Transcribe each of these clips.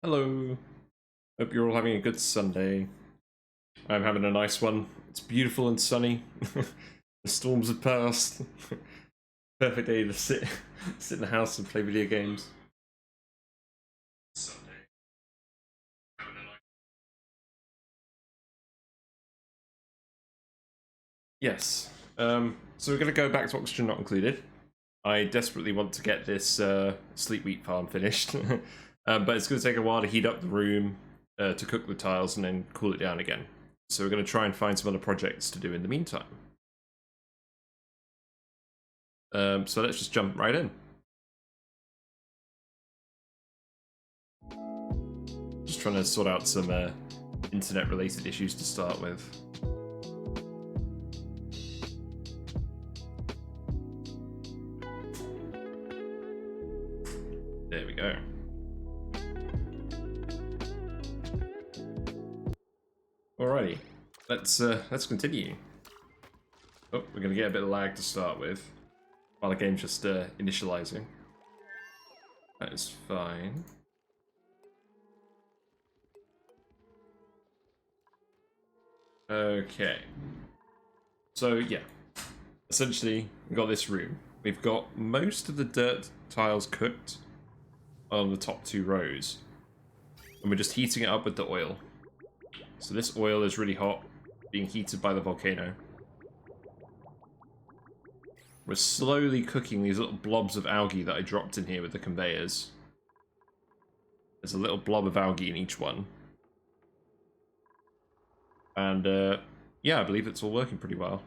Hello. Hope you're all having a good Sunday. I'm having a nice one. It's beautiful and sunny. The storms have passed. Perfect day to sit in the house and play video games. Sunday. Yes. So we're going to go back to Oxygen Not Included. I desperately want to get this sleep wheat farm finished. But it's going to take a while to heat up the room, to cook the tiles, and then cool it down again. So we're going to try and find some other projects to do in the meantime. So let's just jump right in. Just trying to sort out some internet-related issues to start with. There we go. Alrighty, let's continue. Oh, we're gonna get a bit of lag to start with, while the game's just initializing. That is fine. Okay. So yeah, essentially we've got this room. We've got most of the dirt tiles cooked on the top two rows, and we're just heating it up with the oil. So this oil is really hot, being heated by the volcano. We're slowly cooking these little blobs of algae that I dropped in here with the conveyors. There's a little blob of algae in each one. And yeah, I believe it's all working pretty well.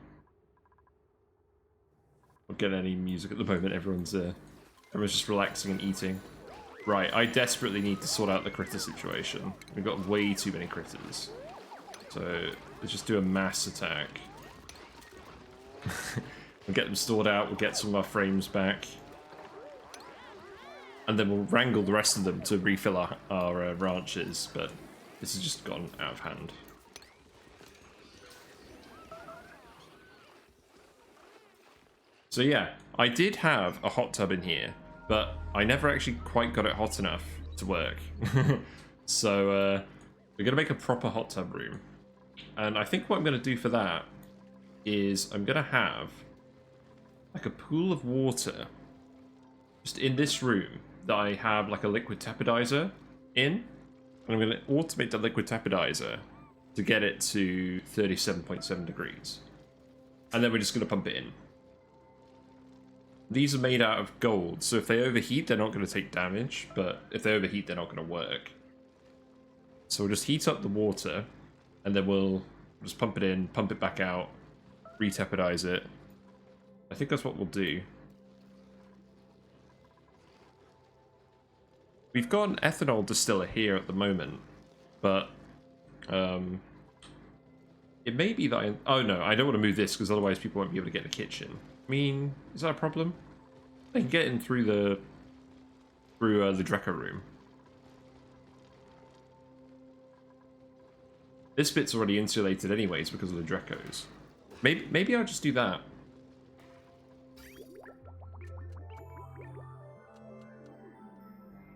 Not getting any music at the moment, everyone's just relaxing and eating. Right, I desperately need to sort out the critter situation. We've got way too many critters. So let's just do a mass attack. We'll get them stored out, we'll get some of our frames back. And then we'll wrangle the rest of them to refill our ranches, but this has just gone out of hand. So yeah, I did have a hot tub in here, but I never actually quite got it hot enough to work. So we're going to make a proper hot tub room. And I think what I'm going to do for that is I'm going to have like a pool of water just in this room that I have like a liquid tapidizer in. And I'm going to automate the liquid tapidizer to get it to 37.7 degrees. And then we're just going to pump it in. These are made out of gold, so if they overheat, they're not going to take damage, but if they overheat, they're not going to work. So we'll just heat up the water, and then we'll just pump it in, pump it back out, re-tapidize it. I think that's what we'll do. We've got an ethanol distiller here at the moment, but it may be that I... Oh no, I don't want to move this, because otherwise people won't be able to get in the kitchen. I mean, is that a problem? They can get in through the Dreco room. This bit's already insulated anyways because of the Drecos. Maybe I'll just do that.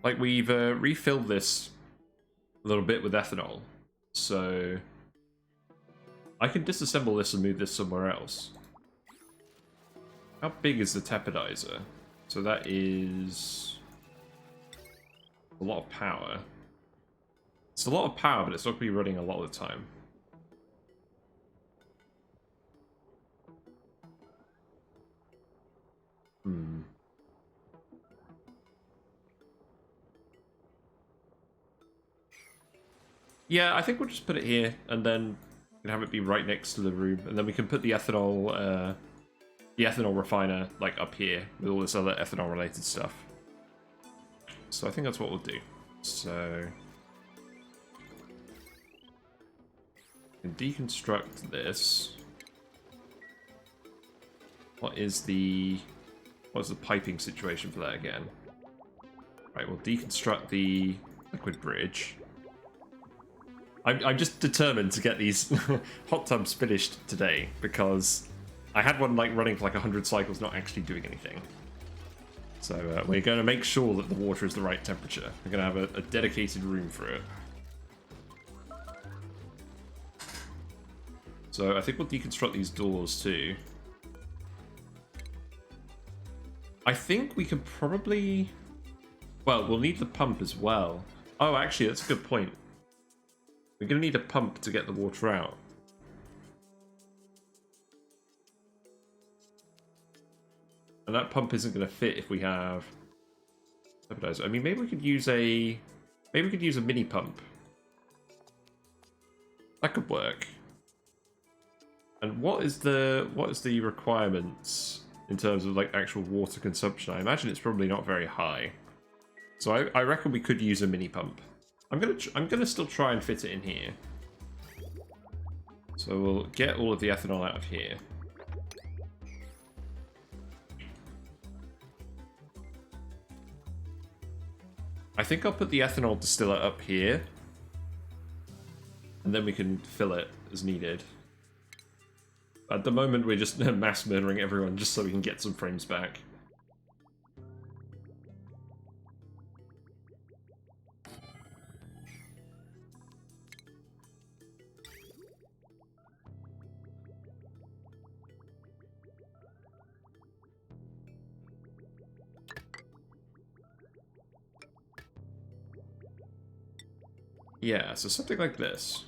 Like, we've refilled this a little bit with ethanol, so I can disassemble this and move this somewhere else. How big is the tapidizer? So that is a lot of power. It's a lot of power, but it's not going to be running a lot of the time. Yeah, I think we'll just put it here, and then we can have it be right next to the room, and then we can put the ethanol refiner like up here with all this other ethanol related stuff. So I think that's what we'll do. So we can deconstruct this. What's the piping situation for that again? Right, we'll deconstruct the liquid bridge. I'm just determined to get these hot tubs finished today, because I had one like running for like 100 cycles not actually doing anything. So we're going to make sure that the water is the right temperature. We're going to have a dedicated room for it. So I think we'll deconstruct these doors too. I think we could probably... Well, we'll need the pump as well. Oh, actually, that's a good point. We're going to need a pump to get the water out. And that pump isn't going to fit if we have... I mean, maybe we could use a... Maybe we could use a mini pump. That could work. And what is the requirements in terms of like actual water consumption? I imagine it's probably not very high. So I reckon we could use a mini pump. I'm gonna still try and fit it in here. So we'll get all of the ethanol out of here. I think I'll put the ethanol distiller up here. And then we can fill it as needed. At the moment, we're just mass murdering everyone just so we can get some frames back. Yeah, so something like this.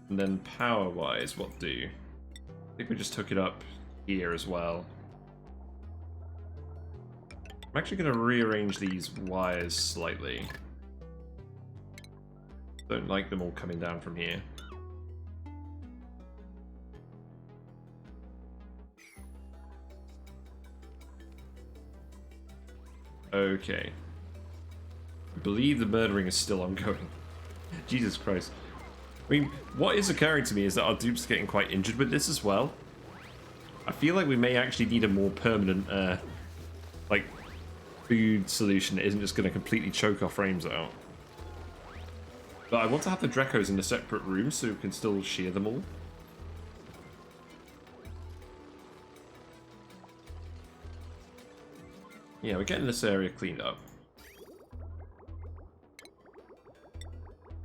And then power-wise, what do? I think we just hook it up here as well. I'm actually going to rearrange these wires slightly. Don't like them all coming down from here. Okay. I believe the murdering is still ongoing. Jesus Christ. I mean, what is occurring to me is that our dupes are getting quite injured with this as well. I feel like we may actually need a more permanent, like, food solution that isn't just going to completely choke our frames out. But I want to have the Drecos in a separate room so we can still shear them all. Yeah, we're getting this area cleaned up.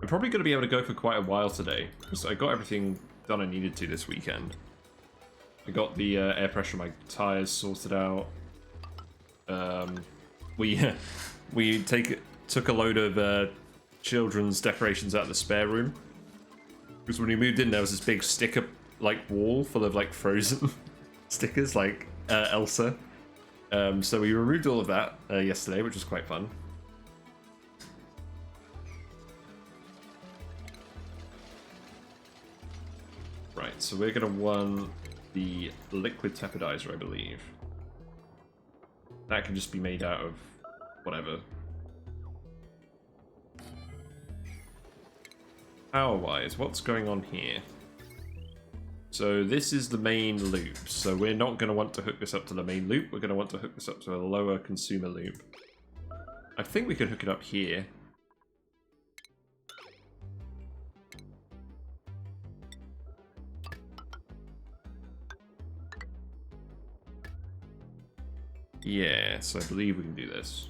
I'm probably going to be able to go for quite a while today, because I got everything done I needed to this weekend. I got the air pressure on my tyres sorted out. We took a load of children's decorations out of the spare room. Because when we moved in, there was this big sticker like wall full of like Frozen stickers, like Elsa. So we removed all of that yesterday, which was quite fun. Right, so we're going to want the liquid tepidizer, I believe. That can just be made out of whatever. Power-wise, what's going on here? So this is the main loop, so we're not going to want to hook this up to the main loop, we're going to want to hook this up to a lower consumer loop. I think we could hook it up here. Yeah, so I believe we can do this.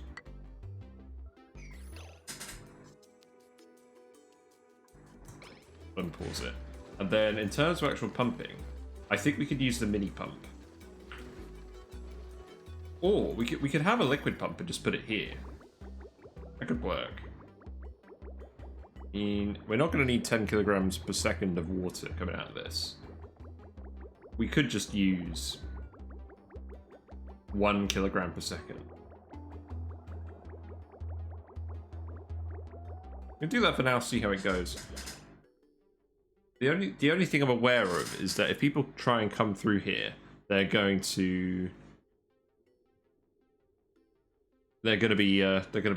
Unpause it. And then in terms of actual pumping, I think we could use the mini pump. Or we could have a liquid pump and just put it here. That could work. I mean, we're not going to need 10 kilograms per second of water coming out of this. We could just use 1 kilogram per second. We'll do that for now, see how it goes. The only thing I'm aware of is that if people try and come through here, they're going to be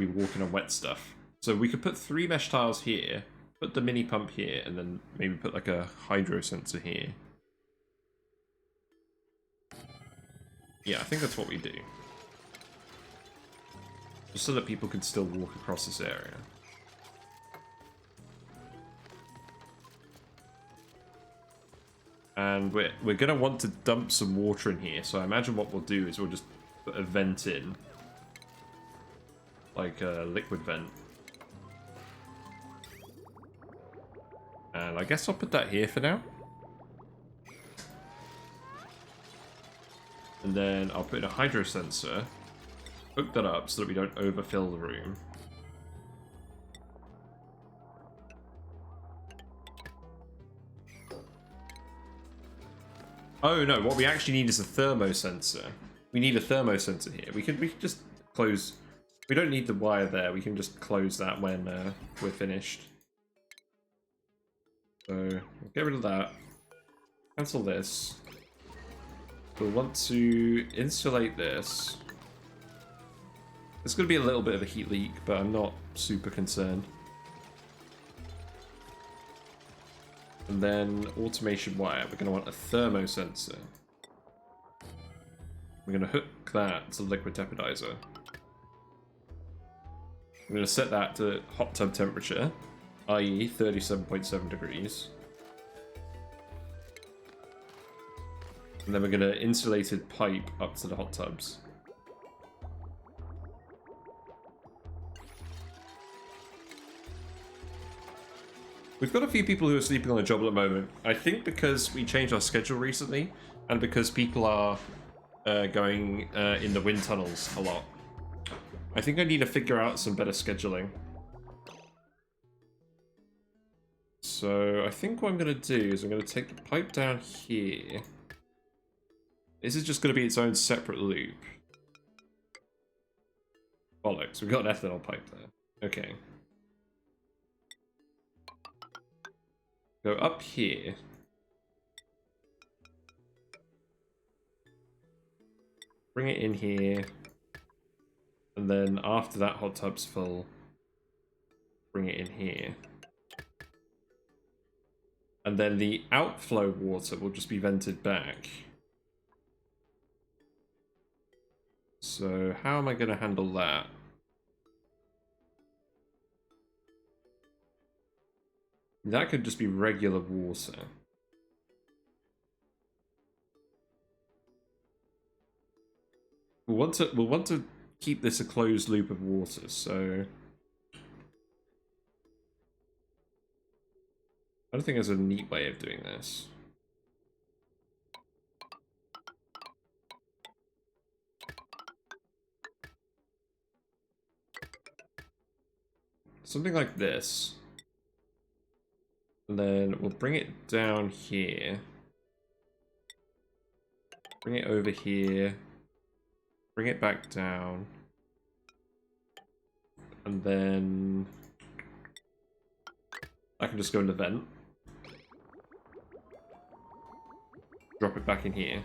walking on wet stuff. So we could put 3 mesh tiles here, put the mini pump here, and then maybe put like a hydro sensor here. Yeah, I think that's what we do. Just so that people can still walk across this area. And we're going to want to dump some water in here. So I imagine what we'll do is we'll just put a vent in. Like a liquid vent. And I guess I'll put that here for now. And then I'll put in a hydro sensor. Hook that up so that we don't overfill the room. Oh no, what we actually need is a thermosensor. We need a thermosensor here. We can just close. We don't need the wire there. We can just close that when we're finished. So we'll get rid of that. Cancel this. We'll want to insulate this. There's going to be a little bit of a heat leak, but I'm not super concerned. And then automation wire. We're going to want a thermosensor. We're going to hook that to the liquid tepidizer. I'm going to set that to hot tub temperature, i.e. 37.7 degrees. And then we're going to insulated pipe up to the hot tubs. We've got a few people who are sleeping on the job at the moment. I think because we changed our schedule recently, and because people are going in the wind tunnels a lot. I think I need to figure out some better scheduling. So I think what I'm going to do is I'm going to take the pipe down here. This is just going to be its own separate loop. Bollocks, we've got an ethanol pipe there. Okay. Go up here. Bring it in here. And then after that hot tub's full, bring it in here. And then the outflow water will just be vented back. So how am I going to handle that? That could just be regular water. We'll want to keep this a closed loop of water, so I don't think there's a neat way of doing this. Something like this. And then we'll bring it down here. Bring it over here. Bring it back down. And then I can just go in the vent. Drop it back in here.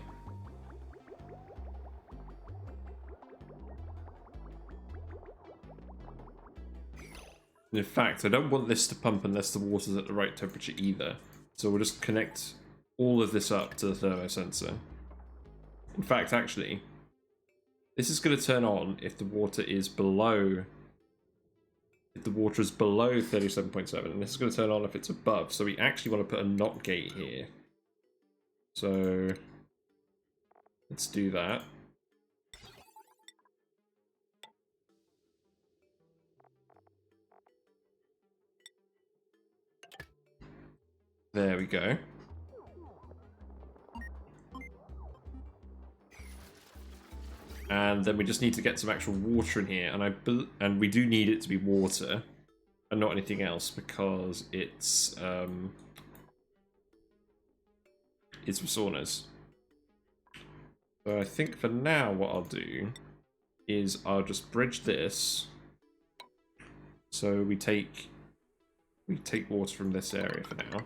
In fact, I don't want this to pump unless the water's at the right temperature either. So we'll just connect all of this up to the thermosensor. In fact, actually, this is going to turn on if the water is below... If the water is below 37.7, and this is going to turn on if it's above. So we actually want to put a NOT gate here. So let's do that. There we go. And then we just need to get some actual water in here, and we do need it to be water and not anything else because it's for saunas. So I think for now what I'll do is I'll just bridge this. So we take water from this area for now.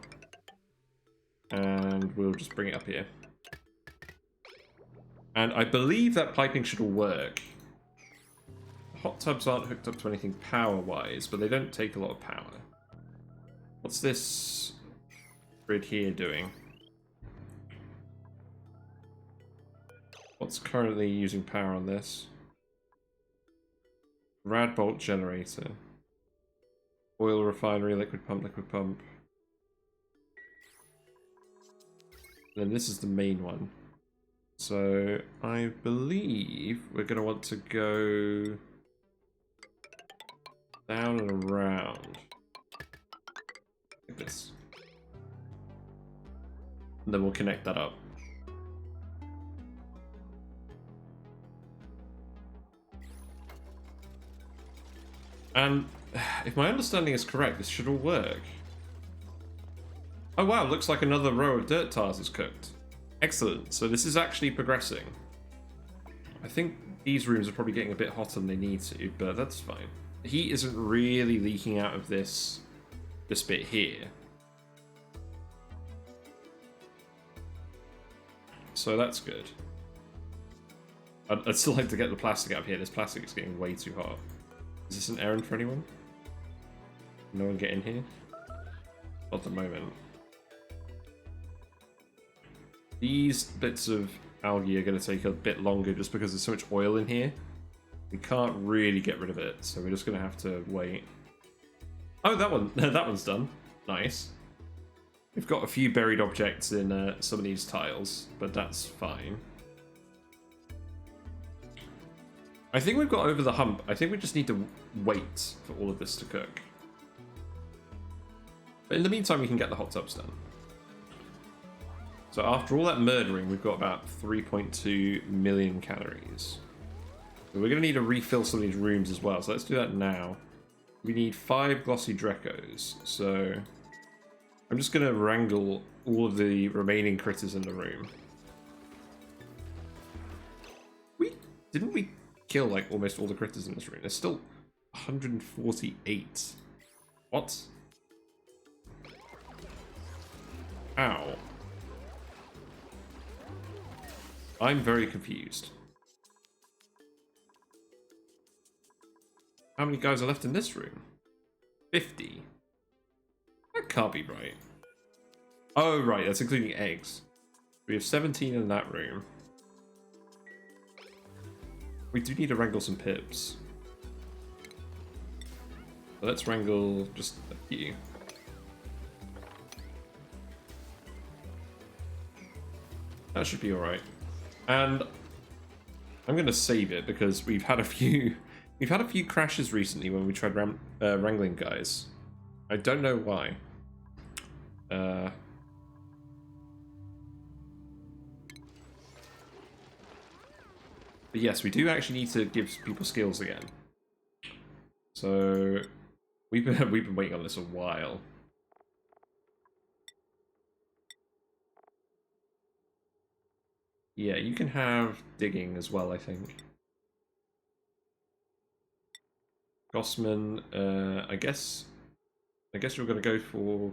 And we'll just bring it up here. And I believe that piping should all work. Hot tubs aren't hooked up to anything power-wise, but they don't take a lot of power. What's this grid here doing? What's currently using power on this? Rad bolt generator. Oil refinery, liquid pump, liquid pump. And then this is the main one. So I believe we're going to want to go down and around. Like this. And then we'll connect that up. And if my understanding is correct, this should all work. Oh wow, looks like another row of dirt tires is cooked. Excellent, so this is actually progressing. I think these rooms are probably getting a bit hotter than they need to, but that's fine. The heat isn't really leaking out of this bit here. So that's good. I'd still like to get the plastic out of here. This plastic is getting way too hot. Is this an errand for anyone? No one get in here? Not at the moment. These bits of algae are going to take a bit longer just because there's so much oil in here. We can't really get rid of it, so we're just going to have to wait. Oh, that one, that one's done. Nice. We've got a few buried objects in some of these tiles, but that's fine. I think we've got over the hump. I think we just need to wait for all of this to cook. But in the meantime, we can get the hot tubs done. So after all that murdering, we've got about 3.2 million calories. So we're going to need to refill some of these rooms as well. So let's do that now. We need 5 glossy Drecos. So I'm just going to wrangle all of the remaining critters in the room. Didn't we kill like almost all the critters in this room? There's still 148. What? Ow. I'm very confused. How many guys are left in this room? 50. That can't be right. Oh, right, that's including eggs. We have 17 in that room. We do need to wrangle some pips. So let's wrangle just a few. That should be alright. And I'm going to save it because we've had a few crashes recently when we tried wrangling guys. I don't know why. But yes, we do actually need to give people skills again. So we've been waiting on this a while. Yeah, you can have digging as well, I think. Gossman, I guess you're gonna go for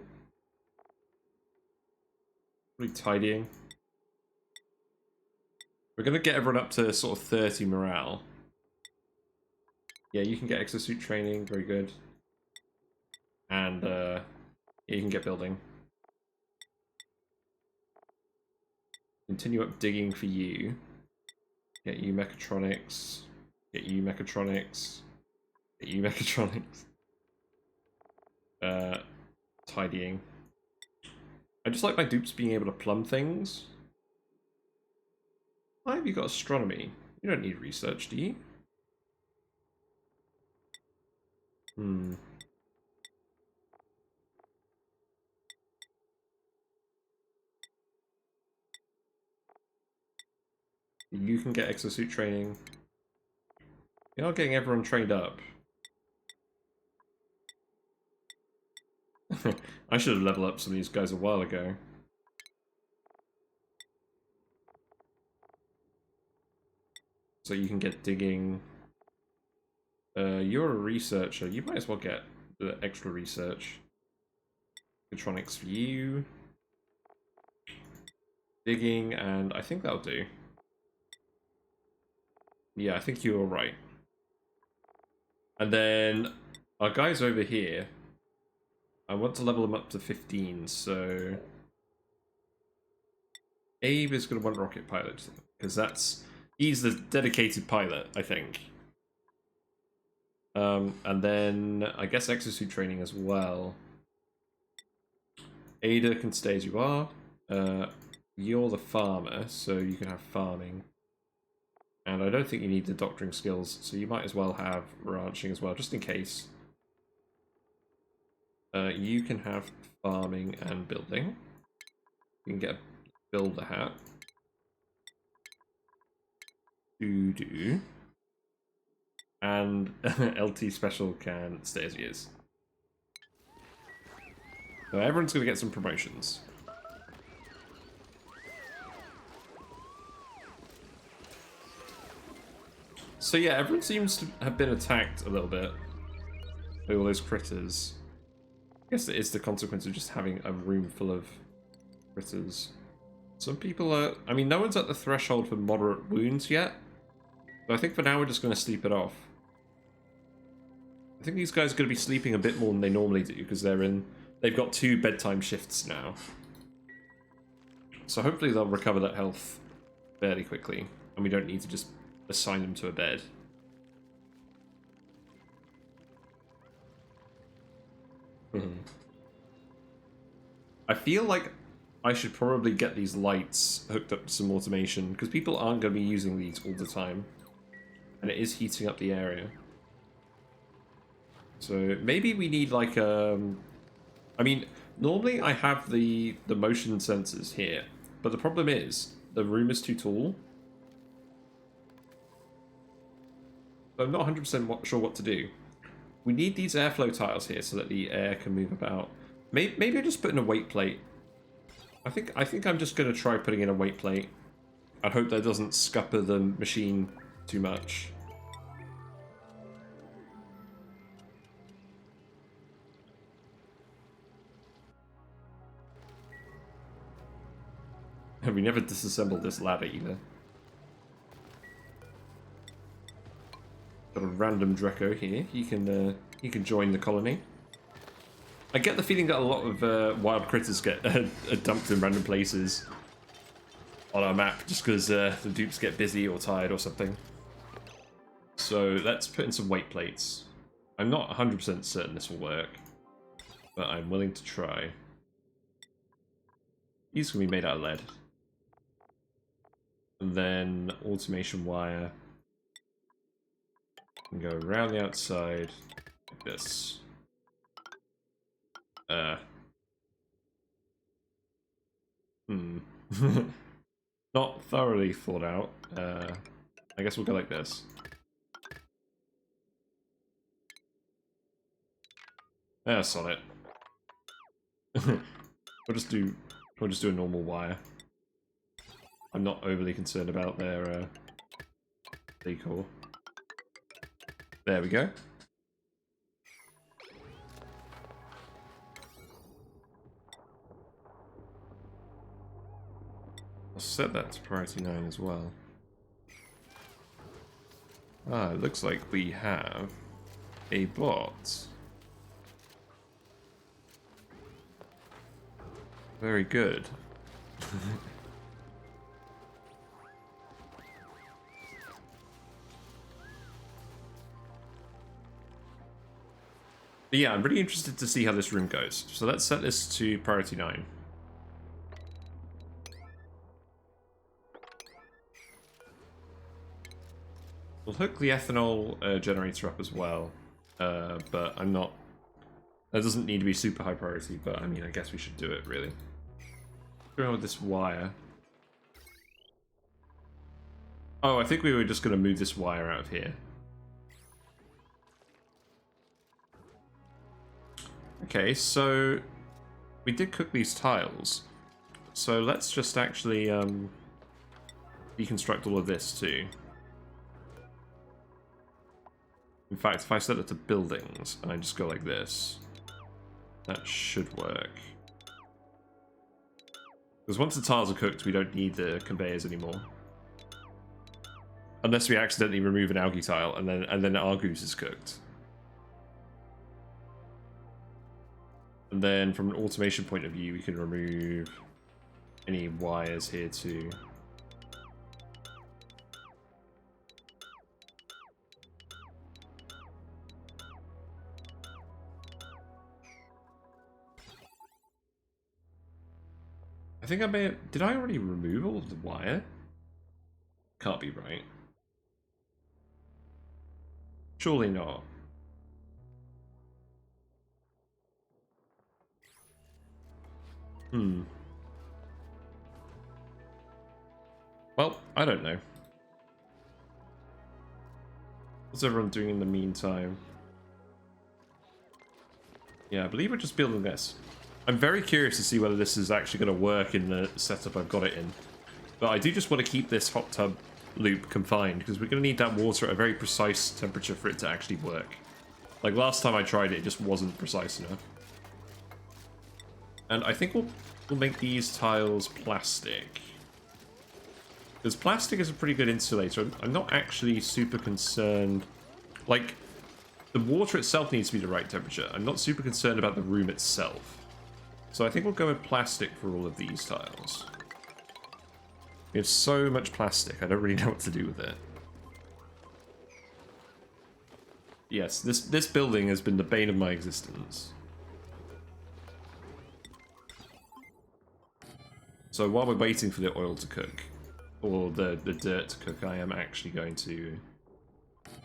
probably tidying. We're gonna get everyone up to sort of 30 morale. Yeah, you can get exosuit training, very good. And yeah, you can get building. Continue up digging for you. Get you mechatronics. Get you mechatronics. Get you mechatronics. Tidying. I just like my dupes being able to plumb things. Why have you got astronomy? You don't need research, do you? You can get exosuit training. You're not getting everyone trained up. I should have leveled up some of these guys a while ago. So you can get digging. You're a researcher. You might as well get the extra research. Electronics for you. Digging, and I think that'll do. Yeah, I think you're right. And then our guys over here, I want to level them up to 15, so Abe is going to want rocket pilot, because he's the dedicated pilot, I think. And then I guess exosuit training as well. Ada can stay as you are. You're the farmer, so you can have farming. And I don't think you need the doctoring skills, so you might as well have ranching as well, just in case. You can have farming and building. You can get a builder hat. Do. And LT special can stay as he is. So everyone's going to get some promotions. So yeah, everyone seems to have been attacked a little bit by all those critters. I guess it is the consequence of just having a room full of critters. Some people are... I mean, no one's at the threshold for moderate wounds yet. So I think for now we're just going to sleep it off. I think these guys are going to be sleeping a bit more than they normally do because they've got 2 bedtime shifts now. So hopefully they'll recover that health fairly quickly, and we don't need to just assign them to a bed. I feel like I should probably get these lights hooked up to some automation, because people aren't going to be using these all the time. And it is heating up the area. So maybe we need like I mean, normally I have the motion sensors here, but the problem is the room is too tall. So I'm not 100% sure what to do. We need these airflow tiles here so that the air can move about. Maybe I just put in a weight plate. I think I'm just going to try putting in a weight plate. I hope that doesn't scupper the machine too much. We never disassembled this ladder either. Got a random Draco here. He can join the colony. I get the feeling that a lot of wild critters get dumped in random places on our map just because the dupes get busy or tired or something. So let's put in some weight plates. I'm not 100% certain this will work, but I'm willing to try. These can be made out of lead. And then automation wire can go around the outside like this. Not thoroughly thought out. I guess we'll go like this. That's on it. We'll just do a normal wire. I'm not overly concerned about their decor. There we go. I'll set that to priority 9 as well. Ah, it looks like we have a bot. Very good. But yeah, I'm really interested to see how this room goes. So let's set this to priority 9. We'll hook the ethanol generator up as well, but I'm not... That doesn't need to be super high priority, but I mean, I guess we should do it, really. Going with this wire. Oh, I think we were just going to move this wire out of here. Okay, so we did cook these tiles. So let's just actually deconstruct all of this too. In fact, if I set it to buildings and I just go like this, that should work. Because once the tiles are cooked, we don't need the conveyors anymore. Unless we accidentally remove an algae tile and then Argus is cooked. And then from an automation point of view, we can remove any wires here too. I think I may have... Did I already remove all of the wire? Can't be right. Surely not. Well, I don't know. What's everyone doing in the meantime? Yeah, I believe we're just building this. I'm very curious to see whether this is actually going to work in the setup I've got it in. But I do just want to keep this hot tub loop confined, because we're going to need that water at a very precise temperature for it to actually work. Like last time I tried it, it just wasn't precise enough. And I think we'll make these tiles plastic. Because plastic is a pretty good insulator. I'm not actually super concerned. Like, the water itself needs to be the right temperature. I'm not super concerned about the room itself. So I think we'll go with plastic for all of these tiles. We have so much plastic, I don't really know what to do with it. Yes, this building has been the bane of my existence. So while we're waiting for the oil to cook, or the dirt to cook, I am actually going to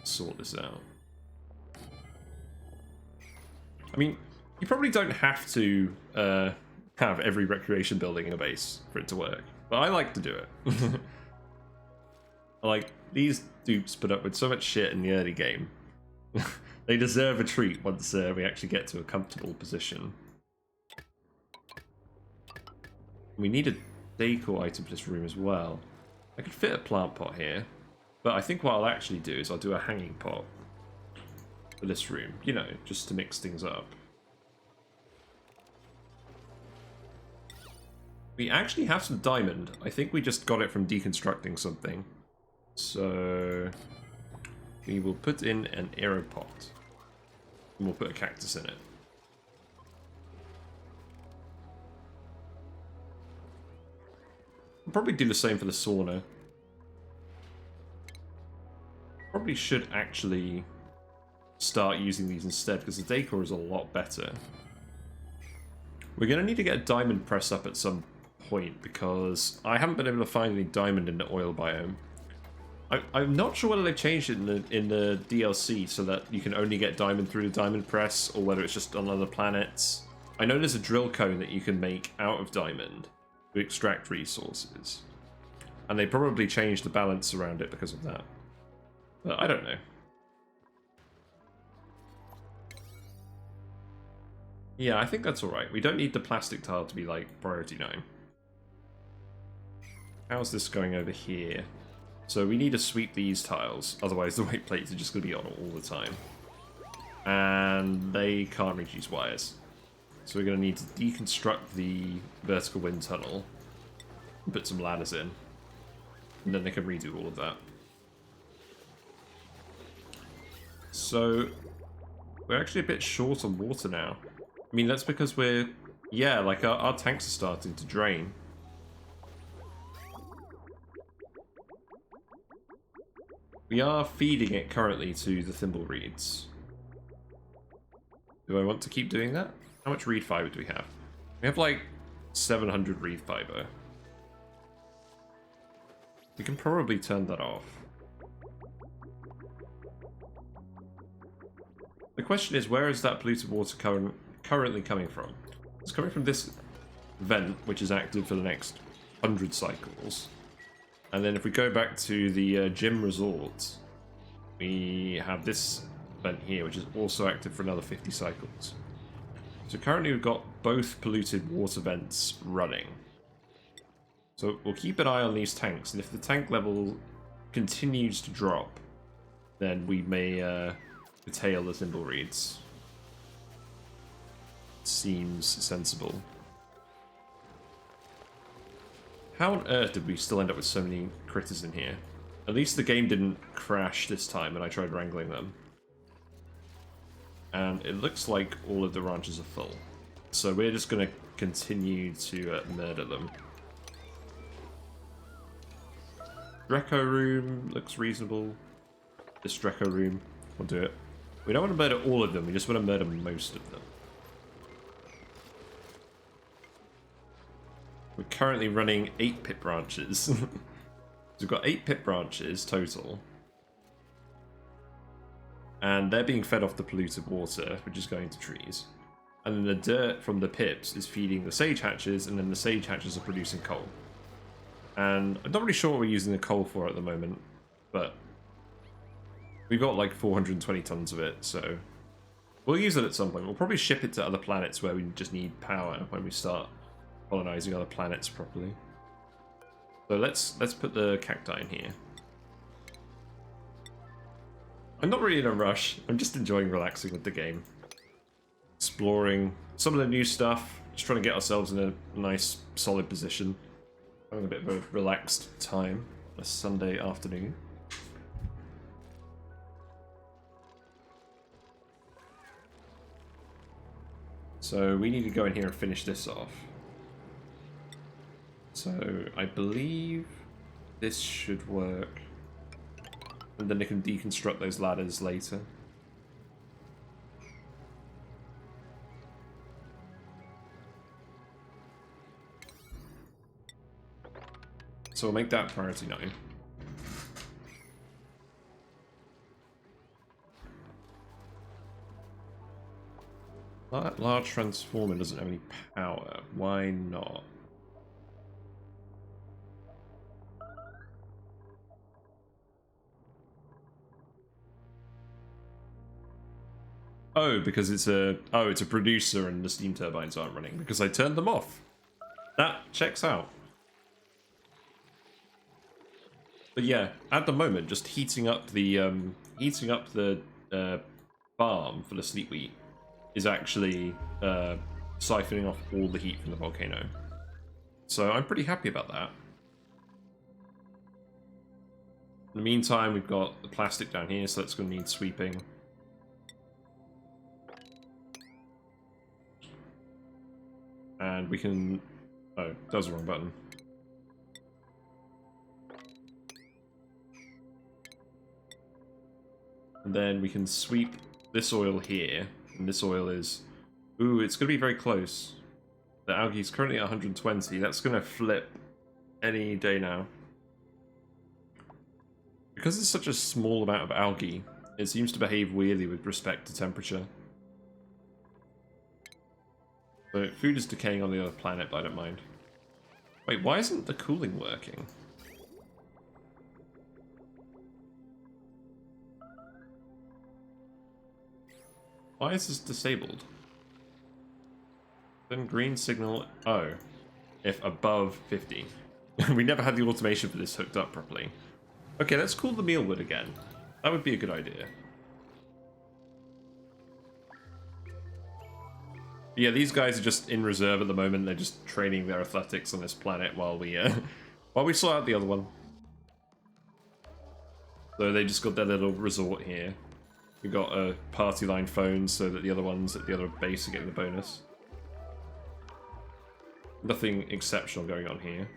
sort this out. I mean, you probably don't have to have every recreation building in a base for it to work, but I like to do it. Like, these dupes put up with so much shit in the early game. They deserve a treat once we actually get to a comfortable position. We need a decor item for this room as well. I could fit a plant pot here, but I think what I'll actually do is I'll do a hanging pot for this room, you know, just to mix things up. We actually have some diamond. I think we just got it from deconstructing something. So we will put in an aeropot, and we'll put a cactus in it. I'll probably do the same for the sauna. Probably should actually start using these instead, because the decor is a lot better. We're going to need to get a diamond press up at some point, because I haven't been able to find any diamond in the oil biome. I'm not sure whether they've changed it in the DLC so that you can only get diamond through the diamond press, or whether it's just on other planets. I know there's a drill cone that you can make out of diamond to extract resources, and they probably changed the balance around it because of that. But I don't know. Yeah, I think that's alright. We don't need the plastic tile to be like priority 9. How's this going over here? So we need to sweep these tiles, otherwise the weight plates are just going to be on all the time. And they can't reach these wires. So we're going to need to deconstruct the vertical wind tunnel and put some ladders in. And then they can redo all of that. So we're actually a bit short on water now. I mean, that's because we're... Yeah, like our tanks are starting to drain. We are feeding it currently to the thimble reeds. Do I want to keep doing that? How much reed fiber do we have? We have like 700 reed fiber. We can probably turn that off. The question is, where is that polluted water currently coming from? It's coming from this vent, which is active for the next 100 cycles. And then if we go back to the gym resort, we have this vent here, which is also active for another 50 cycles. So currently we've got both polluted water vents running. So we'll keep an eye on these tanks, and if the tank level continues to drop, then we may curtail the thimble reeds. Seems sensible. How on earth did we still end up with so many critters in here? At least the game didn't crash this time when I tried wrangling them. And it looks like all of the ranches are full. So we're just going to continue to murder them. Dreco room looks reasonable. This Dreco room, we'll do it. We don't want to murder all of them, we just want to murder most of them. We're currently running 8 pit branches. So we've got 8 pit branches total. And they're being fed off the polluted water, which is going to trees. And then the dirt from the pips is feeding the sage hatches, and then the sage hatches are producing coal. And I'm not really sure what we're using the coal for at the moment, but we've got like 420 tons of it, so we'll use it at some point. We'll probably ship it to other planets where we just need power when we start colonizing other planets properly. So let's put the cacti in here. I'm not really in a rush. I'm just enjoying relaxing with the game. Exploring some of the new stuff, just trying to get ourselves in a nice solid position. Having a bit of a relaxed time, a Sunday afternoon. So we need to go in here and finish this off. So I believe this should work. And then they can deconstruct those ladders later. So we'll make that priority 9. That large transformer doesn't have any power. Why not? Oh, because it's a producer and the steam turbines aren't running because I turned them off. That checks out. But yeah, at the moment, just heating up the farm for the sleep wheat is actually siphoning off all the heat from the volcano. So I'm pretty happy about that. In the meantime, we've got the plastic down here, so that's going to need sweeping. And we can... Oh, that was the wrong button. And then we can sweep this oil here. And this oil is... Ooh, it's going to be very close. The algae is currently at 120. That's going to flip any day now. Because it's such a small amount of algae, it seems to behave weirdly with respect to temperature. So food is decaying on the other planet, but I don't mind. Wait, why isn't the cooling working? Why is this disabled? Then green signal... Oh. If above 50. We never had the automation for this hooked up properly. Okay, let's cool the mealwood again. That would be a good idea. Yeah, these guys are just in reserve at the moment. They're just training their athletics on this planet while we sort out the other one. So they just got their little resort here. We got a party line phone so that the other ones at the other base are getting the bonus. Nothing exceptional going on here.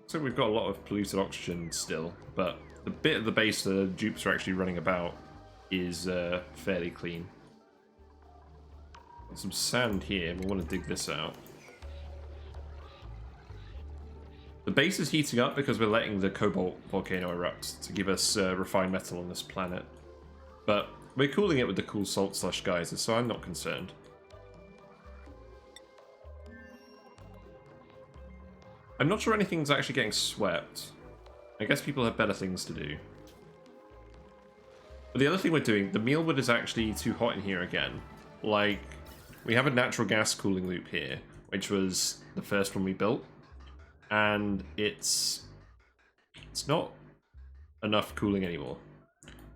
So we've got a lot of polluted oxygen still, but the bit of the base the dupes are actually running about is fairly clean. Got some sand here, we'll want to dig this out. The base is heating up because we're letting the cobalt volcano erupt to give us refined metal on this planet. But we're cooling it with the cool salt slush geysers, so I'm not concerned. I'm not sure anything's actually getting swept. I guess people have better things to do. But the other thing we're doing, the mealwood is actually too hot in here again. Like, we have a natural gas cooling loop here, which was the first one we built. And it's not enough cooling anymore.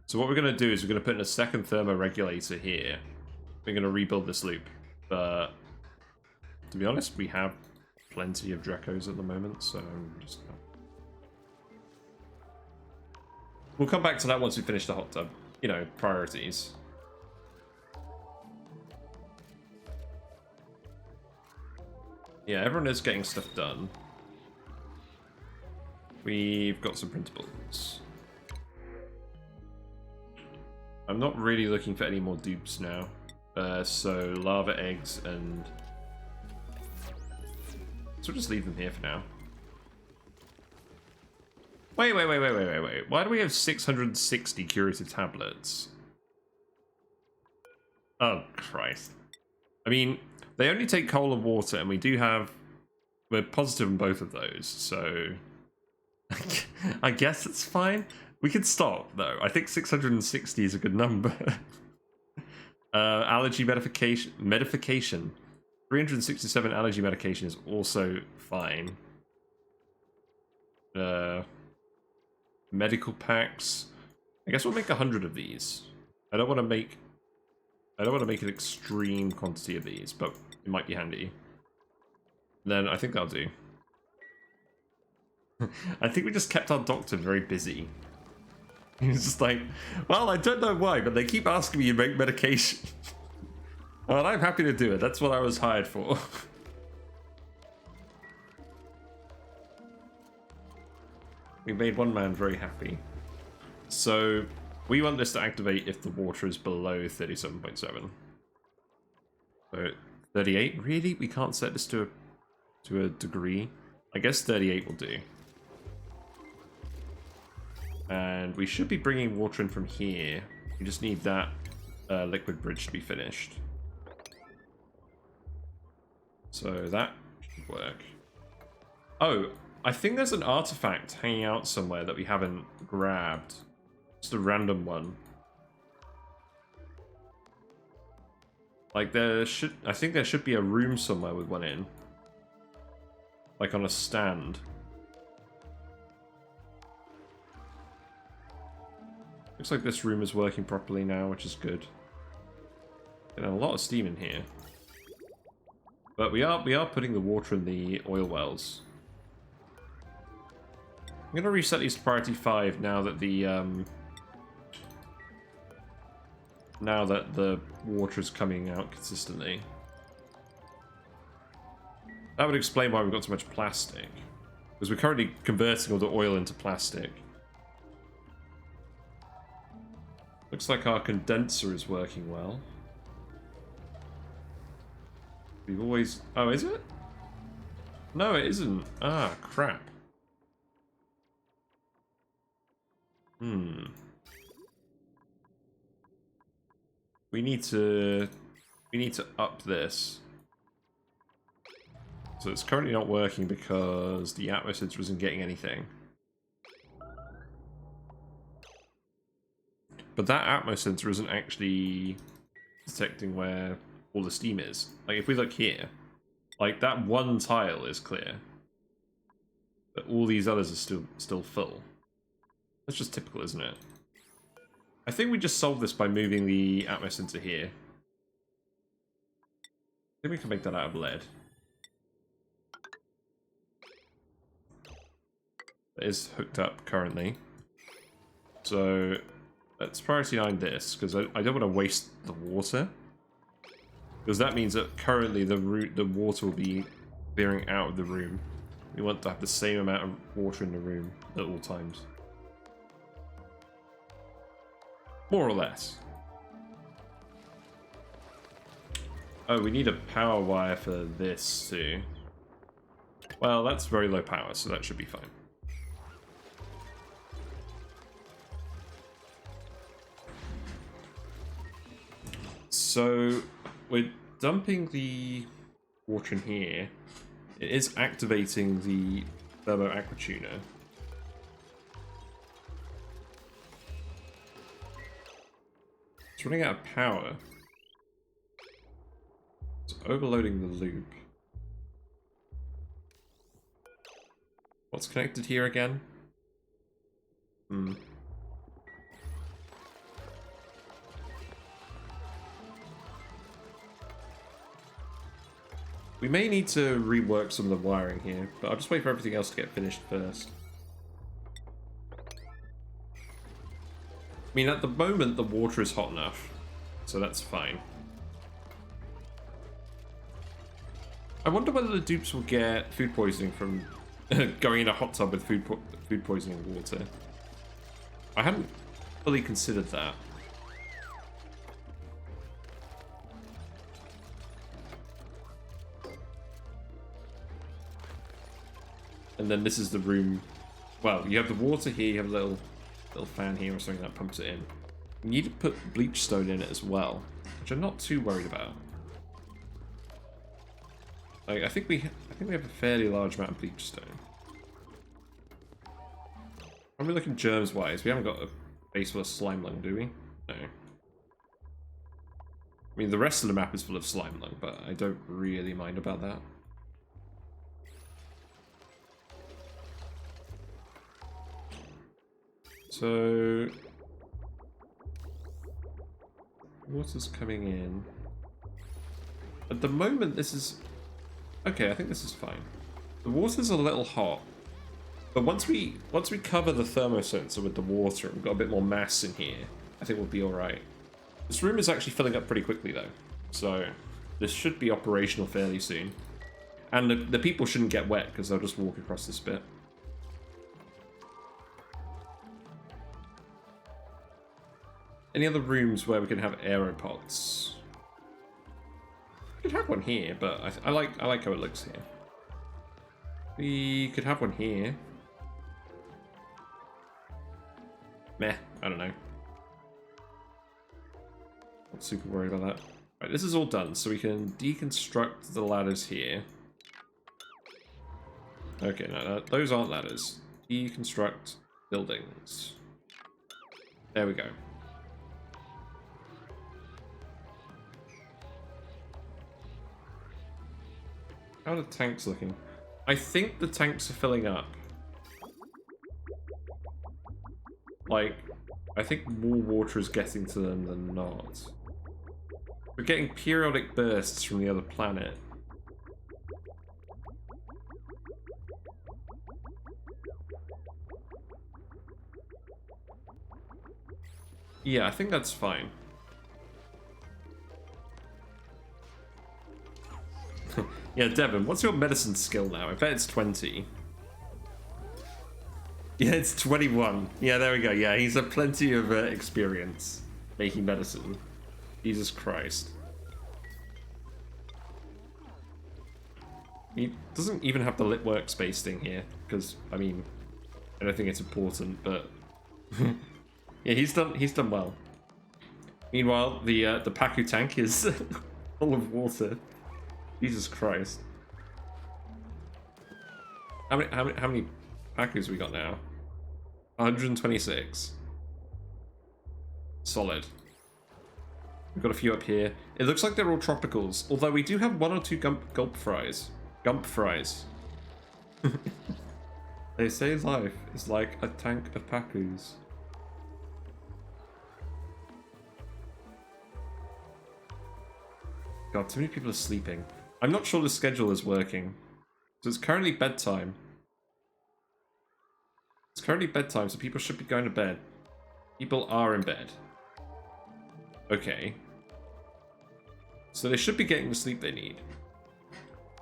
So what we're going to do is we're going to put in a second thermoregulator here. We're going to rebuild this loop. But to be honest, we have plenty of Drecos at the moment, so I'm just... We'll come back to that once we finish the hot tub. You know, priorities. Yeah, everyone is getting stuff done. We've got some printables. I'm not really looking for any more dupes now. So lava eggs and So we'll just leave them here for now. Wait. Why do we have 660 curative tablets? Oh, Christ. I mean, they only take coal and water, and we do have... We're positive on both of those, so... I guess it's fine. We can stop, though. I think 660 is a good number. Allergy medication. 367 allergy medication is also fine. Medical packs. I guess we'll make 100 of these. I don't want to make an extreme quantity of these, but it might be handy. Then I think that'll do. I think we just kept our doctor very busy. He's just like, well, I don't know why, but they keep asking me to make medication. Well, I'm happy to do it. That's what I was hired for. We made one man very happy. So, we want this to activate if the water is below 37.7. So, 38? Really? We can't set this to a degree? I guess 38 will do. And we should be bringing water in from here. We just need that liquid bridge to be finished. So that should work. Oh, I think there's an artifact hanging out somewhere that we haven't grabbed. Just a random one. Like I think there should be a room somewhere with one in. Like on a stand. Looks like this room is working properly now, which is good. Getting a lot of steam in here. But we are putting the water in the oil wells. I'm gonna reset these to priority 5 now that the water is coming out consistently. That would explain why we've got so much plastic. Because we're currently converting all the oil into plastic. Looks like our condenser is working well. We've always... Oh, is it? No, it isn't. Ah, crap. We need to up this. So it's currently not working because the atmos sensor isn't getting anything. But that atmos sensor isn't actually detecting where all the steam is. Like if we look here, like that one tile is clear, but all these others are still full. That's just typical, isn't it? I think we just solved this by moving the atmos sensor here. I think we can make that out of lead. It is hooked up currently. So let's priority 9 this, because I don't want to waste the water. Because that means that currently the water will be clearing out of the room. We want to have the same amount of water in the room at all times. More or less. Oh, we need a power wire for this too. Well, that's very low power, so that should be fine. So we're dumping the water in here. It is activating the thermo aqua tuner. It's running out of power. It's overloading the loop. What's connected here again? We may need to rework some of the wiring here, but I'll just wait for everything else to get finished first. I mean, at the moment, the water is hot enough, so that's fine. I wonder whether the dupes will get food poisoning from going in a hot tub with food poisoning water. I hadn't fully considered that. And then this is the room. Well, you have the water here, you have a little fan here or something that pumps it in. You need to put bleach stone in it as well, which I'm not too worried about. Like, I think we have a fairly large amount of bleach stone. Are we looking germs wise? We haven't got a base full of slime lung, do we? No. I mean, the rest of the map is full of slime lung, but I don't really mind about that. So, water's coming in. At the moment, this is okay. I think this is fine. The water's a little hot, but once we cover the thermosensor with the water and we've got a bit more mass in here, I think we'll be all right. This room is actually filling up pretty quickly though, so this should be operational fairly soon. And the people shouldn't get wet because they'll just walk across this bit. Any other rooms where we can have aeropods? We could have one here, but I like how it looks here. We could have one here. Meh, I don't know. Not super worried about that. Right, this is all done, so we can deconstruct the ladders here. Okay, no, those aren't ladders. Deconstruct buildings. There we go. How are the tanks looking? I think the tanks are filling up. Like, I think more water is getting to them than not. We're getting periodic bursts from the other planet. Yeah, I think that's fine. Yeah, Devon, what's your medicine skill now? I bet it's 20. Yeah, it's 21. Yeah, there we go. Yeah, he's had plenty of experience making medicine. Jesus Christ. He doesn't even have the lit workspace thing here, because, I mean, I don't think it's important, but... yeah, he's done well. Meanwhile, the Paku tank is full of water. Jesus Christ. How many Pakus we got now? 126. Solid. We've got a few up here. It looks like they're all tropicals, although we do have one or two gulp fries. Gump fries. They say life is like a tank of Pakus. God, too many people are sleeping. I'm not sure the schedule is working. So it's currently bedtime. It's currently bedtime, so people should be going to bed. People are in bed. Okay. So they should be getting the sleep they need.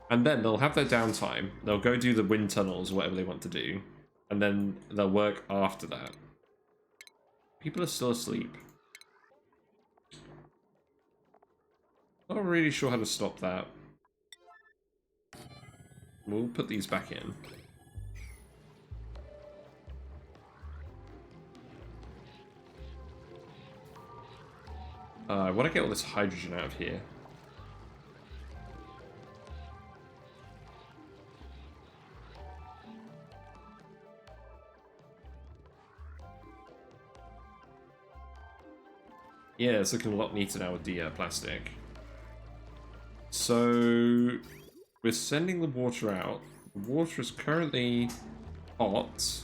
And then they'll have their downtime. They'll go do the wind tunnels, whatever they want to do. And then they'll work after that. People are still asleep. Not really sure how to stop that. We'll put these back in. I want to get all this hydrogen out of here. Yeah, it's looking a lot neater now with the plastic. So, we're sending the water out. The water is currently hot,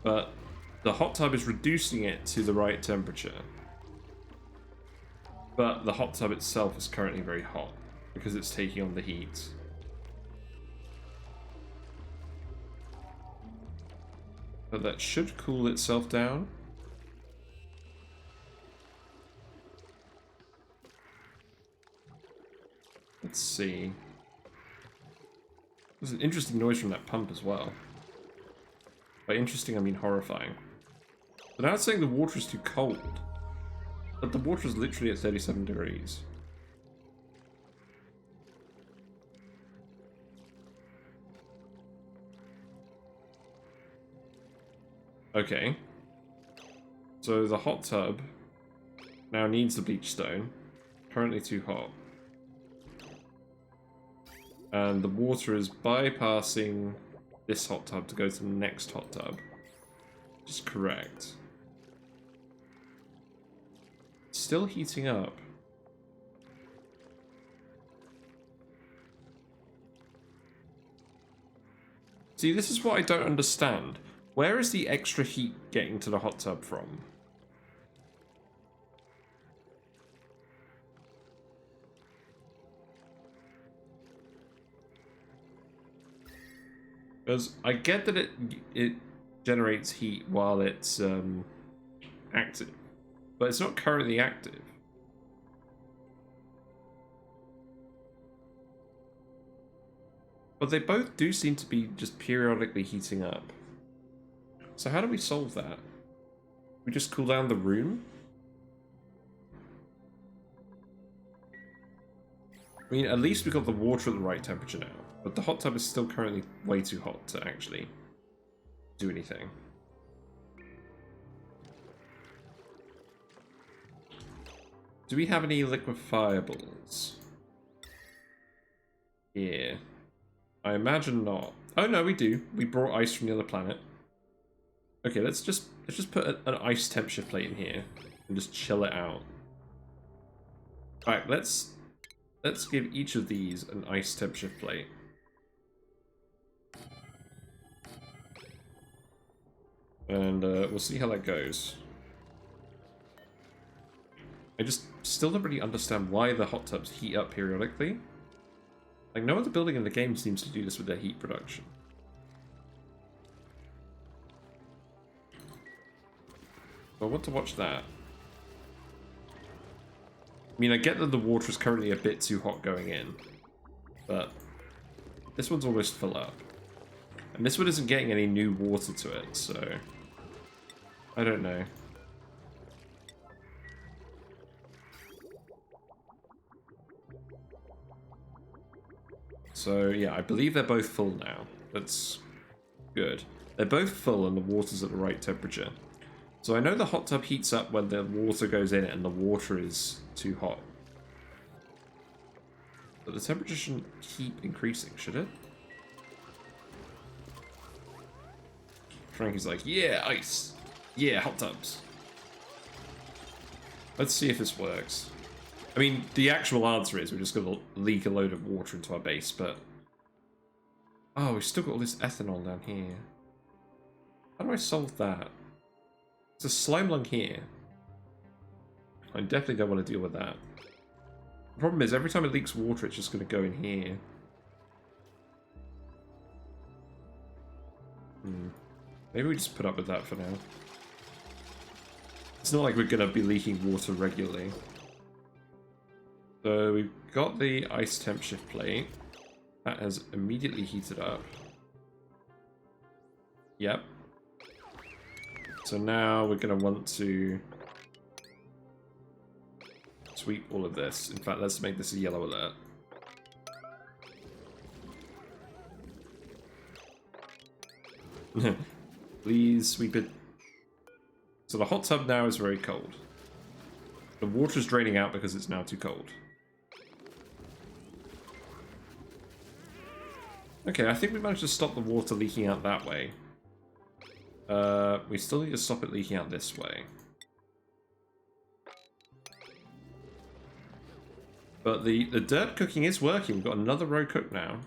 but the hot tub is reducing it to the right temperature. But the hot tub itself is currently very hot because it's taking on the heat. But that should cool itself down. Let's see. There's an interesting noise from that pump as well. By interesting, I mean horrifying. But now it's saying the water is too cold. But the water is literally at 37 degrees. Okay. So the hot tub now needs the bleach stone. Currently too hot. And the water is bypassing this hot tub to go to the next hot tub. Which is correct. Still heating up. See, this is what I don't understand. Where is the extra heat getting to the hot tub from? Because I get that it generates heat while it's active, but it's not currently active. But they both do seem to be just periodically heating up. So how do we solve that? We just cool down the room? I mean, at least we got the water at the right temperature now. But the hot tub is still currently way too hot to actually do anything. Do we have any liquefiables here? I imagine not. Oh no, we do. We brought ice from the other planet. Okay, let's just put an ice temp shift plate in here and just chill it out. Alright, let's give each of these an ice temp shift plate. And we'll see how that goes. I just still don't really understand why the hot tubs heat up periodically. Like, no other building in the game seems to do this with their heat production. So I want to watch that. I mean, I get that the water is currently a bit too hot going in, but this one's almost full up. And this one isn't getting any new water to it, so I don't know. So yeah, I believe they're both full now. That's good. They're both full and the water's at the right temperature. So I know the hot tub heats up when the water goes in it and the water is too hot. But the temperature shouldn't keep increasing, should it? Frankie's like, yeah, ice. Yeah, hot tubs. Let's see if this works. I mean, the actual answer is we're just going to leak a load of water into our base, but... Oh, we've still got all this ethanol down here. How do I solve that? There's a slime lung here. I definitely don't want to deal with that. The problem is, every time it leaks water, it's just going to go in here. Maybe we just put up with that for now. It's not like we're going to be leaking water regularly. So we've got the ice temp shift plate. That has immediately heated up. Yep. So now we're going to want to sweep all of this. In fact, let's make this a yellow alert. Please sweep it. So the hot tub now is very cold. The water is draining out because it's now too cold. Okay, I think we managed to stop the water leaking out that way. We still need to stop it leaking out this way. But the dirt cooking is working. We've got another row cooked now.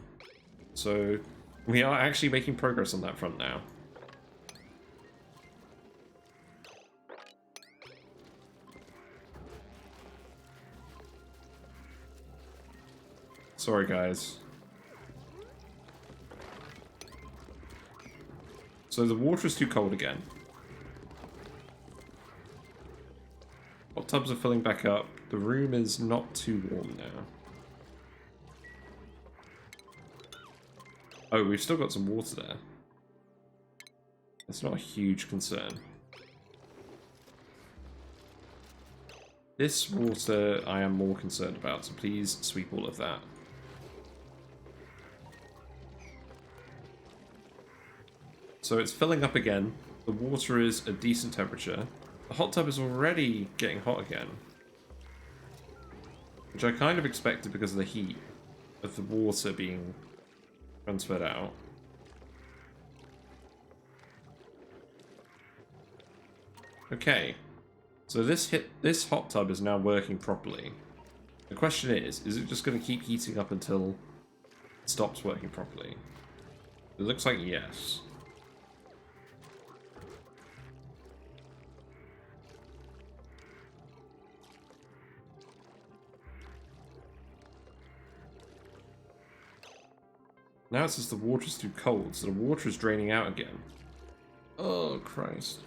So we are actually making progress on that front now. Sorry, guys. So the water is too cold again. Hot tubs are filling back up. The room is not too warm now. Oh, we've still got some water there. It's not a huge concern. This water I am more concerned about, so please sweep all of that. So it's filling up again. The water is a decent temperature. The hot tub is already getting hot again. Which I kind of expected because of the heat of the water being transferred out. Okay. So this hot tub is now working properly. The question is it just going to keep heating up until it stops working properly? It looks like yes. Now it says the water's too cold, so the water is draining out again. Oh, Christ.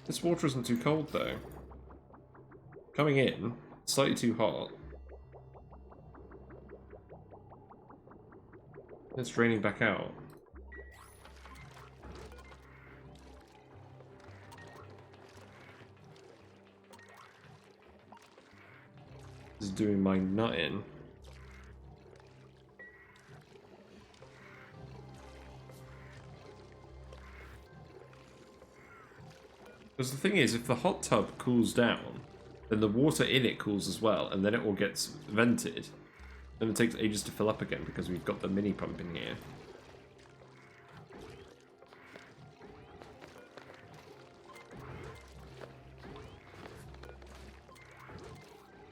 This water isn't too cold, though. Coming in, slightly too hot. It's draining back out. This is doing my nut in. Because the thing is, if the hot tub cools down, then the water in it cools as well, and then it all gets vented. Then it takes ages to fill up again because we've got the mini pump in here.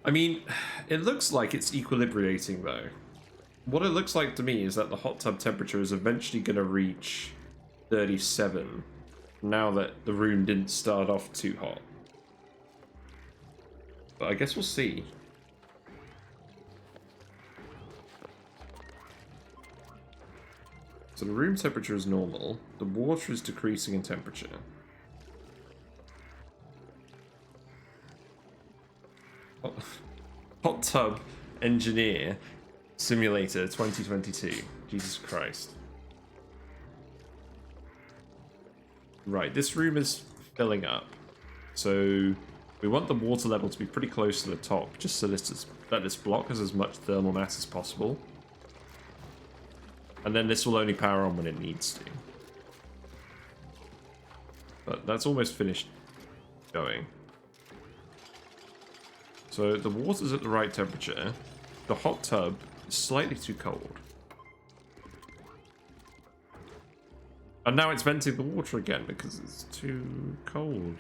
I mean, it looks like it's equilibrating though. What it looks like to me is that the hot tub temperature is eventually going to reach 37. Now that the room didn't start off too hot. But I guess we'll see. So the room temperature is normal. The water is decreasing in temperature. Hot Tub Engineer Simulator 2022. Jesus Christ. Right, this room is filling up. So we want the water level to be pretty close to the top, just so that this block has as much thermal mass as possible. And then this will only power on when it needs to. But that's almost finished going. So the water's at the right temperature. The hot tub is slightly too cold. And now it's venting the water again because it's too cold.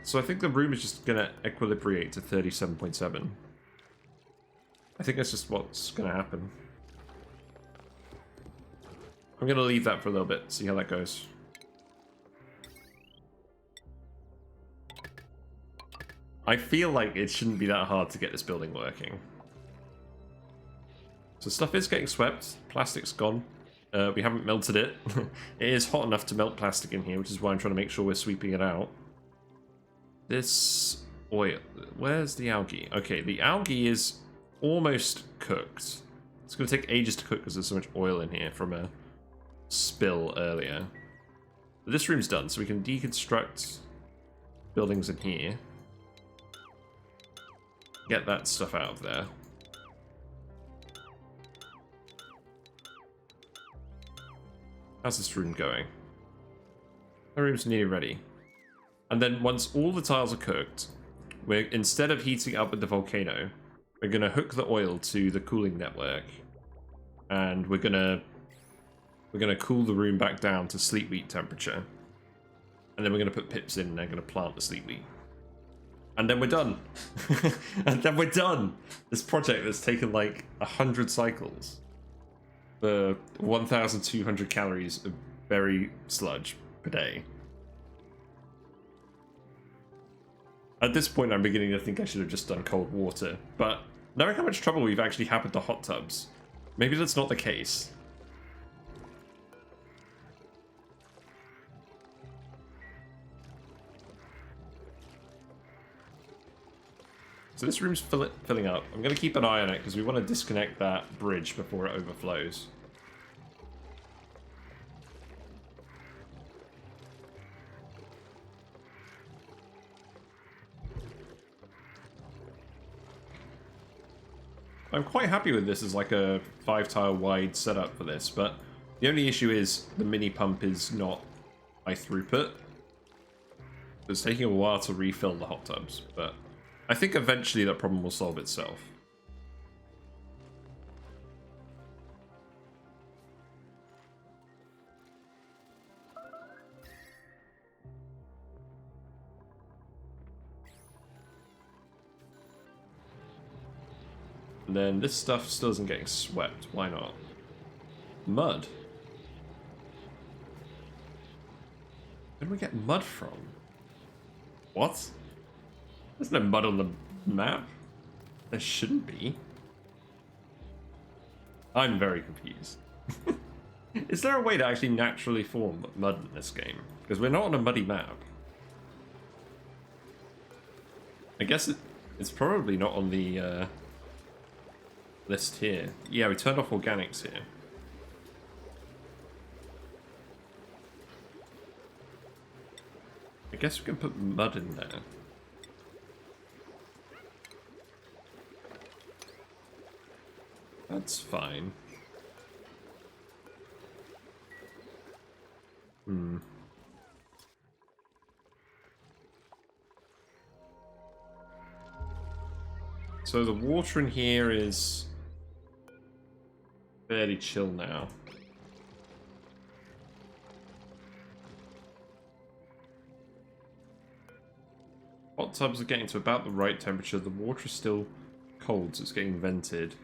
So I think the room is just going to equilibrate to 37.7. I think that's just what's going to happen. I'm going to leave that for a little bit, see how that goes. I feel like it shouldn't be that hard to get this building working. So stuff is getting swept. Plastic's gone. We haven't melted it. It is hot enough to melt plastic in here, which is why I'm trying to make sure we're sweeping it out. This oil. Where's the algae? Okay, the algae is almost cooked. It's going to take ages to cook because there's so much oil in here from a spill earlier. But this room's done, so we can deconstruct buildings in here. Get that stuff out of there. How's this room going? The room's nearly ready. And then once all the tiles are cooked, instead of heating up with the volcano, we're going to hook the oil to the cooling network. And we're going to cool the room back down to sleep wheat temperature. And then we're going to put pips in and they're going to plant the sleep wheat. And then we're done. And then we're done. This project that's taken like 100 cycles for 1,200 calories of berry sludge per day. At this point, I'm beginning to think I should have just done cold water. But knowing how much trouble we've actually had with the hot tubs, maybe that's not the case. So this room's filling up. I'm going to keep an eye on it because we want to disconnect that bridge before it overflows. I'm quite happy with this as like a 5-tile wide setup for this, but the only issue is the mini pump is not high throughput. It's taking a while to refill the hot tubs, but I think eventually that problem will solve itself. And then this stuff still isn't getting swept. Why not? Mud. Where do we get mud from? What? There's no mud on the map. There shouldn't be. I'm very confused. Is there a way to actually naturally form mud in this game? Because we're not on a muddy map. I guess it's probably not on the list here. Yeah, we turned off organics here. I guess we can put mud in there. That's fine. So the water in here is fairly chill now. Hot tubs are getting to about the right temperature. The water is still cold, so it's getting vented.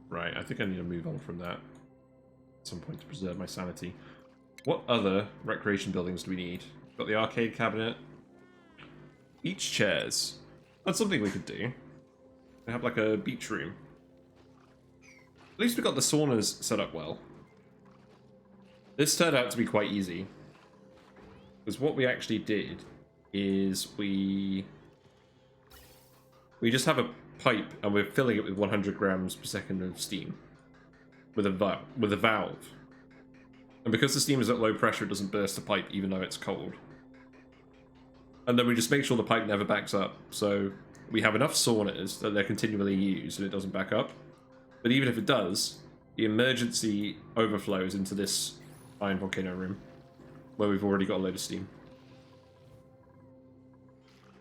Right, I think I need to move on from that at some point to preserve my sanity. What other recreation buildings do we need? We've got the arcade cabinet. Beach chairs. That's something we could do. We have like a beach room. At least we got the saunas set up well. This turned out to be quite easy. Because what we actually did is we just have a pipe and we're filling it with 100 grams per second of steam with a valve. And because the steam is at low pressure, it doesn't burst the pipe even though it's cold. And then we just make sure the pipe never backs up. So we have enough saunas that they're continually used and it doesn't back up. But even if it does, the emergency overflows into this iron volcano room where we've already got a load of steam.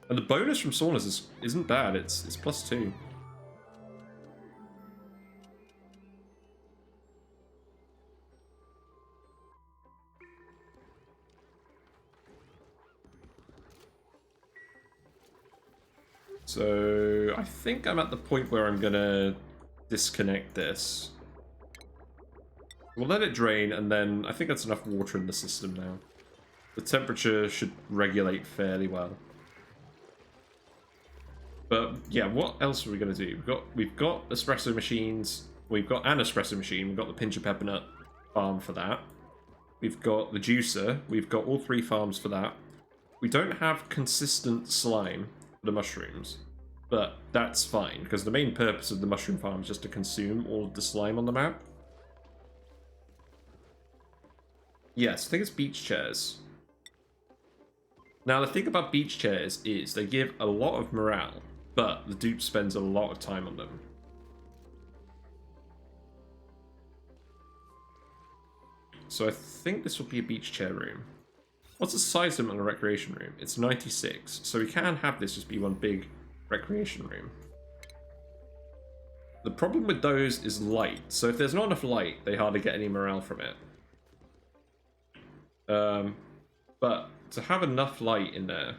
And the bonus from saunas isn't bad, it's +2. So I think I'm at the point where I'm gonna disconnect this. We'll let it drain, and then I think that's enough water in the system now. The temperature should regulate fairly well. But yeah, what else are we gonna do? We've got espresso machines. We've got an espresso machine. We've got the pinch of peppermint farm for that. We've got the juicer. We've got all 3 farms for that. We don't have consistent slime for the mushrooms, but that's fine because the main purpose of the mushroom farm is just to consume all of the slime on the map. Yes, I think it's beach chairs. Now, the thing about beach chairs is they give a lot of morale, but the dupe spends a lot of time on them. So I think this will be a beach chair room. What's the size of it on a recreation room? It's 96, so we can have this just be one big recreation room. The problem with those is light, so if there's not enough light, they hardly get any morale from it. But to have enough light in there,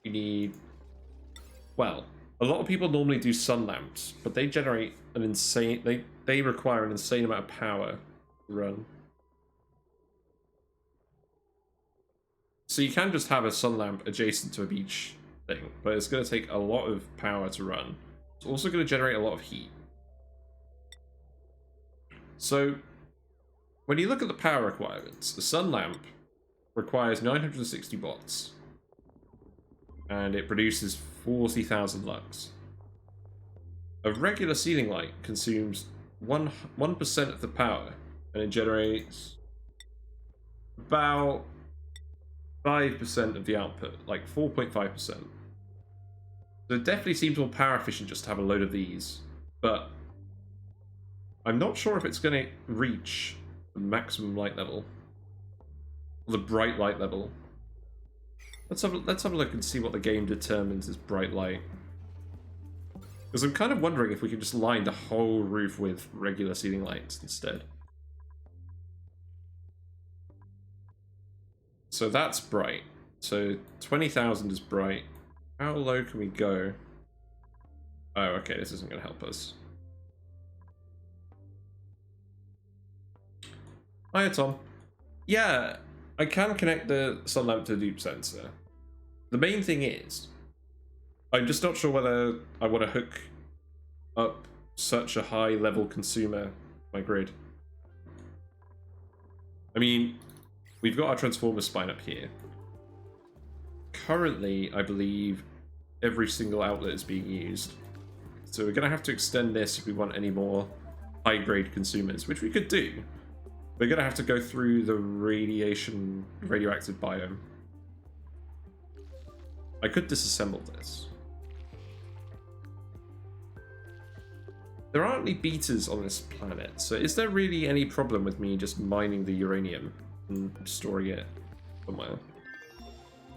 you need... Well, a lot of people normally do sun lamps, but they generate an insane... They require an insane amount of power to run. So you can just have a sun lamp adjacent to a beach thing, but it's going to take a lot of power to run. It's also going to generate a lot of heat. So, when you look at the power requirements, a sun lamp requires 960 watts, and it produces 40,000 lux. A regular ceiling light consumes 1% of the power, and it generates about 5% of the output, like 4.5%. So it definitely seems more power efficient just to have a load of these, but I'm not sure if it's going to reach the maximum light level, or the bright light level. Let's have a look and see what the game determines as bright light. Because I'm kind of wondering if we could just line the whole roof with regular ceiling lights instead. So that's bright. So 20,000 is bright. How low can we go? Oh, okay, this isn't going to help us. Hiya, Tom. Yeah, I can connect the sun lamp to the dupe sensor. The main thing is, I'm just not sure whether I want to hook up such a high level consumer to my grid. I mean, we've got our transformer spine up here. Currently, I believe every single outlet is being used. So we're going to have to extend this if we want any more high-grade consumers, which we could do. We're going to have to go through the radioactive biome. I could disassemble this. There aren't any beaters on this planet, so is there really any problem with me just mining the uranium and storing it somewhere?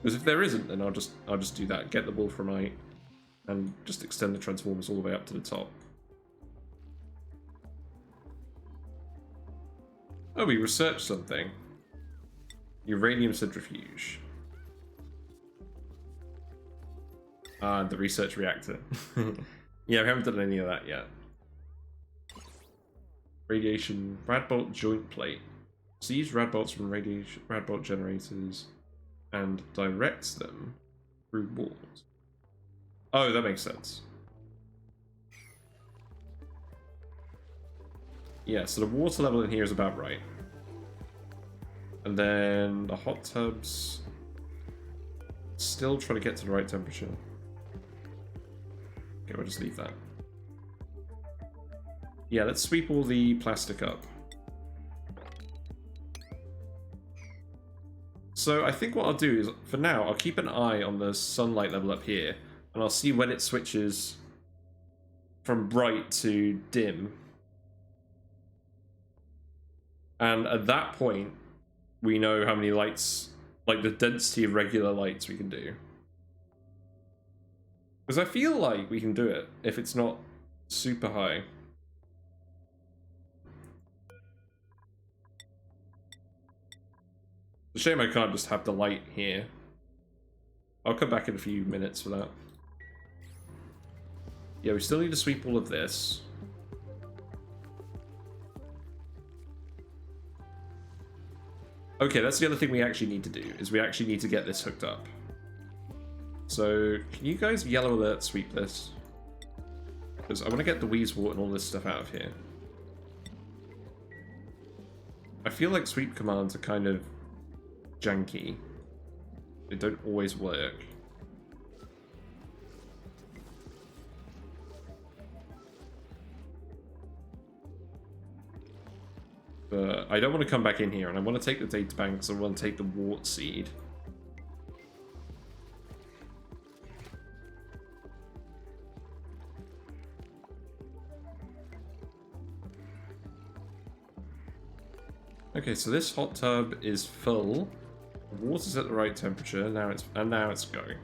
Because if there isn't, then I'll just do that. Get the wolframite and just extend the transformers all the way up to the top. Oh, we researched something. Uranium centrifuge. The research reactor. Yeah, we haven't done any of that yet. Radiation radbolt joint plate. Sees radbolts from radbolt generators and directs them through walls. Oh, that makes sense. Yeah, so the water level in here is about right. And then the hot tubs, still trying to get to the right temperature. Okay, we'll just leave that. Yeah, let's sweep all the plastic up. So I think what I'll do is, for now, I'll keep an eye on the sunlight level up here, and I'll see when it switches from bright to dim. And at that point, we know how many lights, like the density of regular lights we can do. Because I feel like we can do it if it's not super high. It's a shame I can't just have the light here. I'll come back in a few minutes for that. Yeah, we still need to sweep all of this. Okay, that's the other thing we actually need to do, is we actually need to get this hooked up. So, can you guys yellow alert sweep this? Because I want to get the Weezewort and all this stuff out of here. I feel like sweep commands are kind of janky. They don't always work. But I don't want to come back in here, and I want to take the data banks, I want to take the wart seed. Okay, so this hot tub is full. The water's at the right temperature. Now it's going.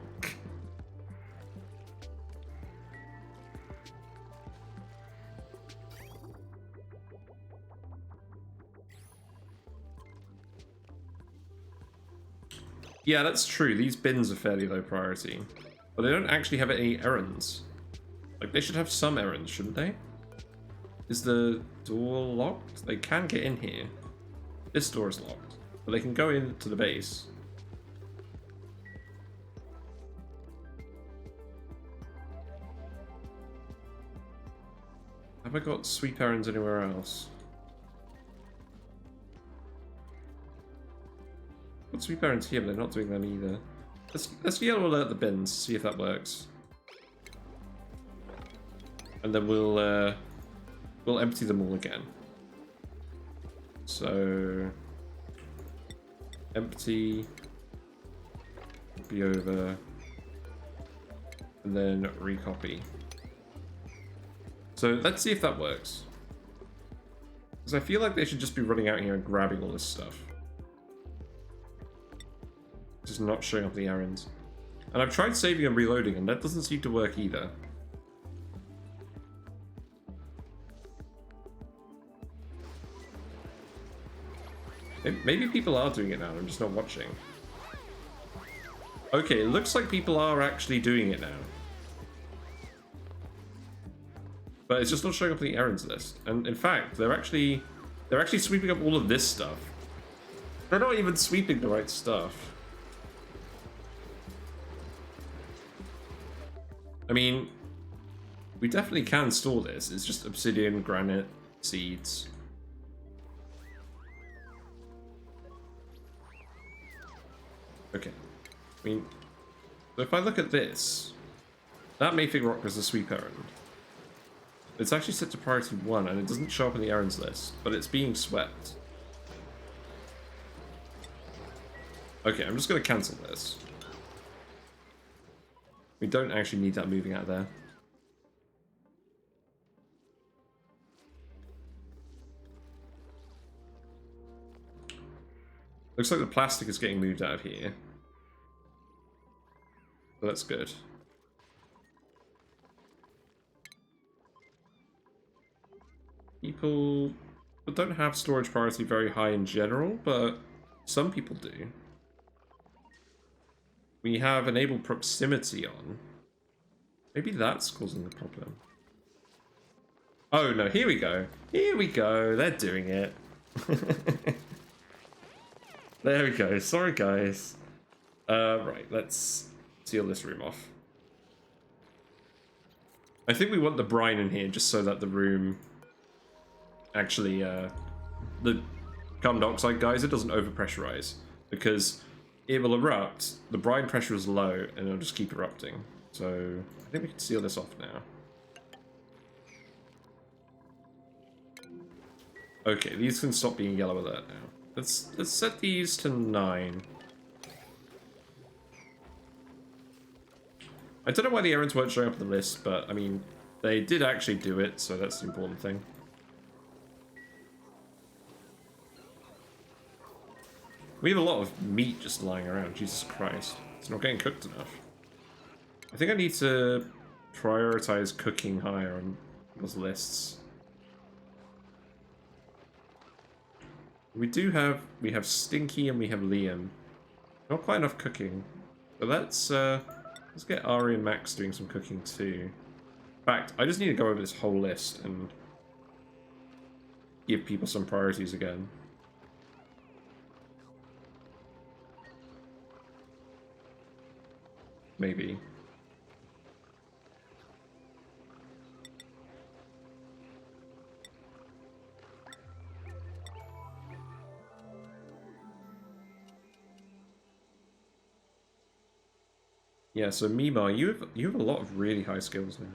Yeah, that's true. These bins are fairly low priority, but they don't actually have any errands. Like, they should have some errands, shouldn't they? Is the door locked? They can get in here. This door is locked, but they can go into the base. Have I got sweep errands anywhere else? Got sweep errands here, but they're not doing them either. Let's yellow alert the bins, see if that works. And then we'll empty them all again. So empty, be over, and then recopy. So let's see if that works. Because I feel like they should just be running out here and grabbing all this stuff. Just not showing up the errands. And I've tried saving and reloading, and that doesn't seem to work either. Maybe people are doing it now, I'm just not watching. Okay, it looks like people are actually doing it now. But it's just not showing up on the errands list. And in fact, they're actually sweeping up all of this stuff. They're not even sweeping the right stuff. I mean, we definitely can store this. It's just obsidian, granite, seeds. Okay. I mean, so if I look at this, that Mayfig Rock is a sweep errand. It's actually set to priority 1 and it doesn't show up in the errands list, but it's being swept. Okay, I'm just going to cancel this. We don't actually need that moving out there. Looks like the plastic is getting moved out of here. So that's good. People don't have storage priority very high in general, but some people do. We have enabled proximity on. Maybe that's causing the problem. Oh no, here we go. Here we go. They're doing it. There we go. Sorry, guys. Right, let's seal this room off. I think we want the brine in here just so that the room actually, the carbon dioxide geyser doesn't overpressurize, because it will erupt, the brine pressure is low, and it'll just keep erupting. So I think we can seal this off now. Okay, these can stop being yellow alert now. Let's set these to 9. I don't know why the errands weren't showing up on the list, but I mean, they did actually do it, so that's the important thing. We have a lot of meat just lying around, Jesus Christ. It's not getting cooked enough. I think I need to prioritize cooking higher on those lists. We have Stinky and we have Liam. Not quite enough cooking. But let's get Ari and Max doing some cooking too. In fact, I just need to go over this whole list and give people some priorities again. Maybe. Yeah, so Mima, you have a lot of really high skills now.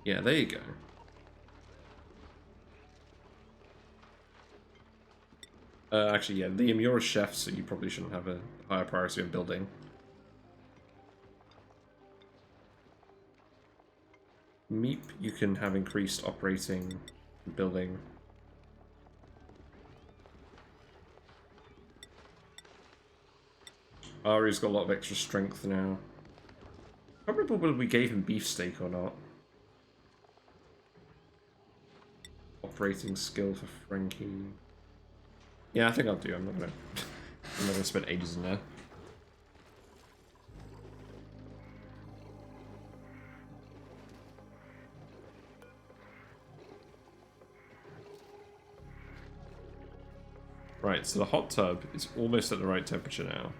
Yeah, there you go. Actually, yeah, Liam, you're a chef, so you probably shouldn't have a higher priority on building. Meep, you can have increased operating and building. Ari's got a lot of extra strength now. I can't remember whether we gave him beefsteak or not. Operating skill for Frankie. Yeah, I think I'll do. I'm not gonna spend ages in there. Right, so the hot tub is almost at the right temperature now.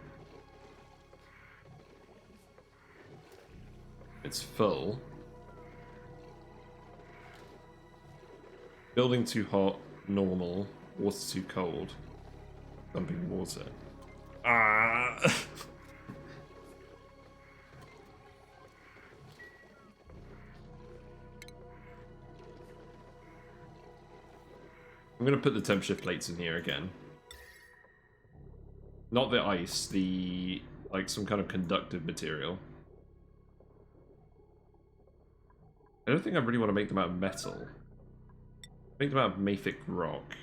It's full. Building too hot, normal. Water too cold. Dumping water. Ah! I'm gonna put the temp shift plates in here again. Not the ice, the like some kind of conductive material. I don't think I really want to make them out of metal. Make them out of mafic rock.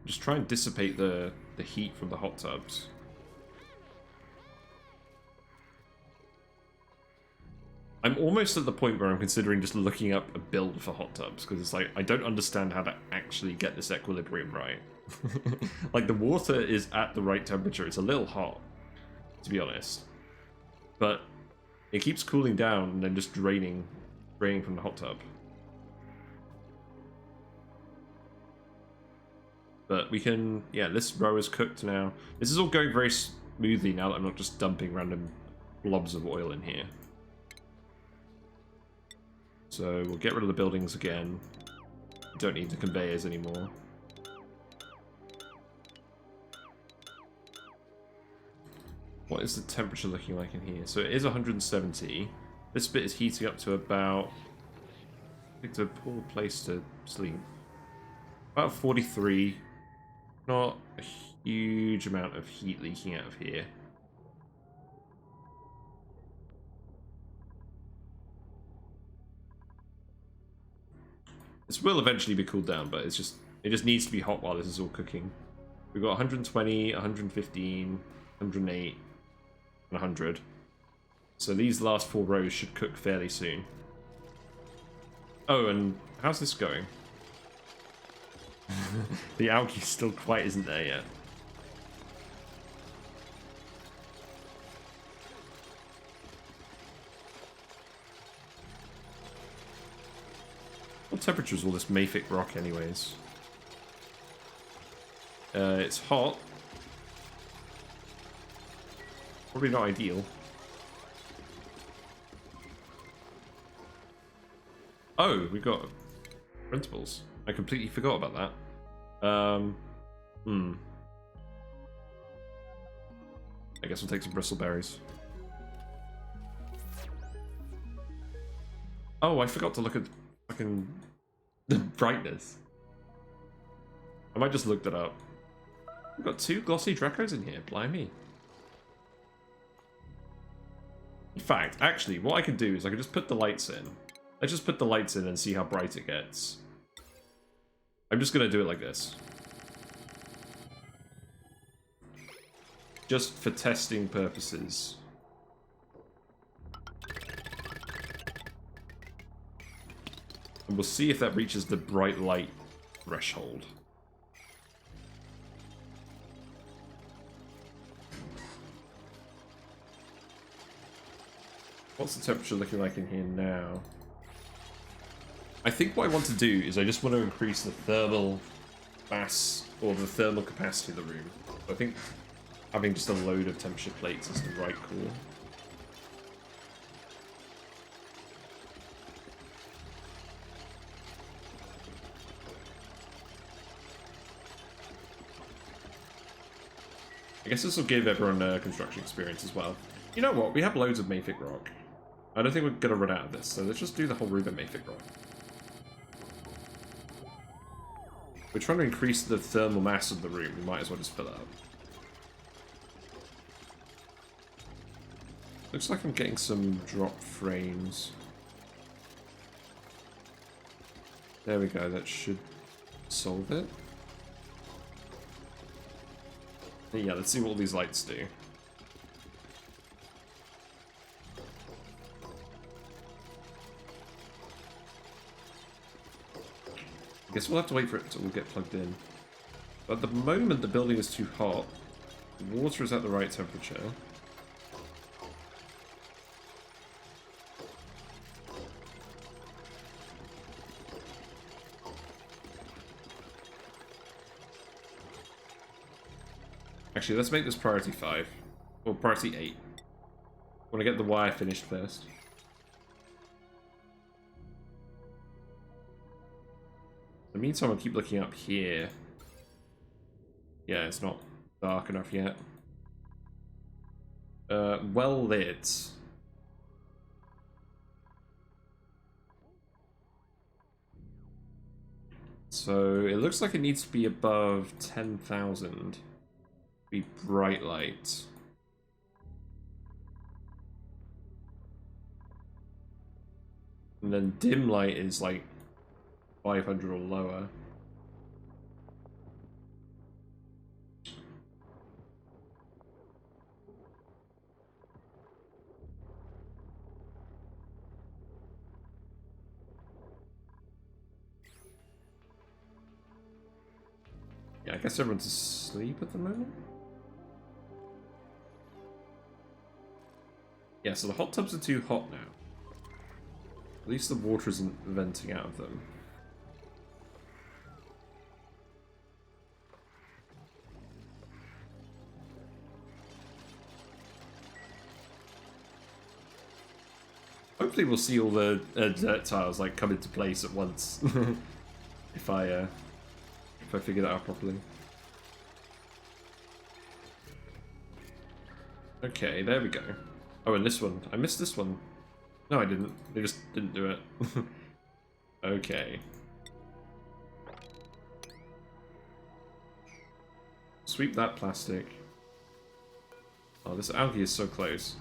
Just try and dissipate the heat from the hot tubs. I'm almost at the point where I'm considering just looking up a build for hot tubs, because it's like, I don't understand how to actually get this equilibrium right. Like, the water is at the right temperature. It's a little hot, to be honest. But it keeps cooling down and then just draining from the hot tub. But we can, yeah, this row is cooked now. This is all going very smoothly now that I'm not just dumping random blobs of oil in here. So we'll get rid of the buildings again. We don't need the conveyors anymore. What is the temperature looking like in here? So it is 170. This bit is heating up to about... I think it's a poor place to sleep. About 43. Not a huge amount of heat leaking out of here. This will eventually be cooled down, but it just needs to be hot while this is all cooking. We've got 120, 115, 108, and 100. So these last 4 rows should cook fairly soon. Oh, and how's this going? The algae still quite isn't there yet. What temperature is all this mafic rock anyways? It's hot. Probably not ideal. Oh, we got principles. I completely forgot about that. I guess we'll take some bristleberries. Oh, I forgot to look at fucking the brightness. I might just look that up. We've got 2 glossy Dracos in here, blimey. In fact, actually, what I can do is I can just put the lights in. Let's just put the lights in and see how bright it gets. I'm just gonna do it like this. Just for testing purposes. And we'll see if that reaches the bright light threshold. What's the temperature looking like in here now? I think what I want to do is I just want to increase the thermal mass, or the thermal capacity of the room. I think having just a load of temperature plates is the right call. I guess this will give everyone a construction experience as well. You know what? We have loads of mafic rock. I don't think we're going to run out of this, so let's just do the whole room in mafic rock. We're trying to increase the thermal mass of the room. We might as well just fill it up. Looks like I'm getting some drop frames. There we go. That should solve it. Yeah, let's see what all these lights do. I guess we'll have to wait for it to all get plugged in. But at the moment, the building is too hot. The water is at the right temperature. Actually, let's make this priority 5. Or priority 8. I want to get the wire finished first. In the meantime, I'll keep looking up here. Yeah, it's not dark enough yet. Well lit. So it looks like it needs to be above 10,000. Be bright light. And then dim light is like 500 or lower. Yeah, I guess everyone's asleep at the moment. Yeah, so the hot tubs are too hot now. At least the water isn't venting out of them. Hopefully we'll see all the dirt tiles like come into place at once. if I figure that out properly. Okay, there we go. Oh, and this one. I missed this one. No, I didn't. They just didn't do it. Okay. Sweep that plastic. Oh, this algae is so close.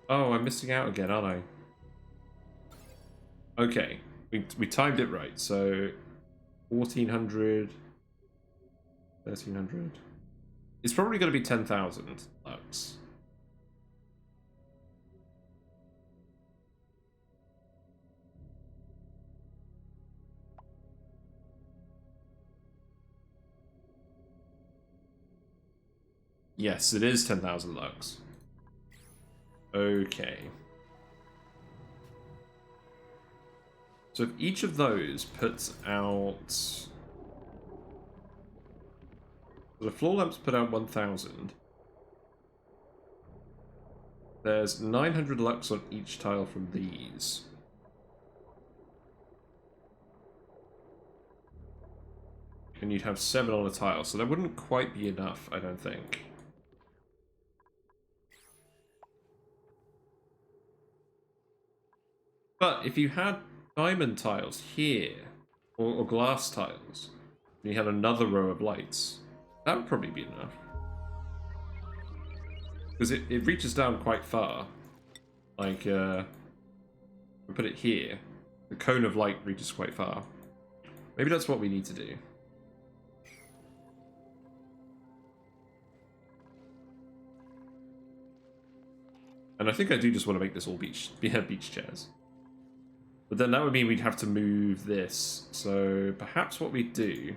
Oh, I'm missing out again, aren't I? Okay, we timed it right, so 1400, 1300. It's probably going to be 10,000 lux. Yes, it is 10,000 lux. Okay. So if each of those puts out... So the floor lamps put out 1,000. There's 900 lux on each tile from these. And you'd have 7 on a tile, so that wouldn't quite be enough, I don't think. But if you had diamond tiles here, or glass tiles, and you had another row of lights, that would probably be enough. Because it reaches down quite far. Like, we put it here. The cone of light reaches quite far. Maybe that's what we need to do. And I think I do just want to make this all beach chairs. But then that would mean we'd have to move this. So perhaps what we do...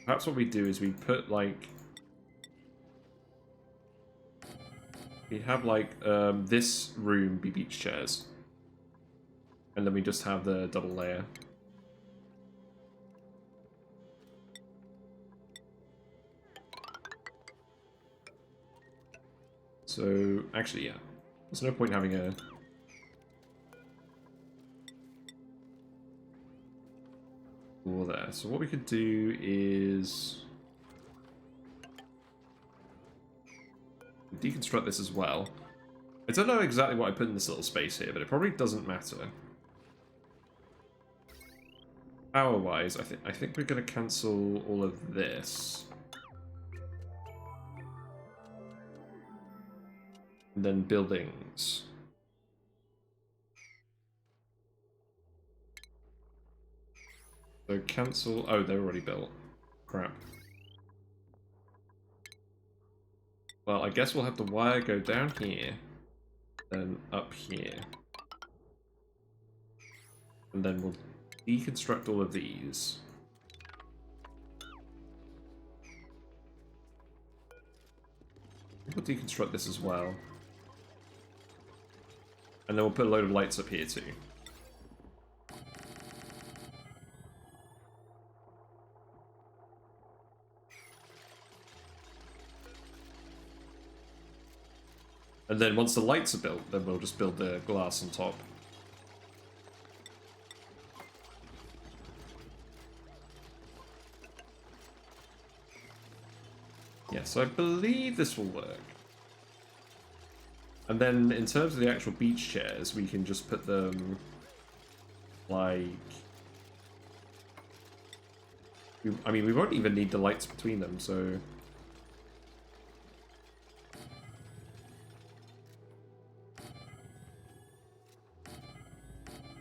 Perhaps what we do is we put, like... We have, like, this room be beach chairs. And then we just have the double layer. So, actually, yeah. There's no point having a... All there. So what we could do is... deconstruct this as well. I don't know exactly what I put in this little space here, but it probably doesn't matter. Power-wise, I think we're going to cancel all of this. And then buildings. So cancel... Oh, they're already built. Crap. Well, I guess we'll have the wire go down here, then up here. And then we'll deconstruct all of these. We'll deconstruct this as well. And then we'll put a load of lights up here too. And then once the lights are built, then we'll just build the glass on top. Yes, I believe this will work. And then in terms of the actual beach chairs, we can just put them like... I mean, we won't even need the lights between them, so...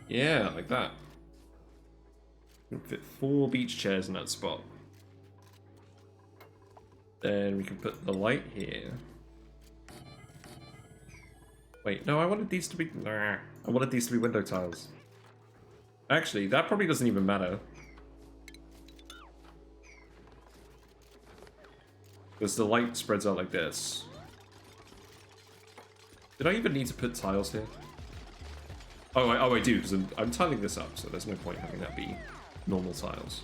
Yeah, like that. We can fit 4 beach chairs in that spot. Then we can put the light here. Wait, no, I wanted these to be... Nah, I wanted these to be window tiles. Actually, that probably doesn't even matter. Because the light spreads out like this. Did I even need to put tiles here? Oh, I do, because I'm tiling this up, so there's no point having that be normal tiles.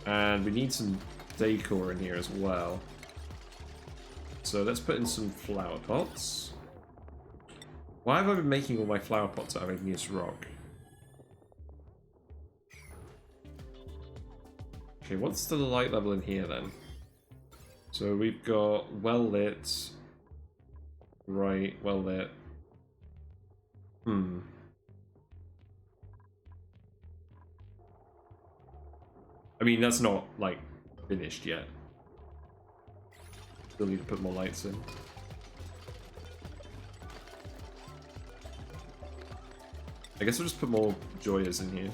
And we need some decor in here as well. So let's put in some flower pots. Why have I been making all my flower pots out of igneous rock? Okay, what's the light level in here then? So we've got well lit. Right, well lit. I mean, that's not, like, finished yet. Still need to put more lights in. I guess we'll just put more joyas in here.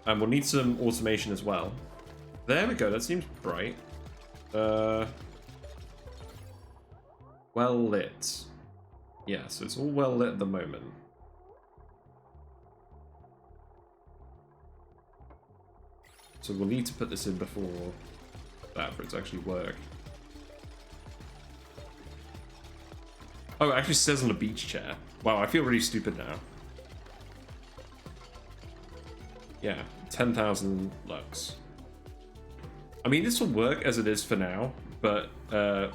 And we'll need some automation as well. There we go, that seems bright. Well lit. Yeah, so it's all well lit at the moment. So we'll need to put this in before that for it to actually work. Oh, it actually says on the beach chair. Wow, I feel really stupid now. Yeah, 10,000 lux. I mean, this will work as it is for now, but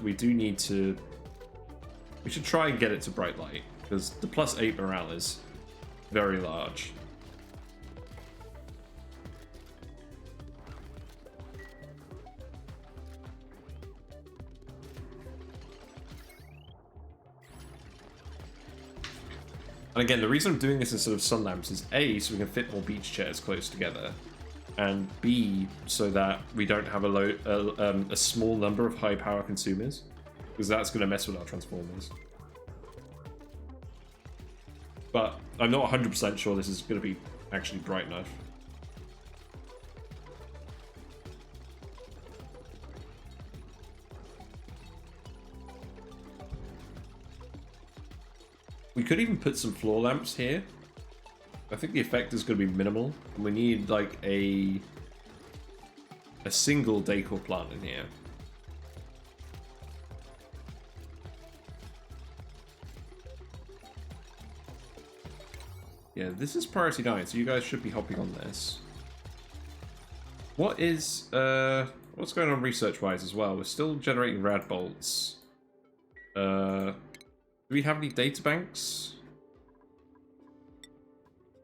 we do need to... We should try and get it to bright light, because the +8 morale is very large. And again, the reason I'm doing this instead of sun lamps is A, so we can fit more beach chairs close together, and B, so that we don't have a small number of high power consumers, because that's going to mess with our transformers. But I'm not 100% sure this is going to be actually bright enough. We could even put some floor lamps here. I think the effect is going to be minimal. And we need like a single decor plant in here. Yeah, this is priority 9, so you guys should be hopping on this. What is what's going on research-wise as well? We're still generating rad bolts. Do we have any databanks?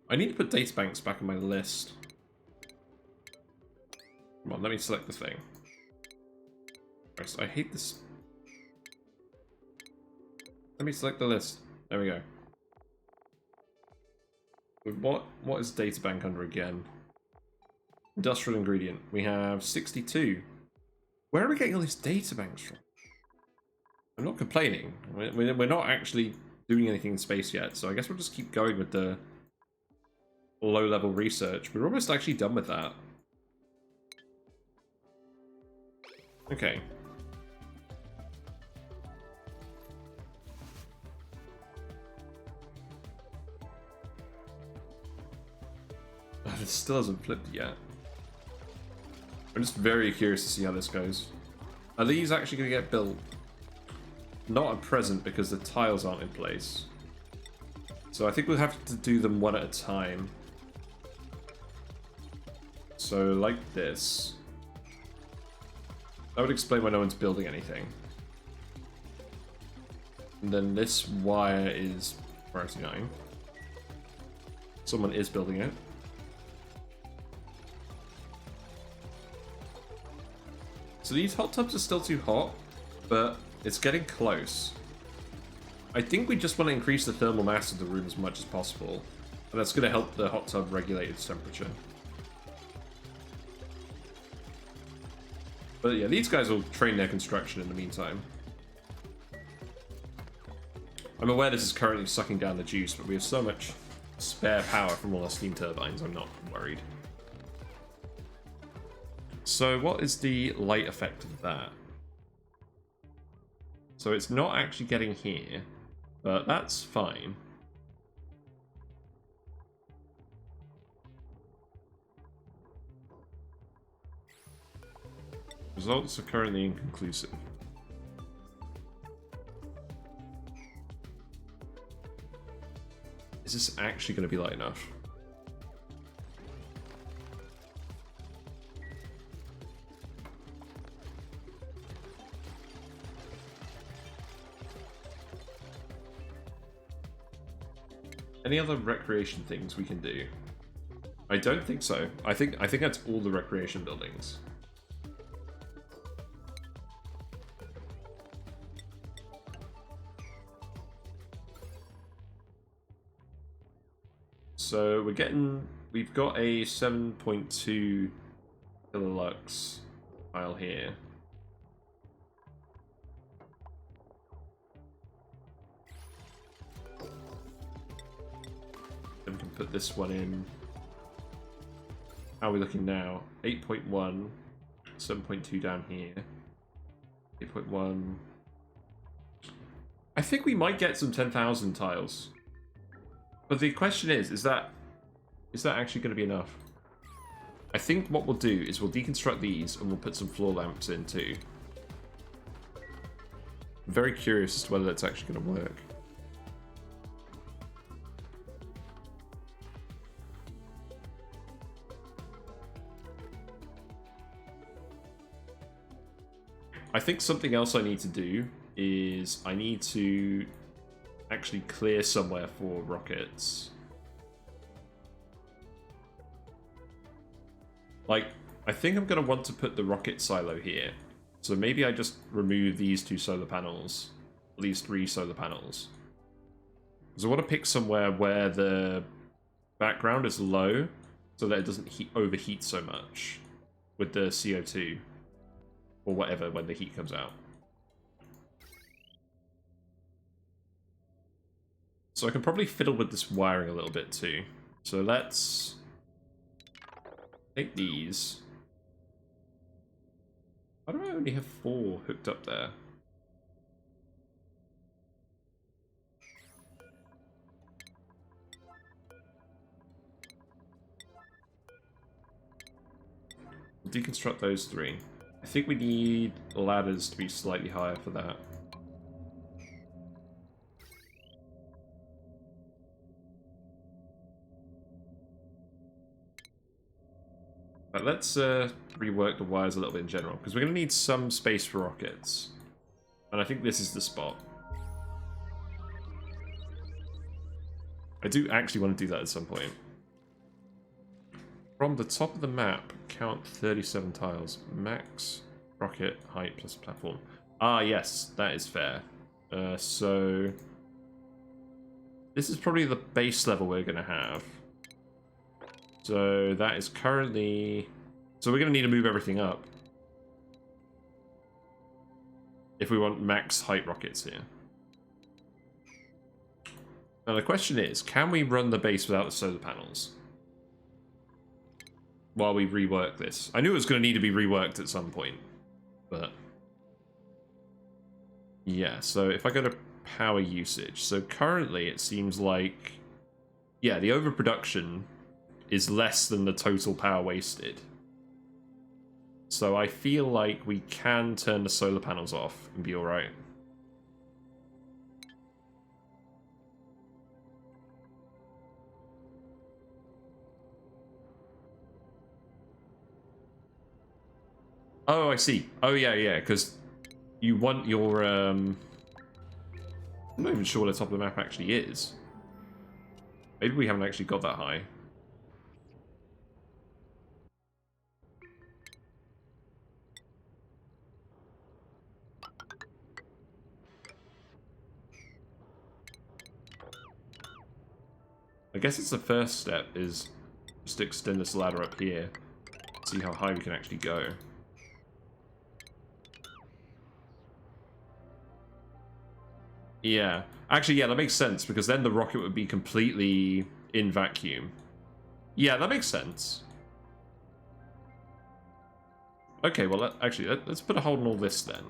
I need to put databanks back on my list. Come on, let me select the thing. Christ, I hate this. Let me select the list. There we go. What is databank under again? Industrial ingredient. We have 62. Where are we getting all these databanks from? I'm not complaining. We're not actually doing anything in space yet, so I guess we'll just keep going with the low-level research. We're almost actually done with that. Okay. It still hasn't flipped yet. I'm just very curious to see how this goes. Are these actually going to get built? Not at present because the tiles aren't in place. So I think we'll have to do them one at a time. So like this. That would explain why no one's building anything. And then this wire is priority 9. Someone is building it. So these hot tubs are still too hot, but it's getting close. I think we just want to increase the thermal mass of the room as much as possible. And that's going to help the hot tub regulate its temperature. But yeah, these guys will train their construction in the meantime. I'm aware this is currently sucking down the juice, but we have so much spare power from all our steam turbines, I'm not worried. So what is the light effect of that? So it's not actually getting here, but that's fine. Results are currently inconclusive. Is this actually going to be light enough? Any other recreation things we can do? I don't think so. I think that's all the recreation buildings. So we've got a 7.2 kilolux file here. Then we can put this one in. How are we looking now? 8.1, 7.2 down here. 8.1. I think we might get some 10,000 tiles. But the question is that actually going to be enough? I think what we'll do is we'll deconstruct these and we'll put some floor lamps in too. I'm very curious as to whether that's actually going to work. I think something else I need to do is I need to actually clear somewhere for rockets. Like, I think I'm going to want to put the rocket silo here. So maybe I just remove these 2 solar panels, at least 3 solar panels. Because I want to pick somewhere where the background is low so that it doesn't overheat so much with the CO2 or whatever when the heat comes out. So I can probably fiddle with this wiring a little bit too. So let's take these. Why do I only have 4 hooked up there? We'll deconstruct those 3. I think we need ladders to be slightly higher for that. But let's rework the wires a little bit in general, because we're going to need some space for rockets. And I think this is the spot. I do actually want to do that at some point. From the top of the map, count 37 tiles. Max rocket height plus platform. Ah, yes, that is fair. So this is probably the base level we're going to have. So that is currently... So we're going to need to move everything up if we want max height rockets here. Now the question is, can we run the base without the solar panels? While we rework this. I knew it was going to need to be reworked at some point, but... Yeah, so if I go to power usage, so currently it seems like... Yeah, the overproduction is less than the total power wasted. So I feel like we can turn the solar panels off and be alright. Oh, I see. Oh, yeah, yeah, because you want your, I'm not even sure where the top of the map actually is. Maybe we haven't actually got that high. I guess it's the first step is just to extend this ladder up here. See how high we can actually go. Yeah. Actually, yeah, that makes sense, because then the rocket would be completely in vacuum. Yeah, that makes sense. Okay, well, actually, let's put a hold on all this then.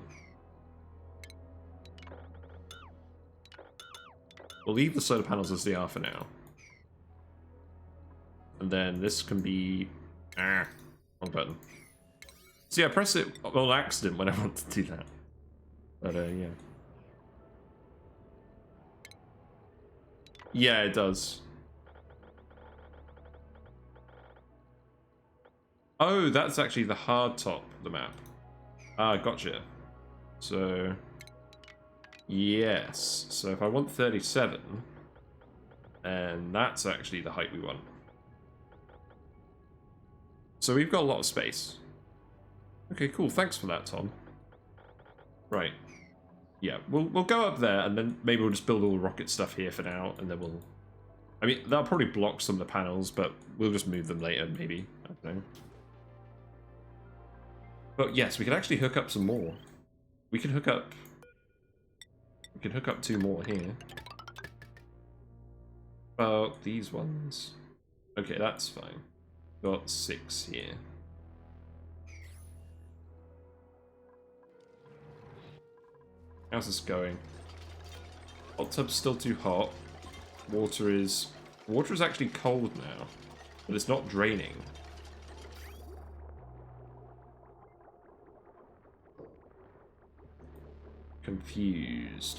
We'll leave the solar panels as they are for now. And then this can be... wrong button. See, I press it on accident when I want to do that. But, yeah. Yeah, it does. Oh, that's actually the hard top of the map. Ah, gotcha. So... yes. So if I want 37, and that's actually the height we want. So we've got a lot of space. Okay, cool. Thanks for that, Tom. Right. Yeah, we'll go up there, and then maybe we'll just build all the rocket stuff here for now, and then we'll... I mean, that'll probably block some of the panels, but we'll just move them later, maybe. I don't know. But yes, we can actually hook up some more. We can hook up... we can hook up 2 more here. About these ones. Okay, that's fine. Got 6 here. How's this going? Hot tub's still too hot. Water is actually cold now, but it's not draining. Confused.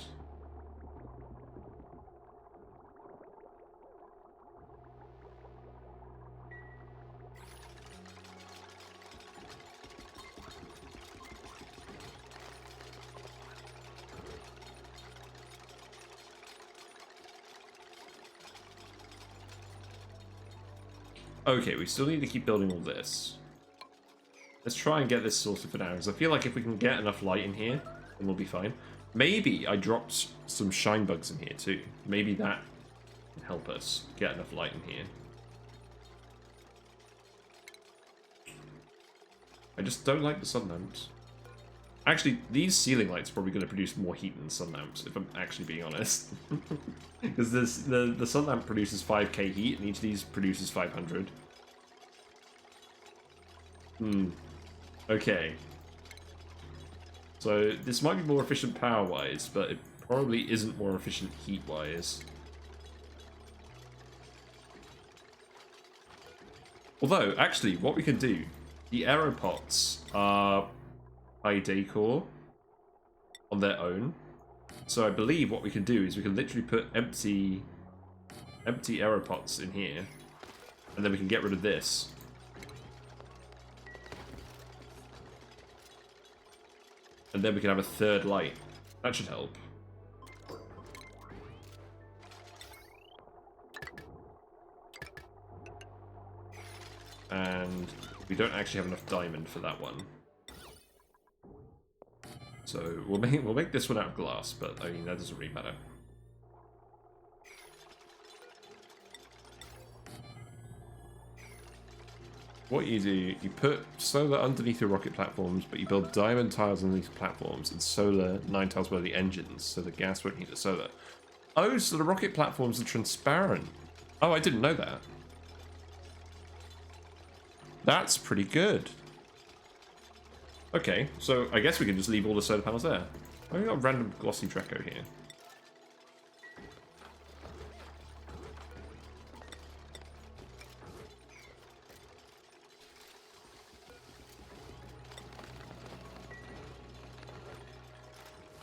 Okay, we still need to keep building all this. Let's try and get this sorted for now, because I feel like if we can get enough light in here, then we'll be fine. Maybe I dropped some shine bugs in here too. Maybe that can help us get enough light in here. I just don't like the sun lamps. Actually, these ceiling lights are probably going to produce more heat than sun lamps, if I'm actually being honest. Because the sun lamp produces 5k heat, and each of these produces 500. Okay. So, this might be more efficient power-wise, but it probably isn't more efficient heat-wise. Although, actually, what we can do, the aeropods are high decor on their own. So I believe what we can do is we can literally put empty aeropods in here, and then we can get rid of this. And then we can have a third light. That should help. And we don't actually have enough diamond for that one. So we'll make this one out of glass, but I mean that doesn't really matter. What you do, you put solar underneath your rocket platforms, but you build diamond tiles underneath platforms and solar 9 tiles below the engines, so the gas won't heat the solar. Oh, so the rocket platforms are transparent. Oh, I didn't know that. That's pretty good. Okay, so I guess we can just leave all the solar panels there. Oh, we got a random glossy Draco here.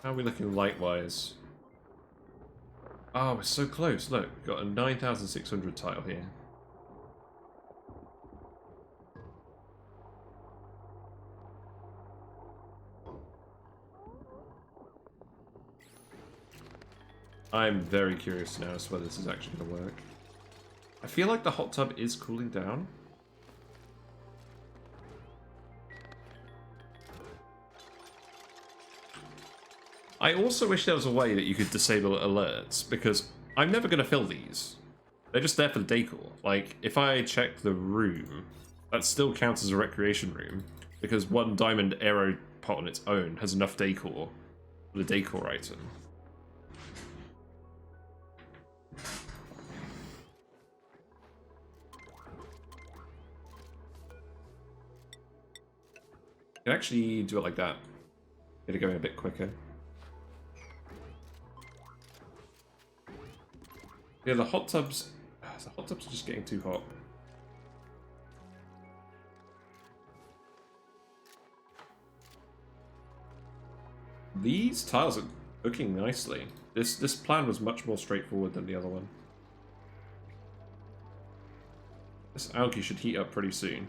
How are we looking light-wise? Oh, we're so close. Look, we've got a 9,600 tile here. I'm very curious now as to whether this is actually going to work. I feel like the hot tub is cooling down. I also wish there was a way that you could disable alerts, because I'm never going to fill these. They're just there for the decor. Like, if I check the room, that still counts as a recreation room, because one diamond arrow pot on its own has enough decor for the decor item. You can actually do it like that. Get it going a bit quicker. Yeah, the hot tubs are just getting too hot. These tiles are cooking nicely. This plan was much more straightforward than the other one. This algae should heat up pretty soon.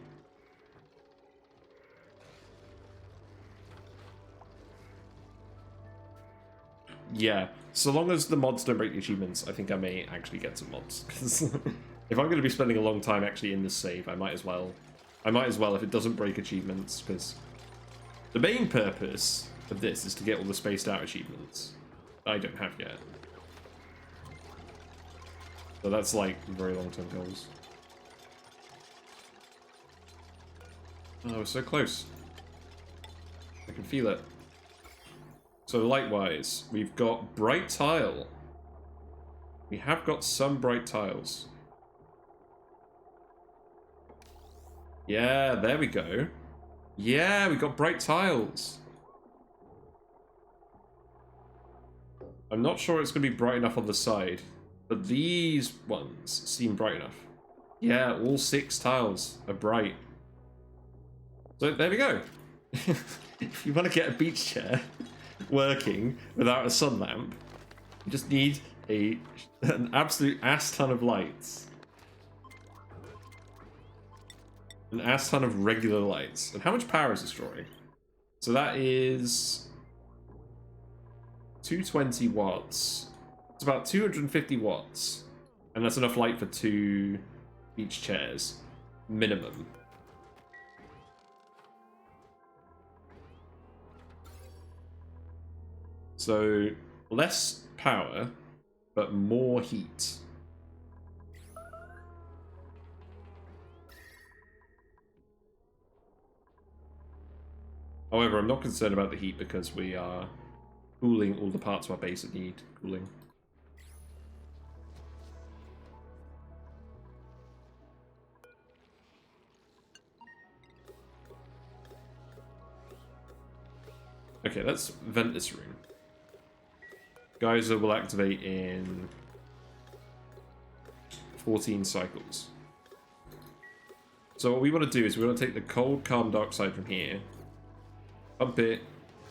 Yeah, so long as the mods don't break the achievements, I think I may actually get some mods. Because if I'm going to be spending a long time actually in this save, I might as well. If it doesn't break achievements, because the main purpose of this is to get all the spaced out achievements that I don't have yet. So that's like very long-term goals. Oh, we're so close. I can feel it. So light-wise, we've got bright tile. We have got some bright tiles. Yeah, there we go. Yeah, we got bright tiles. I'm not sure it's going to be bright enough on the side, but these ones seem bright enough. Yeah, all 6 tiles are bright. So there we go. If you want to get a beach chair working without a sun lamp, you just need an absolute ass ton of lights. An ass ton of regular lights. And how much power is this drawing? So that is 220 watts. It's about 250 watts. And that's enough light for 2 beach chairs. Minimum. So, less power, but more heat. However, I'm not concerned about the heat because we are cooling all the parts of our base that need cooling. Okay, let's vent this room. Geyser will activate in 14 cycles. So what we want to do is we want to take the cold, calm, dark side from here, pump it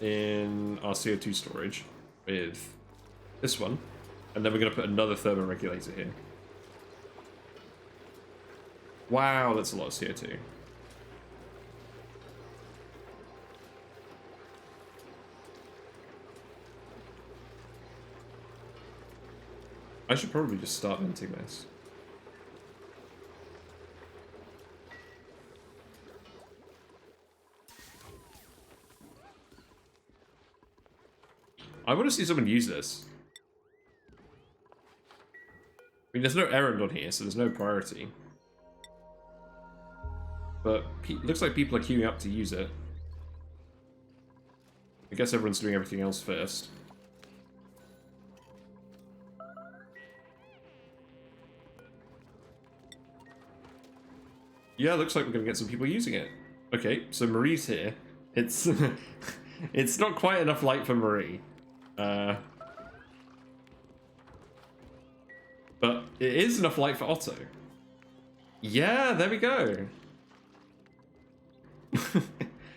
in our CO2 storage with this one, and then we're going to put another thermoregulator here. Wow, that's a lot of CO2. I should probably just start venting this. I want to see someone use this. I mean, there's no errand on here, so there's no priority. But looks like people are queuing up to use it. I guess everyone's doing everything else first. Yeah, looks like we're going to get some people using it. Okay, so Marie's here. It's it's not quite enough light for Marie. But it is enough light for Otto. Yeah, there we go.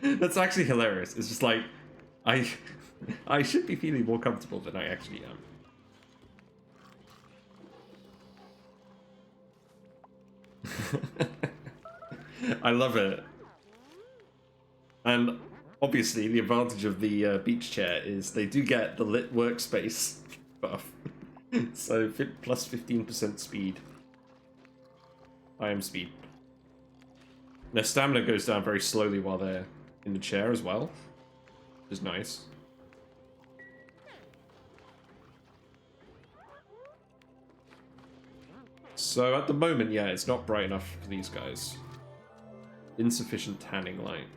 That's actually hilarious. It's just like, I should be feeling more comfortable than I actually am. I love it. And obviously the advantage of the beach chair is they do get the lit workspace buff. So plus 15% speed. I am speed. Their stamina goes down very slowly while they're in the chair as well, which is nice. So at the moment, yeah, it's not bright enough for these guys. Insufficient tanning light.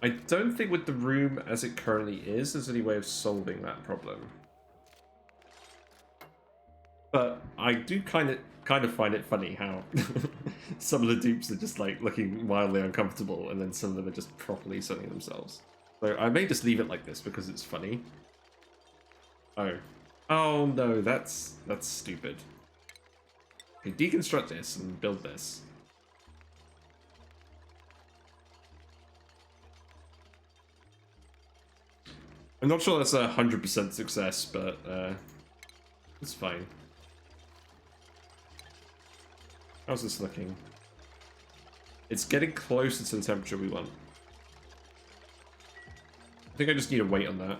I don't think with the room as it currently is, there's any way of solving that problem. But I do kind of find it funny how some of the dupes are just like looking wildly uncomfortable, and then some of them are just properly sunning themselves. So I may just leave it like this because it's funny. Oh no, that's stupid. Okay, deconstruct this and build this. I'm not sure that's 100% success, but it's fine. How's this looking? It's getting closer to the temperature we want. I think I just need to wait on that.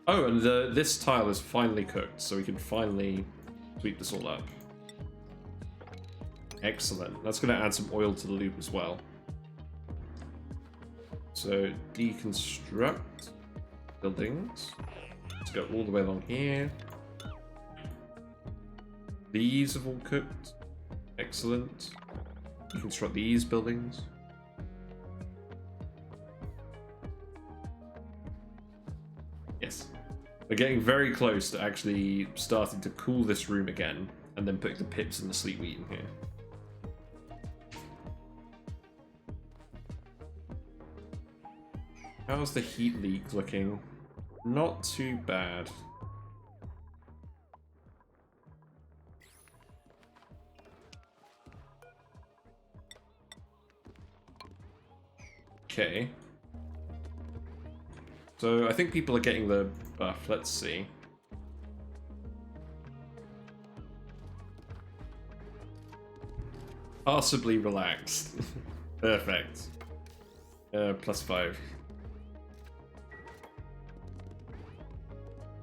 Oh, and this tile is finally cooked, so we can finally sweep this all up. Excellent. That's going to add some oil to the loop as well. So, deconstruct buildings. Let's go all the way along here. These have all cooked. Excellent. Deconstruct these buildings. Yes. We're getting very close to actually starting to cool this room again, and then putting the pips and the sleep wheat in here. How's the heat leak looking? Not too bad. Okay. So I think people are getting the buff. Let's see. Possibly relaxed. Perfect. +5.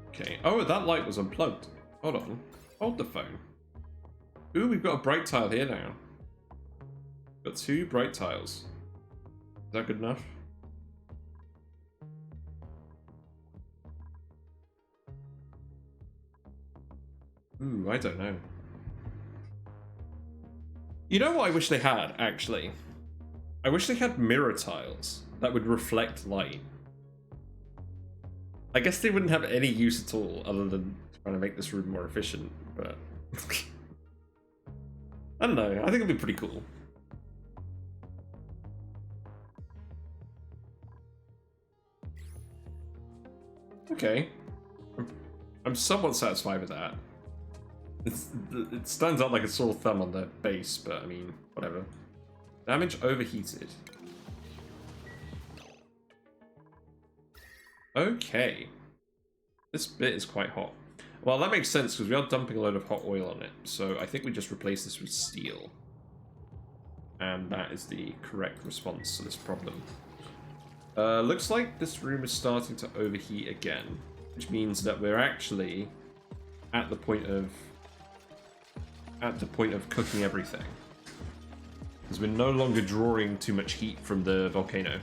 Okay. Oh, that light was unplugged. Hold on. Hold the phone. Ooh, we've got a bright tile here now. Got 2 bright tiles. Is that good enough? Ooh, I don't know. You know what I wish they had, actually? I wish they had mirror tiles that would reflect light. I guess they wouldn't have any use at all other than trying to make this room more efficient, but... I don't know, I think it'd be pretty cool. Okay. I'm somewhat satisfied with that. It stands out like a sore thumb on the base, but I mean, whatever. Damage overheated. Okay. This bit is quite hot. Well, that makes sense because we are dumping a load of hot oil on it. So I think we just replace this with steel. And that is the correct response to this problem. Looks like this room is starting to overheat again, which means that we're actually at the point of cooking everything, because we're no longer drawing too much heat from the volcano.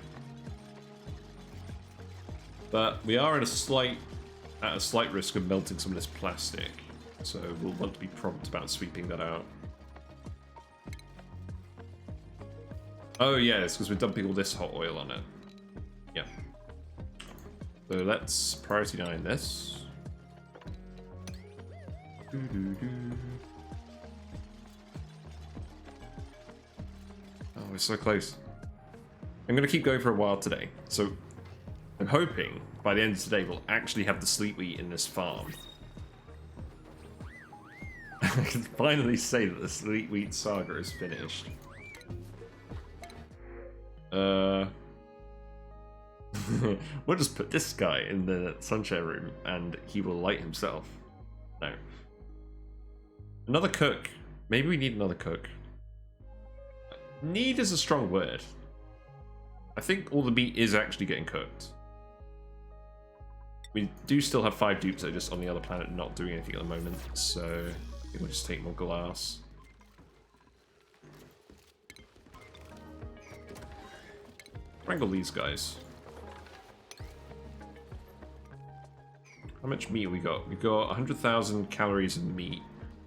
But we are at a slight risk of melting some of this plastic, so we'll want to be prompt about sweeping that out. Oh yeah, it's because we're dumping all this hot oil on it. Yeah. So let's priority 9 this. Oh, we're so close. I'm going to keep going for a while today. So I'm hoping by the end of today we'll actually have the sleep wheat in this farm. I can finally say that the sleep wheat saga is finished. We'll just put this guy in the sunshine room and he will light himself. No. Another cook. Maybe we need another cook. Need is a strong word. I think all the meat is actually getting cooked. We do still have 5 dupes though, just on the other planet not doing anything at the moment, so I think we'll just take more glass. Wrangle these guys. How much meat we got? We got 100,000 calories in meat.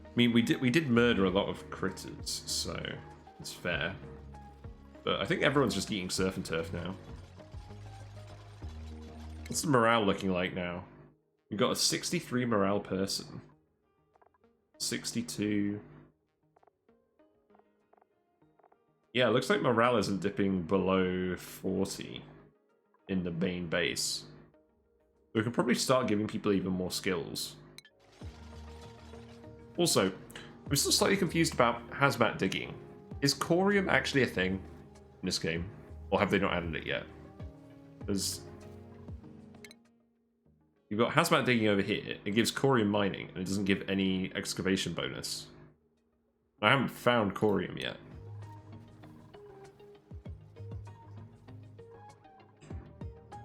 I mean, we did murder a lot of critters, so it's fair. But I think everyone's just eating surf and turf now. What's the morale looking like now? We've got a 63 morale person. 62. Yeah, it looks like morale isn't dipping below 40 in the main base. We can probably start giving people even more skills. Also, I'm still slightly confused about hazmat digging. Is corium actually a thing in this game? Or have they not added it yet? Because you've got hazmat digging over here. It gives corium mining, and it doesn't give any excavation bonus. I haven't found corium yet.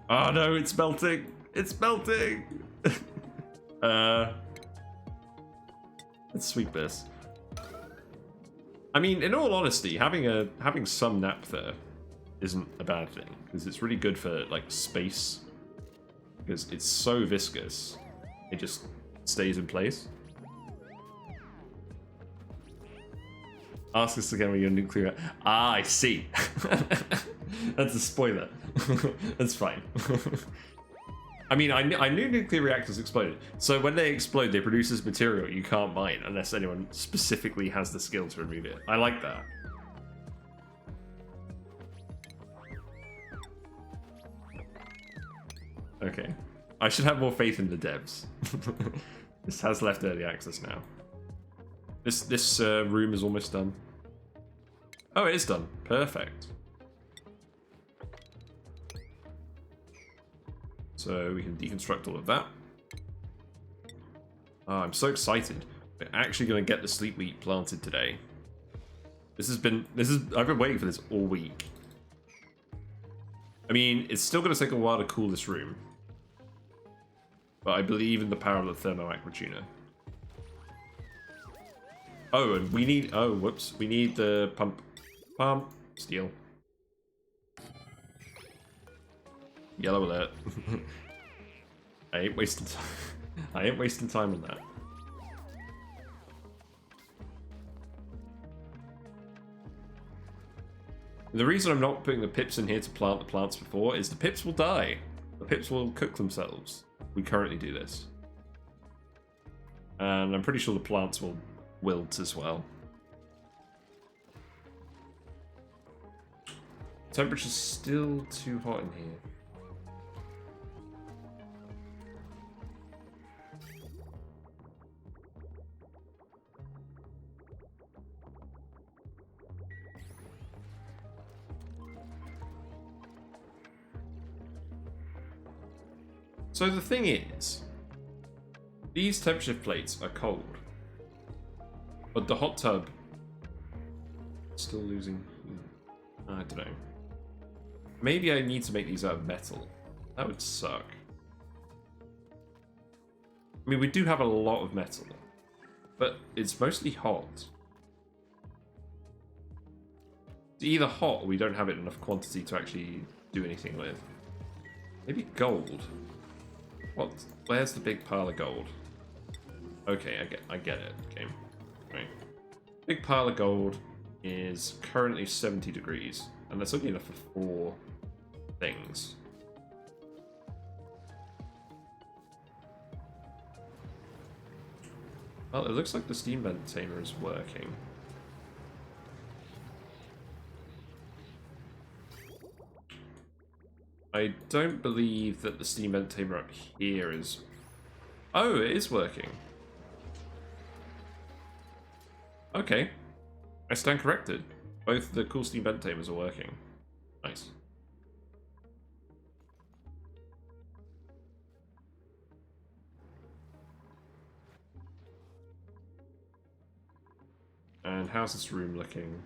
Oh no, it's melting! It's melting! Let's sweep this. I mean, in all honesty, having some naphtha isn't a bad thing, because it's really good for like space. Because it's so viscous, it just stays in place. Ask us again when you're nuclear. Ah, I see. That's a spoiler. That's fine. I mean, I knew nuclear reactors exploded. So when they explode, they produce this material you can't mine unless anyone specifically has the skill to remove it. I like that. Okay. I should have more faith in the devs. This has left early access now. This room is almost done. Oh, it is done. Perfect. So we can deconstruct all of that. Oh, I'm so excited. We're actually going to get the sleep wheat planted today. I've been waiting for this all week. I mean, it's still going to take a while to cool this room. But I believe in the power of the thermo aqua tuner. Oh, and we need, oh, whoops. We need the pump. Pump. Steel. Yellow alert. I ain't wasting time. I ain't wasting time on that. The reason I'm not putting the pips in here to plant the plants before is the pips will die. The pips will cook themselves. We currently do this. And I'm pretty sure the plants will wilt as well. Temperature's still too hot in here. So the thing is, these temperature plates are cold, but the hot tub is still losing heat. I don't know. Maybe I need to make these out of metal. That would suck. I mean, we do have a lot of metal, but it's mostly hot. It's either hot or we don't have it in enough quantity to actually do anything with. Maybe gold. What? Where's the big pile of gold? Okay, I get it. Okay. Right. Big pile of gold is currently 70 degrees, and that's only enough for 4 things. Well, it looks like the steam vent tamer is working. I don't believe that the steam vent tamer up here is... Oh, it is working. Okay. I stand corrected. Both the cool steam vent tamers are working. Nice. And how's this room looking?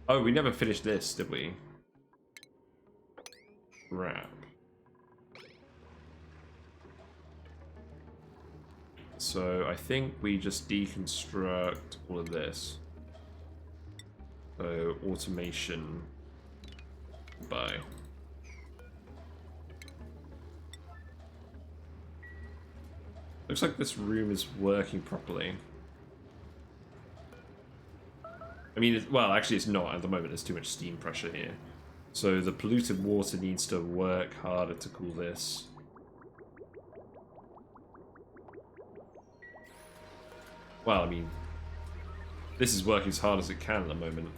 Oh, we never finished this, did we? Crap. So I think we just deconstruct all of this. So automation by. Looks like this room is working properly. I mean, well, actually it's not at the moment. There's too much steam pressure here. So the polluted water needs to work harder to cool this. Well, I mean, this is working as hard as it can at the moment.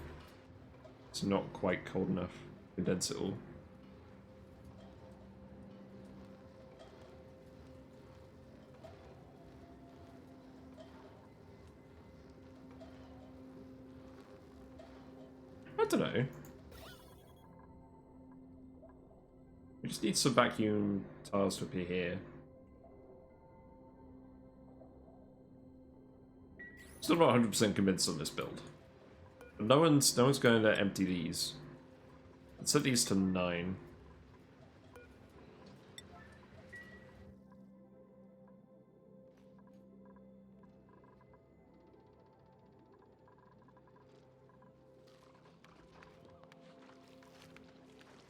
It's not quite cold enough to condense it all. I don't know. We just need some vacuum tiles to appear here. Still not 100% convinced on this build. But no one's going to empty these. Let's set these to 9.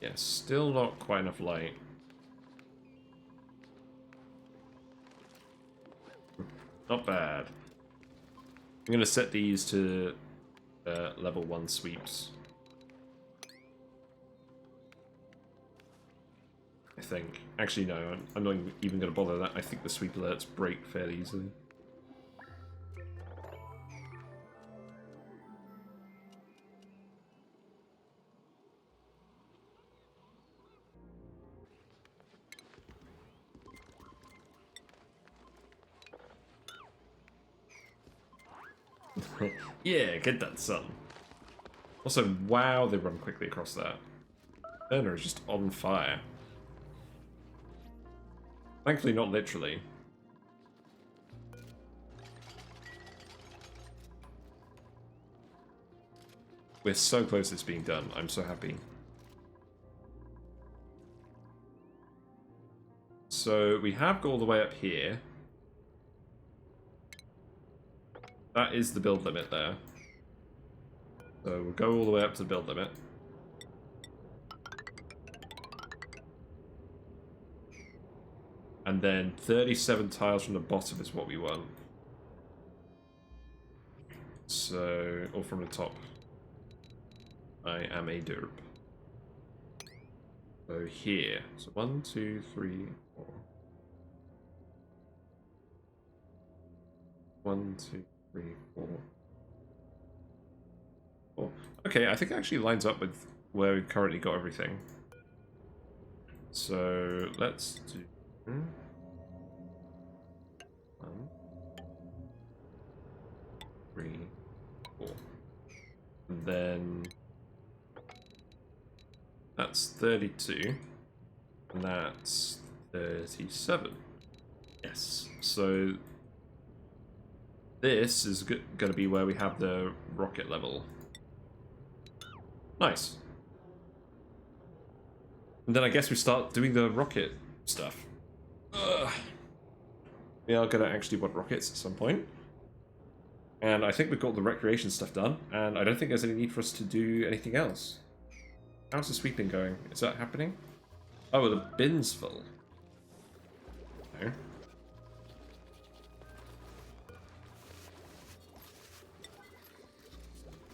Yeah, still not quite enough light. Not bad. I'm going to set these to level 1 sweeps. I think. Actually, no, I'm not even going to bother that. I think the sweep alerts break fairly easily. Yeah, get that, son. Also, wow, they run quickly across that. Burner is just on fire. Thankfully, not literally. We're so close to this being done. I'm so happy. So, we have got all the way up here. That is the build limit there. So we'll go all the way up to the build limit. And then 37 tiles from the bottom is what we want. So, or from the top. I am a derp. So here. So 1, 2, 3, 4. 1, 2, 3, 4. Oh, okay, I think it actually lines up with where we've currently got everything. So let's do 1, 3, 4. And then that's 32. And that's 37. Yes. So this is going to be where we have the rocket level. Nice. And then I guess we start doing the rocket stuff. Ugh. We are going to actually want rockets at some point. And I think we've got the recreation stuff done, and I don't think there's any need for us to do anything else. How's the sweeping going? Is that happening? Oh, the bin's full. No.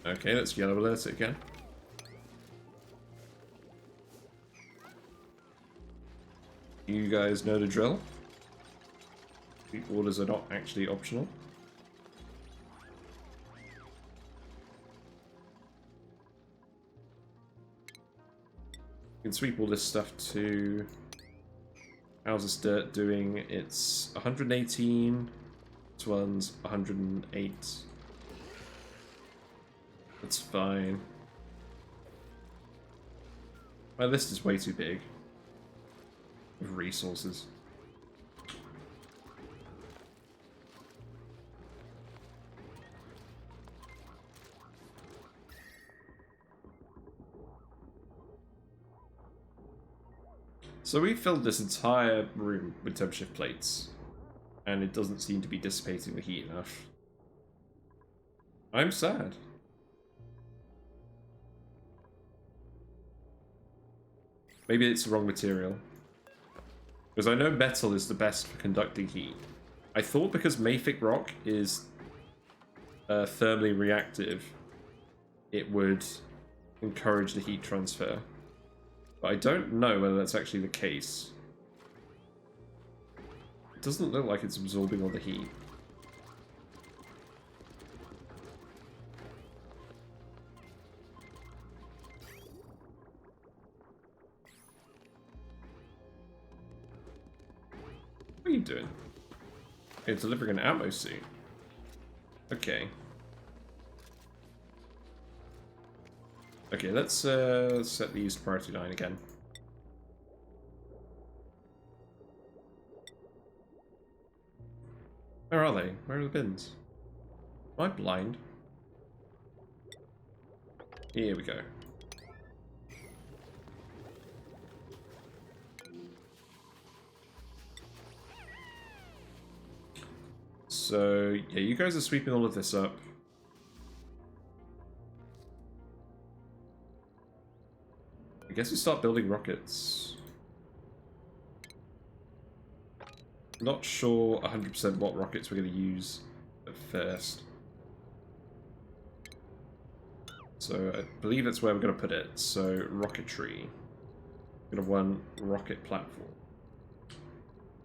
Okay, let's yellow alert it again. You guys know the drill. The orders are not actually optional. You can sweep all this stuff to... How's this dirt doing? It's 118. This one's 108. That's fine. My list is way too big. Of resources. So we filled this entire room with temp shift plates, and it doesn't seem to be dissipating the heat enough. I'm sad. Maybe it's the wrong material. Because I know metal is the best for conducting heat. I thought because mafic rock is thermally reactive, it would encourage the heat transfer. But I don't know whether that's actually the case. It doesn't look like it's absorbing all the heat. What are you doing? You're delivering an ammo suit. Okay. Okay, let's set these to priority 9 again. Where are they? Where are the bins? Am I blind? Here we go. So, yeah, you guys are sweeping all of this up. I guess we start building rockets. Not sure 100% what rockets we're going to use at first. So I believe that's where we're going to put it. So rocketry. We're going to want rocket platform.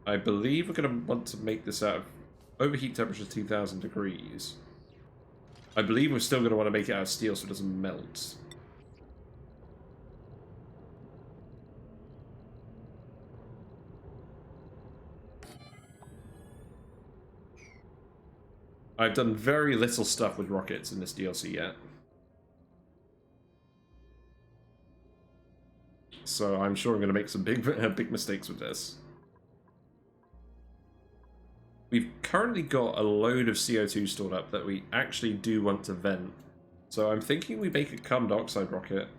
I believe we're going to want to make this out of overheat temperature 2000 degrees. I believe we're still going to want to make it out of steel so it doesn't melt. I've done very little stuff with rockets in this DLC yet. So I'm sure I'm going to make some big mistakes with this. We've currently got a load of CO2 stored up that we actually do want to vent. So I'm thinking we make a carbon dioxide rocket.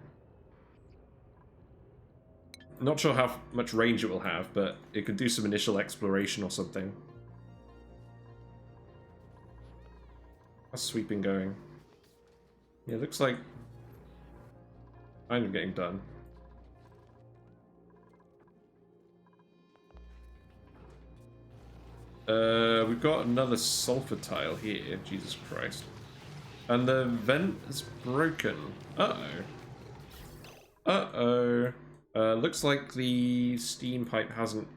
Not sure how much range it will have, but it could do some initial exploration or something. How's sweeping going? Yeah, it looks like kind of getting done. We've got another sulfur tile here. Jesus Christ. And the vent is broken. Uh-oh. Uh-oh. Looks like the steam pipe hasn't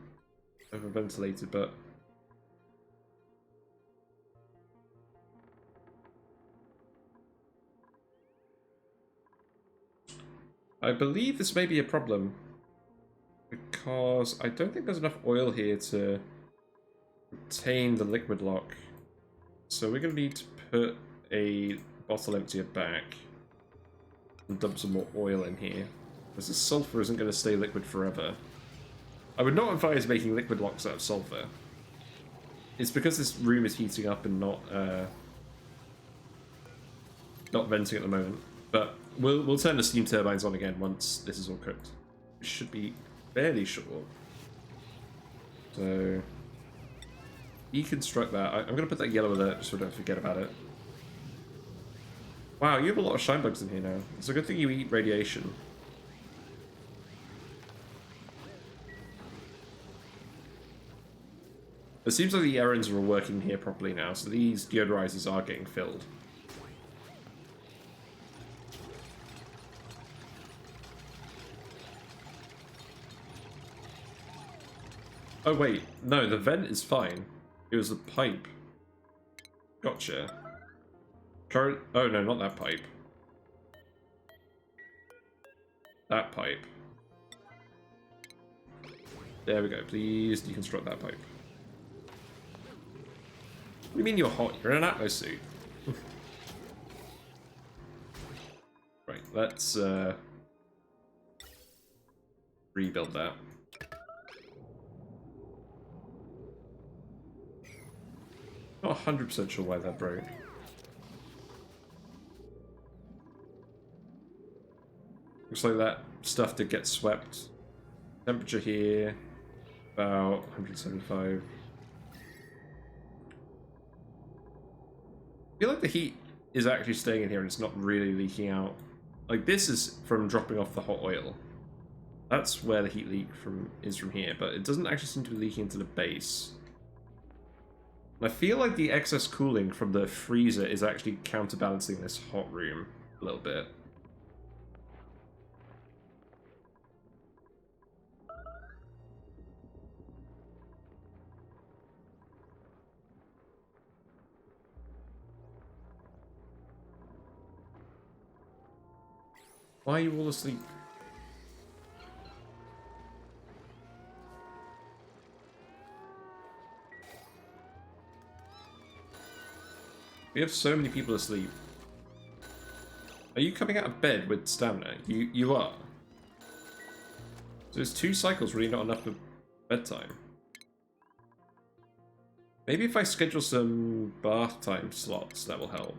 overventilated, but... I believe this may be a problem. Because I don't think there's enough oil here to retain the liquid lock. So we're going to need to put a bottle emptier back and dump some more oil in here. Because the sulfur isn't going to stay liquid forever. I would not advise making liquid locks out of sulfur. It's because this room is heating up and not venting at the moment. But we'll turn the steam turbines on again once this is all cooked. It should be fairly short. So deconstruct that. I'm going to put that yellow alert just so I don't forget about it. Wow, you have a lot of shine bugs in here now. It's a good thing you eat radiation. It seems like the errands are working here properly now, so these deodorizers are getting filled. Oh wait, no, the vent is fine. It was the pipe. Gotcha. Current... Oh no, not that pipe. That pipe. There we go, please deconstruct that pipe. What do you mean you're hot? You're in an atmo suit. Right, let's rebuild that. Not 100% sure why that broke. Looks like that stuff did get swept Temperature here, about 175. I feel like the heat is actually staying in here and it's not really leaking out. Like, this is from dropping off the hot oil. That's where the heat leak is from here, but it doesn't actually seem to be leaking into the base. And I feel like the excess cooling from the freezer is actually counterbalancing this hot room a little bit. Why are you all asleep? We have so many people asleep. Are you coming out of bed with stamina? You are. So is 2 cycles really not enough for bedtime? Maybe if I schedule some bath time slots, that will help.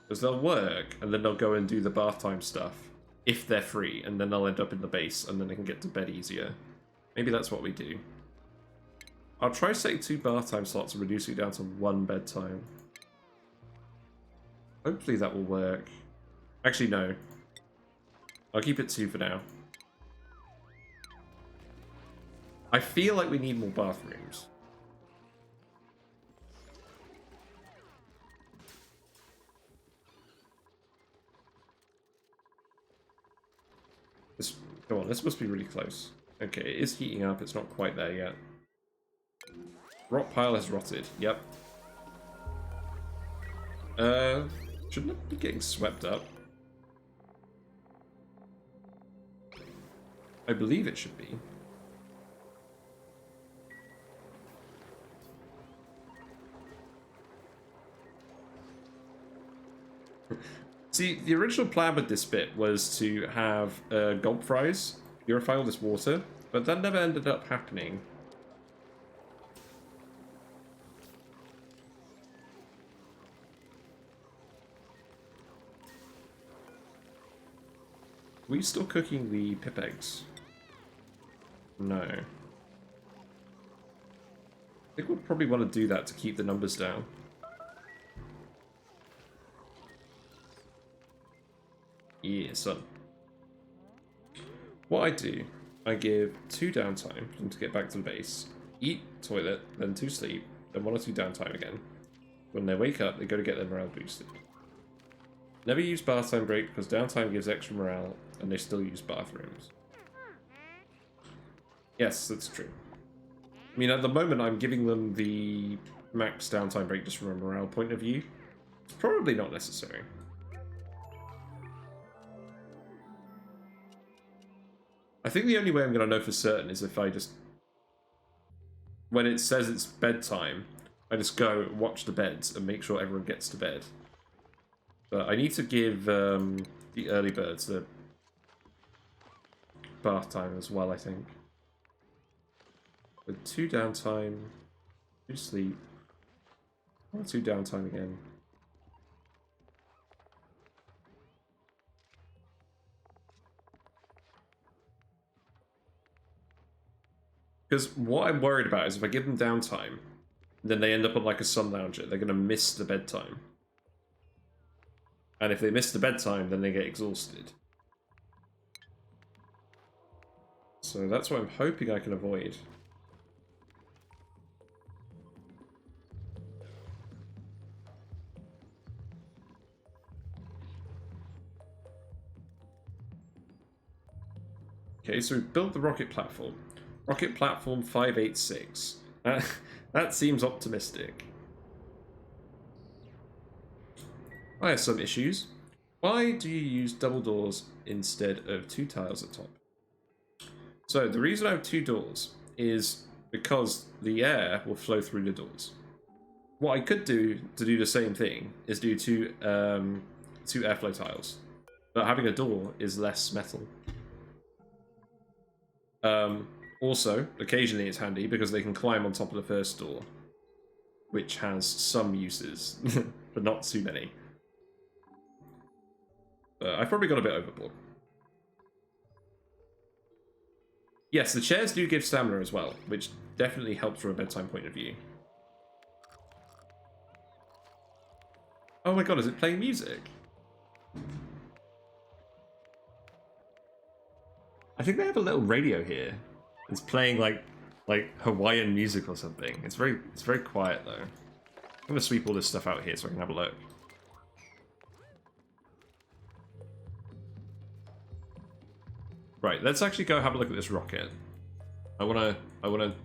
Because they'll work, and then they'll go and do the bath time stuff, if they're free, and then they'll end up in the base, and then they can get to bed easier. Maybe that's what we do. I'll try setting 2 bath time slots and reducing it down to 1 bedtime. Hopefully that will work. Actually, no. I'll keep it 2 for now. I feel like we need more bathrooms. Come on, this must be really close. Okay, it is heating up. It's not quite there yet. Rock pile has rotted. Yep. Shouldn't it be getting swept up? I believe it should be. See, the original plan with this bit was to have gulp fries purify all this water, but that never ended up happening. Are we still cooking the pip eggs? No. I think we'll probably want to do that to keep the numbers down. Yeah, son. What I do, I give 2 downtime for them to get back to the base, eat, toilet, then 2 sleep, then 1 or 2 downtime again. When they wake up, they go to get their morale boosted. Never use bath time break because downtime gives extra morale and they still use bathrooms. Yes, that's true. I mean, at the moment I'm giving them the max downtime break just from a morale point of view. It's probably not necessary. I think the only way I'm going to know for certain is if I just... When it says it's bedtime, I just go watch the beds and make sure everyone gets to bed. But I need to give the early birds the bath time as well, I think. With 2 downtime, 2 sleep, 1 or 2 downtime again. Because what I'm worried about is if I give them downtime, then they end up on like a sun lounger, they're going to miss the bedtime. And if they miss the bedtime, then they get exhausted. So that's what I'm hoping I can avoid. Okay, so we've built the rocket platform. Rocket platform 586. That seems optimistic. I have some issues. Why do you use double doors instead of 2 tiles at top? So the reason I have 2 doors is because the air will flow through the doors. What I could do to do the same thing is do 2 airflow tiles, but having a door is less metal. Also, occasionally it's handy because they can climb on top of the first door, which has some uses, but not too many. I've probably got a bit overboard. Yes, the chairs do give stamina as well, which definitely helps from a bedtime point of view. Oh my god, is it playing music? I think they have a little radio here. It's playing like Hawaiian music or something. It's very quiet though. I'm gonna sweep all this stuff out here so I can have a look. Right, let's actually go have a look at this rocket. I wanna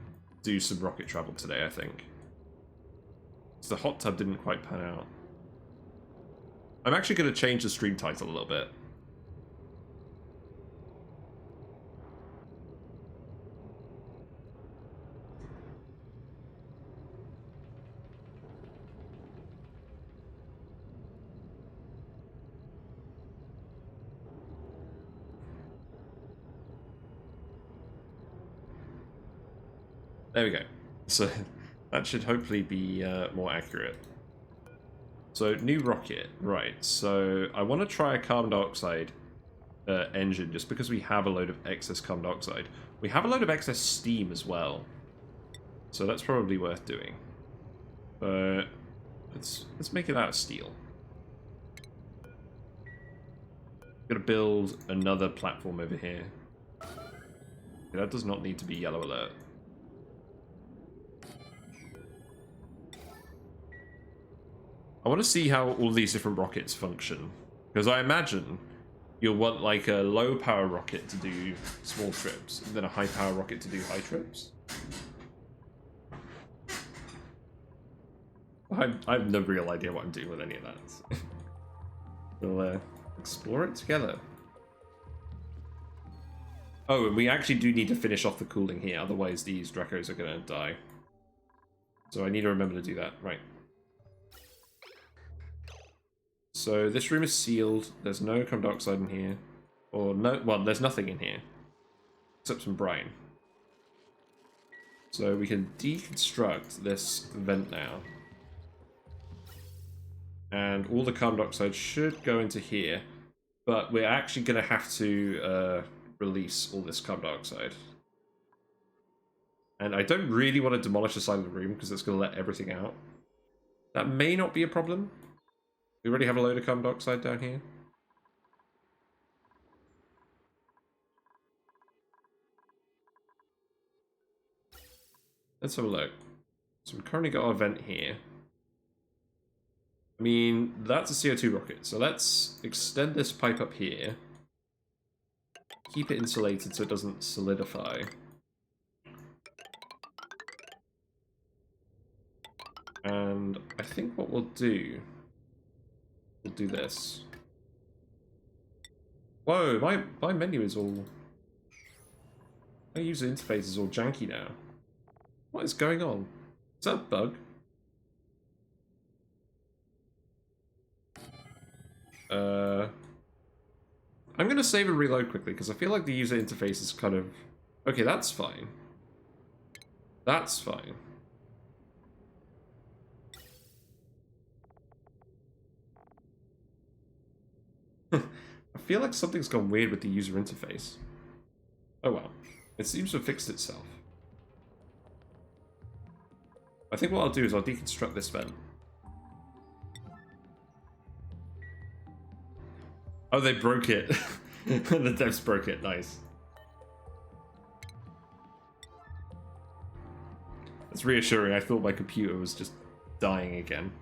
do some rocket travel today, I think. So the hot tub didn't quite pan out. I'm actually gonna change the stream title a little bit. There we go. So that should hopefully be more accurate. So new rocket, right? So I want to try a carbon dioxide engine just because we have a load of excess carbon dioxide. We have a load of excess steam as well, so that's probably worth doing. But let's make it out of steel. Gonna build another platform over here. Okay, that does not need to be yellow alert. I want to see how all these different rockets function, because I imagine you'll want like a low power rocket to do small trips, and then a high power rocket to do high trips. I have no real idea what I'm doing with any of that. So. We'll explore it together. Oh, and we actually do need to finish off the cooling here, otherwise these Dracos are going to die. So I need to remember to do that. Right. So this room is sealed. There's no carbon dioxide in here. Or no, well, there's nothing in here. Except some brine. So we can deconstruct this vent now. And all the carbon dioxide should go into here. But we're actually going to have to release all this carbon dioxide. And I don't really want to demolish the side of the room because it's going to let everything out. That may not be a problem. We already have a load of carbon dioxide down here. Let's have a look. So we've currently got our vent here. I mean, that's a CO2 rocket. So let's extend this pipe up here. Keep it insulated so it doesn't solidify. And I think what we'll do this. Whoa, my menu is all... My user interface is all janky now. What is going on? Is that a bug? I'm going to save and reload quickly because I feel like the user interface is kind of... Okay, that's fine. That's fine. I feel like something's gone weird with the user interface. Oh well. It seems to have fixed itself. I think what I'll do is I'll deconstruct this vent. Oh, they broke it. The devs broke it. Nice. That's reassuring. I thought my computer was just dying again.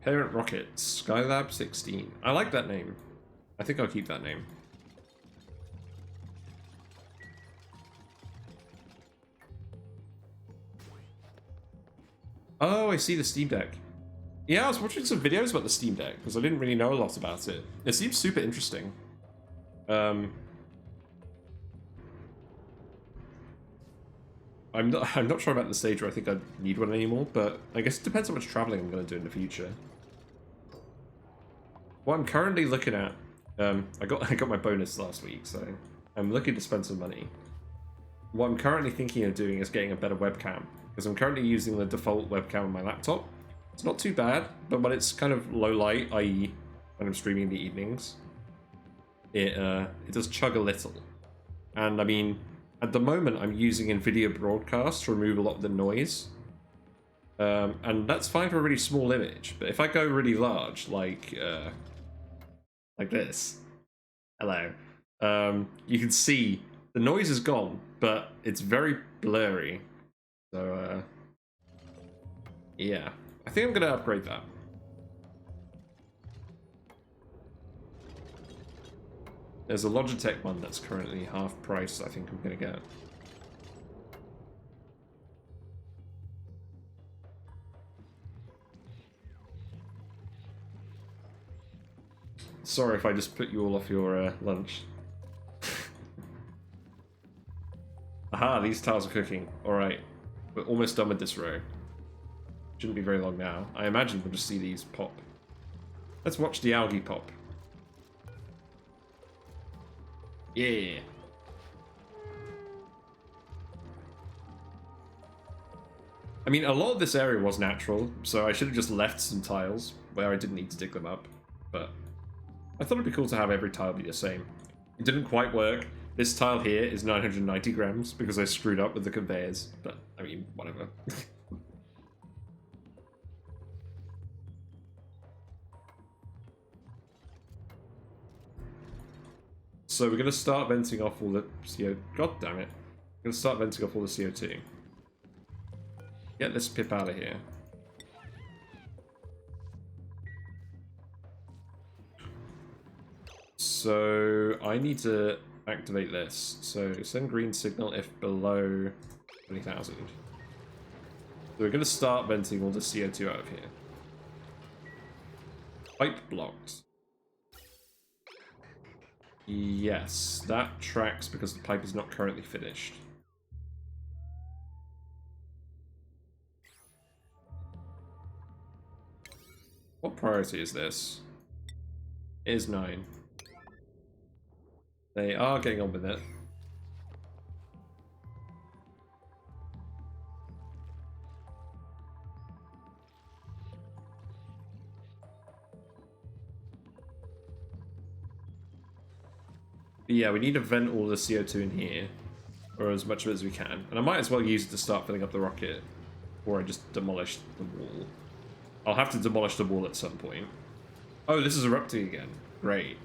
Parent rocket, Skylab 16. I like that name. I think I'll keep that name. Oh, I see the Steam Deck. Yeah, I was watching some videos about the Steam Deck because I didn't really know a lot about it. It seems super interesting. I'm not sure about the stage where I think I need one anymore, but I guess it depends how much traveling I'm going to do in the future. What I'm currently looking at, I got my bonus last week, so I'm looking to spend some money. What I'm currently thinking of doing is getting a better webcam, because I'm currently using the default webcam on my laptop. It's not too bad, but when it's kind of low light, i.e. when I'm streaming in the evenings, it does chug a little. And I mean, at the moment I'm using NVIDIA Broadcast to remove a lot of the noise. And that's fine for a really small image, but if I go really large, like this, hello, you can see the noise is gone, but it's very blurry. So, yeah. I think I'm going to upgrade that. There's a Logitech one that's currently half price, I think I'm going to get. Sorry if I just put you all off your lunch. Aha, these tiles are cooking. Alright, we're almost done with this row. Shouldn't be very long now. I imagine we'll just see these pop. Let's watch the algae pop. Yeah. I mean, a lot of this area was natural, so I should have just left some tiles where I didn't need to dig them up. But I thought it'd be cool to have every tile be the same. It didn't quite work. This tile here is 990 grams because I screwed up with the conveyors. But, I mean, whatever. So we're going to start venting off all the CO2. God damn it. We're going to start venting off all the CO2. Get this pip out of here. So I need to activate this. So send green signal if below 20,000. So we're going to start venting all the CO2 out of here. Pipe blocked. Yes, that tracks because the pipe is not currently finished. What priority is this? It is 9. They are getting on with it. But yeah, we need to vent all the CO2 in here, or as much of it as we can. And I might as well use it to start filling up the rocket, or I just demolish the wall. I'll have to demolish the wall at some point. Oh, this is erupting again. Great.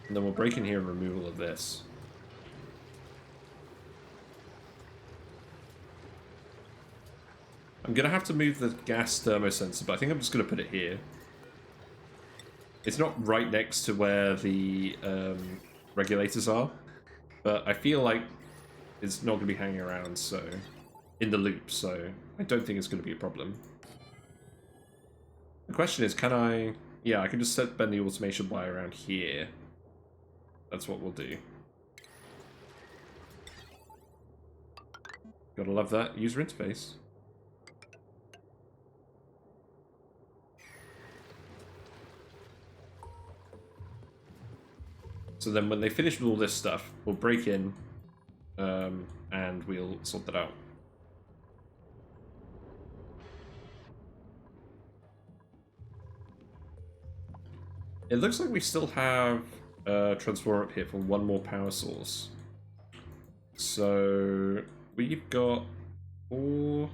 And then we'll break in here and remove all of this. I'm gonna have to move the gas thermosensor, but I think I'm just gonna put it here. It's not right next to where the regulators are, but I feel like it's not gonna be hanging around, so in the loop, so I don't think it's gonna be a problem. The question is, can I... Yeah, I can just bend the automation wire around here. That's what we'll do. Gotta love that user interface. So then when they finish with all this stuff, we'll break in and we'll sort that out. It looks like we still have a transformer up here for one more power source. So we've got four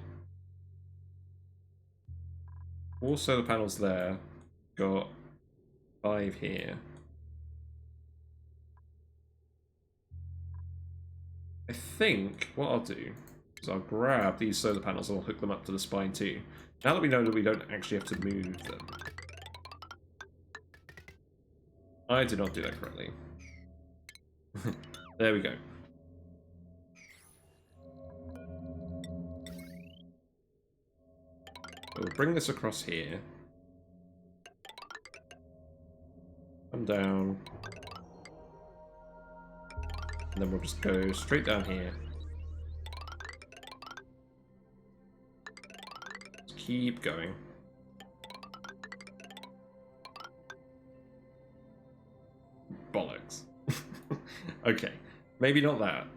solar panels there. Got 5 here. I think what I'll do is I'll grab these solar panels and I'll hook them up to the spine too. Now that we know that we don't actually have to move them. I did not do that correctly. There we go. We'll bring this across here. Come down. And then we'll just go straight down here. Just keep going. Bollocks. Okay, maybe not that.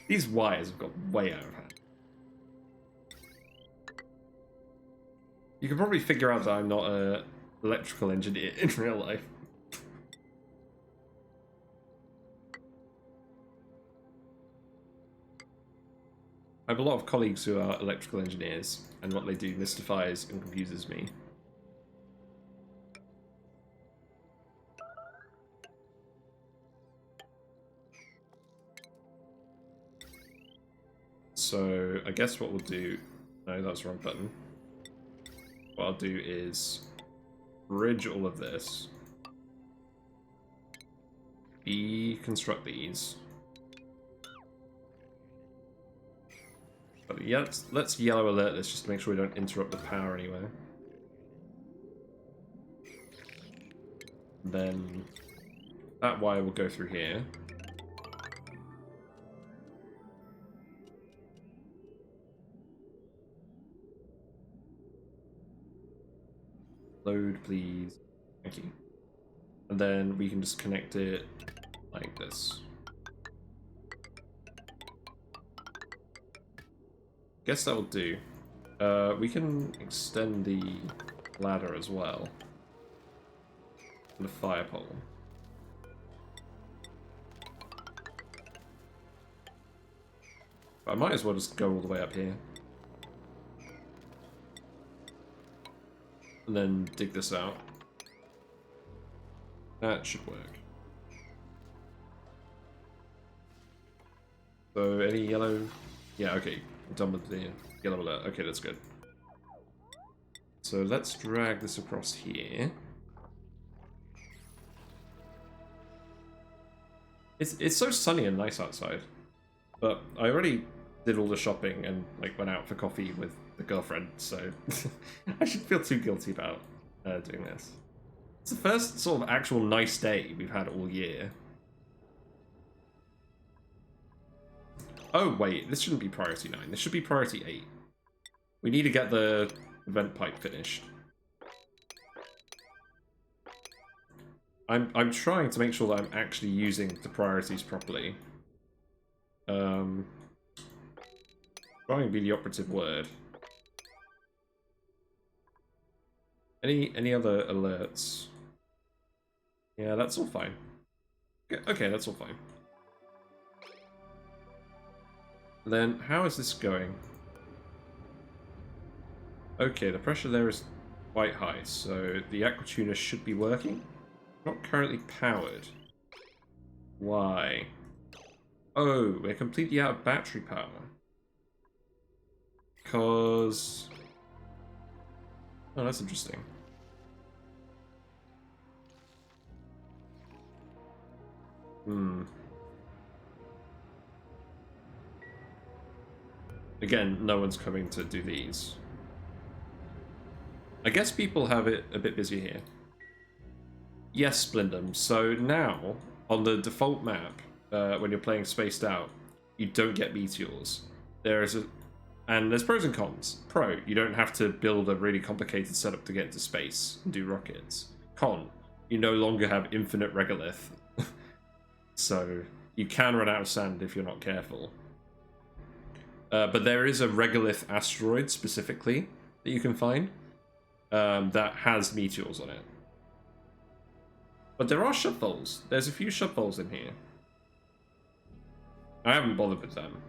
These wires have got way out of hand. You can probably figure out that I'm not an electrical engineer in real life. I have a lot of colleagues who are electrical engineers, and what they do mystifies and confuses me. So I guess what we'll do... No, that was the wrong button. What I'll do is bridge all of this. Deconstruct these. But yeah, let's yellow alert this just to make sure we don't interrupt the power anywhere. Then that wire will go through here. Load, please. Thank you. And then we can just connect it like this. Guess that'll do. We can extend the ladder as well. And the fire pole. But I might as well just go all the way up here. And then dig this out. That should work. So, any yellow? Yeah, okay. I'm done with the yellow alert. Okay, that's good. So, let's drag this across here. It's so sunny and nice outside. But I already did all the shopping and like went out for coffee with the girlfriend, so I shouldn't feel too guilty about doing this. It's the first sort of actual nice day we've had all year. Oh wait, this shouldn't be priority 9. This should be priority 8. We need to get the vent pipe finished. I'm trying to make sure that I'm actually using the priorities properly. Trying to be the operative word. Any other alerts? Yeah, that's all fine. Okay, that's all fine. Then, how is this going? Okay, the pressure there is quite high, so the aquatuner should be working. Not currently powered. Why? Oh, we're completely out of battery power. Because... Oh, that's interesting. Again, no one's coming to do these. I guess people have it a bit busy here. Yes, Splendum. So now, on the default map, when you're playing Spaced Out, you don't get meteors. And there's pros and cons. Pro, you don't have to build a really complicated setup to get into space and do rockets. Con, you no longer have infinite regolith. So, you can run out of sand if you're not careful. But there is a regolith asteroid, specifically, that you can find, that has meteors on it. But there are shutholes. There's a few shutholes in here. I haven't bothered with them.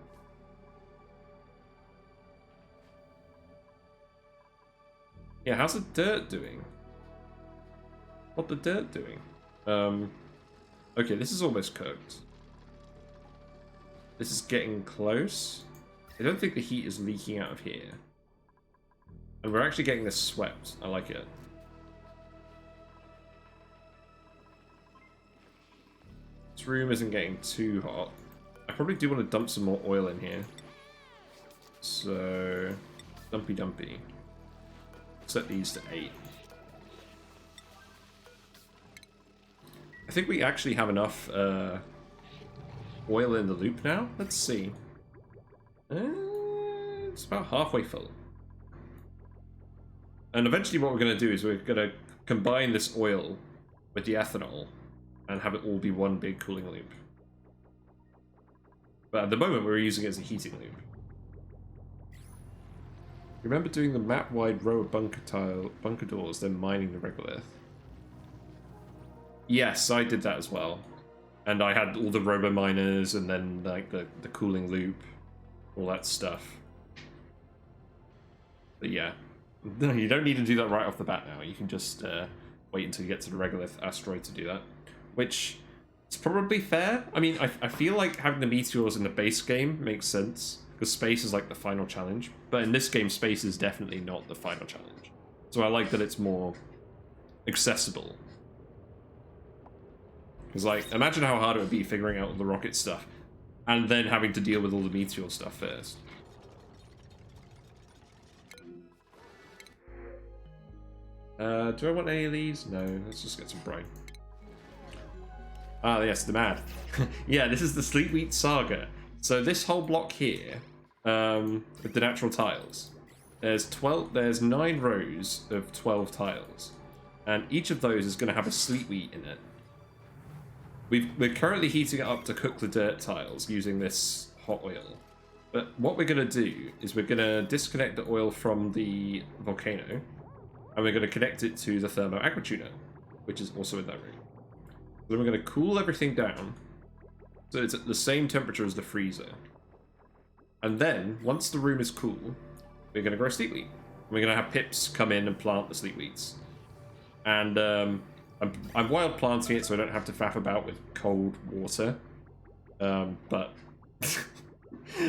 Yeah, how's the dirt doing? What the dirt doing? Okay, this is almost cooked. This is getting close. I don't think the heat is leaking out of here. And we're actually getting this swept. I like it. This room isn't getting too hot. I probably do want to dump some more oil in here. So, dumpy. Set these to 8. I think we actually have enough oil in the loop now. Let's see. It's about halfway full. And eventually what we're going to do is we're going to combine this oil with the ethanol and have it all be one big cooling loop. But at the moment, we're using it as a heating loop. Remember doing the map-wide row of bunker doors, then mining the regolith? Yes, I did that as well. And I had all the robo miners, and then like the cooling loop, all that stuff. But yeah, no, you don't need to do that right off the bat now. You can just wait until you get to the regolith asteroid to do that, which is probably fair. I mean, I feel like having the meteors in the base game makes sense, because space is like the final challenge. But in this game, space is definitely not the final challenge. So I like that it's more accessible. Because, like, imagine how hard it would be figuring out all the rocket stuff, and then having to deal with all the meteor stuff first. Do I want any of these? No, let's just get some brine. Ah, yes, the mad. Yeah, this is the Sleepweed Saga. So this whole block here, with the natural tiles, there's 9 rows of 12 tiles, and each of those is going to have a sleepweed in it. We're currently heating it up to cook the dirt tiles using this hot oil. But what we're going to do is we're going to disconnect the oil from the volcano, and we're going to connect it to the thermo aquatuner, which is also in that room. Then we're going to cool everything down so it's at the same temperature as the freezer. And then, once the room is cool, we're going to grow sleepweed. We're going to have pips come in and plant the sleepweeds. And I'm wild planting it so I don't have to faff about with cold water. But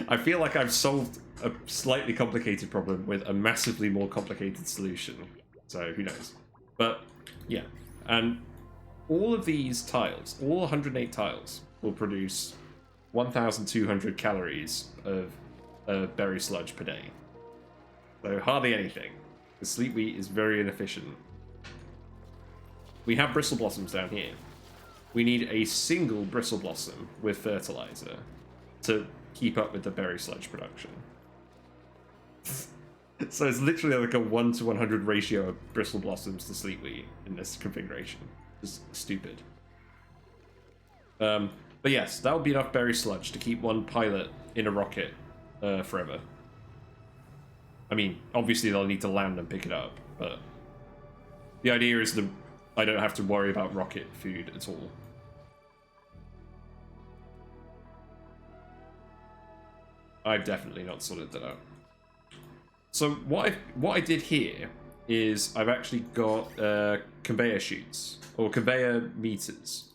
I feel like I've solved a slightly complicated problem with a massively more complicated solution. So who knows? But yeah, and all of these tiles, all 108 tiles, will produce 1,200 calories of berry sludge per day. So hardly anything. The sleepweed is very inefficient. We have bristle blossoms down here. We need a single bristle blossom with fertilizer to keep up with the berry sludge production. So it's literally like a 1 to 100 ratio of bristle blossoms to sleepweed in this configuration. Just stupid. But yes, that would be enough berry sludge to keep one pilot in a rocket forever. I mean, obviously they'll need to land and pick it up, but the idea is that I don't have to worry about rocket food at all. I've definitely not sorted that out. So what I did here is I've actually got conveyor chutes, or conveyor meters.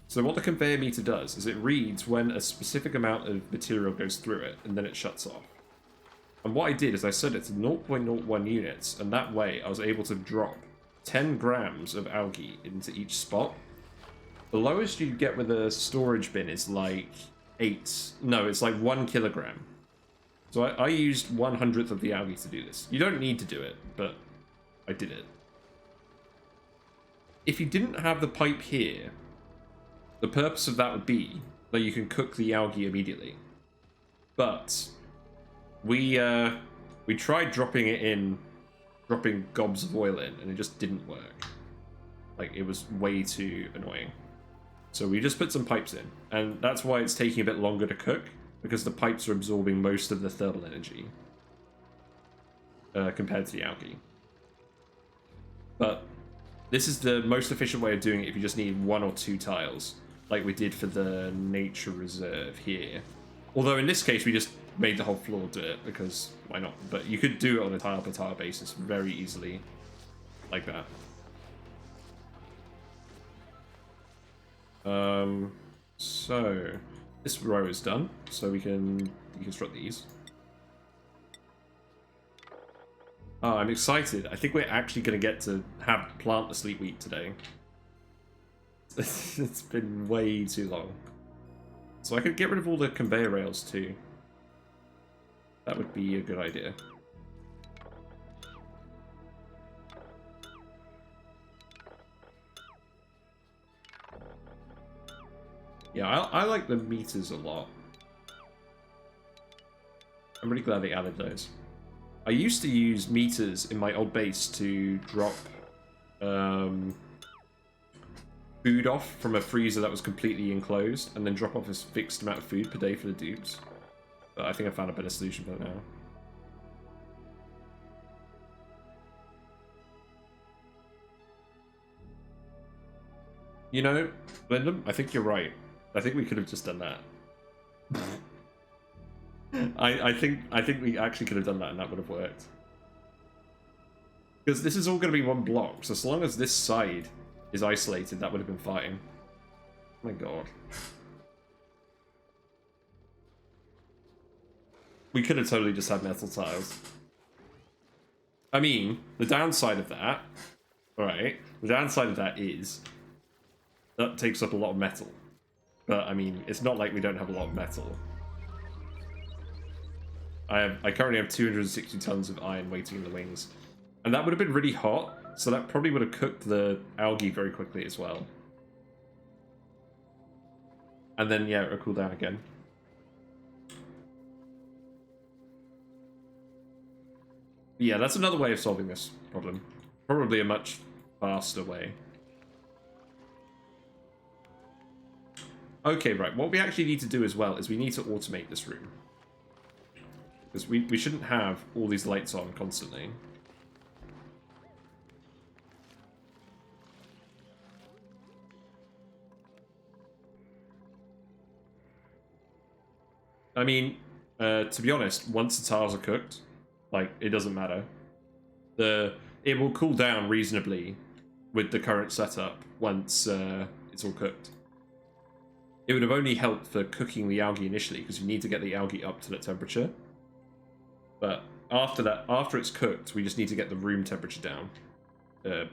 So what the conveyor meter does is it reads when a specific amount of material goes through it, and then it shuts off. And what I did is I set it to 0.01 units, and that way I was able to drop 10 grams of algae into each spot. The lowest you get with a storage bin is like 8. No, it's like 1 kilogram. So I used 1/100th of the algae to do this. You don't need to do it, but I did it. If you didn't have the pipe here, the purpose of that would be that you can cook the algae immediately. But we tried dropping gobs of oil in, and it just didn't work. Like, it was way too annoying. So we just put some pipes in, and that's why it's taking a bit longer to cook, because the pipes are absorbing most of the thermal energy compared to the algae. But this is the most efficient way of doing it if you just need 1 or 2 tiles, like we did for the nature reserve here. Although in this case we just made the whole floor do it, because why not? But you could do it on a tile per tile basis very easily, like that. So this row is done, so we can deconstruct these. Oh, I'm excited. I think we're actually going to get to plant the sleepweed today. It's been way too long. So I could get rid of all the conveyor rails too. That would be a good idea. Yeah, I like the meters a lot. I'm really glad they added those. I used to use meters in my old base to drop food off from a freezer that was completely enclosed, and then drop off a fixed amount of food per day for the dupes. But I think I found a better solution for that now. You know, Lyndon, I think you're right. I think we could have just done that. I think we actually could have done that, and that would have worked. Because this is all going to be one block, so as long as this side is isolated, that would have been fine. Oh my god. We could have totally just had metal tiles. I mean, the downside of that, alright, the downside of that is that takes up a lot of metal. But, I mean, it's not like we don't have a lot of metal. I currently have 260 tons of iron waiting in the wings. And that would have been really hot, so that probably would have cooked the algae very quickly as well. And then, yeah, it'll cool down again. But yeah, that's another way of solving this problem. Probably a much faster way. Okay, right. What we actually need to do as well is we need to automate this room. Because we shouldn't have all these lights on constantly. I mean, to be honest, once the tiles are cooked, like, it doesn't matter. It will cool down reasonably with the current setup once it's all cooked. It would have only helped for cooking the algae initially, because you need to get the algae up to that temperature. But after that, after it's cooked, we just need to get the room temperature down.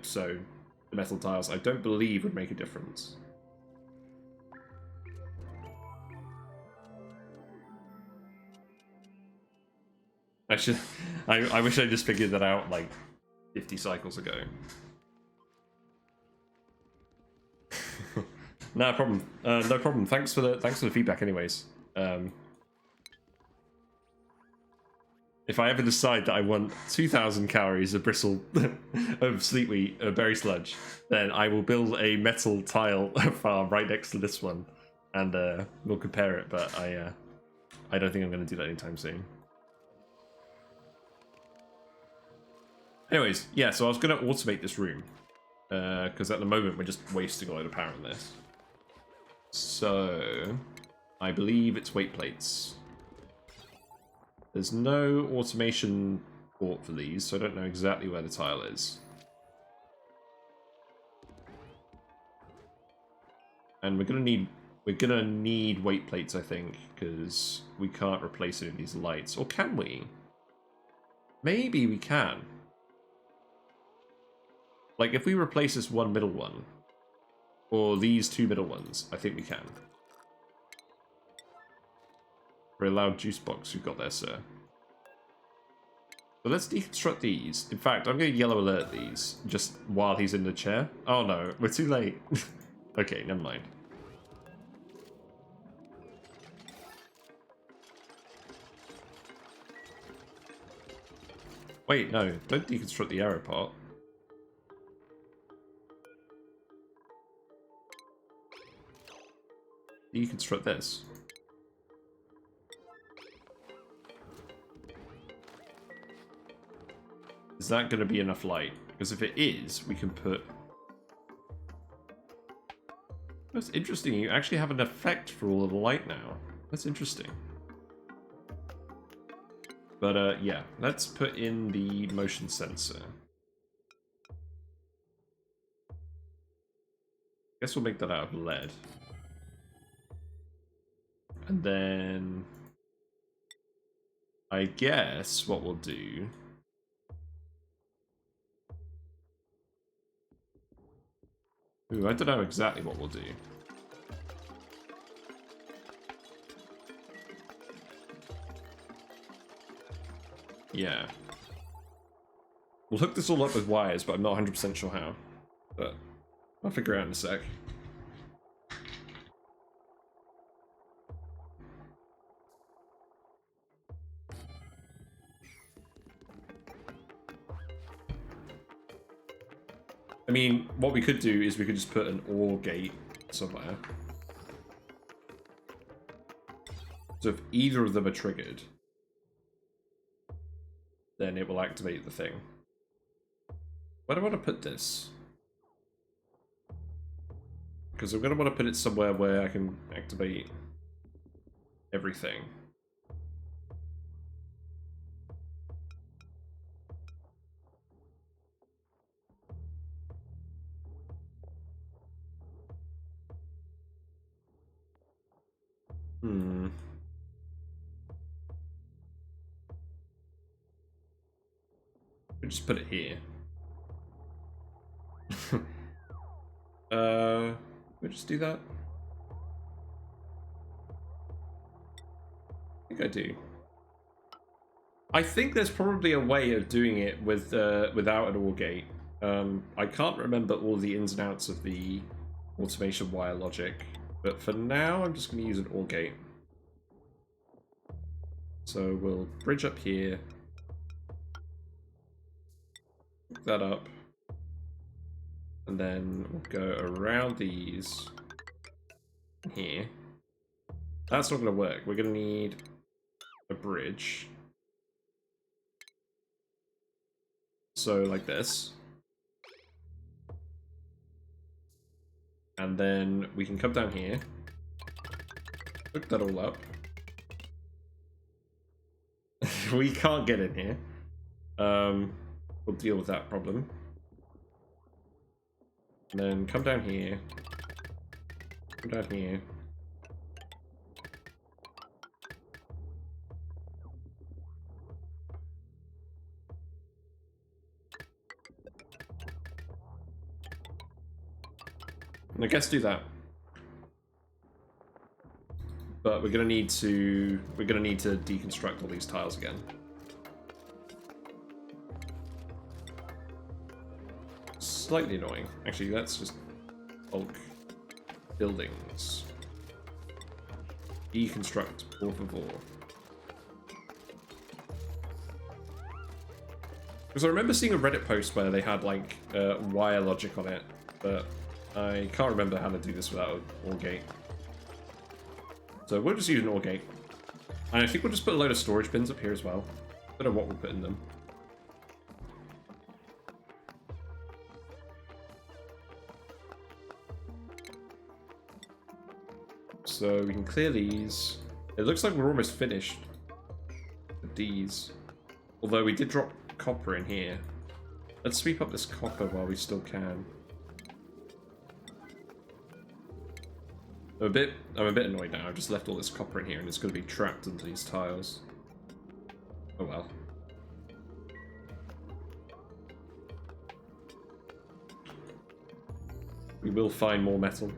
So the metal tiles, I don't believe, would make a difference. I wish I just figured that out like 50 cycles ago. No problem. No problem. Thanks for the feedback, anyways. If I ever decide that I want 2,000 calories of bristle of sleetwheat berry sludge, then I will build a metal tile farm right next to this one, and we'll compare it. But I don't think I'm going to do that anytime soon. Anyways, yeah. So I was going to automate this room because at the moment we're just wasting a load of power on this. So I believe it's weight plates. There's no automation port for these, so I don't know exactly where the tile is. And we're gonna need weight plates, I think, because we can't replace any of these lights. Or can we? Maybe we can. Like, if we replace this one middle one, or these two middle ones, I think we can. Very loud juice box you've got there, sir. So let's deconstruct these. In fact, I'm going to yellow alert these just while he's in the chair. Oh no, we're too late. Okay, never mind. Wait, no, don't deconstruct the arrow part. Deconstruct this. Is that going to be enough light? Because if it is, we can put... That's interesting. You actually have an effect for all of the light now. That's interesting. But yeah, let's put in the motion sensor. Guess we'll make that out of lead. And then... I guess what we'll do... Ooh, I don't know exactly what we'll do. Yeah. We'll hook this all up with wires, but I'm not 100% sure how. But I'll figure it out in a sec. I mean, what we could do is we could just put an OR gate somewhere. So if either of them are triggered, then it will activate the thing. Where do I want to put this? Because I'm going to want to put it somewhere where I can activate everything. We just put it here. We just do that. I think I do. I think there's probably a way of doing it with without an OR gate. I can't remember all the ins and outs of the automation wire logic, but for now I'm just going to use an OR gate. So we'll bridge up here, hook that up, and then we'll go around these here. That's not going to work. We're going to need a bridge. So like this. And then we can come down here, hook that all up. We can't get in here. We'll deal with that problem. And then come down here. Come down here. And I guess do that. But we're gonna need to deconstruct all these tiles again. Slightly annoying. Actually, that's just bulk buildings. Deconstruct, por favor. Because I remember seeing a Reddit post where they had like wire logic on it, but I can't remember how to do this without an OR gate. So we'll just use an OR gate. And I think we'll just put a load of storage bins up here as well. I don't know what we'll put in them. So we can clear these. It looks like we're almost finished with these. Although we did drop copper in here. Let's sweep up this copper while we still can. I'm a bit annoyed now. I've just left all this copper in here and it's going to be trapped under these tiles. Oh well. We will find more metal.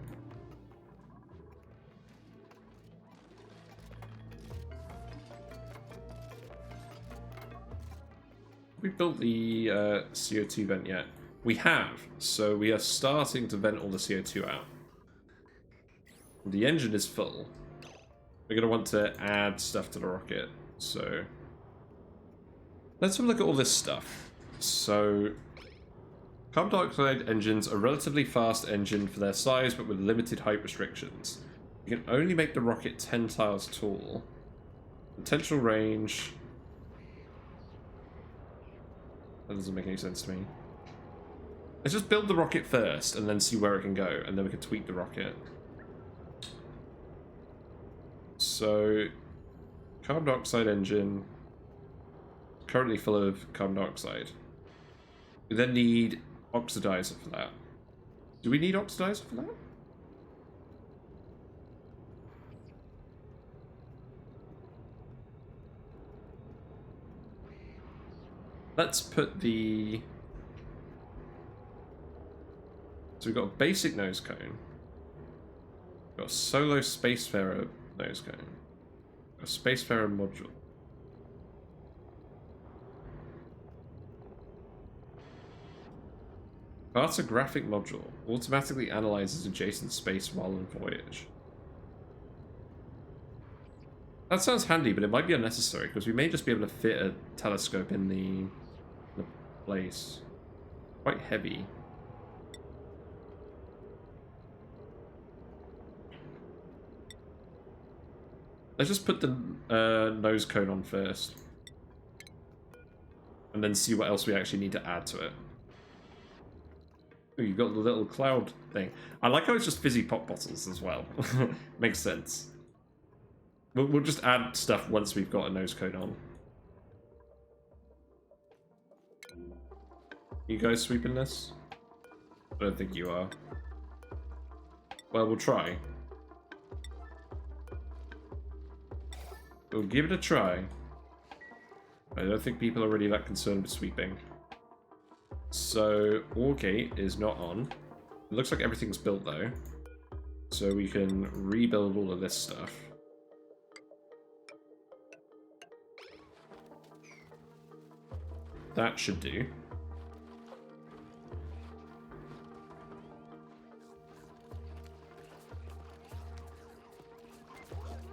We built the CO2 vent yet? We have. So we are starting to vent all the CO2 out. The engine is full. We're going to want to add stuff to the rocket. So let's have a look at all this stuff. So carbon dioxide engines are a relatively fast engine for their size, but with limited height restrictions. You can only make the rocket 10 tiles tall. Potential range... That doesn't make any sense to me. Let's just build the rocket first and then see where it can go, and then we can tweak the rocket. So, carbon dioxide engine, currently full of carbon dioxide. We then need oxidizer for that. Do we need oxidizer for that? Let's put the... So we've got a basic nose cone. We've got a solo spacefarer nose cone. A spacefarer module. Cartographic module. Automatically analyzes adjacent space while on voyage. That sounds handy, but it might be unnecessary because we may just be able to fit a telescope in the place. Quite heavy. Let's just put the nose cone on first. And then see what else we actually need to add to it. Ooh, you've got the little cloud thing. I like how it's just fizzy pop bottles as well. Makes sense. We'll just add stuff once we've got a nose cone on. You guys sweeping this? I don't think you are. Well, we'll try. We'll give it a try. I don't think people are really that concerned with sweeping. So, ore gate is not on. It looks like everything's built though. So we can rebuild all of this stuff. That should do.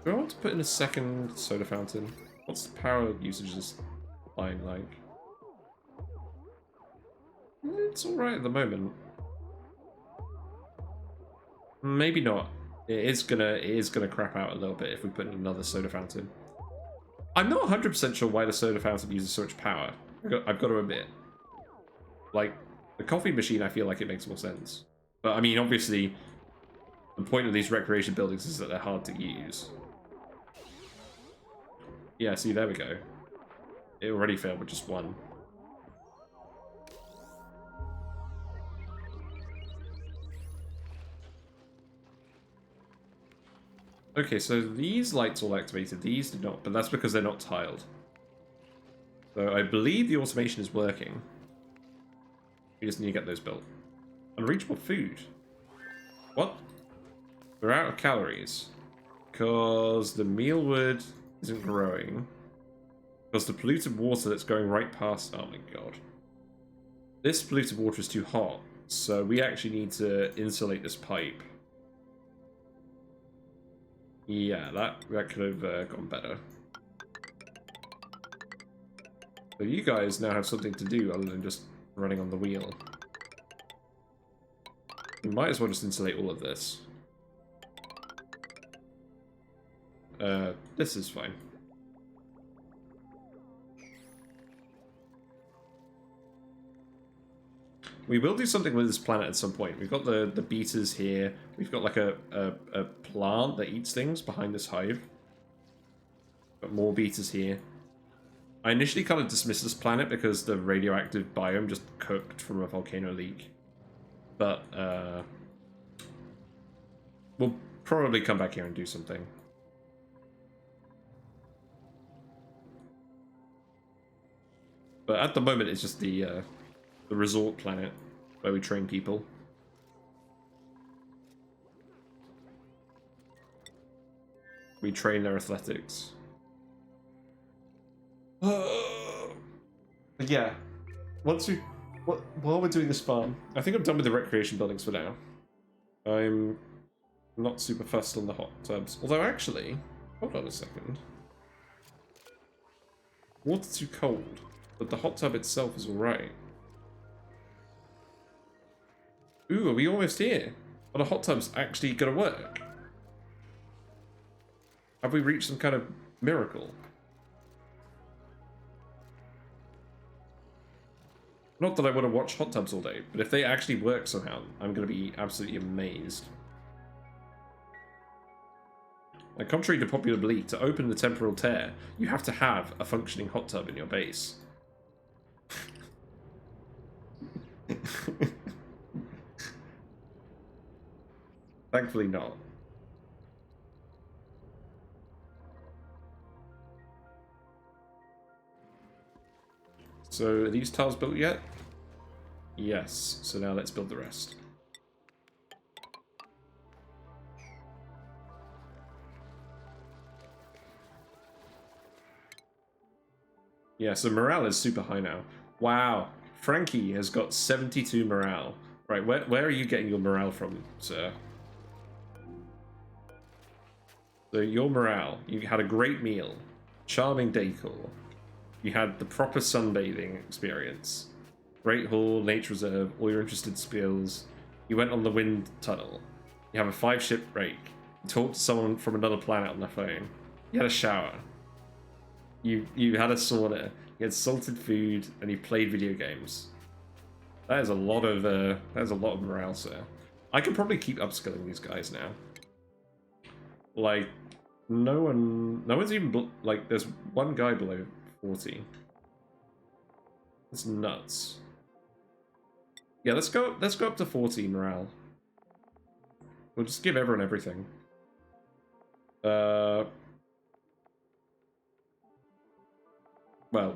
Do I want to put in a second soda fountain? What's the power usage of this line like? It's alright at the moment. Maybe not. It is gonna crap out a little bit if we put in another soda fountain. I'm not 100% sure why the soda fountain uses so much power. I've got to admit. Like, the coffee machine, I feel like it makes more sense. But, I mean, obviously, the point of these recreation buildings is that they're hard to use. Yeah, see, there we go. It already failed with just one. Okay, so these lights all activated, these did not, but that's because they're not tiled. So I believe the automation is working. We just need to get those built. Unreachable food. What? We're out of calories. Because the mealwood isn't growing. Because the polluted water that's going right past... Oh my god. This polluted water is too hot. So we actually need to insulate this pipe. Yeah, that could have gone better. So you guys now have something to do other than just running on the wheel. We might as well just insulate all of this. This is fine. We will do something with this planet at some point. We've got the beeters here. We've got like a plant that eats things behind this hive. Got more beeters here. I initially kind of dismissed this planet because the radioactive biome just cooked from a volcano leak. But we'll probably come back here and do something. But at the moment it's just the resort planet where we train people. We train their athletics. Yeah. While we're doing this farm, I think I'm done with the recreation buildings for now. I'm not super fussed on the hot tubs. Although actually, hold on a second. Water's too cold, but the hot tub itself is alright. Ooh, are we almost here? Are the hot tubs actually gonna work? Have we reached some kind of miracle? Not that I want to watch hot tubs all day, but if they actually work somehow, I'm going to be absolutely amazed. Like, contrary to popular belief, to open the temporal tear, you have to have a functioning hot tub in your base. Thankfully not. So, are these tiles built yet? Yes, so now let's build the rest. Yeah, so morale is super high now. Wow, Frankie has got 72 morale. Right, where are you getting your morale from, sir? So your morale, you had a great meal, charming decor, you had the proper sunbathing experience, great hall, nature reserve, all your interested skills, you went on the wind tunnel, you have a 5-ship break, you talked to someone from another planet on their phone, You had a shower. You had a sauna. You had salted food, and you played video games. That is a lot of morale, sir. I could probably keep upskilling these guys now. Like, no one's even like. There's one guy below 40. That's nuts. Yeah, let's go up to 40 morale. We'll just give everyone everything. Well,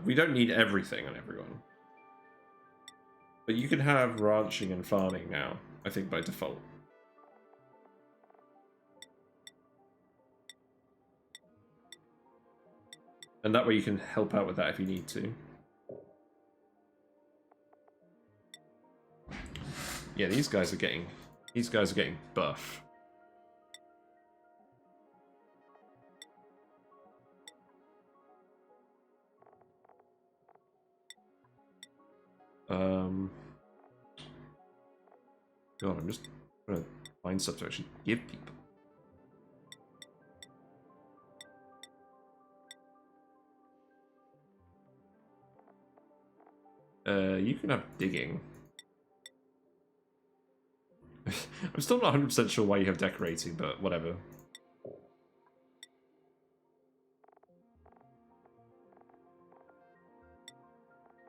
we don't need everything on everyone. But you can have ranching and farming now, I think, by default. And that way you can help out with that if you need to. Yeah, these guys are getting buff. God, I'm just trying to find stuff to actually give people. You can have digging. I'm still not 100% sure why you have decorating, but whatever.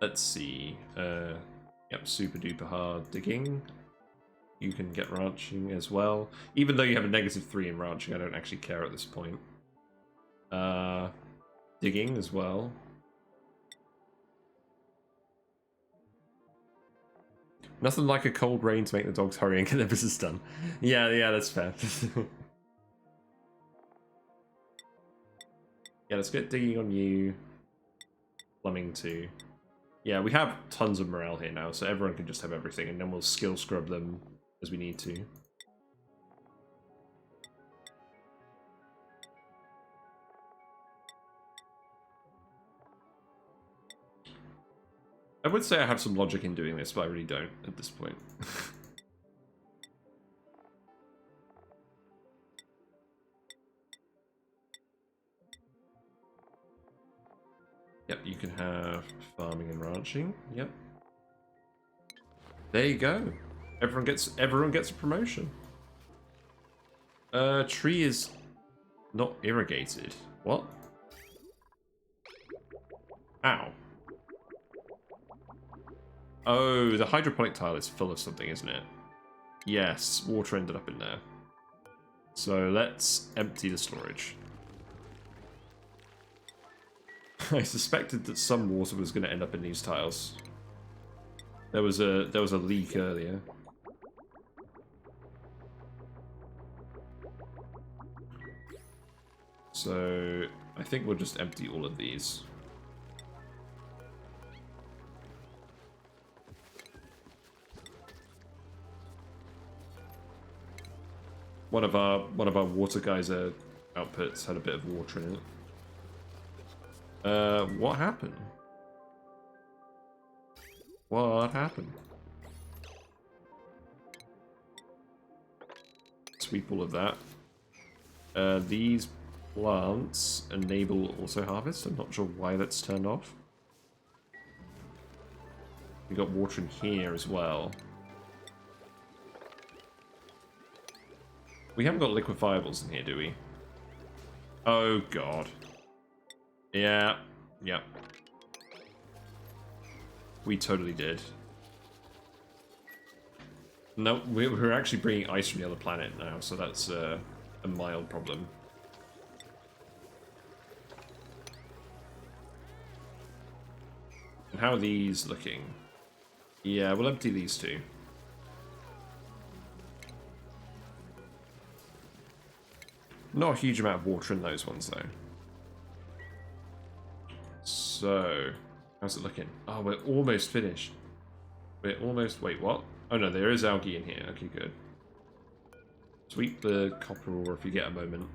Let's see. Yep, super duper hard digging. You can get ranching as well. Even though you have a -3 in ranching, I don't actually care at this point. Digging as well. Nothing like a cold rain to make the dogs hurry and get their business done. Yeah, that's fair. Yeah, let's get digging on you. Plumbing too. Yeah, we have tons of morale here now, so everyone can just have everything, and then we'll skill scrub them as we need to. I would say I have some logic in doing this, but I really don't at this point. Yep, you can have farming and ranching. Yep. There you go. Everyone gets a promotion. Tree is not irrigated. What? Ow. Oh, the hydroponic tile is full of something, isn't it? Yes, water ended up in there. So let's empty the storage. I suspected that some water was going to end up in these tiles. There was a leak earlier. So I think we'll just empty all of these. One of our water geyser outputs had a bit of water in it. What happened? What happened? Sweep all of that. These plants enable auto harvest. I'm not sure why that's turned off. We got water in here as well. We haven't got liquefiables in here, do we? Oh god. Yeah. Yep. We totally did. No, we're actually bringing ice from the other planet now, so that's a mild problem. And how are these looking? Yeah, we'll empty these two. Not a huge amount of water in those ones, though. So, how's it looking? Oh, we're almost finished. We're almost... Wait, what? Oh, no, there is algae in here. Okay, good. Sweep the copper ore if you get a moment.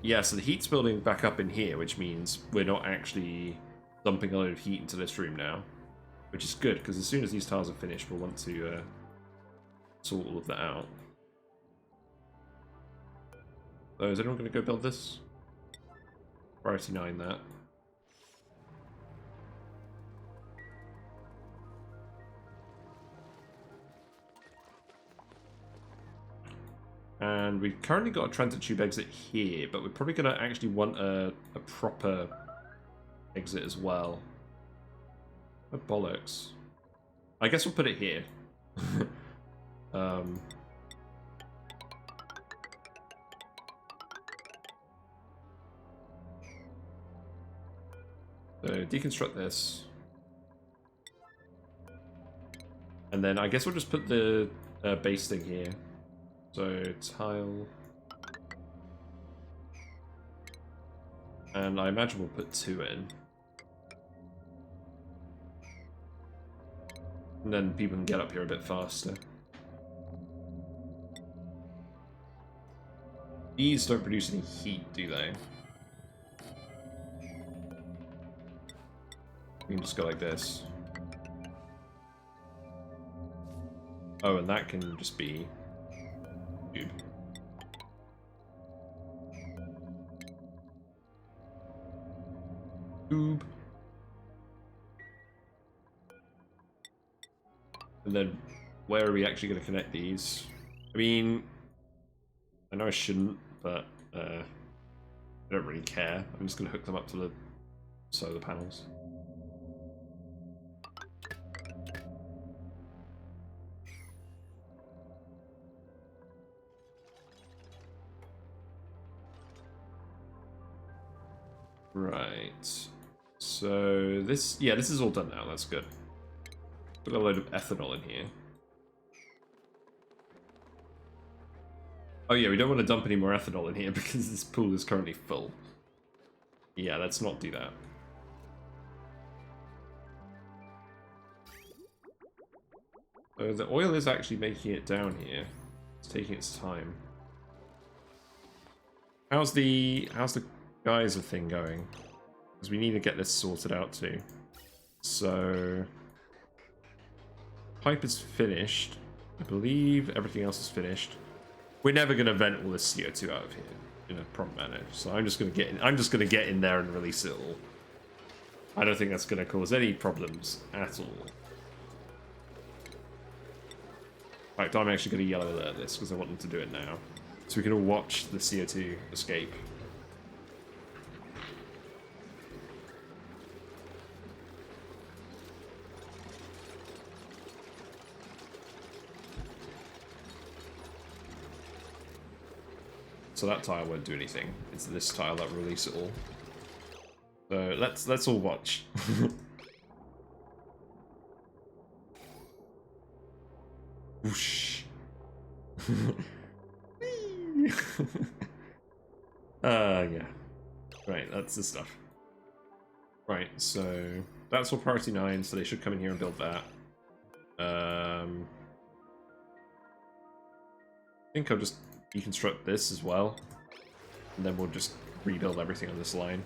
Yeah, so the heat's building back up in here, which means we're not actually dumping a load of heat into this room now. Which is good, because as soon as these tiles are finished, we'll want to sort all of that out. So is anyone going to go build this? Priority 9 that. And we've currently got a transit tube exit here, but we're probably going to actually want a proper exit as well. Oh, bollocks. I guess we'll put it here. So deconstruct this. And then I guess we'll just put the base thing here. So tile. And I imagine we'll put 2 in. And then people can get up here a bit faster. These don't produce any heat, do they? We can just go like this. Oh, and that can just be tube. Tube. And then, where are we actually going to connect these? I mean, I know I shouldn't, but I don't really care. I'm just going to hook them up to the solar panels. Right. So this, yeah, this is all done now. That's good. Put a load of ethanol in here. Oh yeah, we don't want to dump any more ethanol in here because this pool is currently full. Yeah, let's not do that. So the oil is actually making it down here. It's taking its time. How's the geyser thing going? Because we need to get this sorted out too. So pipe is finished. I believe everything else is finished. We're never going to vent all this CO2 out of here in a prompt manner. So I'm just going to get in there and release it all. I don't think that's going to cause any problems at all. In fact, I'm actually going to yellow alert this because I want them to do it now. So we can all watch the CO2 escape. So that tile won't do anything. It's this tile that will release it all. So let's all watch. Whoosh. Yeah. Right, that's the stuff. Right, so that's all priority 9, so they should come in here and build that. I think I'll just deconstruct this as well, and then we'll just rebuild everything on this line.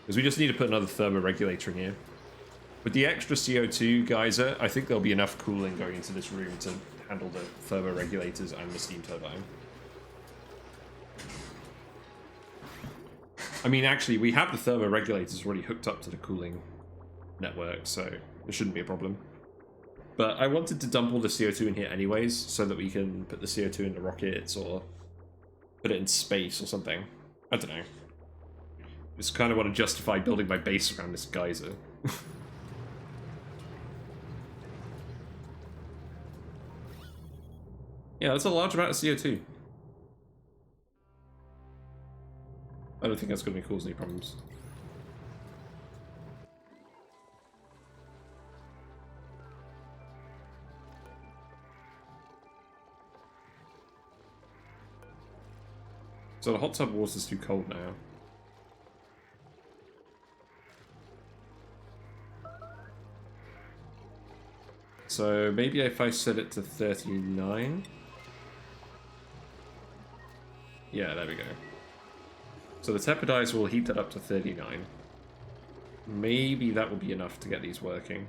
Because we just need to put another thermoregulator in here. With the extra CO2 geyser, I think there'll be enough cooling going into this room to handle the thermoregulators and the steam turbine. I mean, actually, we have the thermoregulators already hooked up to the cooling network, so it shouldn't be a problem. But I wanted to dump all the CO2 in here anyways, so that we can put the CO2 into rockets or put it in space or something. I don't know. Just kind of want to justify building my base around this geyser. Yeah, that's a large amount of CO2. I don't think that's going to cause any problems. So the hot tub water's too cold now. So maybe if I set it to 39. Yeah, there we go. So the tepidizer will heat that up to 39. Maybe that will be enough to get these working.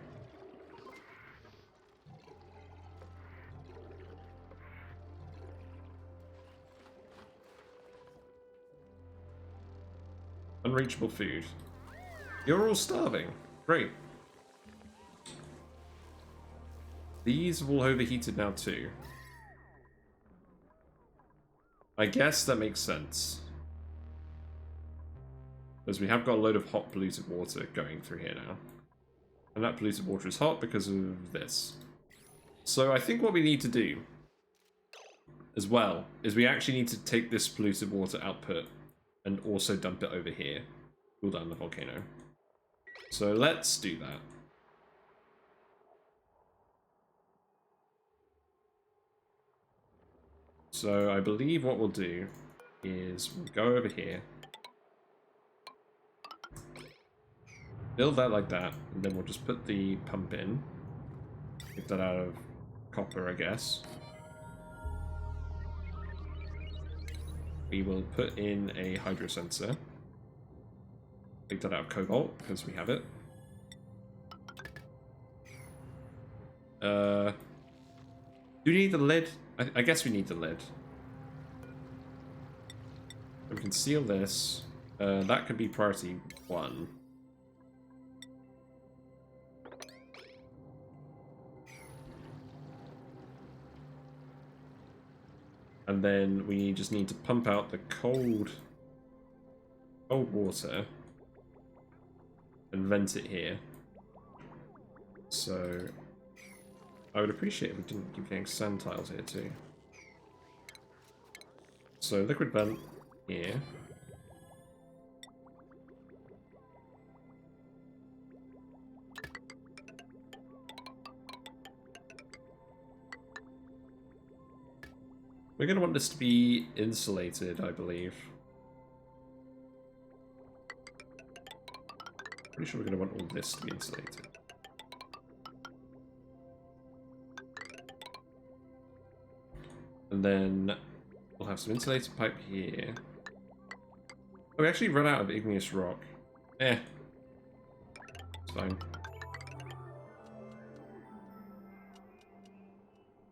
Unreachable food. You're all starving. Great. These have all overheated now too. I guess that makes sense. Because we have got a load of hot polluted water going through here now. And that polluted water is hot because of this. So I think what we need to do as well is we actually need to take this polluted water output and also dump it over here. Cool down the volcano. So let's do that. So I believe what we'll do is we'll go over here. Build that like that, and then we'll just put the pump in. Get that out of copper, I guess. We will put in a hydro sensor. Take that out of cobalt, because we have it. Do we need the lead? I guess we need the lead. We can seal this. That could be priority 1. And then we just need to pump out the cold water and vent it here. So I would appreciate if we didn't keep getting sand tiles here too. So liquid vent here. We're going to want this to be insulated, I believe. Pretty sure we're going to want all this to be insulated. And then we'll have some insulated pipe here. Oh, we actually run out of igneous rock. It's fine.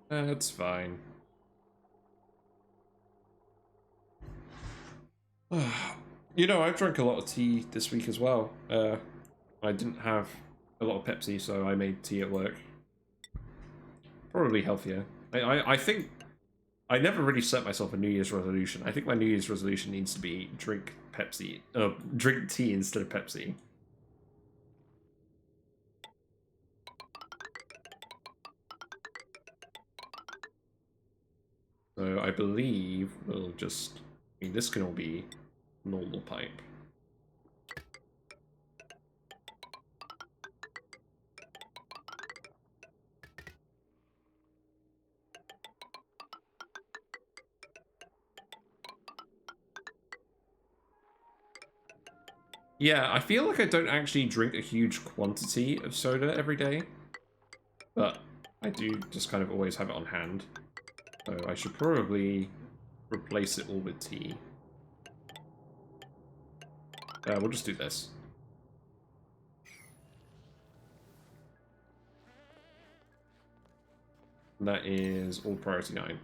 That's fine. You know, I've drunk a lot of tea this week as well. I didn't have a lot of Pepsi, so I made tea at work. Probably healthier. I think I never really set myself a New Year's resolution. I think my New Year's resolution needs to be drink tea instead of Pepsi. So I believe we'll just... I mean, this can all be normal pipe. Yeah, I feel like I don't actually drink a huge quantity of soda every day, but I do just kind of always have it on hand. So I should probably replace it all with tea. We'll just do this. And that is all priority 9.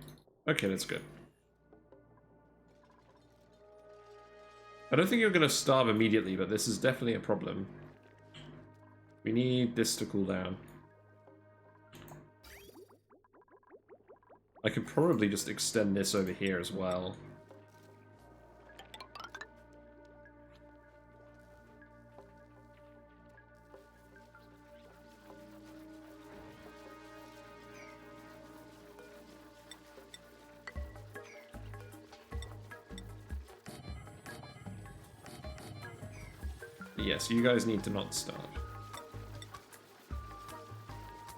Okay, that's good. I don't think you're going to starve immediately, but this is definitely a problem. We need this to cool down. I could probably just extend this over here as well. Yes, you guys need to not starve.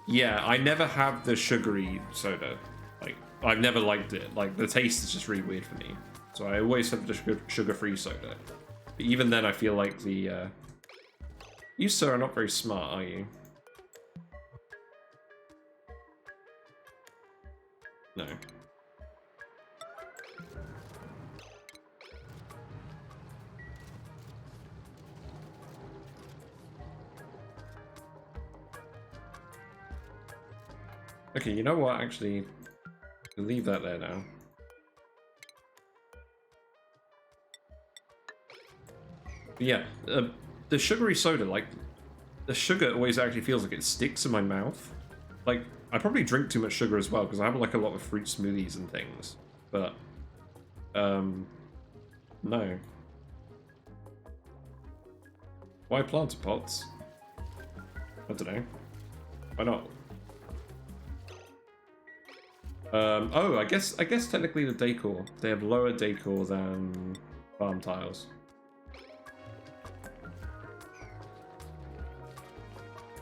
Yeah, I never have the sugary soda. Like, I've never liked it. Like, the taste is just really weird for me. So I always have the sugar-free soda. But even then, I feel like the... You, sir, are not very smart, are you? No. Okay, you know what, actually, we'll leave that there now. But yeah, the sugary soda, like, the sugar always actually feels like it sticks in my mouth. Like, I probably drink too much sugar as well, because I have, like, a lot of fruit smoothies and things. But, no. Why planter pots? I don't know. Why not? Oh, I guess technically the decor. They have lower decor than farm tiles.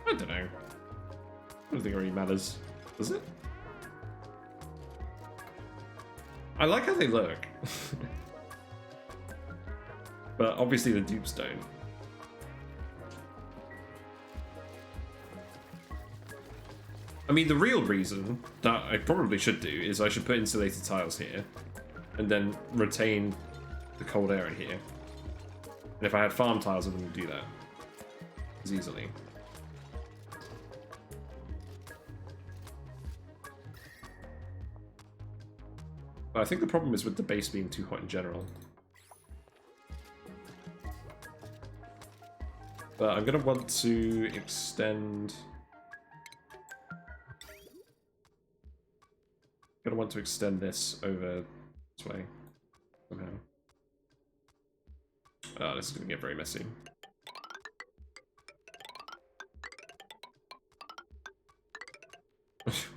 I don't know. I don't think it really matters. Does it? I like how they look. But obviously the dupes don't. I mean, the real reason that I probably should do is I should put insulated tiles here and then retain the cold air in here. And if I had farm tiles, I wouldn't do that as easily. But I think the problem is with the base being too hot in general. But I'm going to want to extend... I'm going to want to extend this over this way somehow. Oh, this is going to get very messy.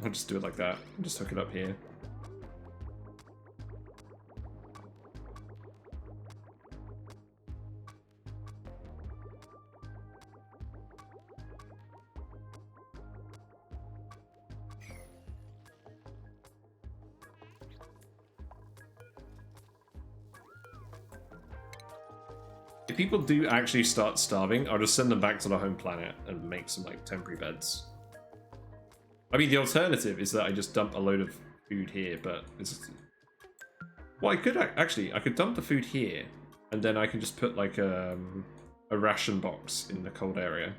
I'll just do it like that. I'll just hook it up here. If people do actually start starving, I'll just send them back to the home planet and make some, like, temporary beds. I mean, the alternative is that I just dump a load of food here, but it's... Well, I could actually, I could dump the food here, and then I can just put, like, a ration box in the cold area.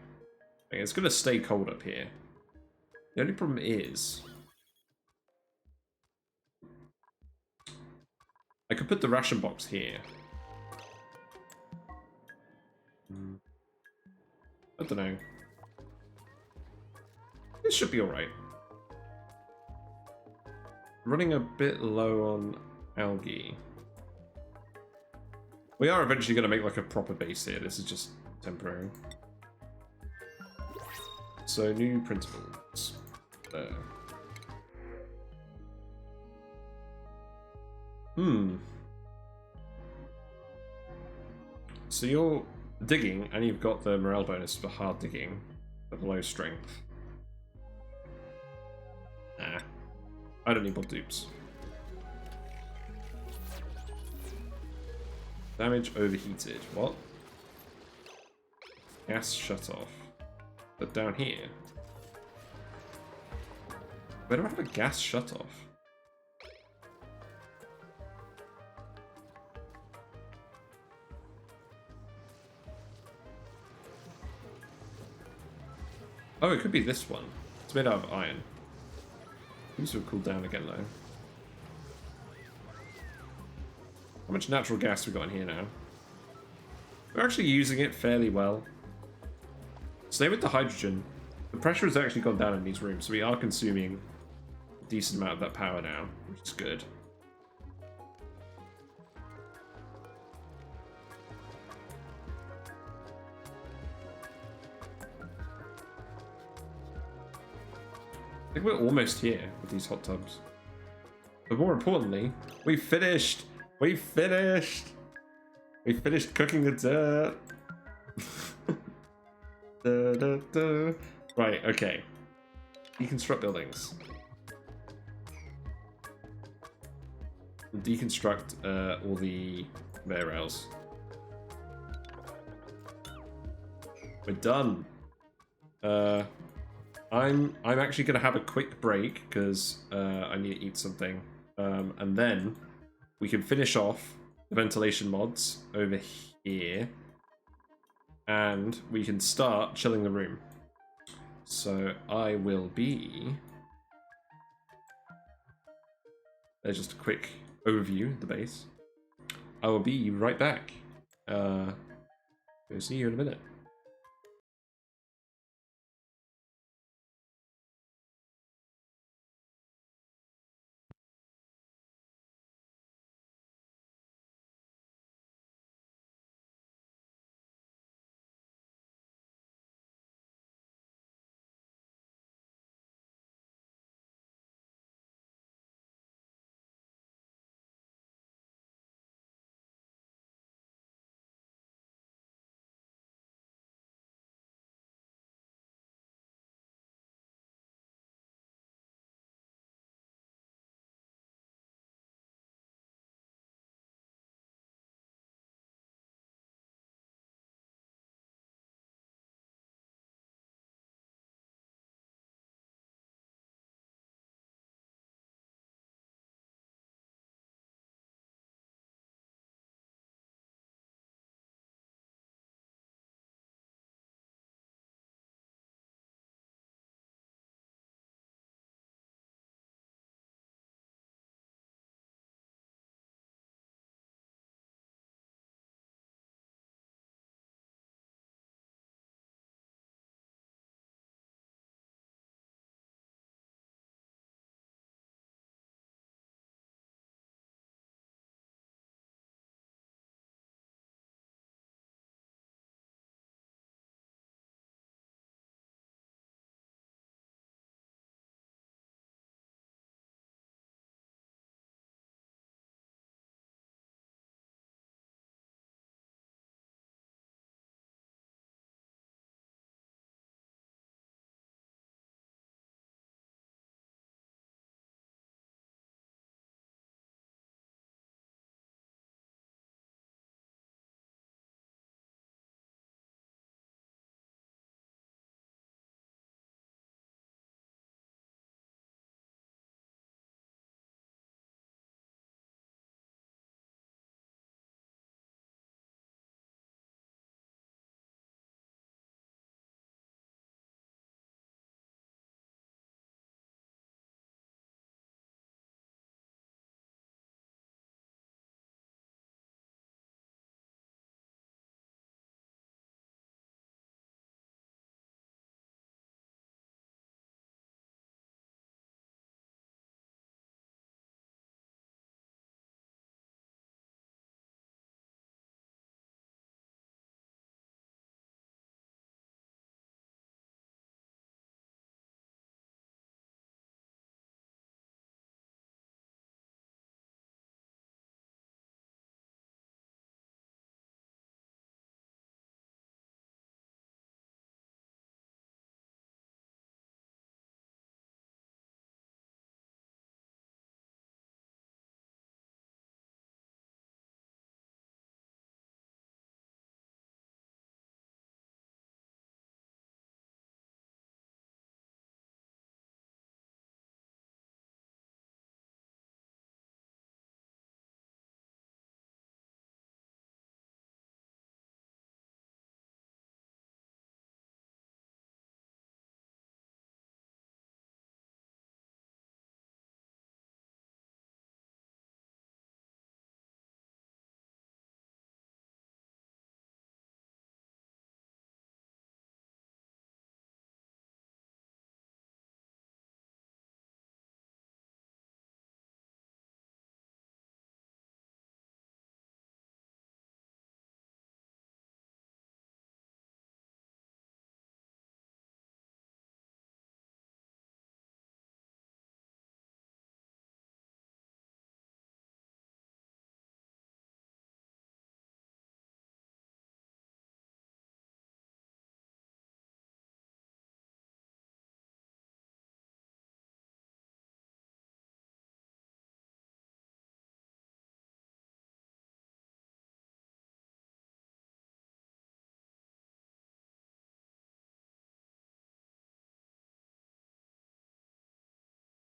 Like, it's gonna stay cold up here. The only problem is... I could put the ration box here. I don't know. This should be alright. Running a bit low on algae. We are eventually going to make like a proper base here. This is just temporary. So, new principles. There. So you're digging, and you've got the morale bonus for hard digging at low strength. Nah. I don't need more dupes. Damage overheated. What? Gas shut off. But down here. Where do I have a gas shut off? Oh, it could be this one. It's made out of iron. These will cool down again, though. How much natural gas we got in here now? We're actually using it fairly well. Same with the hydrogen. The pressure has actually gone down in these rooms, so we are consuming a decent amount of that power now, which is good. I think we're almost here with these hot tubs. But more importantly, we finished! We finished! We finished cooking the dirt! Da, da, da. Right, okay. Deconstruct buildings. Deconstruct all the conveyor rails. We're done. I'm actually gonna have a quick break because I need to eat something, and then we can finish off the ventilation mods over here, and we can start chilling the room. So I will be. There's just a quick overview of the base. I will be right back. So see you in a minute.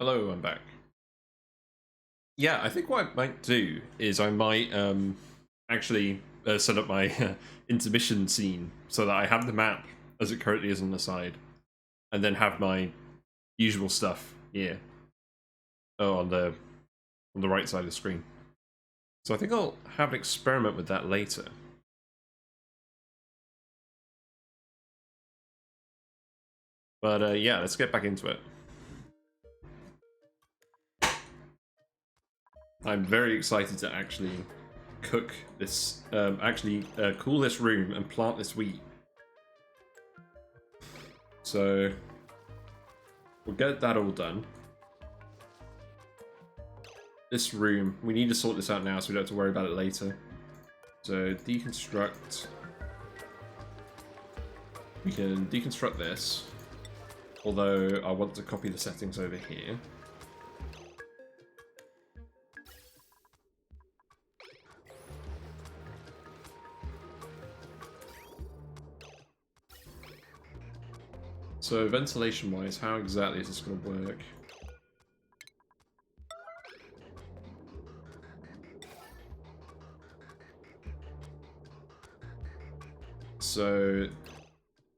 Hello, I'm back. Yeah, I think what I might do is I might actually set up my intermission scene so that I have the map as it currently is on the side, and then have my usual stuff here. Oh, on the right side of the screen. So I think I'll have an experiment with that later. But yeah, let's get back into it. I'm very excited to actually cook this, cool this room and plant this wheat. So we'll get that all done. This room, we need to sort this out now so we don't have to worry about it later. So deconstruct. We can deconstruct this, although I want to copy the settings over here. So ventilation-wise, how exactly is this going to work? So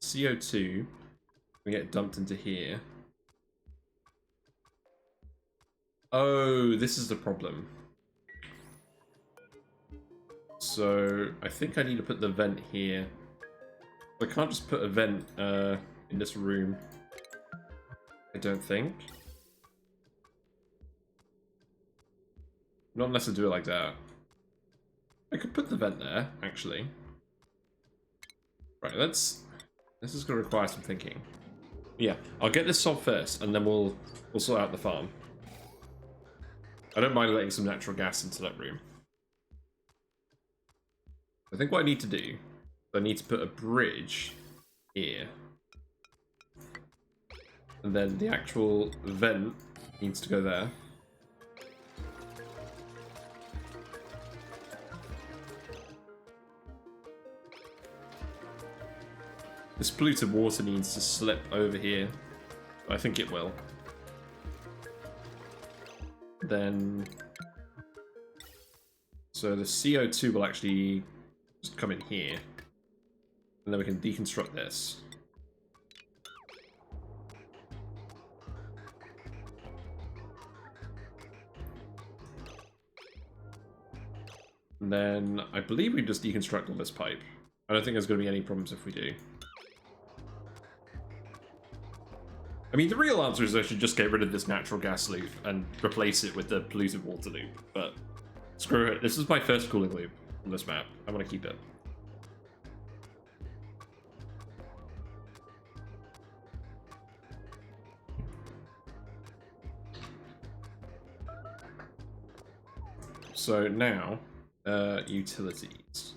CO2 we get dumped into here. Oh, this is the problem. So I think I need to put the vent here. I can't just put a vent in this room. I don't think. Not unless I do it like that. I could put the vent there, actually. Right, this is going to require some thinking. Yeah, I'll get this solved first, and then we'll sort out the farm. I don't mind letting some natural gas into that room. I think what I need to do, I need to put a bridge here. And then the actual vent needs to go there. This polluted water needs to slip over here. I think it will. Then... So the CO2 will actually just come in here. And then we can deconstruct this. And then I believe we just deconstruct all this pipe. I don't think there's going to be any problems if we do. I mean, the real answer is I should just get rid of this natural gas loop and replace it with the polluted water loop. But screw it. This is my first cooling loop on this map. I want to keep it. So now, utilities.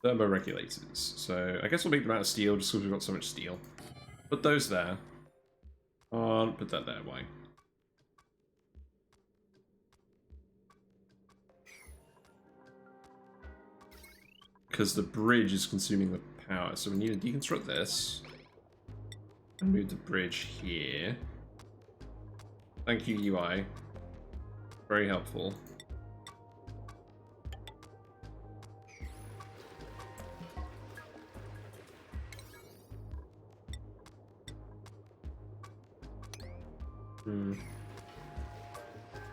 Thermoregulators. So I guess we'll make them out of steel just because we've got so much steel. Put those there. Put that there, why? Because the bridge is consuming the power. So we need to deconstruct this. And move the bridge here. Thank you, UI. Very helpful.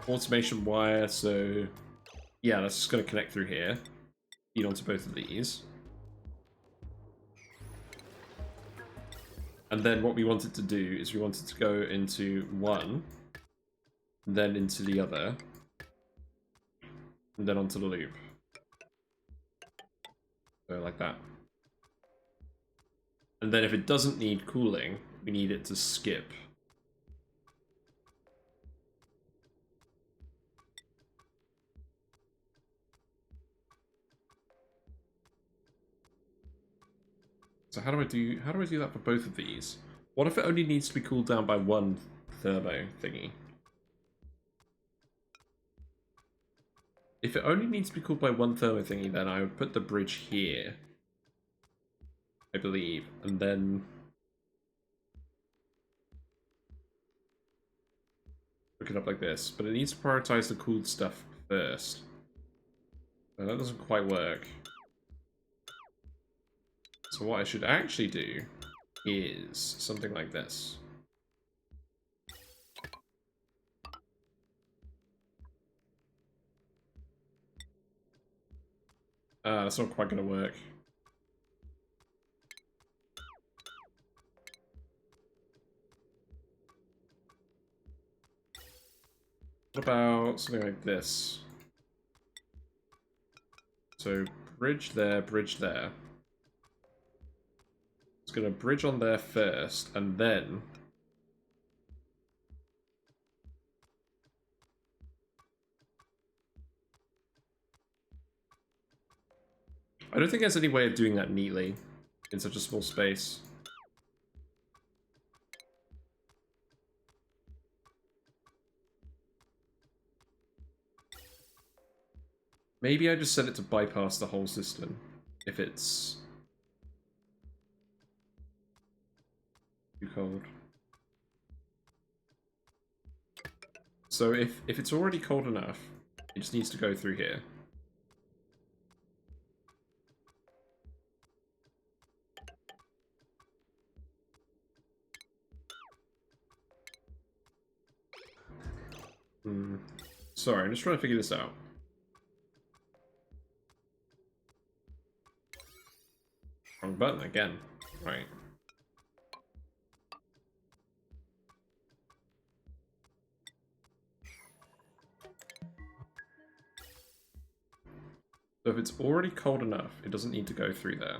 Automation wire, so yeah, that's just going to connect through here. Feed onto both of these. And then what we wanted to do is we wanted to go into one, then into the other, and then onto the loop. So like that. And then if it doesn't need cooling, we need it to skip. So how do I do that for both of these? What if it only needs to be cooled down by one thermo thingy? If it only needs to be cooled by one thermo thingy, then I would put the bridge here, I believe, and then hook it up like this. But it needs to prioritize the cooled stuff first. That doesn't quite work. So what I should actually do is something like this. That's not quite going to work. What about something like this? So bridge there, bridge there. It's going to bridge on there first, and then... I don't think there's any way of doing that neatly in such a small space. Maybe I just set it to bypass the whole system, if it's too cold. So if it's already cold enough, it just needs to go through here. Sorry, I'm just trying to figure this out. Wrong button again. Right. So if it's already cold enough, it doesn't need to go through there.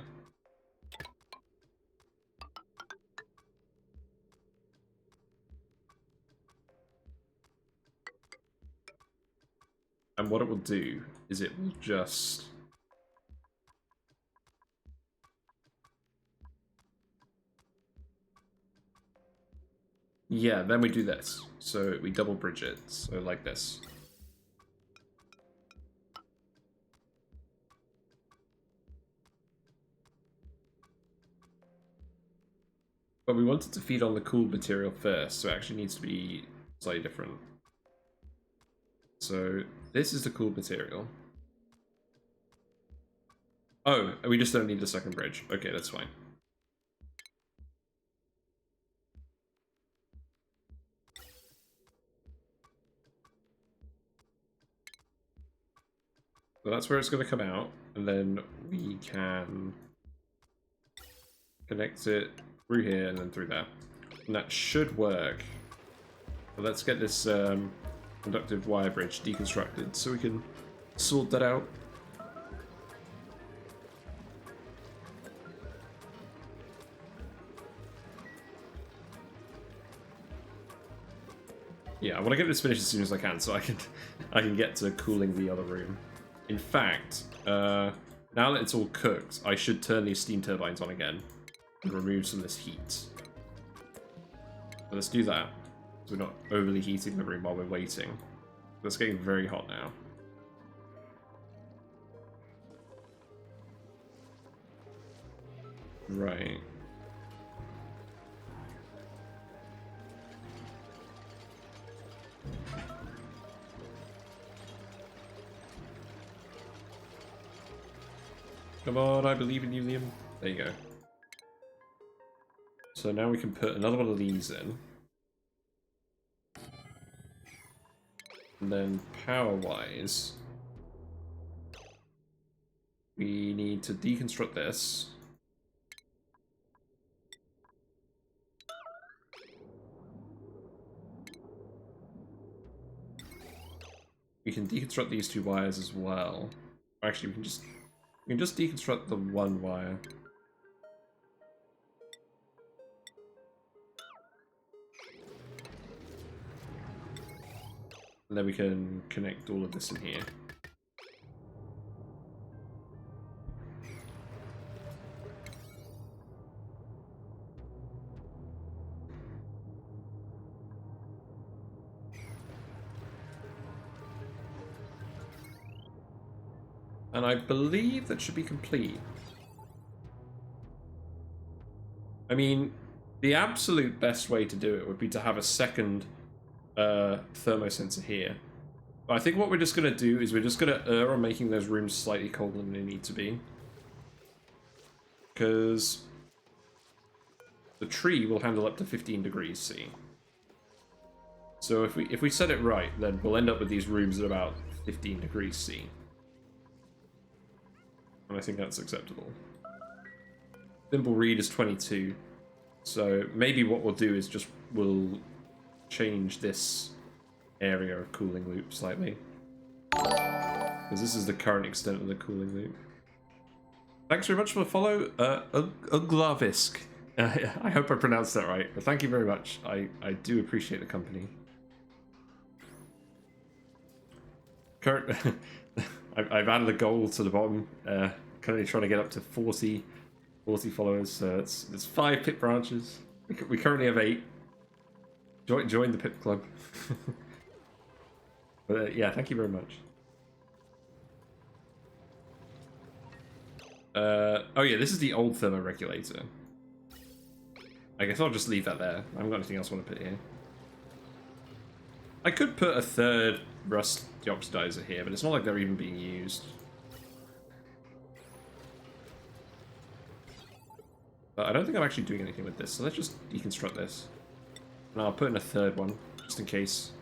And what it will do is it will just... Yeah, then we do this. So we double bridge it, so like this. But we want it to feed on the cooled material first, so it actually needs to be slightly different. So this is the cooled material. Oh, we just don't need the second bridge. Okay, that's fine. So that's where it's going to come out, and then we can connect it through here and then through there. And that should work. But let's get this conductive wire bridge deconstructed so we can sort that out. Yeah, I want to get this finished as soon as I can so I can get to cooling the other room. In fact, now that it's all cooked, I should turn these steam turbines on again and remove some of this heat. So let's do that, so we're not overly heating the room while we're waiting. It's getting very hot now. Right. Come on, I believe in you, Liam. There you go. So now we can put another one of these in. And then power-wise, we need to deconstruct this. We can deconstruct these two wires as well. Actually, we can just deconstruct the one wire. And then we can connect all of this in here. And I believe that should be complete. I mean, the absolute best way to do it would be to have a second thermosensor here. But I think what we're just going to do is we're just going to err on making those rooms slightly colder than they need to be. Because the tree will handle up to 15 degrees C. So if we set it right, then we'll end up with these rooms at about 15 degrees C. And I think that's acceptable. Thimble read is 22. So maybe what we'll do is we'll change this area of cooling loop slightly. Because this is the current extent of the cooling loop. Thanks very much for the follow, Uglavisk. I hope I pronounced that right, but thank you very much. I do appreciate the company. Current, I've added a goal to the bottom. Currently trying to get up to 40 followers. So it's 5 pip branches. We currently have 8. Join the pip club. But yeah, thank you very much. Oh yeah, this is the old thermoregulator. I guess I'll just leave that there. I haven't got anything else I want to put here. I could put a third rust deoxidizer here, but it's not like they're even being used. But I don't think I'm actually doing anything with this, so let's just deconstruct this. And I'll put in a third one, just in case.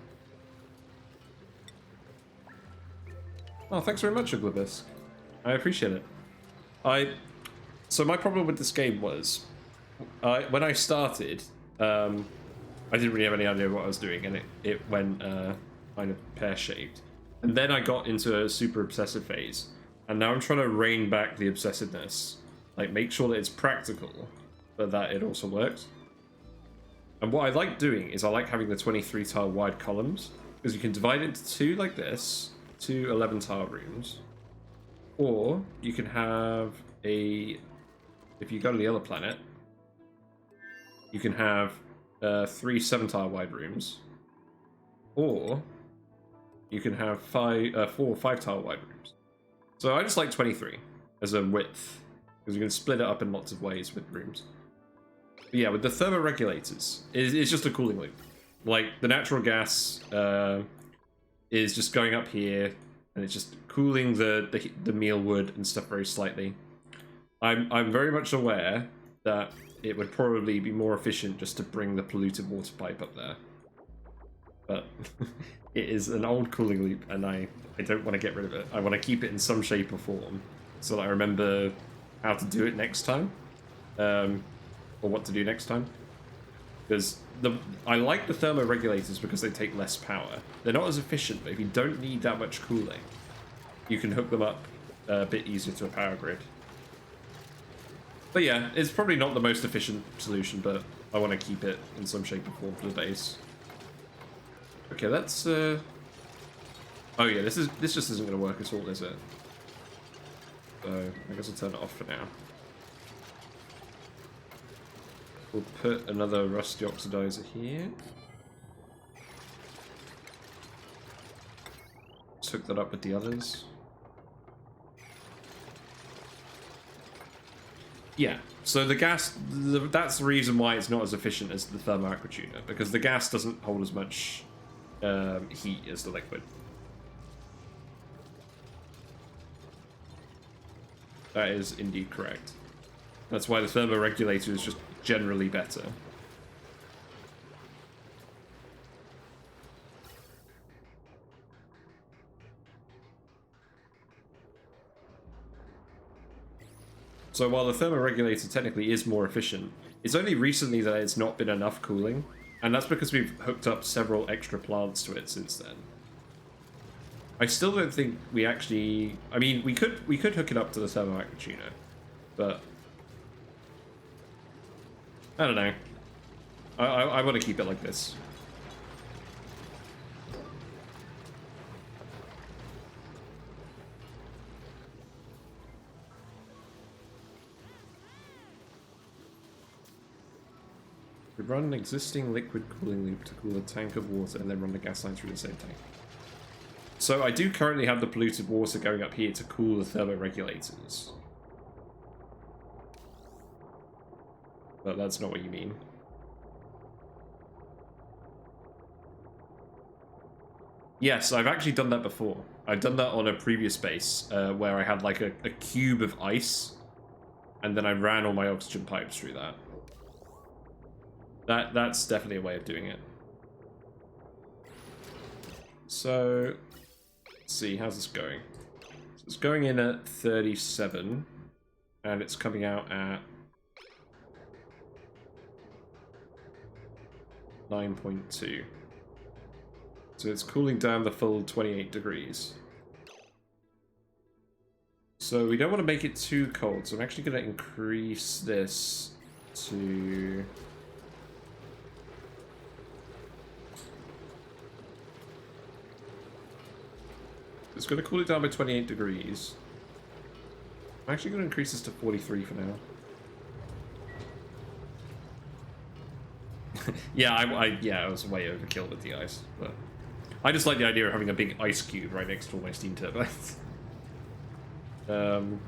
Oh, thanks very much, Uglabisk. I appreciate it. So my problem with this game was, when I started, I didn't really have any idea what I was doing, and it went kind of pear-shaped. And then I got into a super obsessive phase, and now I'm trying to rein back the obsessiveness, like make sure that it's practical, but that it also works. And what I like doing is I like having the 23 tile wide columns, because you can divide it into 2 like this, 2 11 tile rooms. Or you can have if you go to the other planet, you can have 3 7 tile wide rooms. Or you can have 4 5 tile wide rooms. So I just like 23 as a width, because you can split it up in lots of ways with rooms. But yeah, with the thermoregulators, it's just a cooling loop. Like, the natural gas is just going up here, and it's just cooling the meal wood and stuff very slightly. I'm very much aware that it would probably be more efficient just to bring the polluted water pipe up there. But it is an old cooling loop, and I don't want to get rid of it. I want to keep it in some shape or form, so that I remember how to do it next time. Or what to do next time. Because I like the thermoregulators because they take less power. They're not as efficient, but if you don't need that much cooling, you can hook them up a bit easier to a power grid. But yeah, it's probably not the most efficient solution, but I want to keep it in some shape or form for the base. Okay, that's oh yeah, this just isn't going to work at all, is it? So I guess I'll turn it off for now. We'll put another rust deoxidizer here. Let's hook that up with the others. Yeah, so the gas, that's the reason why it's not as efficient as the thermo aqua tuner, because the gas doesn't hold as much heat as the liquid. That is indeed correct. That's why the thermoregulator is just generally better. So while the thermoregulator technically is more efficient, it's only recently that it's not been enough cooling, and that's because we've hooked up several extra plants to it since then. I still don't think we actually... I mean, we could hook it up to the thermo aqua tuner, but I don't know. I want to keep it like this. We run an existing liquid cooling loop to cool a tank of water and then run the gas line through the same tank. So I do currently have the polluted water going up here to cool the thermoregulators. But that's not what you mean. Yes, I've actually done that before. I've done that on a previous base where I had like a cube of ice, and then I ran all my oxygen pipes through that. That's definitely a way of doing it. So, let's see, how's this going? So it's going in at 37, and it's coming out at 9.2. So it's cooling down the full 28 degrees. So we don't want to make it too cold, so I'm actually going to increase this to... It's going to cool it down by 28 degrees. I'm actually going to increase this to 43 for now. Yeah, I was way overkill with the ice, but I just like the idea of having a big ice cube right next to all my steam turbines. So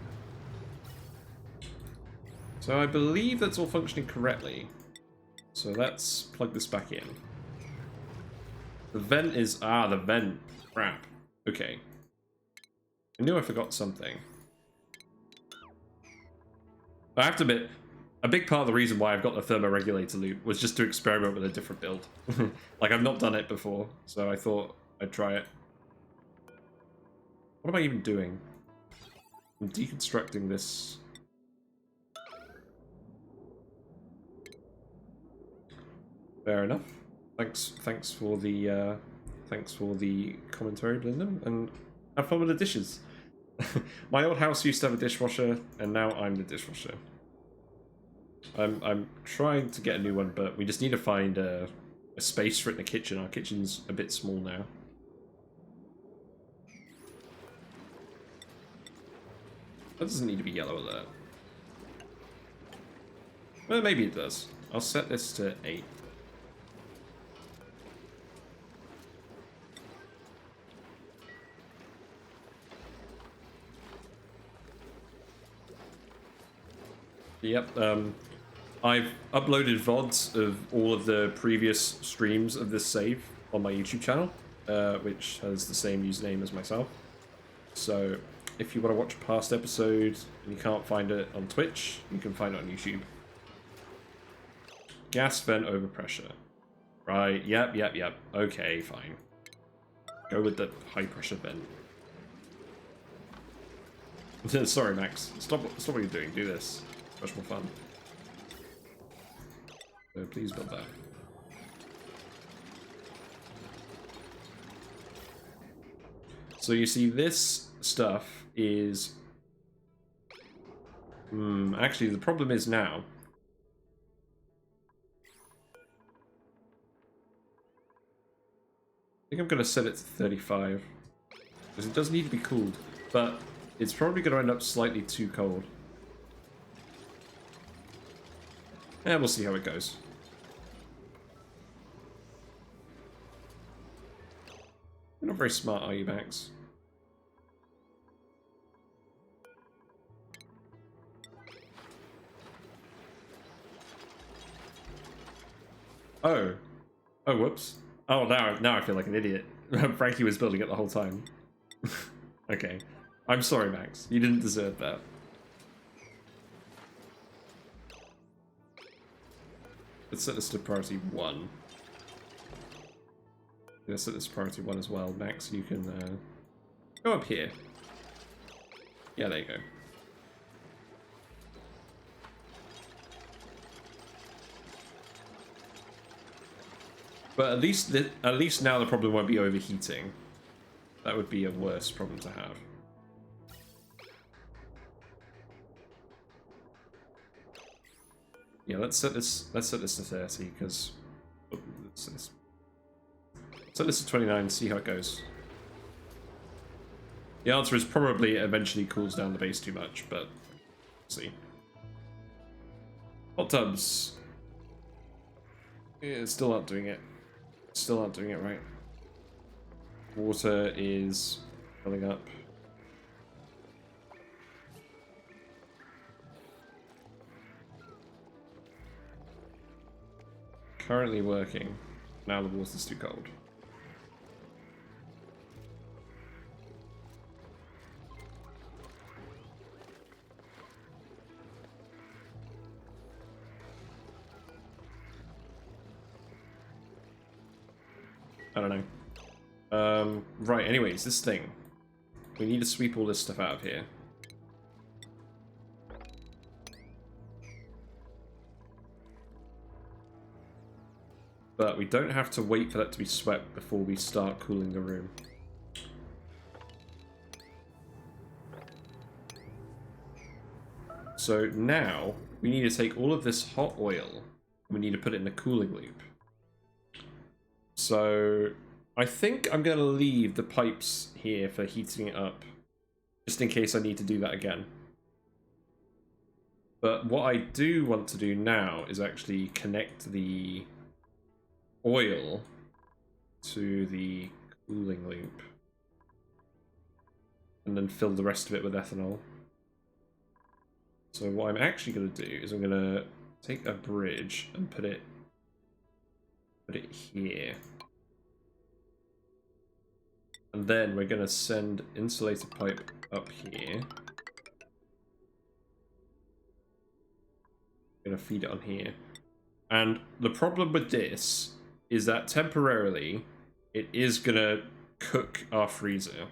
I believe that's all functioning correctly. So let's plug this back in. The vent is... the vent. Crap. Okay. I knew I forgot something. I have to admit, a big part of the reason why I've got the thermoregulator loop was just to experiment with a different build. Like, I've not done it before, so I thought I'd try it. What am I even doing? I'm deconstructing this. Fair enough. Thanks for the commentary, Blinda, and have fun with the dishes. My old house used to have a dishwasher, and now I'm the dishwasher. I'm trying to get a new one, but we just need to find a space for it in the kitchen. Our kitchen's a bit small now. That doesn't need to be yellow alert. Well, maybe it does. I'll set this to 8. Yep, I've uploaded VODs of all of the previous streams of this save on my YouTube channel, which has the same username as myself. So if you want to watch a past episode and you can't find it on Twitch, you can find it on YouTube. Gas vent overpressure. Right, yep. Okay, fine. Go with the high pressure vent. Sorry, Max. Stop what you're doing. Do this. Much more fun. Please build that. So you see, this stuff is... actually, the problem is now... I think I'm going to set it to 35. Because it does need to be cooled. But it's probably going to end up slightly too cold. Yeah, we'll see how it goes. You're not very smart, are you, Max? Oh. Oh, whoops. Oh, now I feel like an idiot. Frankie was building it the whole time. Okay. I'm sorry, Max. You didn't deserve that. Let's set this to priority 1. Let's set this to priority 1 as well. Max, you can go up here. Yeah, there you go. But at least now the problem won't be overheating. That would be a worse problem to have. Yeah, let's set this to 30 because set this to 29 and see how it goes. The answer is probably it eventually cools down the base too much, but we'll see. Hot tubs. Yeah, still aren't doing it. Still aren't doing it right. Water is filling up. Currently working. Now the water's too cold. I don't know. Right, anyways, this thing. We need to sweep all this stuff out of here. But we don't have to wait for that to be swept before we start cooling the room. So now we need to take all of this hot oil and we need to put it in the cooling loop. So I think I'm going to leave the pipes here for heating it up, just in case I need to do that again. But what I do want to do now is actually connect the oil to the cooling loop and then fill the rest of it with ethanol. So what I'm actually going to do is I'm going to take a bridge and put it here. And then we're going to send insulated pipe up here. Going to feed it on here. And the problem with this is that temporarily it is going to cook our freezer.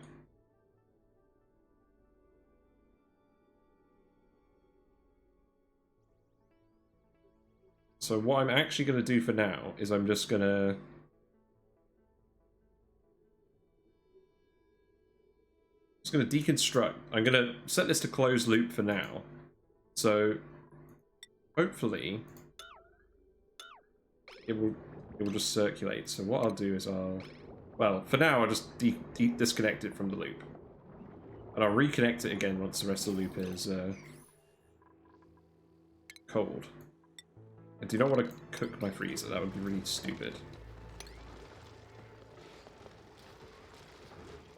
So what I'm actually going to do for now is I'm just going to deconstruct. I'm going to set this to closed loop for now. So hopefully it will just circulate. So what I'll do is well, for now I'll just disconnect it from the loop. And I'll reconnect it again once the rest of the loop is cold. I do not want to cook my freezer, that would be really stupid.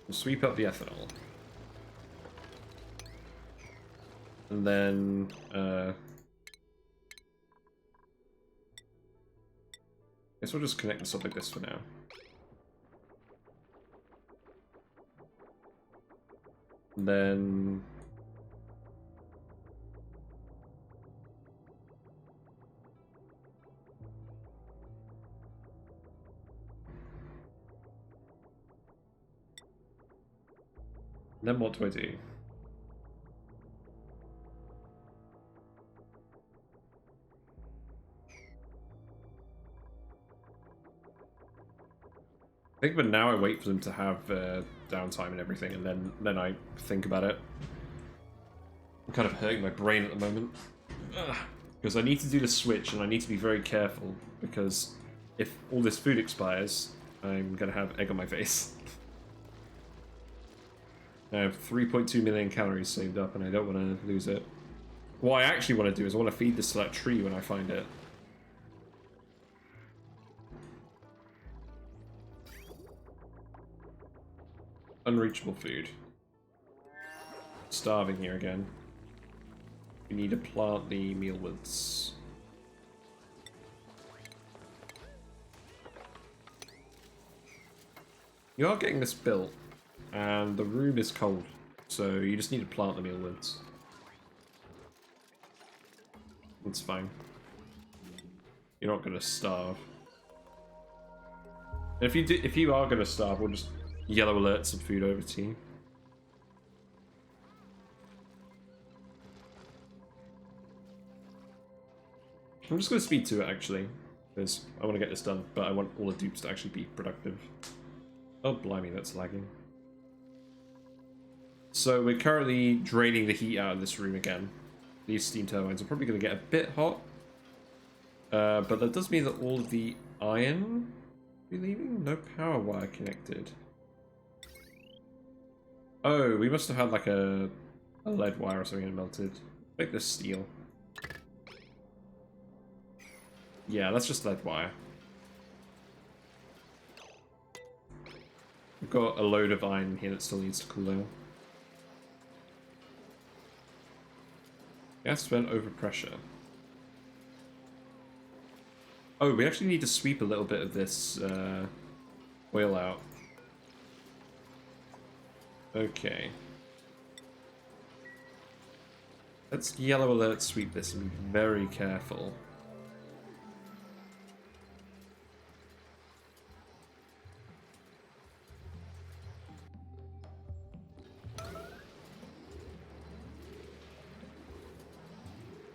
We'll sweep up the ethanol. And then guess we'll just connect this up like this for now. And then what do I do? I think, but now I wait for them to have downtime and everything, and then I think about it. I'm kind of hurting my brain at the moment. Because I need to do the switch, and I need to be very careful, because if all this food expires, I'm going to have egg on my face. I have 3.2 million calories saved up, and I don't want to lose it. What I actually want to do is I want to feed this to that tree when I find it. Unreachable food. Starving here again. We need to plant the mealwoods. You are getting this built, and the room is cold, so you just need to plant the mealwoods. That's fine. You're not gonna starve. And if you are gonna starve, we'll just yellow alert some food over to you. I'm just going to speed to it, actually, because I want to get this done, but I want all the dupes to actually be productive. Oh, blimey, that's lagging. So we're currently draining the heat out of this room again. These steam turbines are probably going to get a bit hot. But that does mean that all of the iron will be leaving? No power wire connected. Oh, we must have had like a lead wire or something and melted. Make this steel. Yeah, that's just lead wire. We've got a load of iron here that still needs to cool down. Gas vent overpressure. Oh, we actually need to sweep a little bit of this oil out. Okay. Let's yellow alert sweep this and be very careful.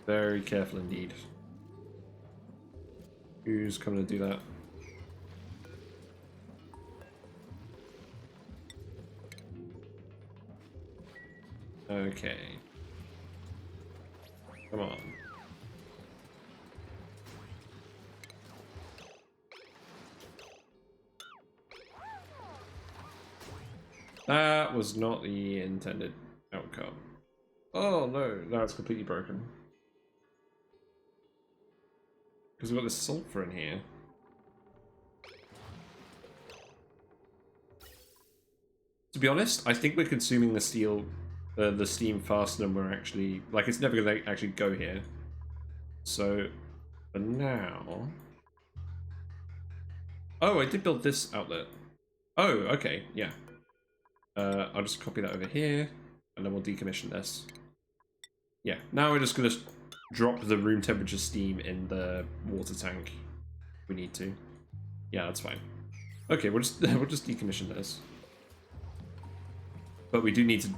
Very careful indeed. Who's coming to do that? Okay. Come on. That was not the intended outcome. Oh no, now it's completely broken. Because we've got this sulfur in here. To be honest, I think we're consuming the steel, the steam faster than we're actually... Like, it's never going to actually go here. So, for now... Oh, I did build this outlet. Oh, okay, yeah. I'll just copy that over here, and then we'll decommission this. Yeah, now we're just going to drop the room temperature steam in the water tank. We need to. Yeah, that's fine. Okay, we'll just decommission this. But we do need to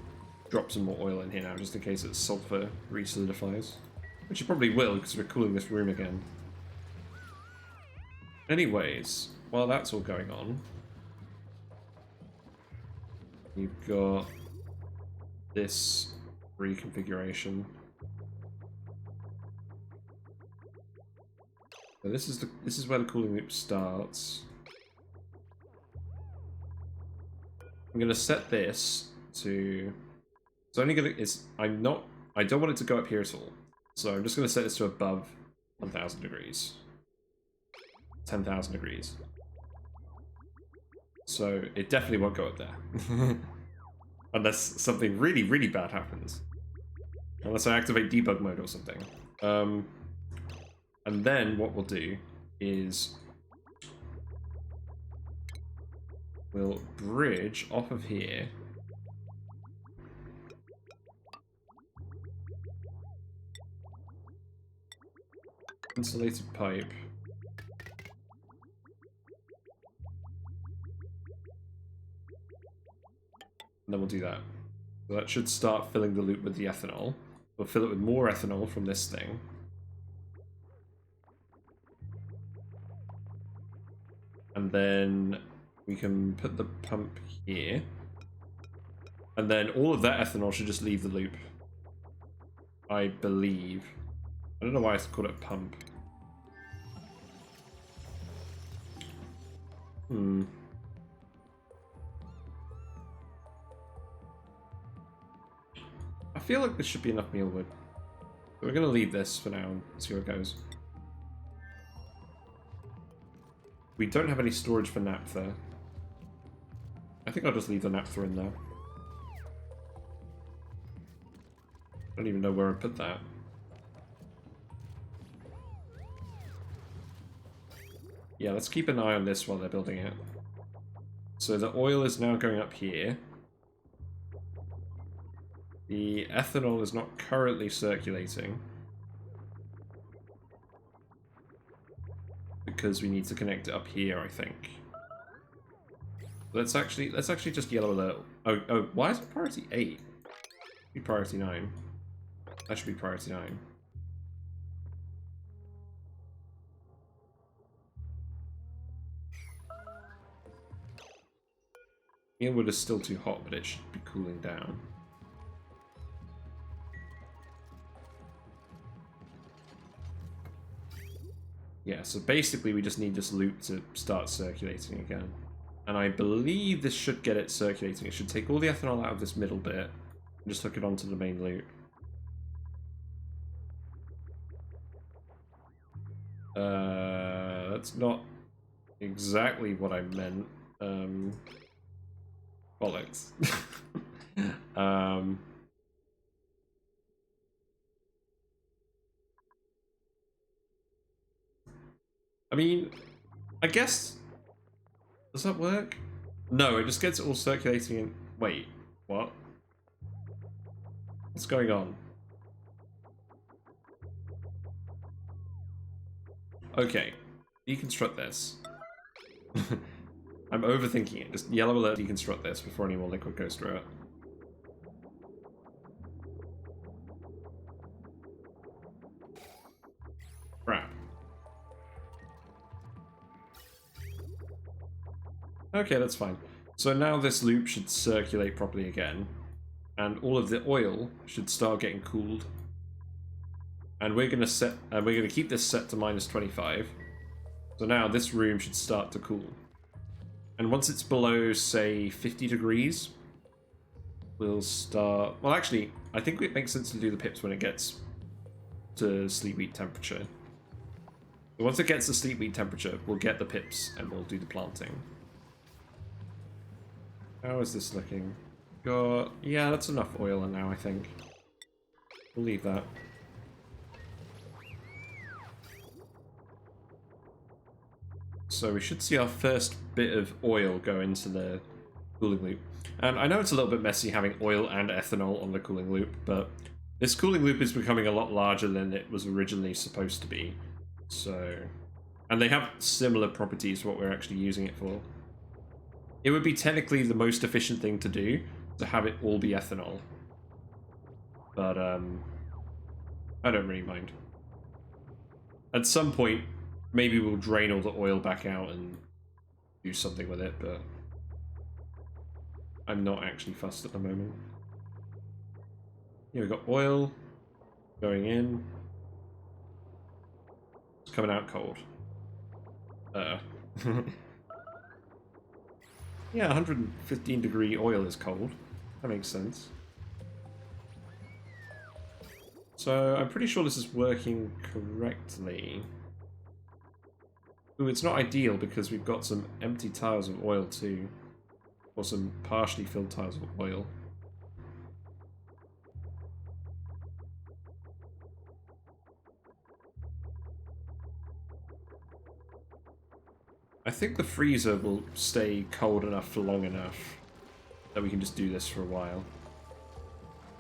drop some more oil in here now, just in case its sulfur resolidifies. Which it probably will, because we're cooling this room again. Anyways, while that's all going on, you've got this reconfiguration. So this is where the cooling loop starts. I'm gonna set this to... It's only gonna... I don't want it to go up here at all. So I'm just gonna set this to above 1,000 degrees. 10,000 degrees. So it definitely won't go up there. Unless something really, really bad happens. Unless I activate debug mode or something. And then what we'll do is... We'll bridge off of here. Insulated pipe. And then we'll do that. So that should start filling the loop with the ethanol. We'll fill it with more ethanol from this thing. And then we can put the pump here. And then all of that ethanol should just leave the loop. I believe. I don't know why I called it a pump. I feel like this should be enough mealwood. But we're going to leave this for now and see how it goes. We don't have any storage for naphtha. I think I'll just leave the naphtha in there. I don't even know where I put that. Yeah, let's keep an eye on this while they're building it. So the oil is now going up here. The ethanol is not currently circulating. Because we need to connect it up here, I think. Let's actually just yellow alert. Oh, why is it priority 8? Be priority 9. That should be priority 9. Mealwood is still too hot, but it should be cooling down. Yeah, so basically we just need this loop to start circulating again. And I believe this should get it circulating. It should take all the ethanol out of this middle bit and just hook it onto the main loop. That's not exactly what I meant. Bollocks. I mean, I guess... Does that work? No, it just gets it all circulating in... Wait, what? What's going on? Okay, deconstruct this. I'm overthinking it. Just yellow alert, deconstruct this before any more liquid goes through it. Crap. Okay, that's fine. So now this loop should circulate properly again. and all of the oil should start getting cooled. And we're gonna keep this set to -25. So now this room should start to cool. And once it's below, say, 50 degrees, we'll start... Well, actually, I think it makes sense to do the pips when it gets to sleep wheat temperature. So once it gets to sleep wheat temperature, we'll get the pips and we'll do the planting. How is this looking? Got... Yeah, that's enough oil in now, I think. We'll leave that. So we should see our first bit of oil go into the cooling loop. And I know it's a little bit messy having oil and ethanol on the cooling loop, but this cooling loop is becoming a lot larger than it was originally supposed to be. So... And they have similar properties to what we're actually using it for. It would be technically the most efficient thing to do, to have it all be ethanol. But, I don't really mind. At some point, maybe we'll drain all the oil back out and do something with it, but I'm not actually fussed at the moment. Here we've got oil going in. It's coming out cold. Yeah, 115 degree oil is cold. That makes sense. So I'm pretty sure this is working correctly. Ooh, it's not ideal because we've got some empty tiles of oil too. Or some partially filled tiles of oil. I think the freezer will stay cold enough for long enough that we can just do this for a while.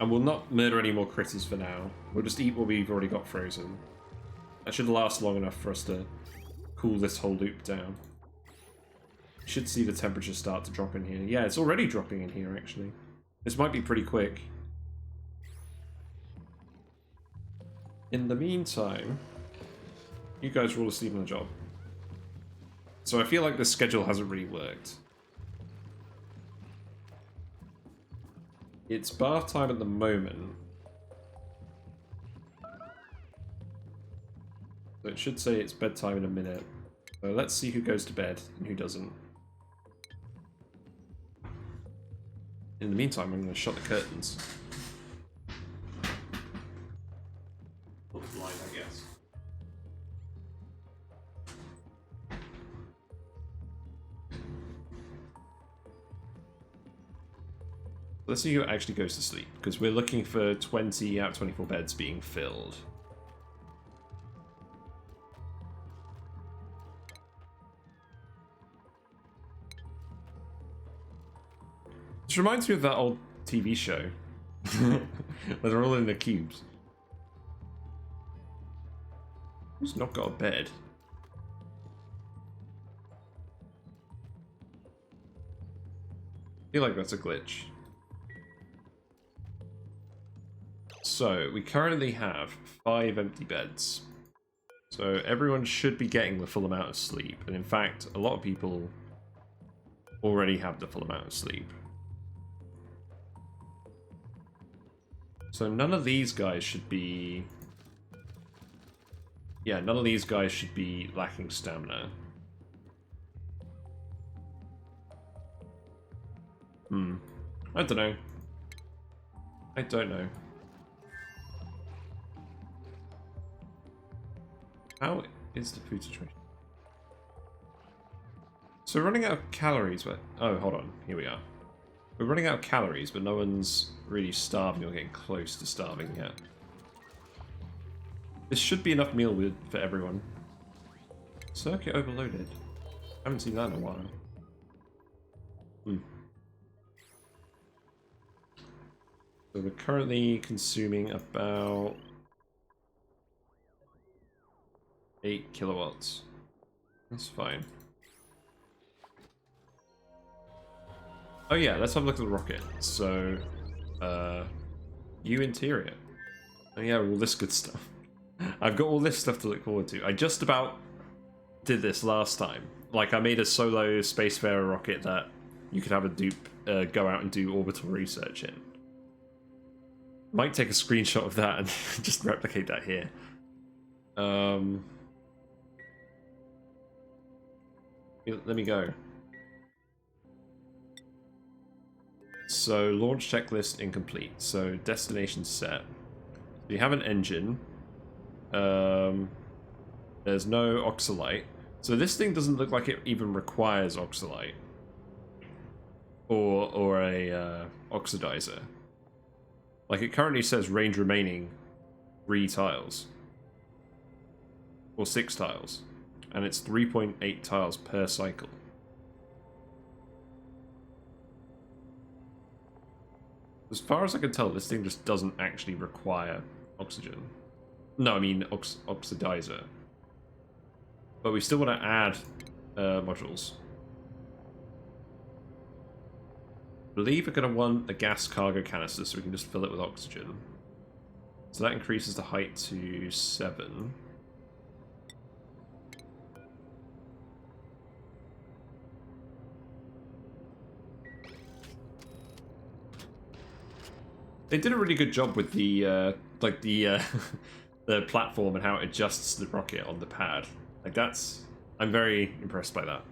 And we'll not murder any more critters for now. We'll just eat what we've already got frozen. That should last long enough for us to cool this whole loop down. You should see the temperature start to drop in here. Yeah, it's already dropping in here, actually. This might be pretty quick. In the meantime, you guys are all asleep on the job. So I feel like the schedule hasn't really worked. It's bath time at the moment. So it should say it's bedtime in a minute. So let's see who goes to bed and who doesn't. In the meantime, I'm going to shut the curtains. Pull the blind, I guess. Let's see who actually goes to sleep, because we're looking for 20 out of 24 beds being filled. This reminds me of that old TV show, where they're all in the cubes. Who's not got a bed? I feel like that's a glitch. So, we currently have 5 empty beds. So, everyone should be getting the full amount of sleep. And in fact, a lot of people already have the full amount of sleep. So, none of these guys should be... Yeah, none of these guys should be lacking stamina. I don't know. I don't know. How is the food situation? So we're running out of calories, but... Oh, hold on. Here we are. We're running out of calories, but no one's really starving or getting close to starving yet. This should be enough meal for everyone. Circuit overloaded. Haven't seen that in a while. So we're currently consuming about 8 kilowatts. That's fine. Oh yeah, let's have a look at the rocket. So, interior. Oh yeah, all this good stuff. I've got all this stuff to look forward to. I just about did this last time. Like, I made a solo spacefarer rocket that you could have a dupe go out and do orbital research in. Might take a screenshot of that and just replicate that here. Let me go. So launch checklist incomplete. So destination set. You have an engine. There's no oxalite. So this thing doesn't look like it even requires oxalite. Or a oxidizer. Like it currently says range remaining 3 tiles. Or 6 tiles. And it's 3.8 tiles per cycle. As far as I can tell, this thing just doesn't actually require oxygen. No, I mean oxidizer. But we still want to add modules. I believe we're going to want a gas cargo canister so we can just fill it with oxygen. So that increases the height to 7. They did a really good job with the the platform and how it adjusts the rocket on the pad. Like that's, I'm very impressed by that.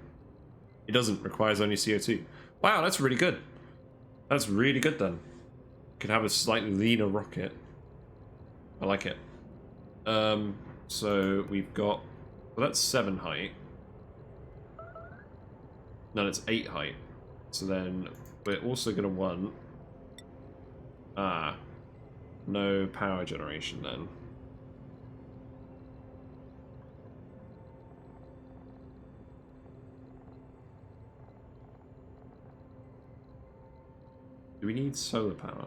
It doesn't, requires only CO2. Wow, that's really good. That's really good then. Could have a slightly leaner rocket. I like it. So we've got, well that's 7 height. No, it's 8 height. So then we're also gonna want no power generation then. Do we need solar power?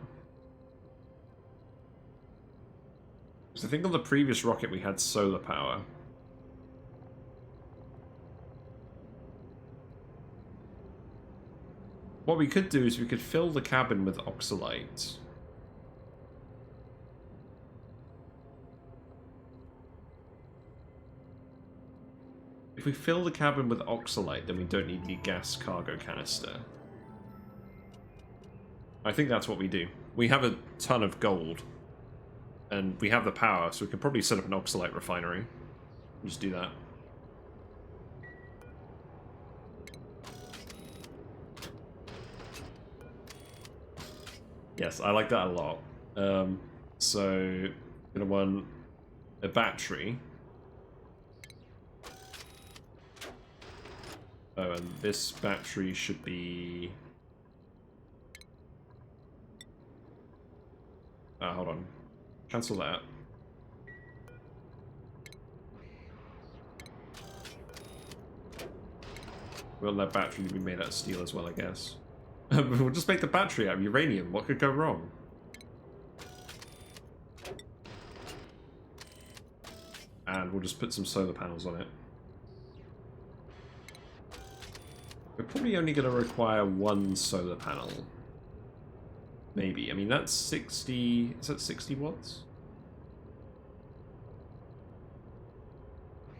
Because I think on the previous rocket we had solar power. What we could do is we could fill the cabin with oxalite. If we fill the cabin with oxalite, then we don't need the gas cargo canister. I think that's what we do. We have a ton of gold, and we have the power, so we could probably set up an oxalite refinery. Just do that. Yes, I like that a lot. So, gonna want a battery. Oh, and this battery should be... hold on. Cancel that. Well, that battery to be made out of steel as well, I guess. We'll just make the battery out of uranium. What could go wrong? And we'll just put some solar panels on it. We're probably only going to require 1 solar panel. Maybe. I mean, that's 60... Is that 60 watts?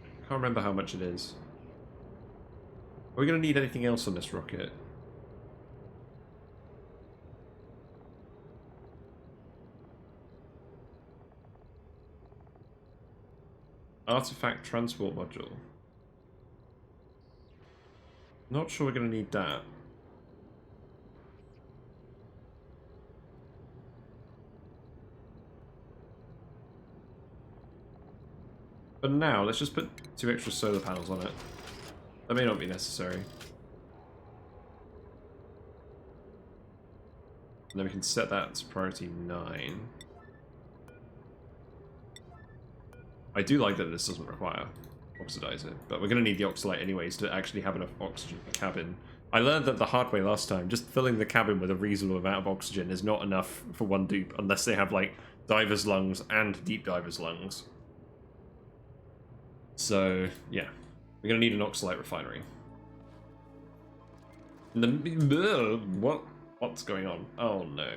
I can't remember how much it is. Are we going to need anything else on this rocket? Artifact transport module. Not sure we're going to need that. But now, let's just put 2 extra solar panels on it. That may not be necessary. And then we can set that to priority 9. I do like that this doesn't require oxidizer, but we're going to need the oxalite anyways to actually have enough oxygen in the cabin. I learned that the hard way last time. Just filling the cabin with a reasonable amount of oxygen is not enough for one dupe, unless they have, like, diver's lungs and deep diver's lungs. So, yeah. We're going to need an oxalite refinery. What's going on? Oh, no.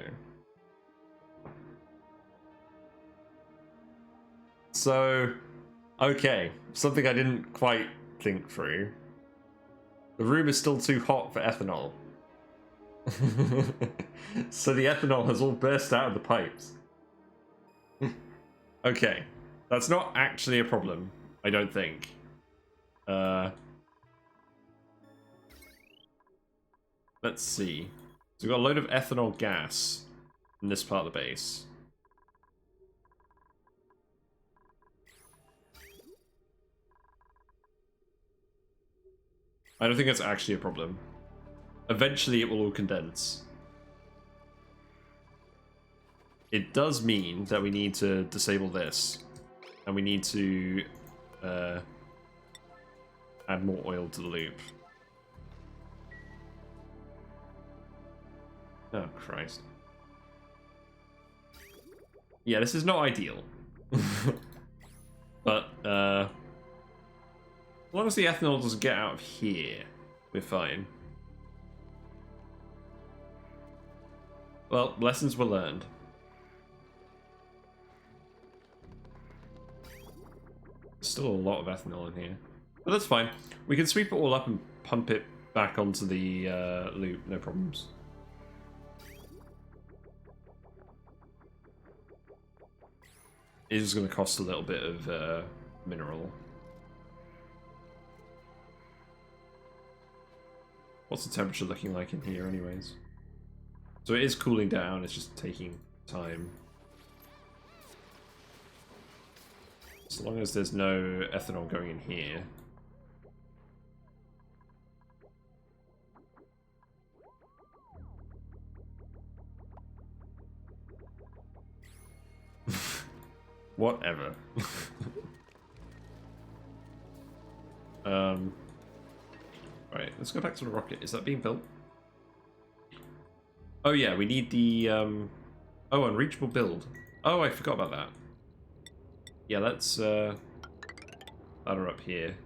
So, okay. Something I didn't quite think through. The room is still too hot for ethanol. So the ethanol has all burst out of the pipes. Okay. That's not actually a problem, I don't think. Let's see. So we've got a load of ethanol gas in this part of the base. I don't think that's actually a problem. Eventually it will all condense. It does mean that we need to disable this. And we need to add more oil to the loop. Oh, Christ. Yeah, this is not ideal. But, as long as the ethanol doesn't get out of here, we're fine. Well, lessons were learned. There's still a lot of ethanol in here. But that's fine. We can sweep it all up and pump it back onto the loop, no problems. It is going to cost a little bit of mineral. What's the temperature looking like in here anyways? So it is cooling down, it's just taking time. As long as there's no ethanol going in here. Whatever. Right, let's go back to the rocket. Is that being built? Oh yeah, we need the oh, unreachable build. Oh, I forgot about that. Yeah, let's ladder up here.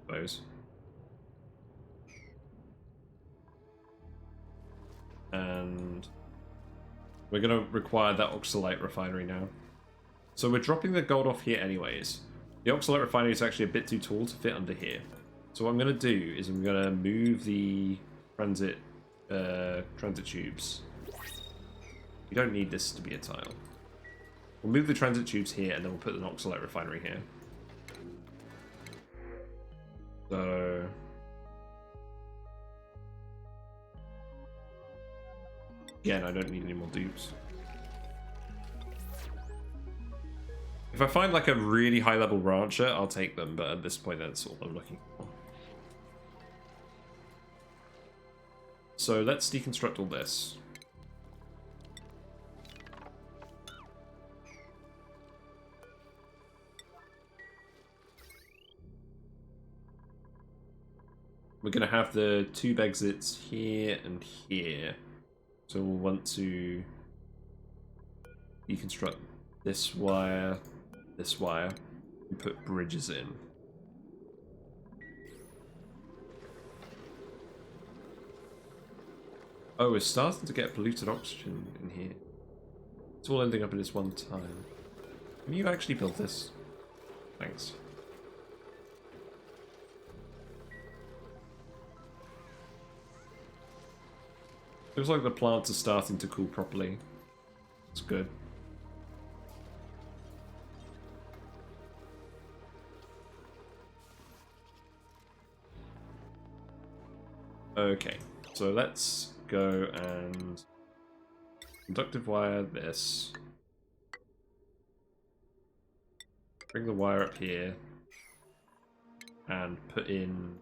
Suppose. And we're gonna require that oxalite refinery now. So we're dropping the gold off here anyways. The oxalite refinery is actually a bit too tall to fit under here. So what I'm gonna do is I'm gonna move the transit tubes. We don't need this to be a tile. We'll move the transit tubes here and then we'll put an oxalite refinery here. So again, I don't need any more dupes. If I find like a really high level rancher, I'll take them, but at this point that's all I'm looking for. So let's deconstruct all this. We're going to have the tube exits here and here. So we'll want to deconstruct this wire, and put bridges in. Oh, we're starting to get polluted oxygen in here. It's all ending up in this one time. Can you actually build this? Thanks. Looks like the plants are starting to cool properly. It's good. Okay, so let's go and conductive wire this. Bring the wire up here and put in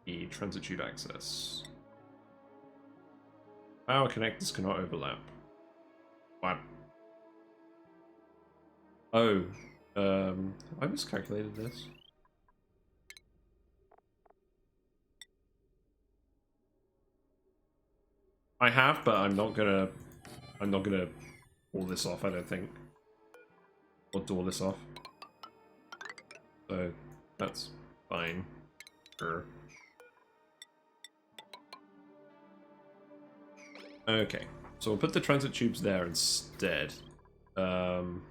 the transit tube access. Power connectors cannot overlap. Wow. Oh, I miscalculated this. I have, but I'm not gonna pull this off, I don't think. Or door this off. So that's fine. Sure. Okay, so we'll put the transit tubes there instead. And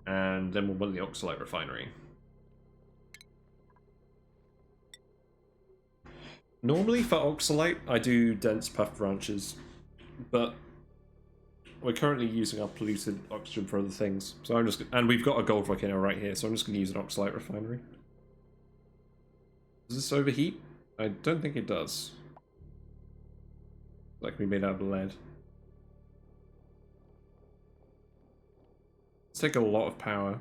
then we'll build the oxalite refinery. Normally for oxalite, I do dense puff branches, but we're currently using our polluted oxygen for other things. So I'm just, and we've got a gold volcano right here, so I'm just going to use an oxalite refinery. Does this overheat? I don't think it does. Like we made out of lead. Let's take a lot of power.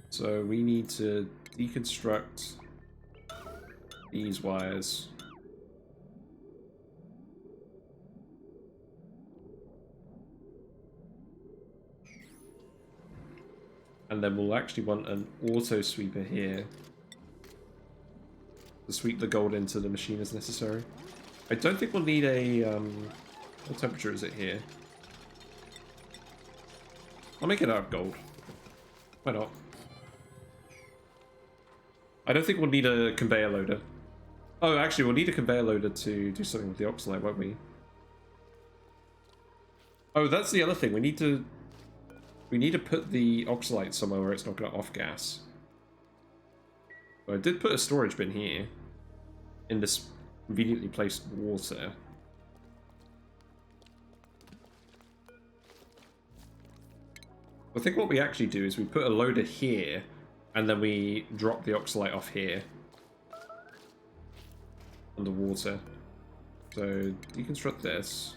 So we need to deconstruct these wires. And then we'll actually want an auto sweeper here to sweep the gold into the machine as necessary. I don't think we'll need a, what temperature is it here? I'll make it out of gold. Why not? I don't think we'll need a conveyor loader. Oh, actually, we'll need a conveyor loader to do something with the oxalite, won't we? Oh, that's the other thing. We need to put the oxalite somewhere where it's not going to off gas. But I did put a storage bin here in this conveniently placed water. I think what we actually do is we put a loader here, and then we drop the oxalite off here. Underwater. So, deconstruct this.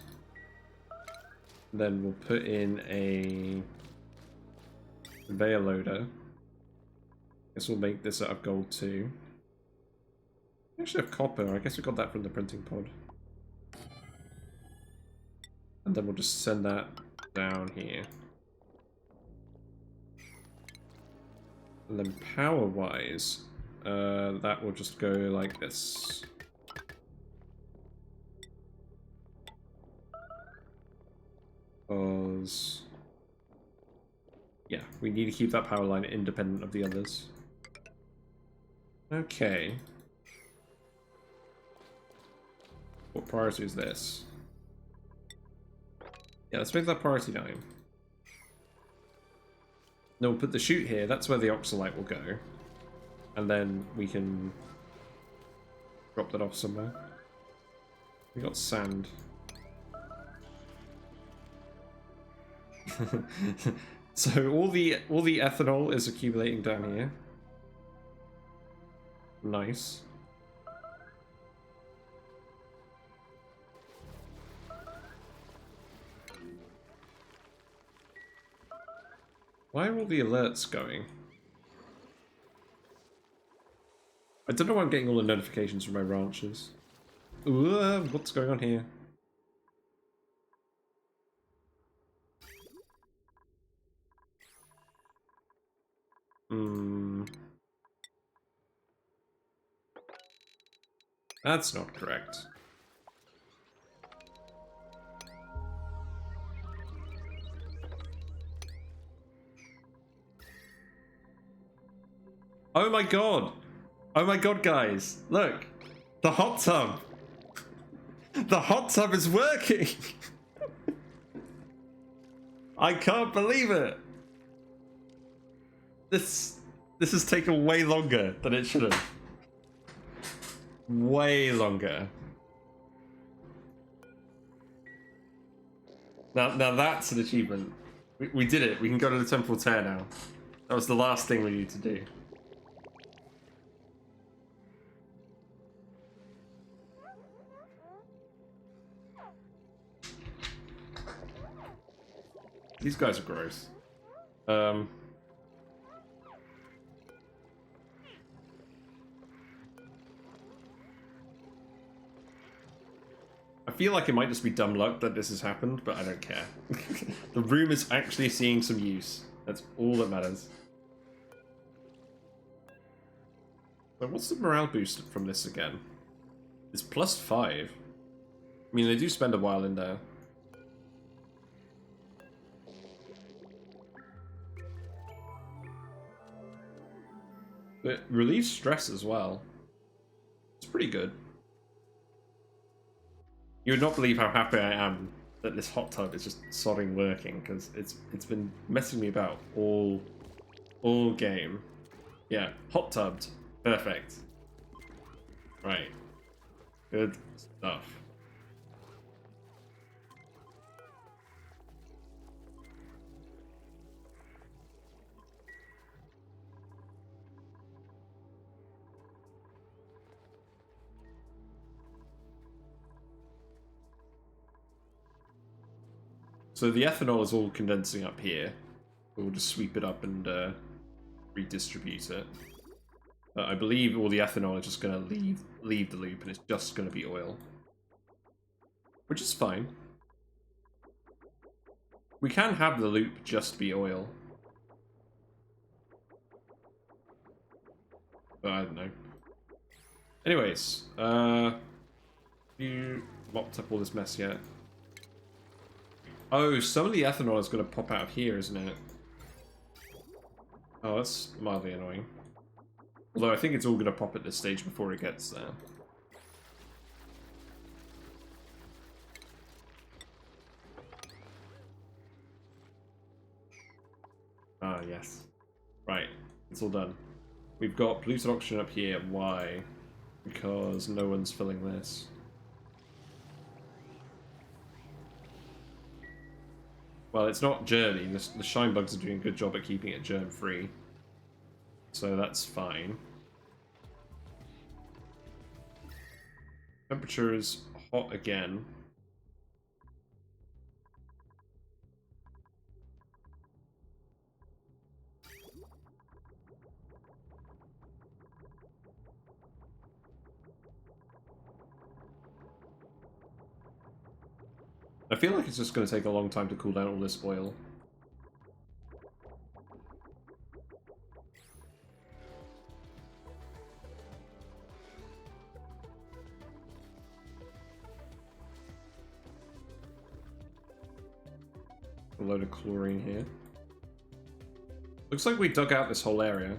Then we'll put in a conveyor loader. Guess we'll make this out of gold too. We actually have copper. I guess we got that from the printing pod. And then we'll just send that down here. And then power-wise, that will just go like this. Because, yeah, we need to keep that power line independent of the others. Okay. What priority is this? Yeah, let's make that priority 9. No, we'll put the chute here. That's where the oxalite will go. And then we can drop that off somewhere. We got sand. So all the ethanol is accumulating down here. Nice. Why are all the alerts going? I don't know why I'm getting all the notifications from my ranches. Ooh, what's going on here? That's not correct. Oh my god! Oh my god, guys! Look! The hot tub! The hot tub is working! I can't believe it! This has taken way longer than it should have. Way longer. Now that's an achievement. We did it. We can go to the Temple Tear now. That was the last thing we need to do. These guys are gross. I feel like it might just be dumb luck that this has happened, but I don't care. The room is actually seeing some use. That's all that matters. So what's the morale boost from this again? It's +5. I mean, they do spend a while in there. It relieves stress as well. It's pretty good. You would not believe how happy I am that this hot tub is just sodding working, because it's been messing me about all game. Yeah, hot tubbed. Perfect. Right. Good stuff. So the ethanol is all condensing up here. We'll just sweep it up and redistribute it. I believe all the ethanol is just going to leave the loop, and it's just going to be oil. Which is fine. We can have the loop just be oil. But I don't know. Anyways, you mopped up all this mess yet? Oh, some of the ethanol is going to pop out of here, isn't it? Oh, that's mildly annoying. Although I think it's all going to pop at this stage before it gets there. Ah, yes. Right, it's all done. We've got polluted oxygen up here. Why? Because no one's filling this. Well, it's not germy. The shine bugs are doing a good job at keeping it germ-free. So that's fine. Temperature is hot again. I feel like it's just going to take a long time to cool down all this oil. A load of chlorine here. Looks like we dug out this whole area.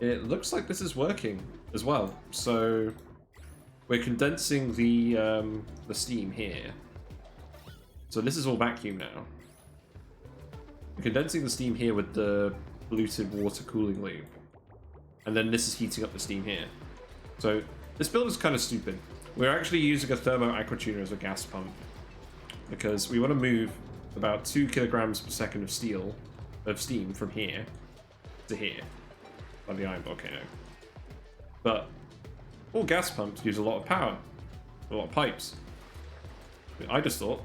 It looks like this is working as well. So we're condensing the steam here. So this is all vacuum now. We're condensing the steam here with the polluted water cooling loop. And then this is heating up the steam here. So this build is kind of stupid. We're actually using a thermo aqua tuner as a gas pump because we want to move about 2 kilograms per second of steam from here to here by the iron volcano. But all gas pumps use a lot of power, a lot of pipes. I just thought,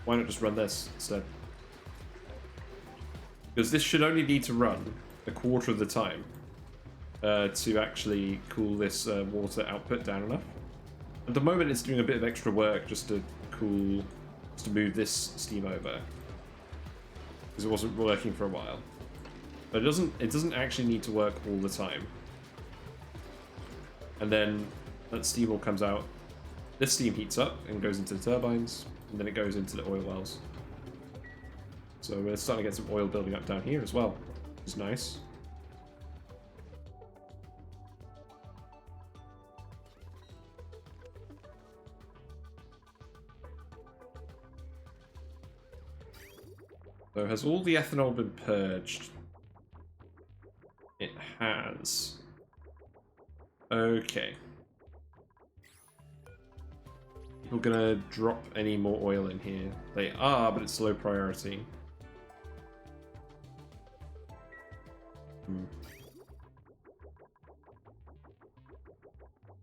why not just run this instead? Because this should only need to run a quarter of the time to actually cool this water output down enough. At the moment, it's doing a bit of extra work just to move this steam over, because it wasn't working for a while. But it doesn't actually need to work all the time. And then that steam all comes out. This steam heats up and goes into the turbines, and then it goes into the oil wells. So we're starting to get some oil building up down here as well, which is nice. So has all the ethanol been purged? It has. Okay. People gonna drop any more oil in here? They are, but it's low priority.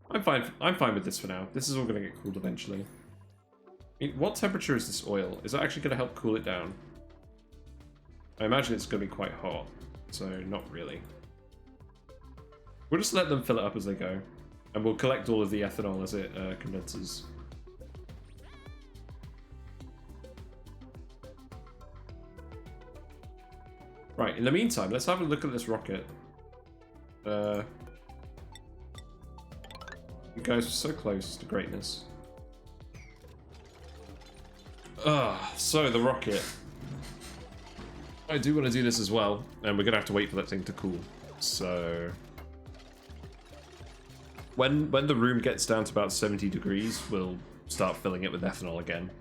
I'm fine with this for now. This is all gonna get cooled eventually. I mean, what temperature is this oil? Is that actually gonna help cool it down? I imagine it's gonna be quite hot, so not really. We'll just let them fill it up as they go, and we'll collect all of the ethanol as it condenses. Right, in the meantime, let's have a look at this rocket. You guys are so close to greatness. So the rocket. I do want to do this as well, and we're going to have to wait for that thing to cool. So when the room gets down to about 70 degrees, we'll start filling it with ethanol again.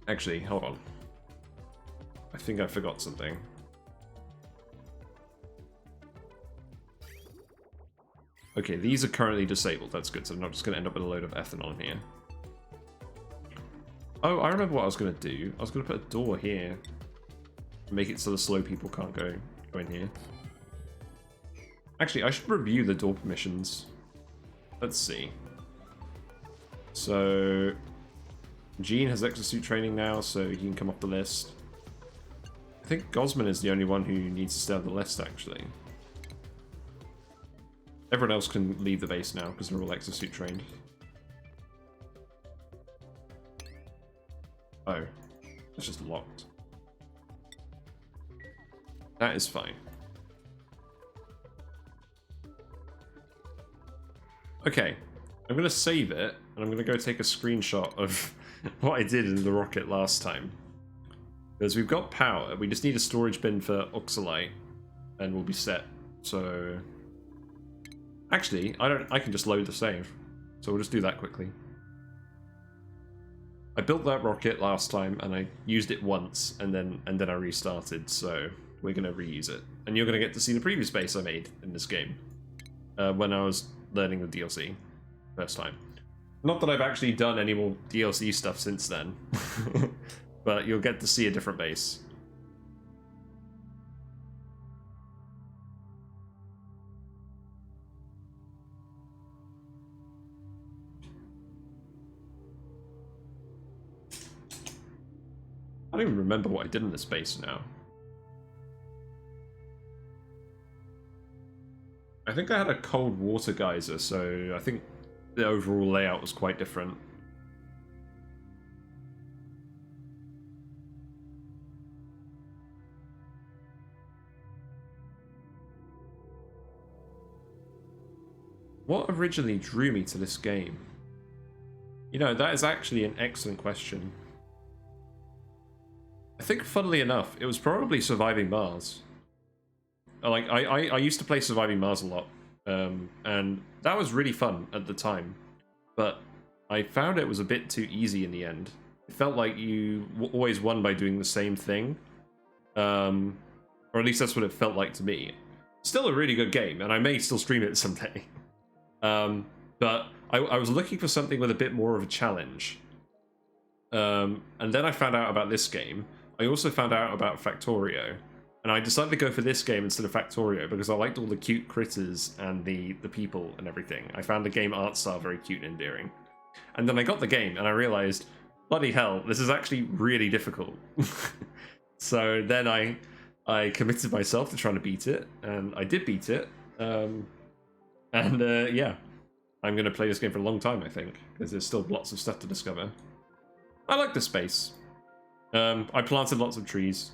Actually, hold on. I I think I forgot something. Okay, these are currently disabled. That's good, so I'm not just going to end up with a load of ethanol in here. Oh, I remember what I was going to do. I was going to put a door here. Make it so the slow people can't go in here. Actually, I should review the door permissions. Let's see. So, Gene has exosuit training now, so he can come off the list. I think Gosman is the only one who needs to stay on the list, actually. Everyone else can leave the base now, because they're all exosuit trained. Oh, it's just locked. That is fine. Okay, I'm going to save it, and I'm going to go take a screenshot of what I did in the rocket last time. Because we've got power, we just need a storage bin for oxalite, and we'll be set. So, actually, I can just load the save. So we'll just do that quickly. I built that rocket last time, and I used it once, and then I restarted. So we're going to reuse it, and you're going to get to see the previous base I made in this game when I was learning the DLC first time. Not that I've actually done any more DLC stuff since then, but you'll get to see a different base. I don't even remember what I did in this base now. I think I had a cold water geyser, so I think the overall layout was quite different. What originally drew me to this game? You know, that is actually an excellent question. I think, funnily enough, it was probably Surviving Mars. Like, I used to play Surviving Mars a lot, and that was really fun at the time, but I found it was a bit too easy in the end. It felt like you always won by doing the same thing, or at least that's what it felt like to me. Still a really good game, and I may still stream it someday. But I was looking for something with a bit more of a challenge. And then I found out about this game. I also found out about Factorio. And I decided to go for this game instead of Factorio because I liked all the cute critters and the people and everything. I found the game art style very cute and endearing. And then I got the game and I realized, bloody hell, this is actually really difficult. So then I committed myself to trying to beat it, and I did beat it. Yeah, I'm going to play this game for a long time, I think, because there's still lots of stuff to discover. I like the space. I planted lots of trees.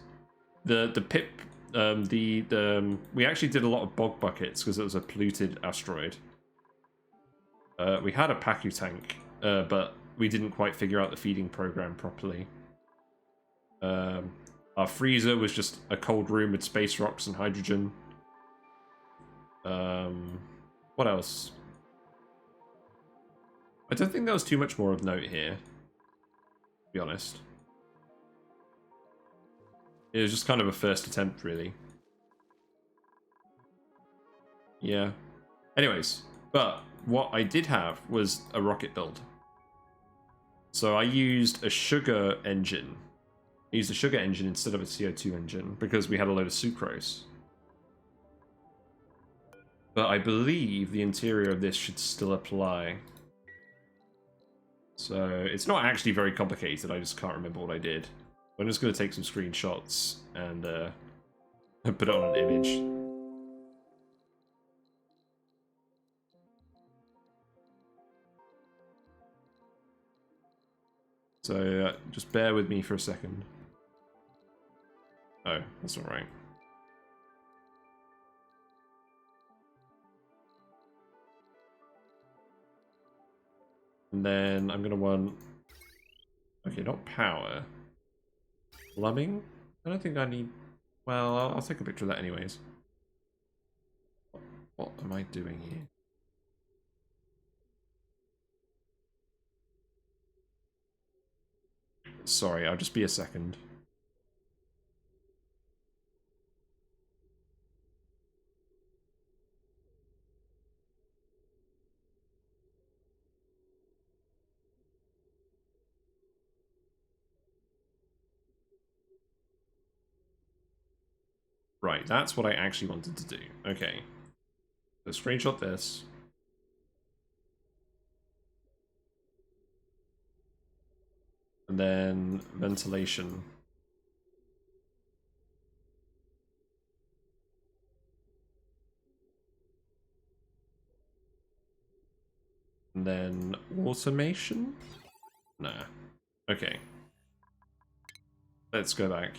The pip, we actually did a lot of bog buckets because it was a polluted asteroid. We had a Pacu tank, but we didn't quite figure out the feeding program properly. Our freezer was just a cold room with space rocks and hydrogen. What else? I don't think there was too much more of note here, to be honest. It was just kind of a first attempt, really. Yeah. Anyways, but what I did have was a rocket build. So I used a sugar engine. I used a sugar engine instead of a CO2 engine because we had a load of sucrose. But I believe the interior of this should still apply. So it's not actually very complicated, I just can't remember what I did. I'm just going to take some screenshots and put it on an image. So just bear with me for a second. Oh, that's not right. And then I'm going to want... Okay, not power. Plumbing? I don't think I need... Well, I'll take a picture of that anyways. What am I doing here? Sorry, I'll just be a second. Right, that's what I actually wanted to do. Okay. So screenshot this. And then ventilation. And then automation? Nah. Okay. Let's go back.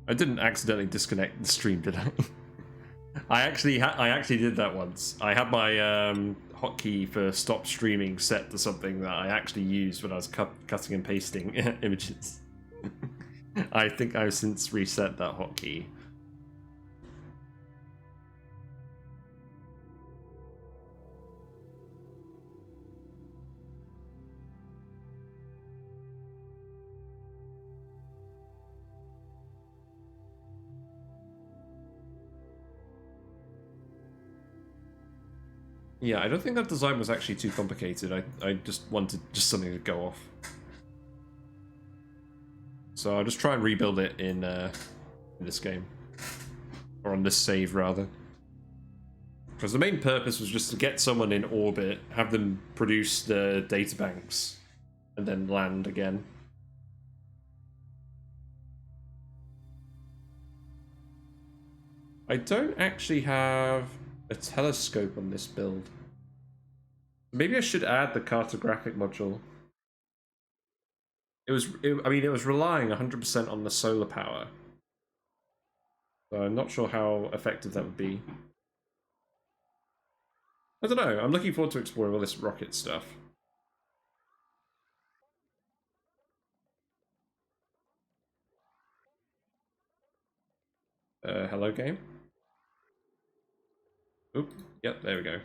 I didn't accidentally disconnect the stream, did I? I actually did that once. I had my hotkey for stop streaming set to something that I actually used when I was cutting and pasting images. I think I've since reset that hotkey. Yeah, I don't think that design was actually too complicated. I just wanted just something to go off. So I'll just try and rebuild it in this game. Or on this save, rather. Because the main purpose was just to get someone in orbit, have them produce the databanks, and then land again. I don't actually have a telescope on this build. Maybe I should add the cartographic module. It was relying 100% on the solar power. So I'm not sure how effective that would be. I don't know. I'm looking forward to exploring all this rocket stuff. Hello, game. Oop. Yep, there we go.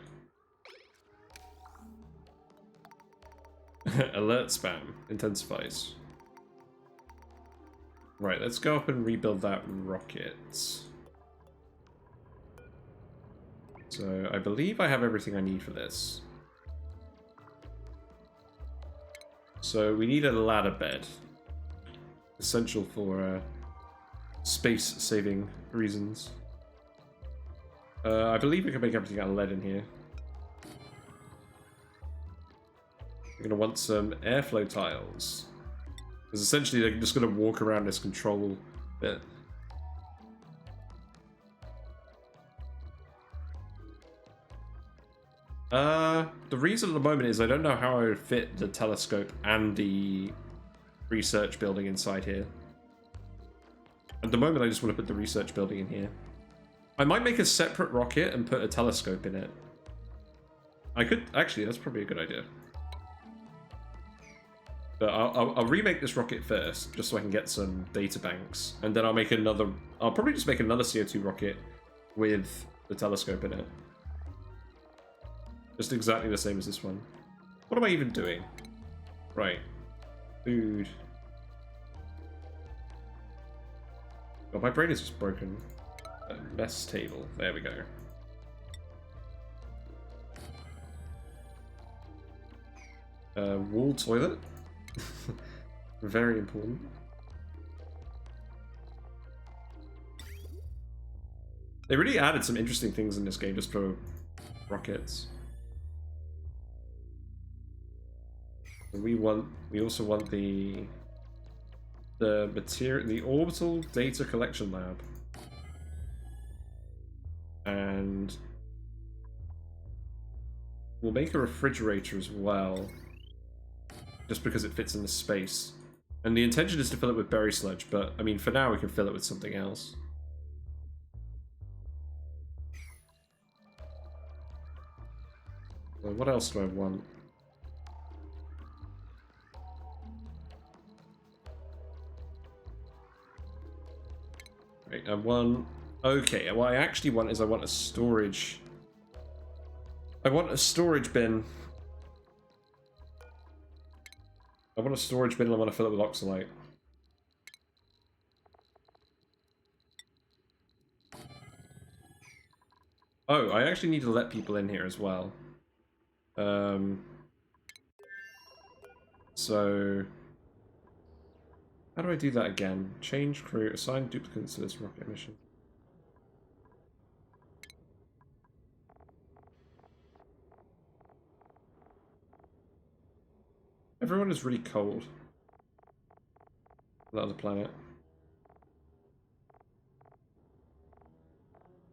Alert spam intensifies. Right, let's go up and rebuild that rocket. So I believe I have everything I need for this. So we need a ladder bed. Essential for space-saving reasons. I believe we can make everything out of lead in here. We're going to want some airflow tiles. Because essentially they're just going to walk around this control bit. The reason at the moment is I don't know how I would fit the telescope and the research building inside here. At the moment I just want to put the research building in here. I might make a separate rocket and put a telescope in it. I could... Actually, that's probably a good idea. But I'll remake this rocket first, just so I can get some data banks. And then I'll make another... I'll probably just make another CO2 rocket with the telescope in it. Just exactly the same as this one. What am I even doing? Right. Food. Oh, my brain is just broken. Mess table. There we go. Wall toilet. Very important. They really added some interesting things in this game just for rockets. We also want the material, the orbital data collection lab. And we'll make a refrigerator as well, just because it fits in the space. And the intention is to fill it with berry sludge, but I mean, for now we can fill it with something else. Well, what else do I want? Right, I want... Okay, what I actually want is I want a storage... I want a storage bin. I want a storage bin and I want to fill it with oxalate. Oh, I actually need to let people in here as well. So... How do I do that again? Change crew, assign duplicates to this rocket mission. Everyone is really cold. That other planet.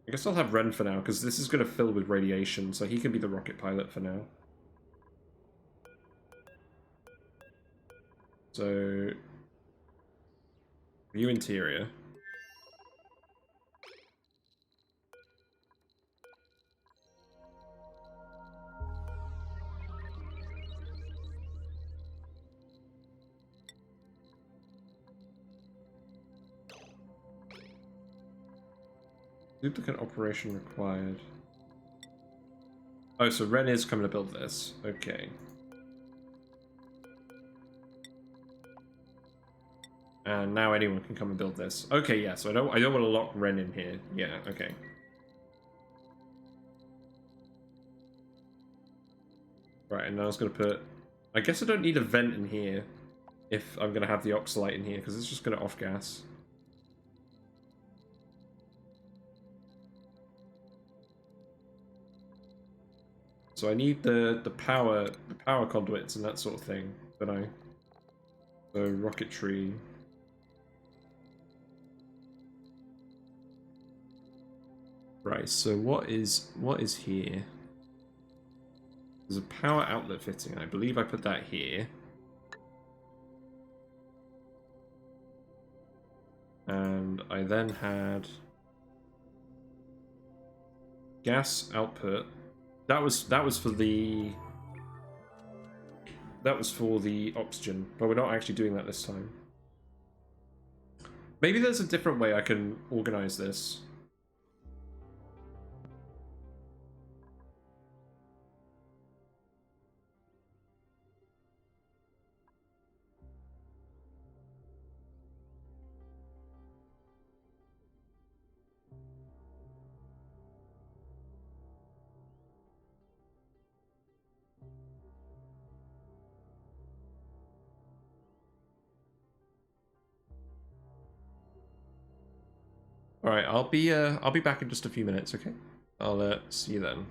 I guess I'll have Ren for now, because this is going to fill with radiation, so he can be the rocket pilot for now. So... view interior. Duplicate operation required. Oh, so Ren is coming to build this. Okay. And now anyone can come and build this. Okay, yeah, so I don't want to lock Ren in here. Yeah, okay. Right, and now I was gonna put... I guess I don't need a vent in here if I'm gonna have the oxalite in here, because it's just gonna off gas. So I need the power conduits and that sort of thing, don't I? So rocketry. Right, so what is here? There's a power outlet fitting. I believe I put that here. And I then had gas output. That was for the oxygen, but we're not actually doing that this time. Maybe there's a different way I can organize this. All right, I'll be back in just a few minutes, okay? I'll see you then.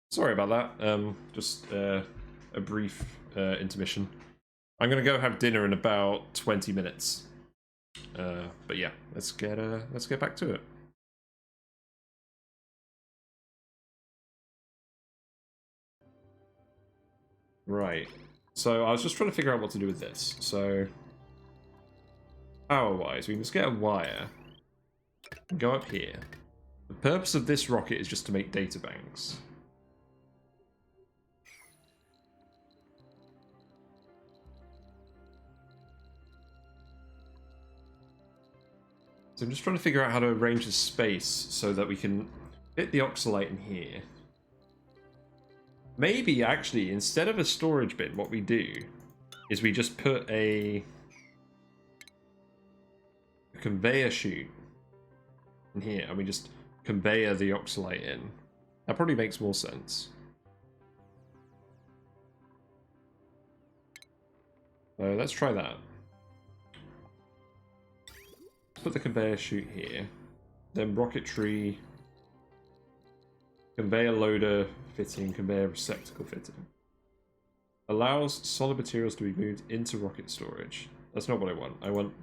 Sorry about that. Just a brief intermission. I'm gonna go have dinner in about 20 minutes. But yeah, let's get back to it. Right. So I was just trying to figure out what to do with this. So power-wise, we must get a wire and go up here. The purpose of this rocket is just to make data banks. So I'm just trying to figure out how to arrange the space so that we can fit the oxalate in here. Maybe, actually, instead of a storage bin, what we do is we just put a conveyor chute in here, and we just conveyor the oxalate in. That probably makes more sense. So let's try that. Put the conveyor chute here, then rocketry, conveyor loader fitting, conveyor receptacle fitting. Allows solid materials to be moved into rocket storage. That's not what I want. I want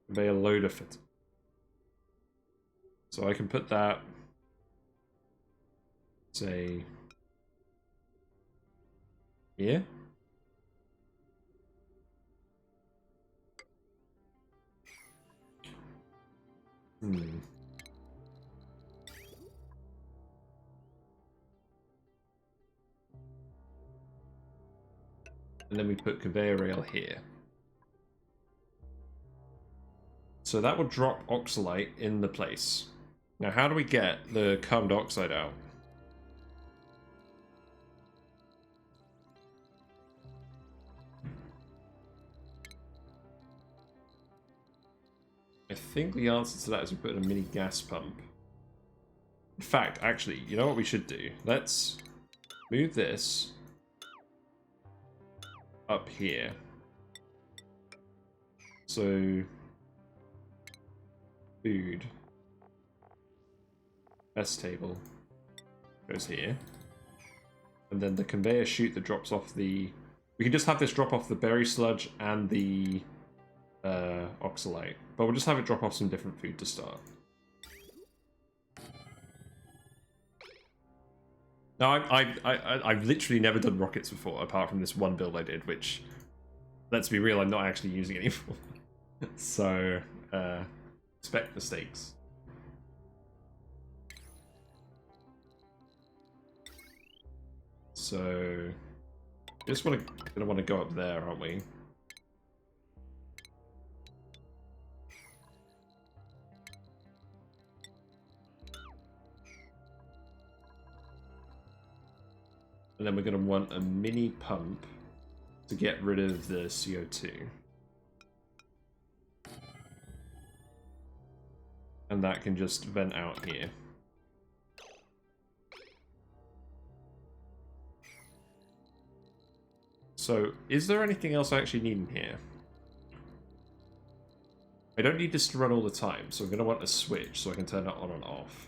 conveyor loader fitting. So I can put that, say, here. And then we put conveyor rail here. So that will drop oxalate in the place. Now, how do we get the carbon dioxide out? I think the answer to that is we put in a mini gas pump. In fact, actually, you know what we should do? Let's move this up here. So, food. Best table goes here. And then the conveyor chute that drops off the... We can just have this drop off the berry sludge and the oxalate. But we'll just have it drop off some different food to start. Now, I've literally never done rockets before, apart from this one build I did, which, let's be real, I'm not actually using anymore. So, expect mistakes. So, just gonna want to go up there, aren't we? And then we're going to want a mini pump to get rid of the CO2. And that can just vent out here. So, is there anything else I actually need in here? I don't need this to run all the time, so I'm going to want a switch so I can turn it on and off.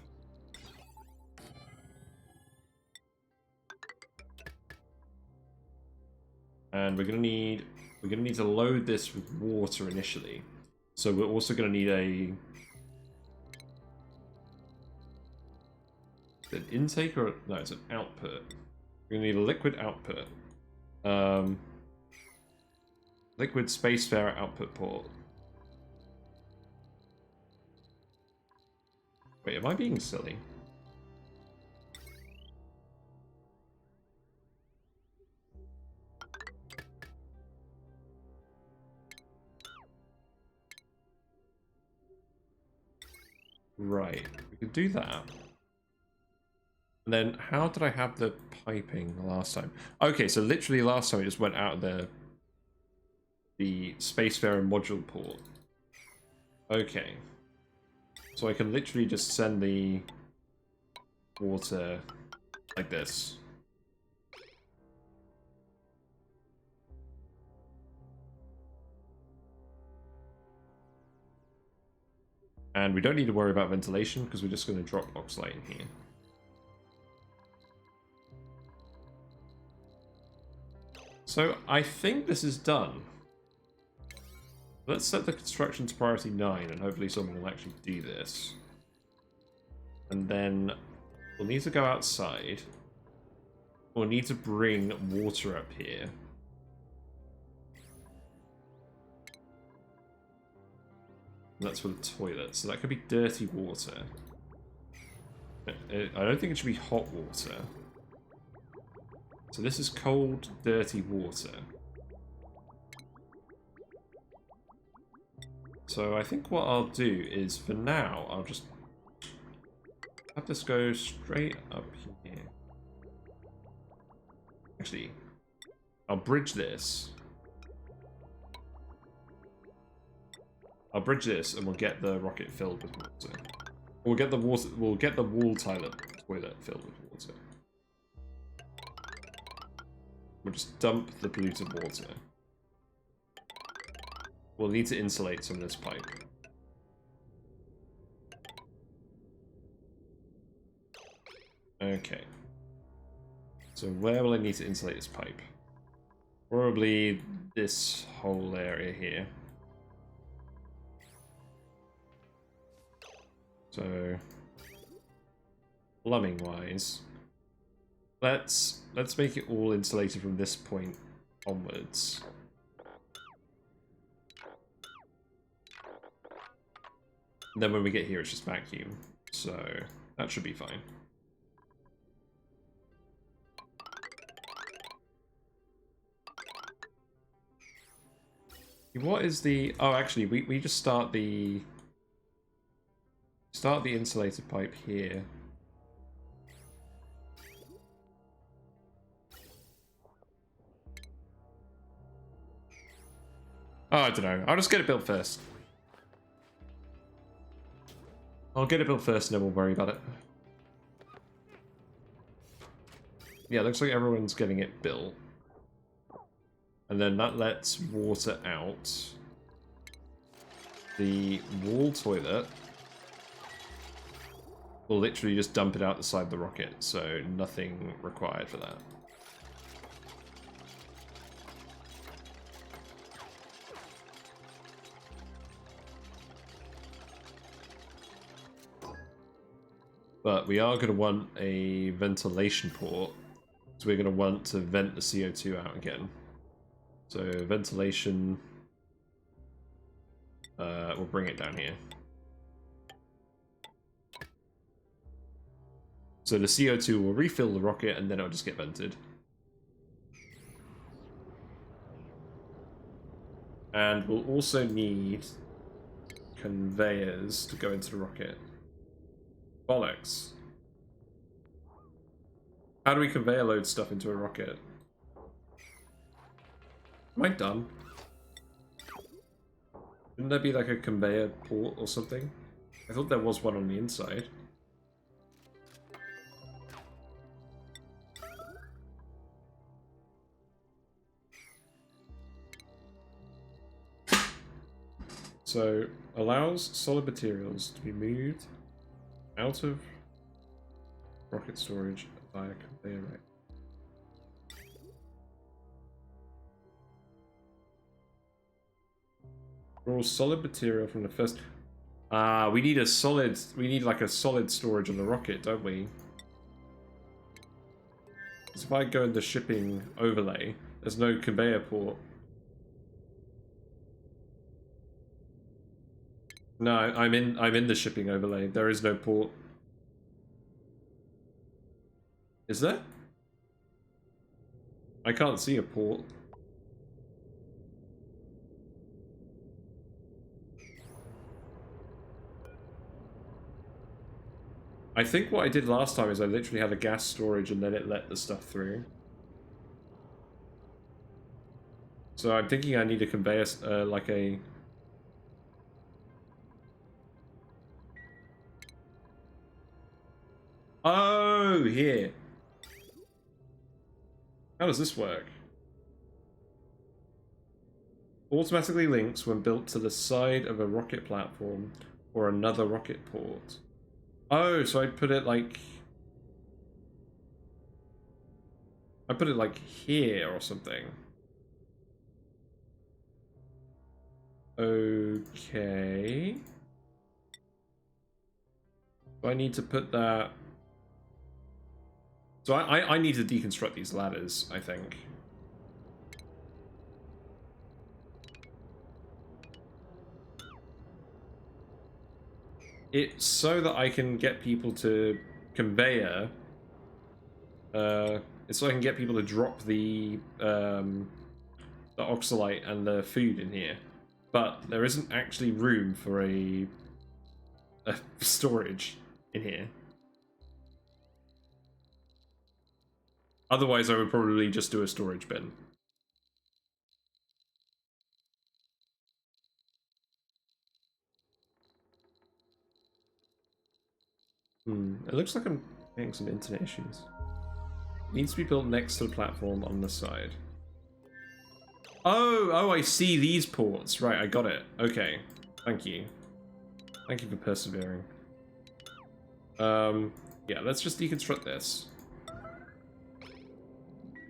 And we're gonna need to load this with water initially. So we're also gonna need an intake, or no, it's an output. We're gonna need a liquid output. Liquid spacefarer output port. Wait, am I being silly? Right, we could do that. And then, how did I have the piping the last time? Okay, so literally last time it just went out of the spacefarer module port. Okay. So I can literally just send the water like this. And we don't need to worry about ventilation because we're just going to drop oxalate in here. So I think this is done. Let's set the construction to priority 9 and hopefully someone will actually do this. And then we'll need to go outside. We'll need to bring water up here. And that's for the toilet, so that could be dirty water. I don't think it should be hot water. So this is cold, dirty water. So I think what I'll do is, for now, I'll just have this go straight up here. Actually, I'll bridge this. I'll bridge this, and we'll get the rocket filled with water. We'll get the water. We'll get the wall toilet filled with water. We'll just dump the polluted water. We'll need to insulate some of this pipe. Okay. So where will I need to insulate this pipe? Probably this whole area here. So, plumbing wise, let's make it all insulated from this point onwards. And then when we get here, it's just vacuum, so that should be fine. What is the... Oh, actually, we just start the insulated pipe here. Oh, I don't know. I'll just get it built first. I'll get it built first and then we'll worry about it. Yeah, looks like everyone's getting it built. And then that lets water out. The wall toilet will literally just dump it out the side of the rocket, so nothing required for that. But we are going to want a ventilation port, so we're going to want to vent the CO2 out again. So ventilation, we'll bring it down here. So the CO2 will refill the rocket and then it'll just get vented. And we'll also need conveyors to go into the rocket. Bollocks. How do we conveyor load stuff into a rocket? Am I dumb? Wouldn't there be like a conveyor port or something? I thought there was one on the inside. So, allows solid materials to be moved out of rocket storage via conveyor rack. Draw solid material from the first... we need like a solid storage on the rocket, don't we? So if I go in the shipping overlay, there's no conveyor port. No, I'm in the shipping overlay. There is no port. Is there? I can't see a port. I think what I did last time is I literally had a gas storage and then it let the stuff through. So I'm thinking I need a conveyor, like a... Oh, here. How does this work? Automatically links when built to the side of a rocket platform or another rocket port. Oh, so I put it like... I put it like here or something. Okay. So I need to put that... So I need to deconstruct these ladders, I think. It's so that I can get people to conveyor. It's so I can get people to drop the oxalite and the food in here. But there isn't actually room for a storage in here. Otherwise, I would probably just do a storage bin. It looks like I'm getting some internet issues. It needs to be built next to the platform on the side. Oh, I see these ports. Right, I got it. Okay, thank you. Thank you for persevering. Yeah, let's just deconstruct this.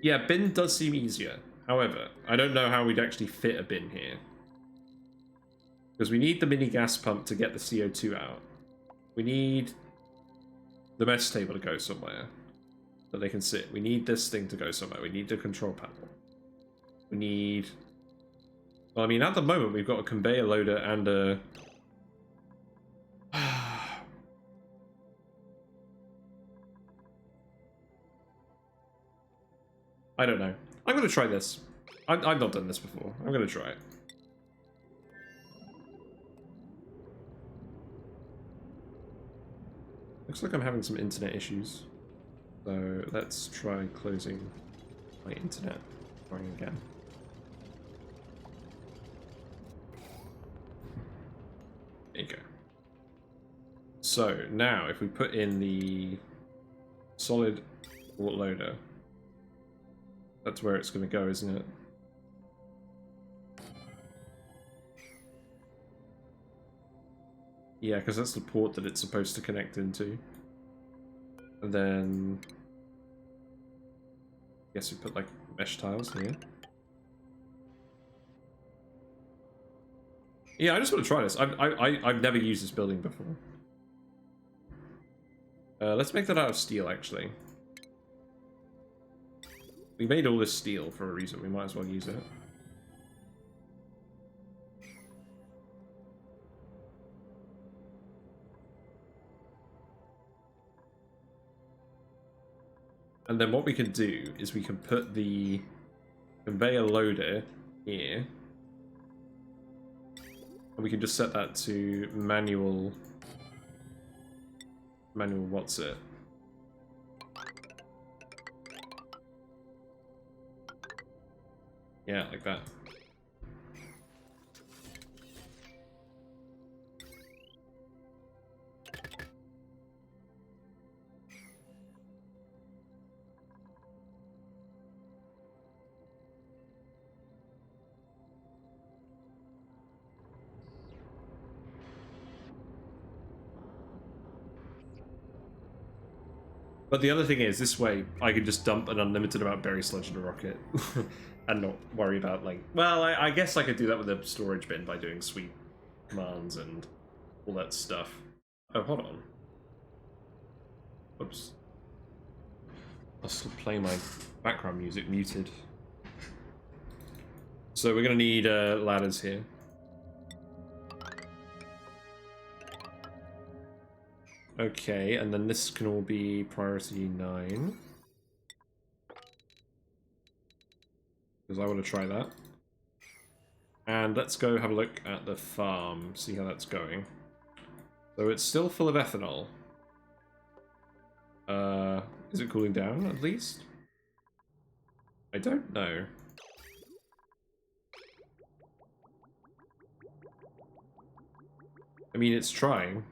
Yeah, bin does seem easier. However, I don't know how we'd actually fit a bin here. Because we need the mini gas pump to get the CO2 out. We need the mess table to go somewhere that they can sit. We need this thing to go somewhere. We need the control panel. We need... Well, I mean, at the moment, we've got a conveyor loader and a... I don't know. I'm going to try this. I've not done this before. I'm going to try it. Looks like I'm having some internet issues. So let's try closing my internet. Trying again. There you go. So now if we put in the solid port loader, that's where it's going to go, isn't it? Yeah, because that's the port that it's supposed to connect into. And then... I guess we put like mesh tiles here. Yeah, I just want to try this. I've never used this building before. Let's make that out of steel, actually. We made all this steel for a reason. We might as well use it. And then what we can do is we can put the conveyor loader here. And we can just set that to manual what's it? Yeah, like that. But the other thing is, this way, I could just dump an unlimited amount of berry sludge in a rocket. And not worry about, like... Well, I guess I could do that with a storage bin by doing sweep commands and all that stuff. Oh, hold on. Oops. I'll still play my background music muted. So we're going to need ladders here. Okay, and then this can all be priority 9. Because I want to try that. And let's go have a look at the farm, see how that's going. So it's still full of ethanol. Is it cooling down at least? I don't know. I mean, it's trying.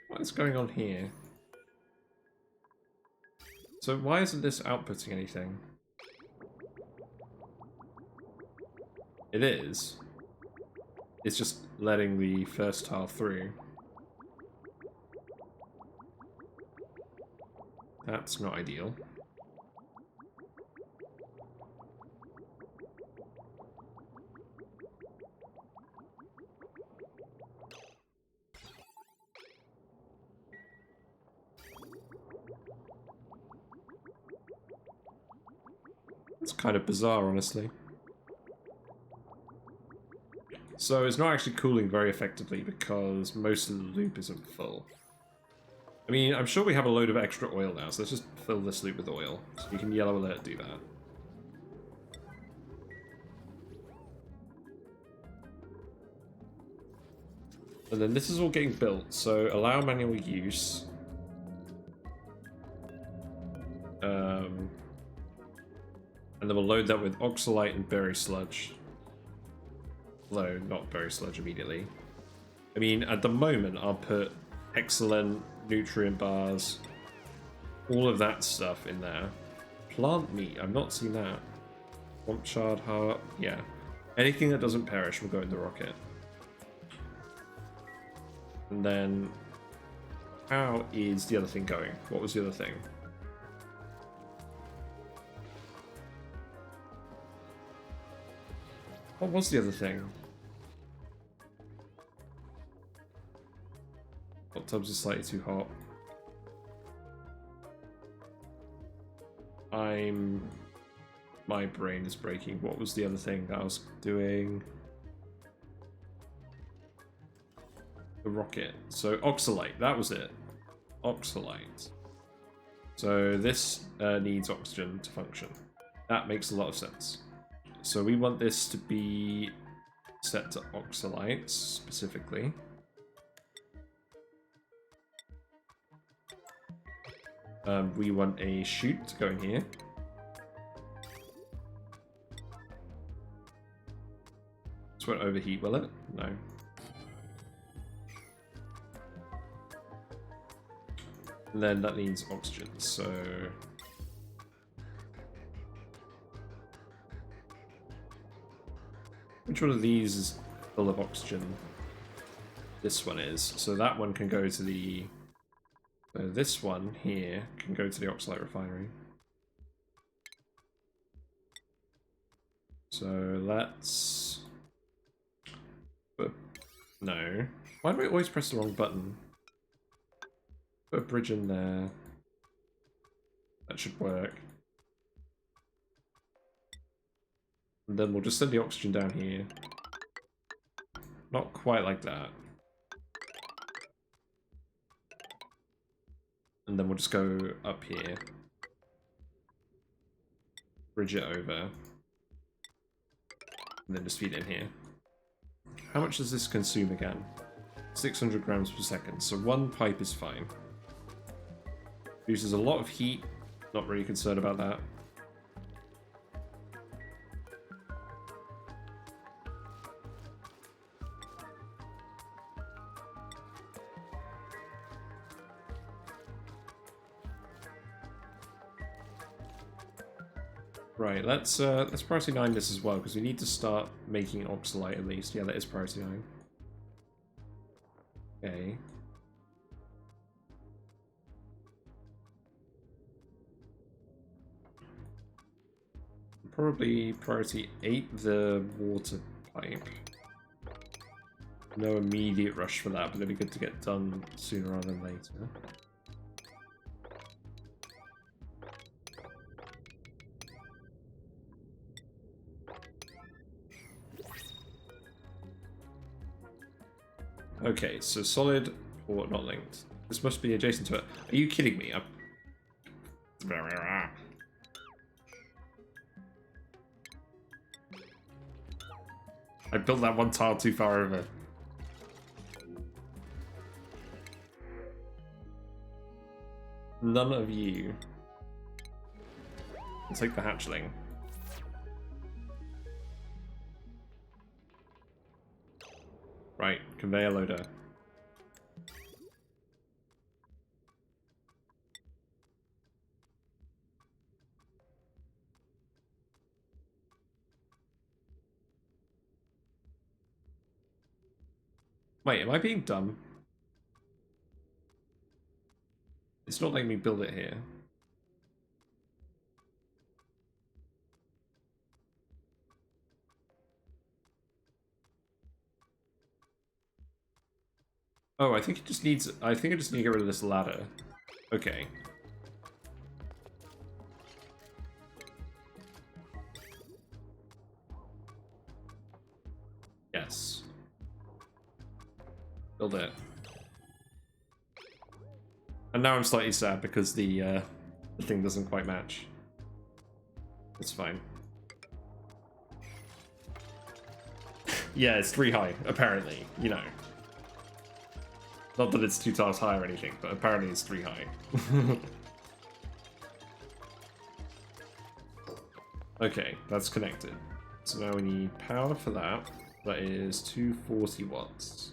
What's going on here? So why isn't this outputting anything? It is. It's just letting the first tile through. That's not ideal. It's kind of bizarre, honestly. So it's not actually cooling very effectively because most of the loop isn't full. I mean, I'm sure we have a load of extra oil now, so let's just fill this loop with oil. So you can yellow alert do that. And then this is all getting built, so allow manual use. And then we'll load that with oxalite and berry sludge. Although, not berry sludge immediately. I mean, at the moment, I'll put excellent nutrient bars, all of that stuff in there. Plant meat, I've not seen that. Swamp shard heart, yeah. Anything that doesn't perish will go in the rocket. And then, how is the other thing going? What was the other thing? What was the other thing? Hot tubs are slightly too hot. My brain is breaking. What was the other thing that I was doing? The rocket. So oxalate, that was it. Oxalate. So this needs oxygen to function. That makes a lot of sense. So we want this to be set to oxalate specifically. We want a chute to go in here. This won't overheat, will it? No. And then that needs oxygen, so... Which one of these is full of oxygen? This one is. So that one can go to the... So this one here can go to the oxalate refinery. So let's... No. Why do we always press the wrong button? Put a bridge in there. That should work. And then we'll just send the oxygen down here. Not quite like that. And then we'll just go up here. Bridge it over. And then just feed it in here. How much does this consume again? 600 grams per second, so one pipe is fine. Uses a lot of heat, not really concerned about that. Right, let's priority 9 this as well, because we need to start making oxalate at least. Yeah, that is priority 9. Okay. Probably priority 8, the water pipe. No immediate rush for that, but it'd be good to get done sooner rather than later. Okay, so solid or not linked. This must be adjacent to it. Are you kidding me? I built that one tile too far over. None of you. I'll take the hatchling. Right, conveyor loader. Wait, am I being dumb? It's not letting me build it here. Oh, I think it just needs... I think I just need to get rid of this ladder. Okay. Yes. Build it. And now I'm slightly sad because the thing doesn't quite match. It's fine. Yeah, it's 3 high, apparently, you know. Not that it's 2 tiles high or anything, but apparently it's 3 high. Okay, that's connected. So now we need power for that. That is 240 watts.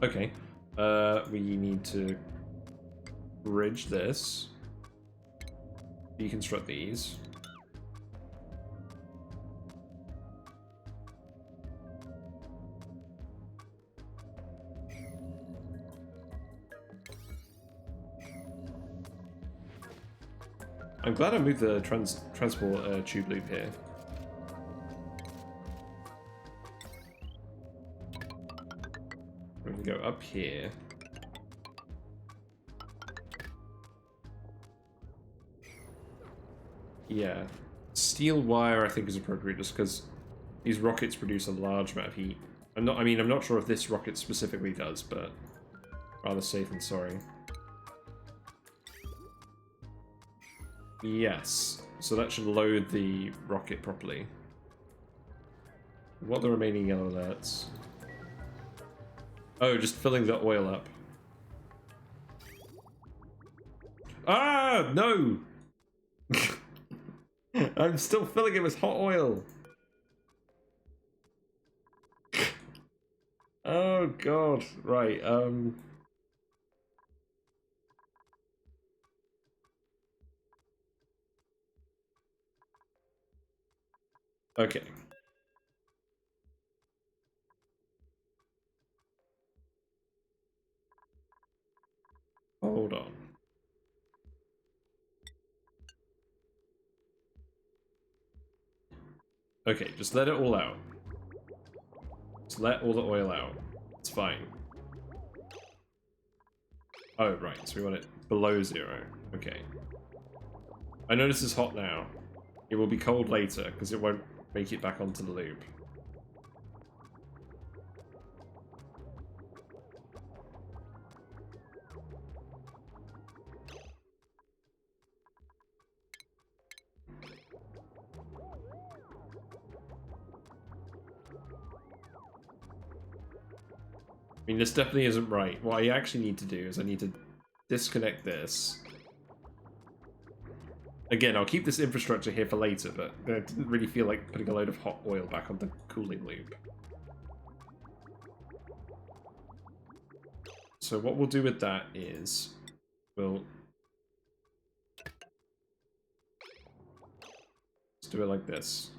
Okay. We need to bridge this. Deconstruct these. I'm glad I moved the transport tube loop here. We're gonna go up here. Yeah, steel wire I think is appropriate just because these rockets produce a large amount of heat. I'm not sure if this rocket specifically does, but rather safe than sorry. Yes, so that should load the rocket properly. What are the remaining yellow alerts? Oh, just filling the oil up. Ah, no! I'm still filling it with hot oil. Oh god, right, okay. Hold on. Okay, just let it all out. Just let all the oil out. It's fine. Oh, right, so we want it below 0. Okay. I know this is hot now. It will be cold later, because it won't make it back onto the loop. I mean, this definitely isn't right. What I actually need to do is I need to disconnect this. Again, I'll keep this infrastructure here for later, but I didn't really feel like putting a load of hot oil back on the cooling loop. So what we'll do with that is we'll just do it like this.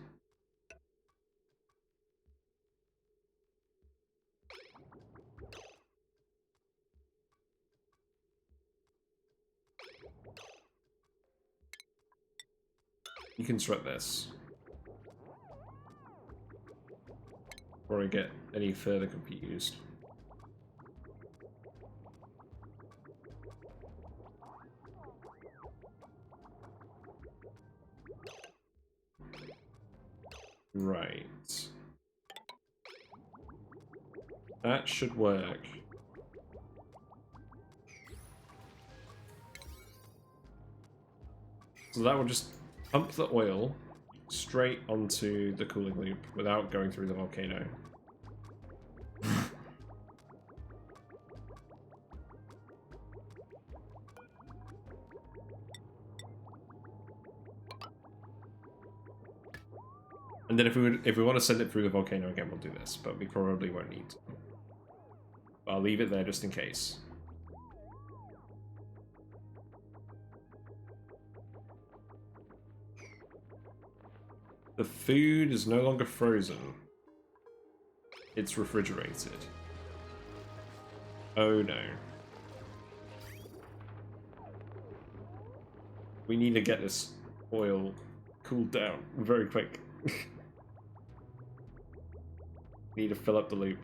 Deconstruct this before I get any further confused. Right. That should work. So that will just pump the oil straight onto the cooling loop without going through the volcano. And then if we want to send it through the volcano again, we'll do this, but we probably won't need to. I'll leave it there just in case. The food is no longer frozen. It's refrigerated. Oh no. We need to get this oil cooled down very quick. Need to fill up the loop.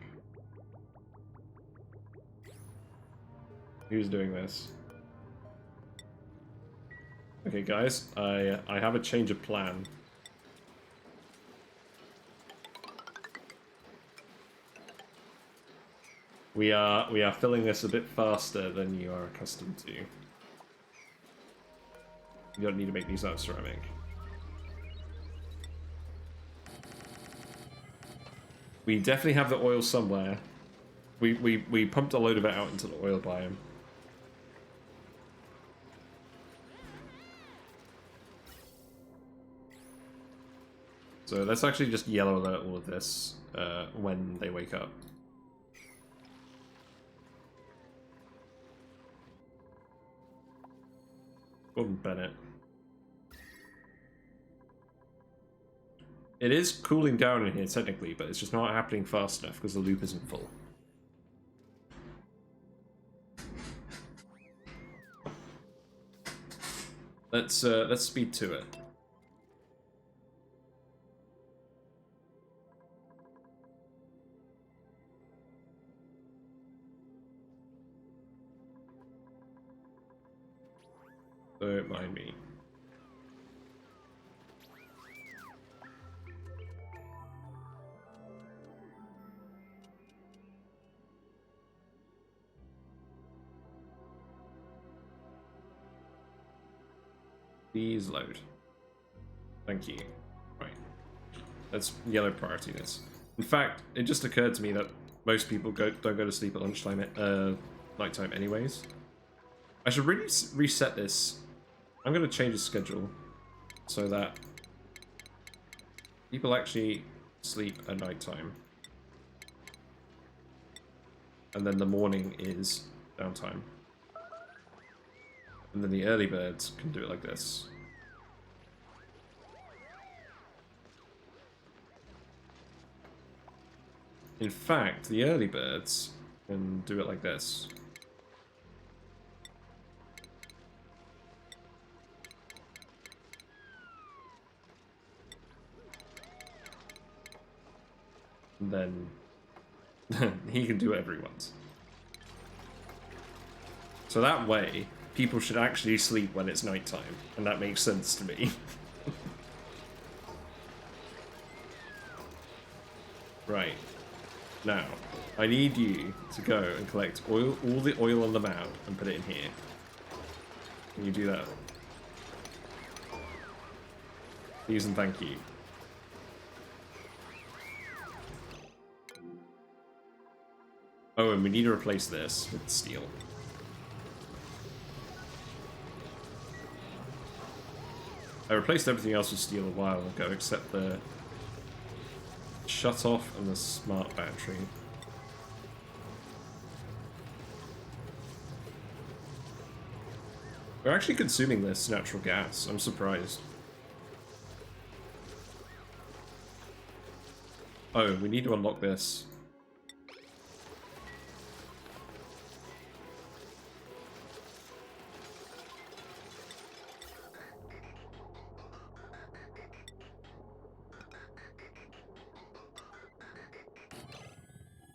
Who's doing this? Okay, guys, I have a change of plan. We are filling this a bit faster than you are accustomed to. You don't need to make these out of ceramic. We definitely have the oil somewhere. We pumped a load of it out into the oil biome. So let's actually just yellow alert all of this when they wake up. Gordon Bennett. It is cooling down in here technically, but it's just not happening fast enough because the loop isn't full. Let's speed to it. Don't mind me. Please load. Thank you. Right. Let's yellow priority this. In fact, it just occurred to me that most people don't go to sleep at lunchtime, nighttime anyways. I should really reset this. I'm going to change the schedule so that people actually sleep at nighttime. And then the morning is downtime. And then the early birds can do it like this. In fact, the early birds can do it like this. And then he can do whatever he wants. So that way, people should actually sleep when it's nighttime, and that makes sense to me. Right. Now, I need you to go and collect oil, all the oil on the map, and put it in here. Can you do that? Please and thank you. Oh, and we need to replace this with steel. I replaced everything else with steel a while ago, except the shut off and the smart battery. We're actually consuming this natural gas. I'm surprised. Oh, we need to unlock this.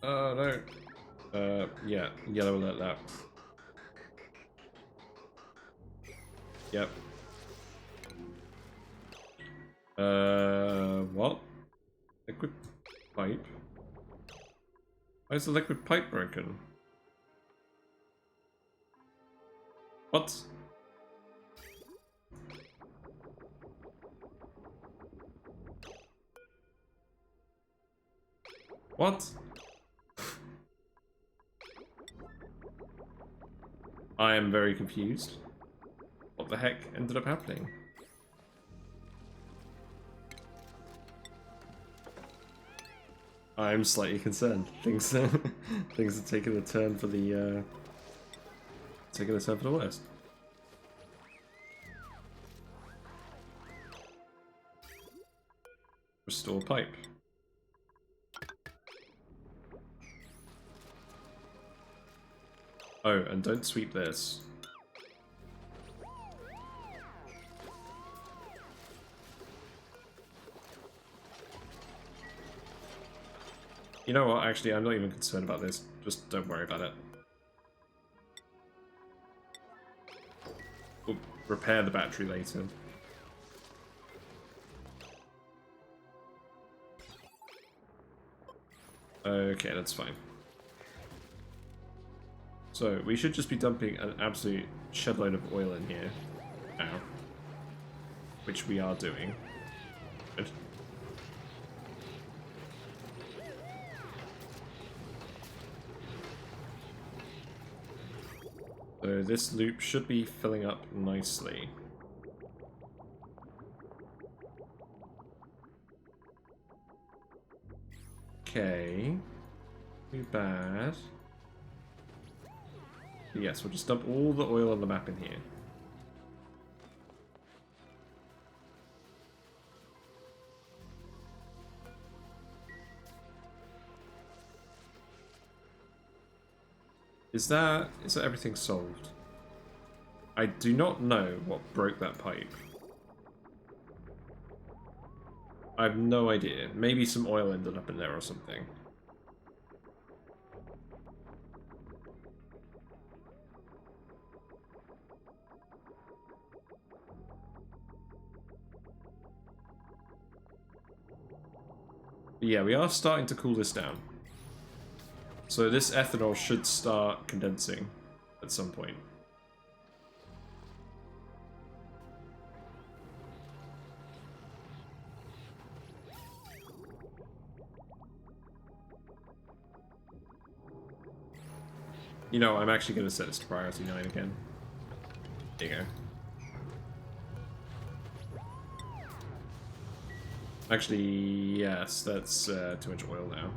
Oh, no. Yeah, yellow alert that. Yep. What? Liquid pipe? Why is the liquid pipe broken? What? What? I am very confused. What the heck ended up happening? I'm slightly concerned. Things are taking a turn for the worst. Restore pipe. Oh, and don't sweep this. You know what, actually, I'm not even concerned about this. Just don't worry about it. repair the battery later. Okay, that's fine. So, we should just be dumping an absolute shedload of oil in here now. Which we are doing. Good. So this loop should be filling up nicely. Okay. Too bad. Yes, we'll just dump all the oil on the map in here. Is that everything solved? I do not know what broke that pipe. I have no idea. Maybe some oil ended up in there or something. But yeah, we are starting to cool this down. So this ethanol should start condensing at some point. You know, I'm actually going to set this to priority 9 again. There you go. Actually, yes, that's too much oil now.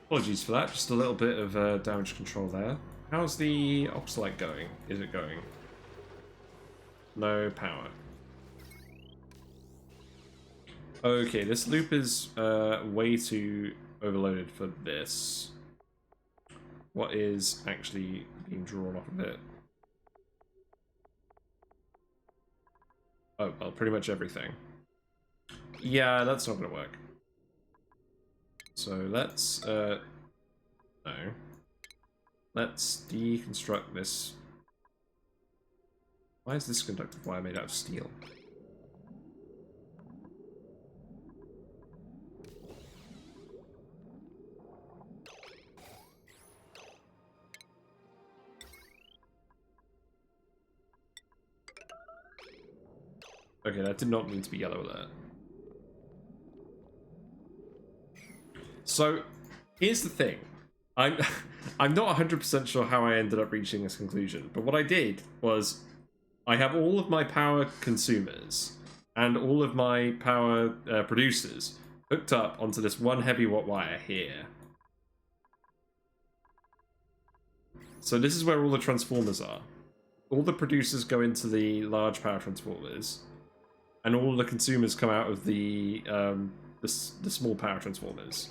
Apologies for that, just a little bit of damage control there. How's the Oxalite going? Is it going? No power. Okay, this loop is way too overloaded for this. What is actually being drawn off of it? Oh, well, pretty much everything. Yeah, that's not going to work. So let's, no. Let's deconstruct this. Why is this conductive wire made out of steel? Okay, that did not mean to be yellow alert. So, here's the thing. I'm not 100% sure how I ended up reaching this conclusion, but what I did was I have all of my power consumers and all of my power producers hooked up onto this one heavy watt wire here. So this is where all the transformers are. All the producers go into the large power transformers, and all the consumers come out of the small power transformers.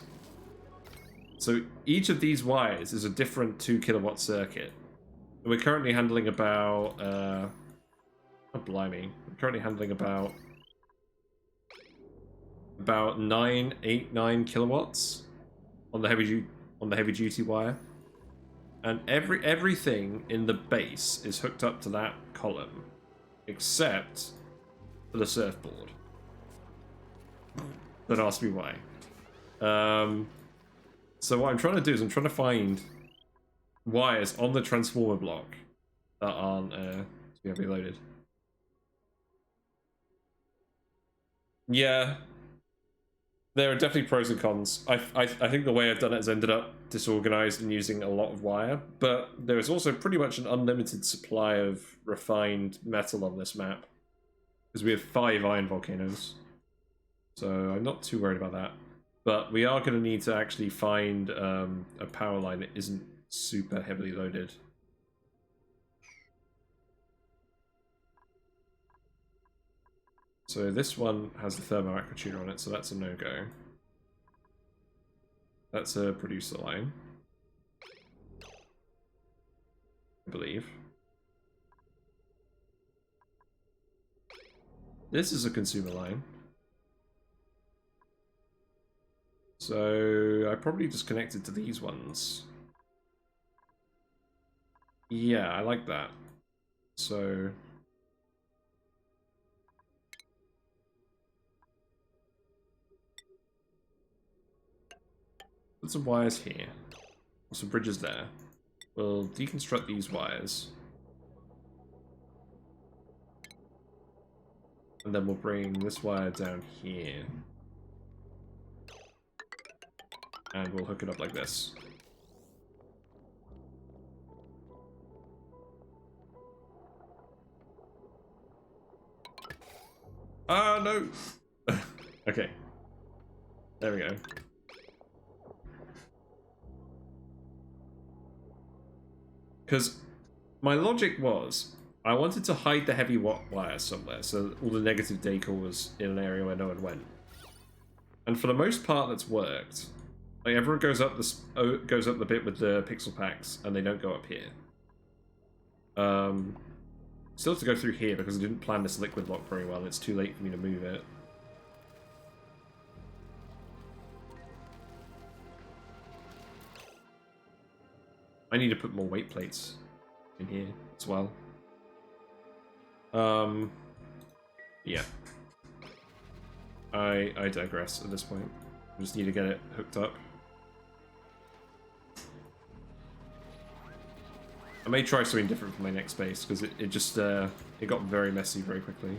So each of these wires is a different 2 kilowatt circuit. We're currently handling about oh blimey. We're currently handling about 9 kilowatts on the heavy duty wire. And everything in the base is hooked up to that column except for the surfboard. Don't ask me why. So what I'm trying to do is I'm trying to find wires on the transformer block that aren't heavily loaded. Yeah, there are definitely pros and cons. I think the way I've done it has ended up disorganized and using a lot of wire, but there is also pretty much an unlimited supply of refined metal on this map because we have 5 iron volcanoes. So I'm not too worried about that. But we are going to need to actually find a power line that isn't super heavily loaded. So this one has the thermo actuator on it, so that's a no-go. That's a producer line, I believe. this is a consumer line. So I probably just connected to these ones. Yeah, I like that. So put some wires here. Some bridges there. We'll deconstruct these wires. And then we'll bring this wire down here. And we'll hook it up like this. Ah, no! Okay. There we go. Because my logic was, I wanted to hide the heavy wire somewhere, so all the negative decor was in an area where no one went. And for the most part, that's worked. Like everyone goes up the bit with the pixel packs, and they don't go up here. Still have to go through here because I didn't plan this liquid lock very well, and it's too late for me to move it. I need to put more weight plates in here as well. Yeah. I digress at this point. I just need to get it hooked up. I may try something different for my next base, because it just, it got very messy very quickly.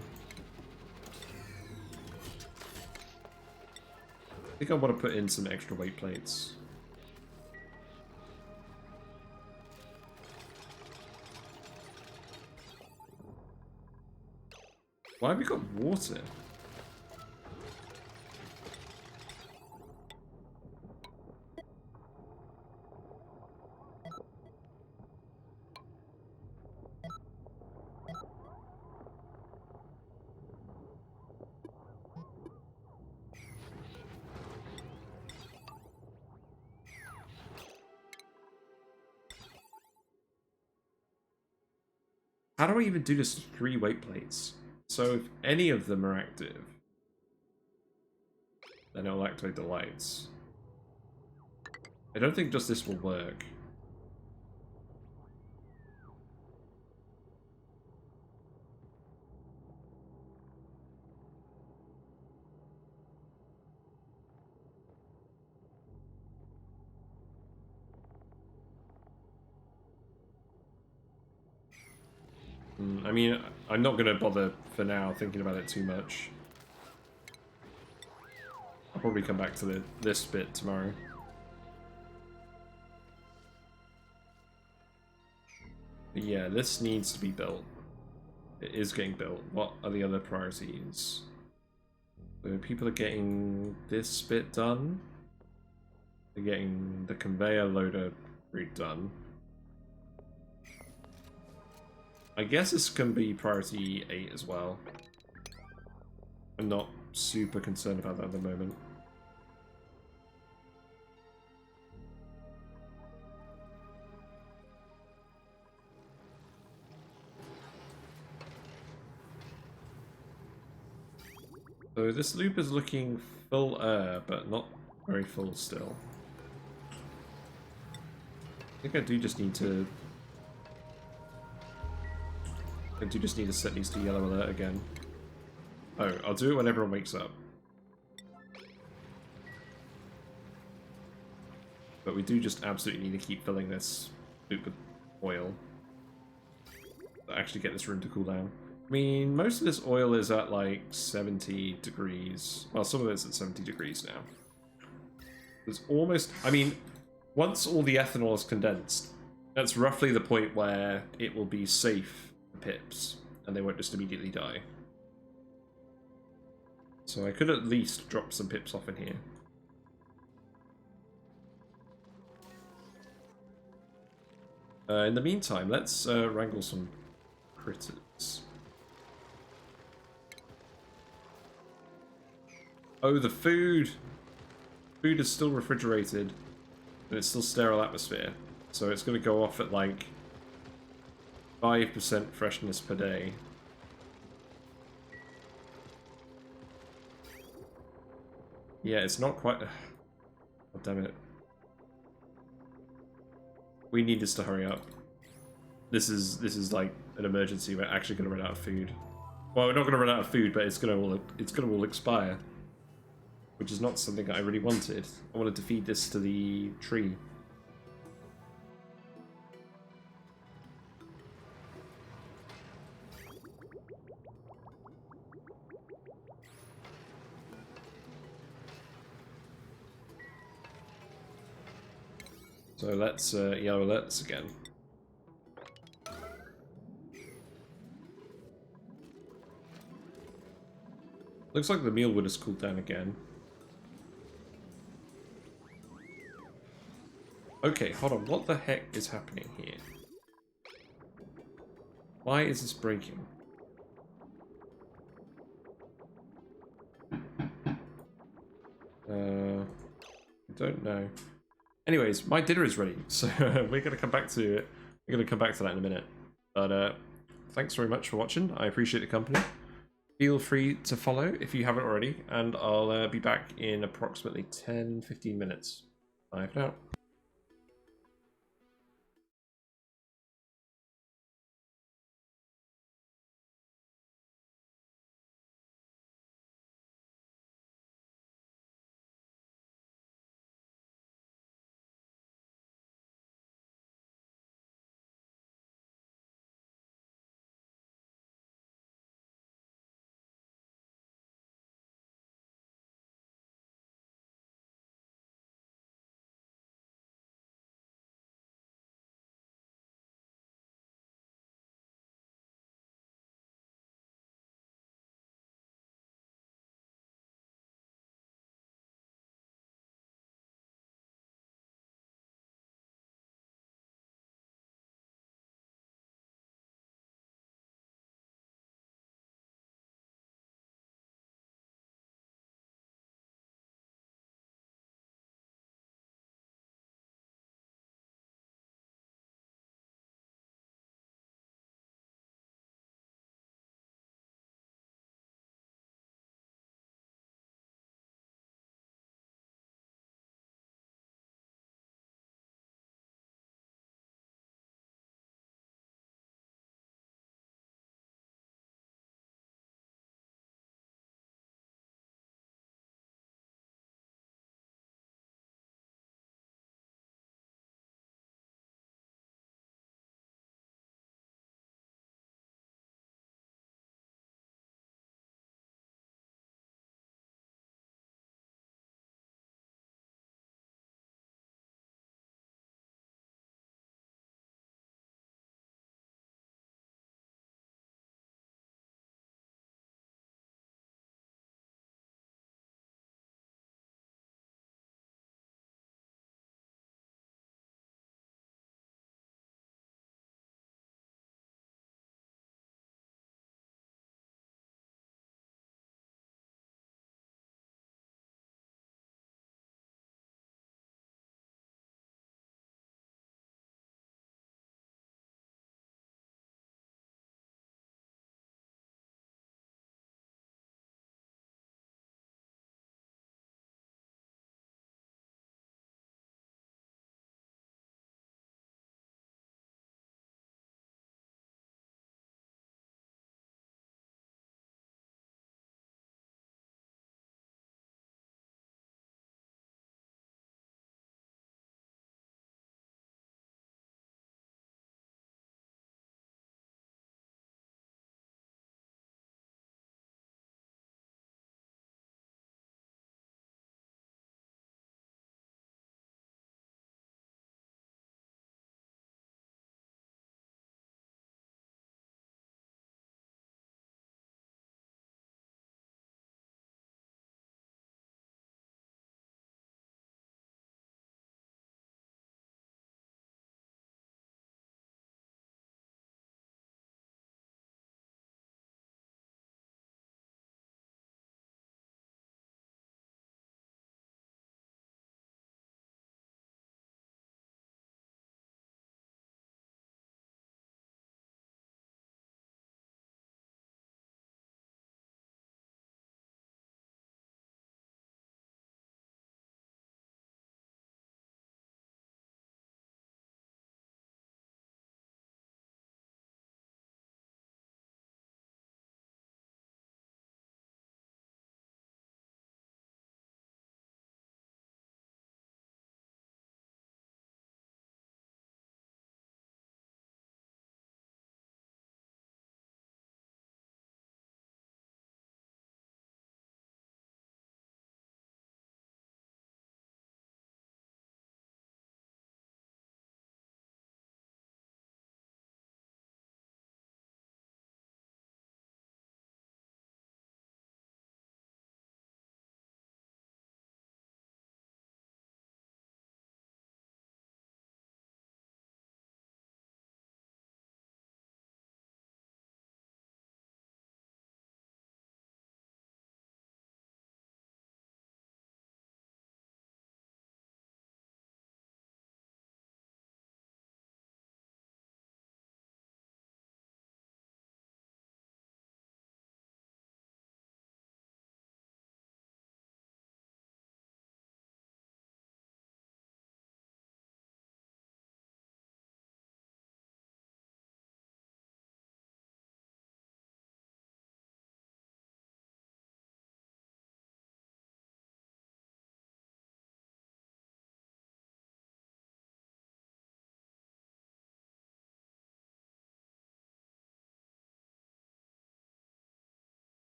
I think I want to put in some extra weight plates. Why have we got water? How do I even do this 3 weight plates? So if any of them are active, then it'll activate the lights. I don't think just this will work. I mean, I'm not going to bother for now thinking about it too much. I'll probably come back to this bit tomorrow. But yeah, this needs to be built. It is getting built. What are the other priorities? So people are getting this bit done. They're getting the conveyor loader route done. I guess this can be priority 8 as well. I'm not super concerned about that at the moment. So this loop is looking full air, but not very full still. I think I do just need to set these to yellow alert again. Oh, I'll do it when everyone wakes up. But we do just absolutely need to keep filling this loop with oil to actually get this room to cool down. I mean, most of this oil is at like 70 degrees. Well, some of it's at 70 degrees now. There's almost... I mean, once all the ethanol is condensed, that's roughly the point where it will be safe for pips, and they won't just immediately die. So I could at least drop some pips off in here. In the meantime, let's wrangle some critters. Oh, the food! Food is still refrigerated, but it's still sterile atmosphere. So it's going to go off at like 5% freshness per day. Yeah, it's not quite... Oh, damn it. We need this to hurry up. This is like an emergency. We're actually going to run out of food. Well, we're not going to run out of food, but it's going to all expire, which is not something I really wanted. I wanted to feed this to the tree. So let's yellow alerts again. Looks like the meal would have cooled down again. Okay, hold on. What the heck is happening here? Why is this breaking? I don't know. Anyways, my dinner is ready, so we're gonna come back to it. We're gonna come back to that in a minute. But thanks very much for watching. I appreciate the company. Feel free to follow if you haven't already, and I'll be back in approximately 10-15 minutes. Bye for now.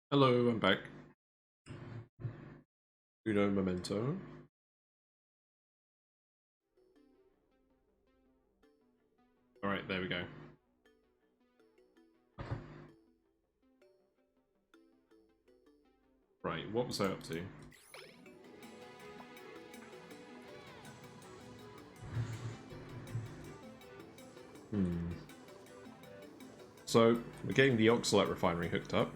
Hello, I'm back. Uno momento. Alright, there we go. Right, what was I up to? So, we're getting the Oxalate refinery hooked up.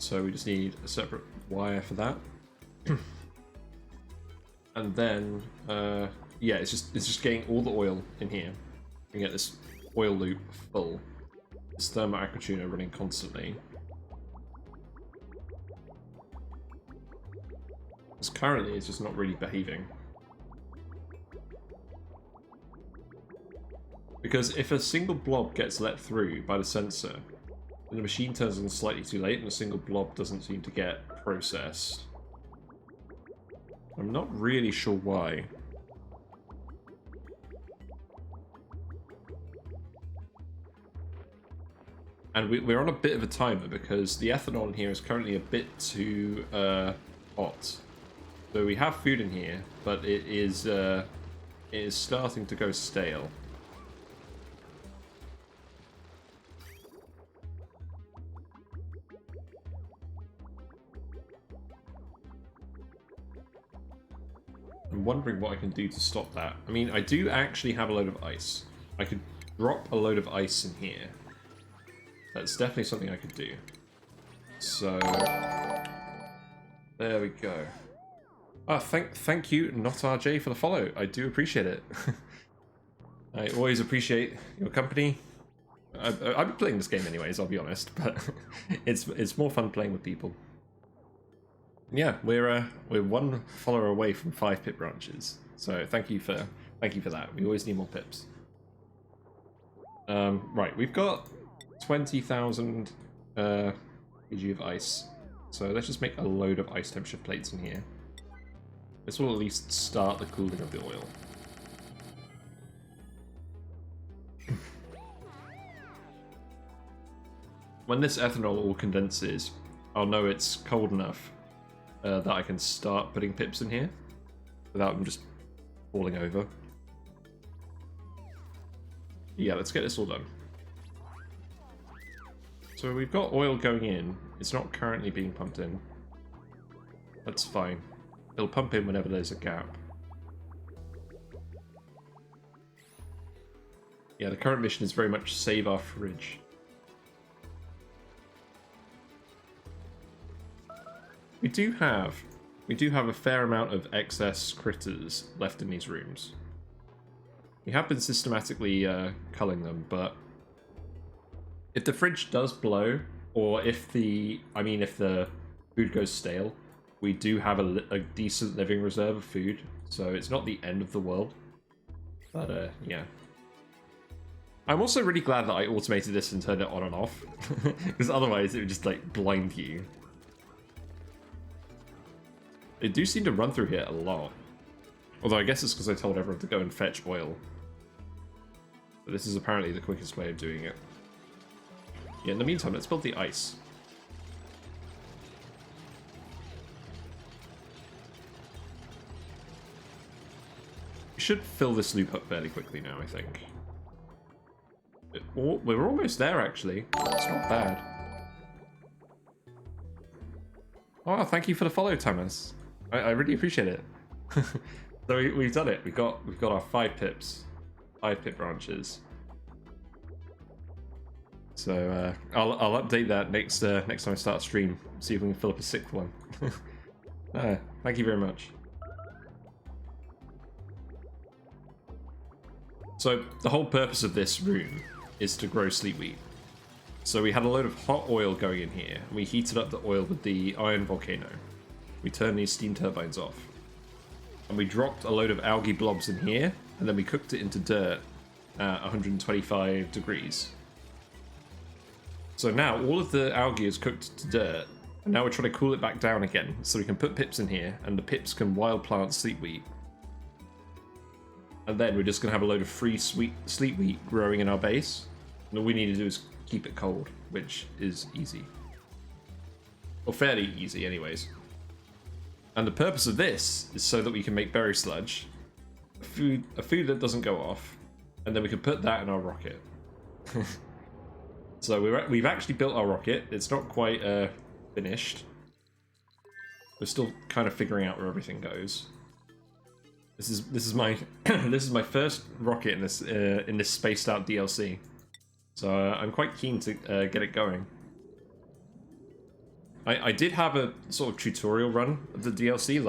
So we just need a separate wire for that. And then, yeah, it's just getting all the oil in here. We get this oil loop full. This thermal aqua tuner running constantly. Because currently it's just not really behaving. Because if a single blob gets let through by the sensor, then the machine turns on slightly too late and a single blob doesn't seem to get processed. I'm not really sure why. And we're on a bit of a timer because the ethanol in here is currently a bit too hot. So we have food in here, but it is starting to go stale. I'm wondering what I can do to stop that. I mean, I do actually have a load of ice. I could drop a load of ice in here. That's definitely something I could do. So, there we go. Ah, thank you, not RJ, for the follow. I do appreciate it. I always appreciate your company. I've been playing this game anyways, I'll be honest, but it's more fun playing with people. Yeah, we're one follower away from 5 pip branches, so thank you for that. We always need more pips. Right, we've got 20,000 kg of ice, so let's just make a load of ice temperature plates in here. This will at least start the cooling of the oil. When this ethanol all condenses, I'll know it's cold enough that I can start putting pips in here without them just falling over. Yeah, let's get this all done. So we've got oil going in. It's not currently being pumped in. That's fine. It'll pump in whenever there's a gap. Yeah, the current mission is very much save our fridge. We do have a fair amount of excess critters left in these rooms. We have been systematically culling them, but if the fridge does blow, or if the food goes stale, we do have a decent living reserve of food, so it's not the end of the world. But yeah. I'm also really glad that I automated this and turned it on and off, because otherwise it would just like blind you. They do seem to run through here a lot. Although I guess it's because I told everyone to go and fetch oil. But this is apparently the quickest way of doing it. Yeah, in the meantime, let's build the ice. We should fill this loop up fairly quickly now, I think. We're almost there, actually. It's not bad. Oh, thank you for the follow, Thomas. I really appreciate it. So we've done it. We've got our 5 pips, 5 pip branches. So I'll update that next time I start a stream. See if we can fill up a 6th one. Thank you very much. So the whole purpose of this room is to grow sleep wheat. So we had a load of hot oil going in here. And we heated up the oil with the iron volcano. We turned these steam turbines off. And we dropped a load of algae blobs in here, and then we cooked it into dirt at 125 degrees. So now all of the algae is cooked to dirt, and now we're trying to cool it back down again, so we can put pips in here, and the pips can wild plant sleep wheat. And then we're just going to have a load of free sleep wheat growing in our base. And all we need to do is keep it cold, which is easy. Or fairly easy anyways. And the purpose of this is so that we can make berry sludge, a food that doesn't go off, and then we can put that in our rocket. So we've actually built our rocket. It's not quite finished. We're still kind of figuring out where everything goes. This is my this is my first rocket in this spaced out DLC, so I'm quite keen to get it going. I did have a sort of tutorial run of the DLC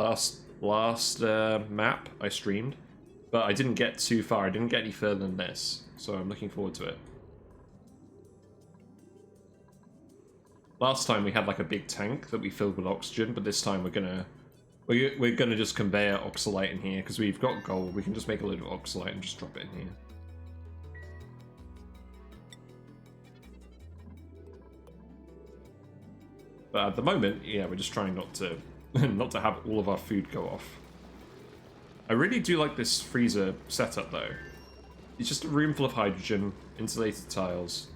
last map I streamed, but I didn't get too far. I didn't get any further than this, so I'm looking forward to it. Last time we had like a big tank that we filled with oxygen, but this time we're gonna just conveyor oxalite in here because we've got gold. We can just make a load of oxalite and just drop it in here. But at the moment, yeah, we're just trying not to not to have all of our food go off. I really do like this freezer setup though. It's just a room full of hydrogen, insulated tiles.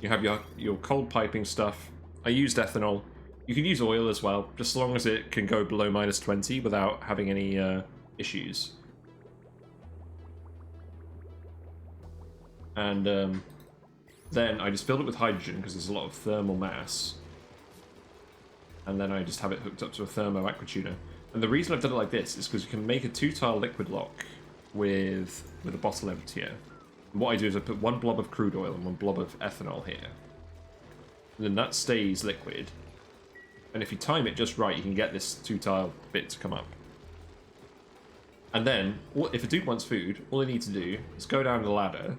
You have your cold piping stuff. I used ethanol. You can use oil as well, just as long as it can go below -20 without having any issues. And then I just filled it with hydrogen because there's a lot of thermal mass. And then I just have it hooked up to a thermo aqua tuner. And the reason I've done it like this is because you can make a 2-tile liquid lock with a bottle emptier. And what I do is I put 1 blob of crude oil and 1 blob of ethanol here. And then that stays liquid. And if you time it just right, you can get this 2-tile bit to come up. And then, if a dude wants food, all they need to do is go down the ladder.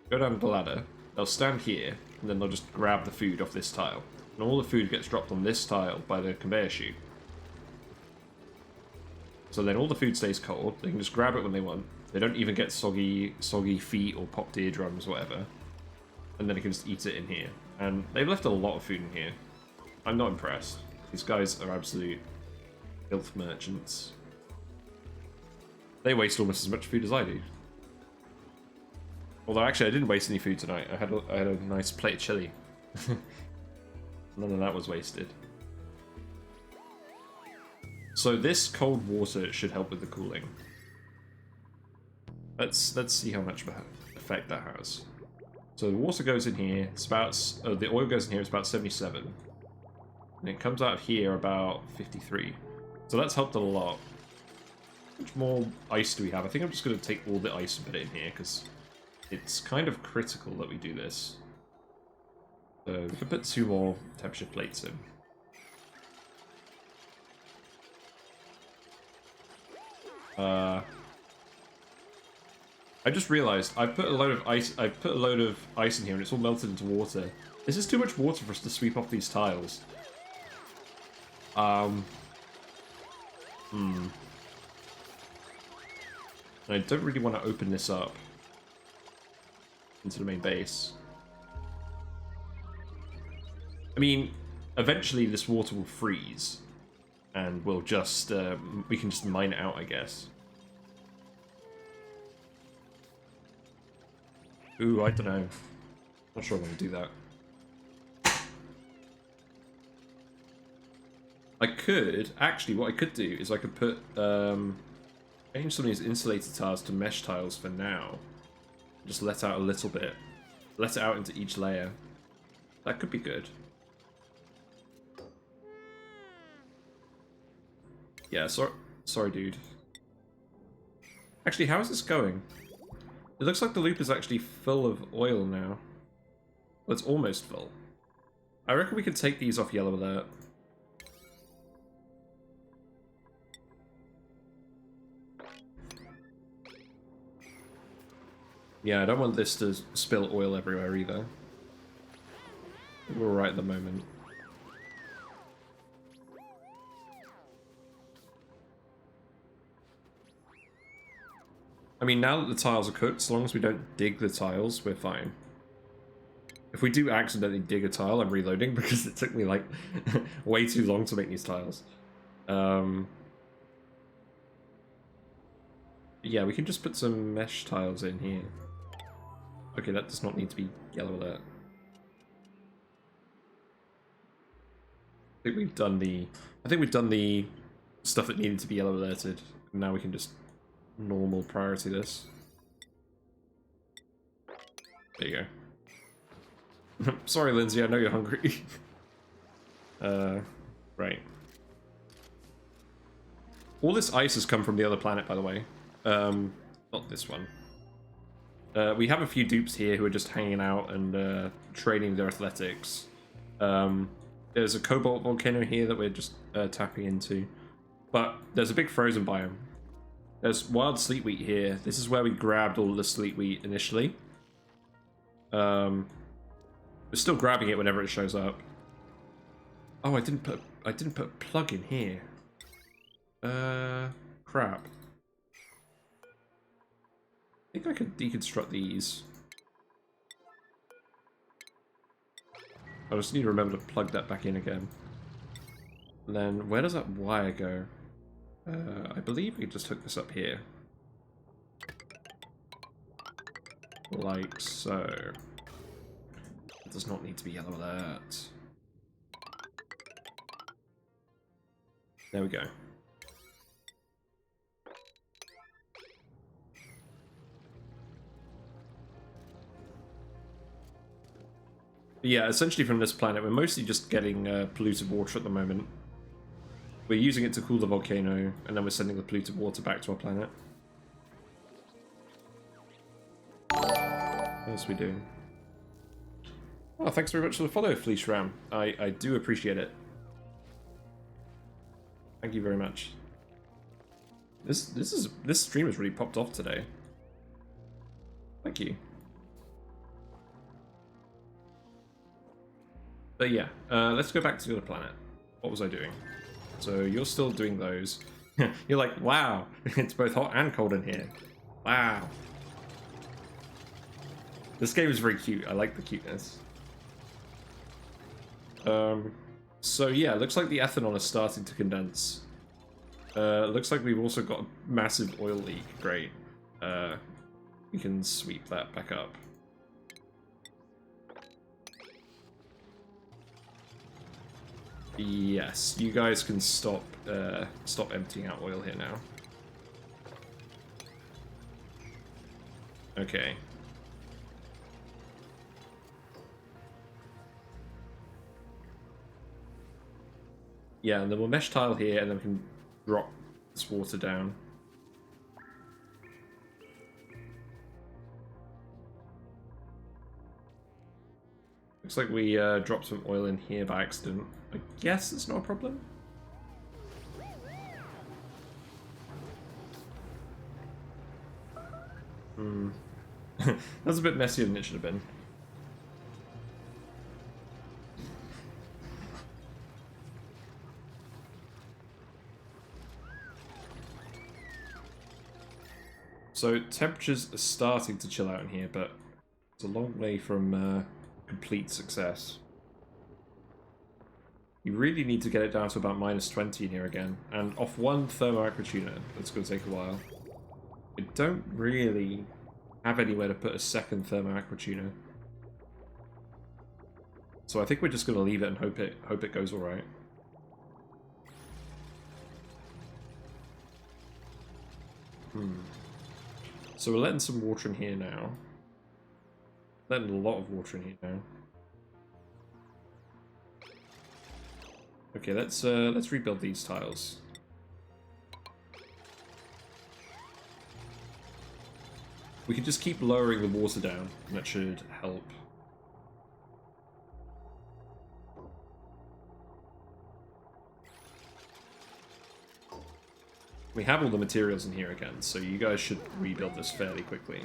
Go down the ladder, they'll stand here, and then they'll just grab the food off this tile. And all the food gets dropped on this tile by the conveyor chute. So then all the food stays cold, they can just grab it when they want. They don't even get soggy feet or popped eardrums or whatever. And then they can just eat it in here. And they've left a lot of food in here. I'm not impressed. These guys are absolute filth merchants. They waste almost as much food as I do. Although actually I didn't waste any food tonight. I had a nice plate of chili. None of that was wasted. So this cold water should help with the cooling. Let's see how much effect that has. So the water goes in here. It's about the oil goes in here. It's about 77, and it comes out of here about 53. So that's helped a lot. How much more ice do we have? I think I'm just going to take all the ice and put it in here because it's kind of critical that we do this. So we can put 2 more temperature plates in. I just realized I put a load of ice. I put a load of ice in here, and it's all melted into water. This is too much water for us to sweep off these tiles. And I don't really want to open this up into the main base. I mean, eventually this water will freeze, and we'll just we can just mine it out, I guess. Ooh, I don't know. Not sure I want to do that. I could actually. What I could do is I could put change some of these insulated tiles to mesh tiles for now. Just let out a little bit. Let it out into each layer. That could be good. Yeah, sorry, dude. Actually, how is this going? It looks like the loop is actually full of oil now. Well, it's almost full. I reckon we could take these off yellow alert. Yeah, I don't want this to spill oil everywhere either. We're alright at the moment. I mean, now that the tiles are cooked, as long as we don't dig the tiles, we're fine. If we do accidentally dig a tile, I'm reloading because it took me, like, way too long to make these tiles. Yeah, we can just put some mesh tiles in here. Okay, that does not need to be yellow alert. I think we've done the stuff that needed to be yellow alerted. Now we can just normal priority this. There you go. Sorry, Lindsay, I know you're hungry. Right. All this ice has come from the other planet, by the way. Not this one. We have a few dupes here who are just hanging out and training their athletics. There's a cobalt volcano here that we're just tapping into. But there's a big frozen biome. There's wild sleet wheat here. This is where we grabbed all the sleet wheat initially. We're still grabbing it whenever it shows up. Oh, I didn't put a plug in here. Crap. I think I could deconstruct these. I just need to remember to plug that back in again. And then, where does that wire go? I believe we just hook this up here. Like so. It does not need to be yellow alert. There we go. But yeah, essentially from this planet, we're mostly just getting polluted water at the moment. We're using it to cool the volcano, and then we're sending the polluted water back to our planet. What else are we doing? Oh, thanks very much for the follow, Fleece Ram. I do appreciate it. Thank you very much. This stream has really popped off today. Thank you. But yeah, let's go back to the other planet. What was I doing? So you're still doing those. You're like, wow, it's both hot and cold in here. Wow. This game is very cute. I like the cuteness. So yeah, looks like the ethanol is starting to condense. Looks like we've also got a massive oil leak. Great. We can sweep that back up. Yes, you guys can stop emptying out oil here now. Okay. Yeah, and then we'll mesh tile here, and then we can drop this water down. Looks like we dropped some oil in here by accident. I guess it's not a problem. That's a bit messier than it should have been. So temperatures are starting to chill out in here, but it's a long way from complete success. You really need to get it down to about -20 in here again, and off one thermoacrotuner, that's going to take a while. I don't really have anywhere to put a second thermoacrotuner, so I think we're just going to leave it and hope it goes all right. So we're letting some water in here now. Letting a lot of water in here now. Okay, let's rebuild these tiles. We can just keep lowering the water down, and that should help. We have all the materials in here again, so you guys should rebuild this fairly quickly.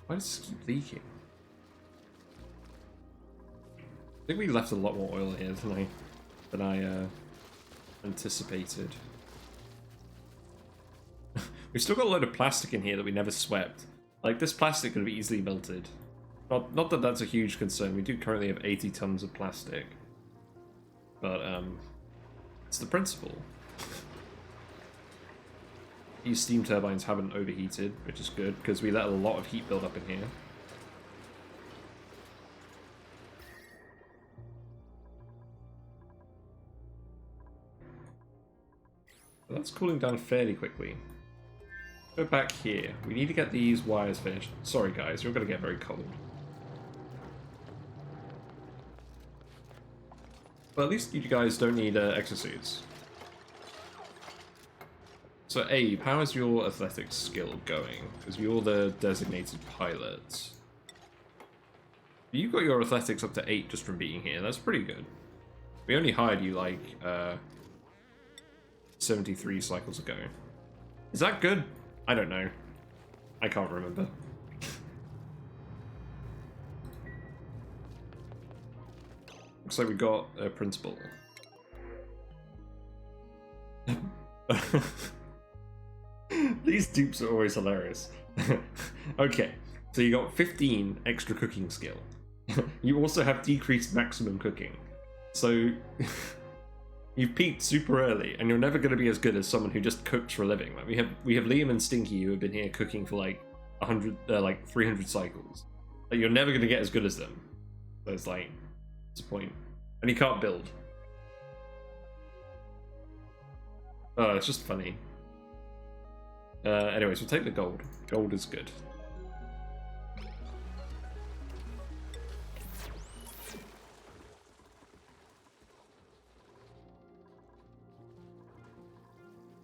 Why does this keep leaking? I think we left a lot more oil here than I anticipated. We've still got a load of plastic in here that we never swept. Like, this plastic could be easily melted. Not that that's a huge concern. We do currently have 80 tons of plastic. But, It's the principle. These steam turbines haven't overheated, which is good, because we let a lot of heat build up in here. But that's cooling down fairly quickly. Go back here. We need to get these wires finished. Sorry guys, you're going to get very cold. Well, at least you guys don't need exosuits. So Abe, how is your athletics skill going? Because you're the designated pilot. You got your athletics up to 8 just from being here. That's pretty good. We only hired you like 73 cycles ago. Is that good? I don't know. I can't remember. Looks like we got a principal. These dupes are always hilarious. Okay, so you got 15 extra cooking skill. You also have decreased maximum cooking. So you've peaked super early, and you're never going to be as good as someone who just cooks for a living. Like we have Liam and Stinky who have been here cooking for like 300 cycles. Like you're never going to get as good as them. So it's like, what's the point? And he can't build. Oh, it's just funny. Anyways, we'll take the gold. Gold is good.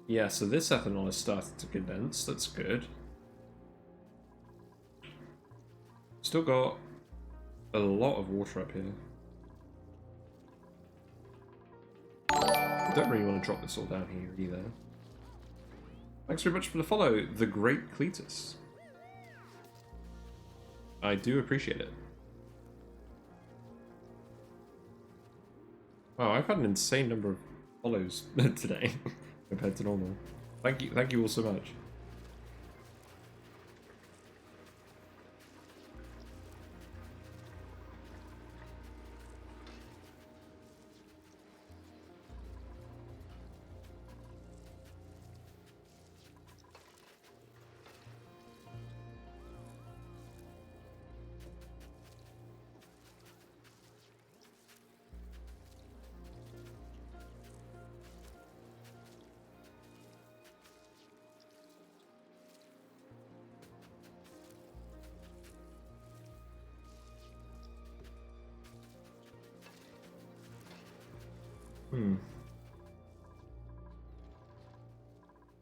Yeah, so this ethanol has started to condense. That's good. Still got a lot of water up here. I don't really want to drop this all down here either. Thanks very much for the follow, the Great Cletus. I do appreciate it. Wow, I've had an insane number of follows today compared to normal. Thank you all so much.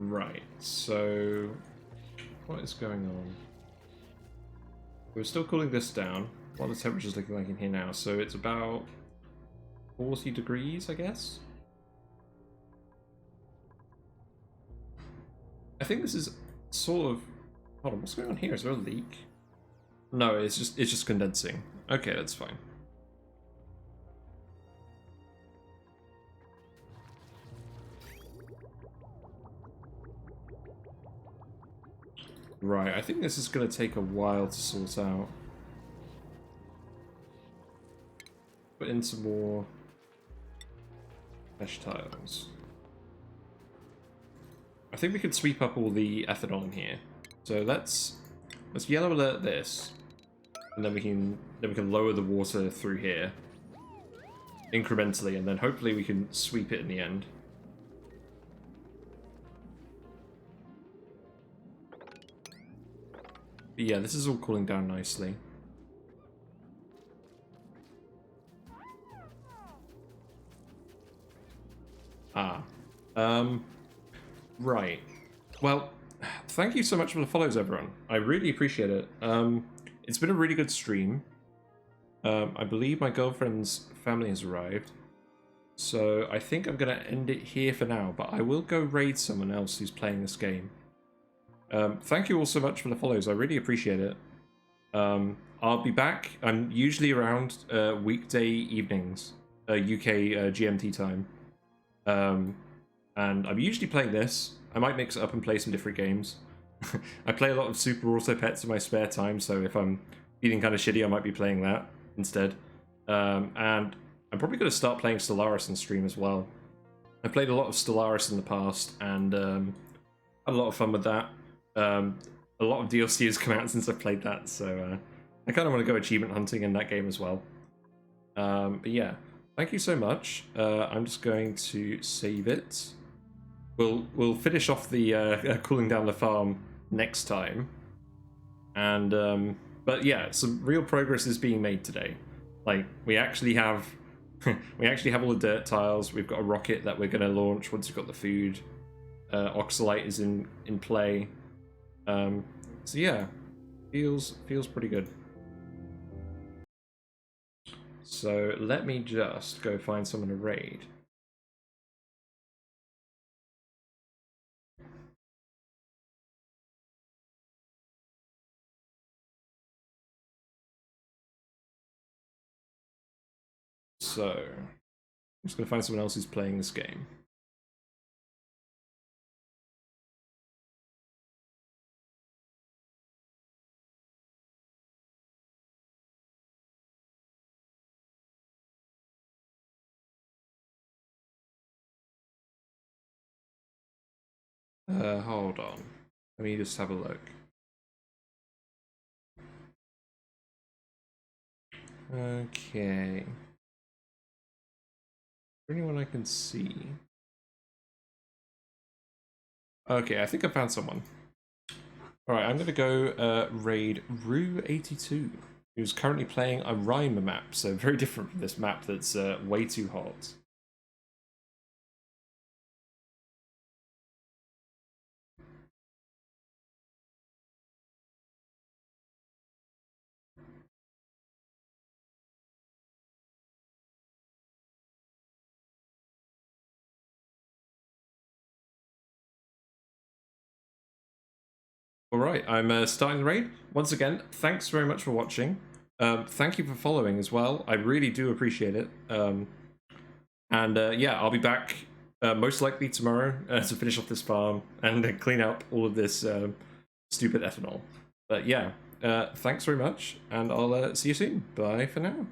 Right, so what is going on? We're still cooling this down. What are the temperatures looking like in here now? So it's about 40 degrees, I guess? I think this is sort of... Hold on, what's going on here? Is there a leak? No, it's just condensing. Okay, that's fine. Right, I think this is going to take a while to sort out. Put in some more mesh tiles. I think we could sweep up all the ethanol in here. So let's yellow alert this, and then we can lower the water through here incrementally, and then hopefully we can sweep it in the end. But yeah, this is all cooling down nicely. Right. Well, thank you so much for the follows, everyone. I really appreciate it. It's been a really good stream. I believe my girlfriend's family has arrived. So I think I'm going to end it here for now, but I will go raid someone else who's playing this game. Thank you all so much for the follows. I really appreciate it. I'll be back. I'm usually around weekday evenings, UK GMT time. And I'm usually playing this. I might mix it up and play some different games. I play a lot of Super Auto Pets in my spare time, so if I'm feeling kind of shitty, I might be playing that instead. And I'm probably going to start playing Stellaris on stream as well. I played a lot of Stellaris in the past, and had a lot of fun with that. A lot of DLC has come out since I played that, so I kind of want to go achievement hunting in that game as well. But yeah, thank you so much. I'm just going to save it. We'll finish off the cooling down the farm next time. And but yeah, some real progress is being made today. Like, we actually have all the dirt tiles. We've got a rocket that we're going to launch once we've got the food. Oxalite is in play. So yeah, feels pretty good. So let me just go find someone to raid. So I'm just gonna find someone else who's playing this game. Hold on. Let me just have a look. Okay. Anyone I can see? Okay, I think I found someone. Alright, I'm gonna go raid Rue82, who's currently playing a Rhyme map, so very different from this map that's way too hot. Alright, I'm starting the raid. Once again, thanks very much for watching. Thank you for following as well. I really do appreciate it. Yeah, I'll be back most likely tomorrow to finish off this farm and clean up all of this stupid ethanol. But yeah, thanks very much, and I'll see you soon. Bye for now.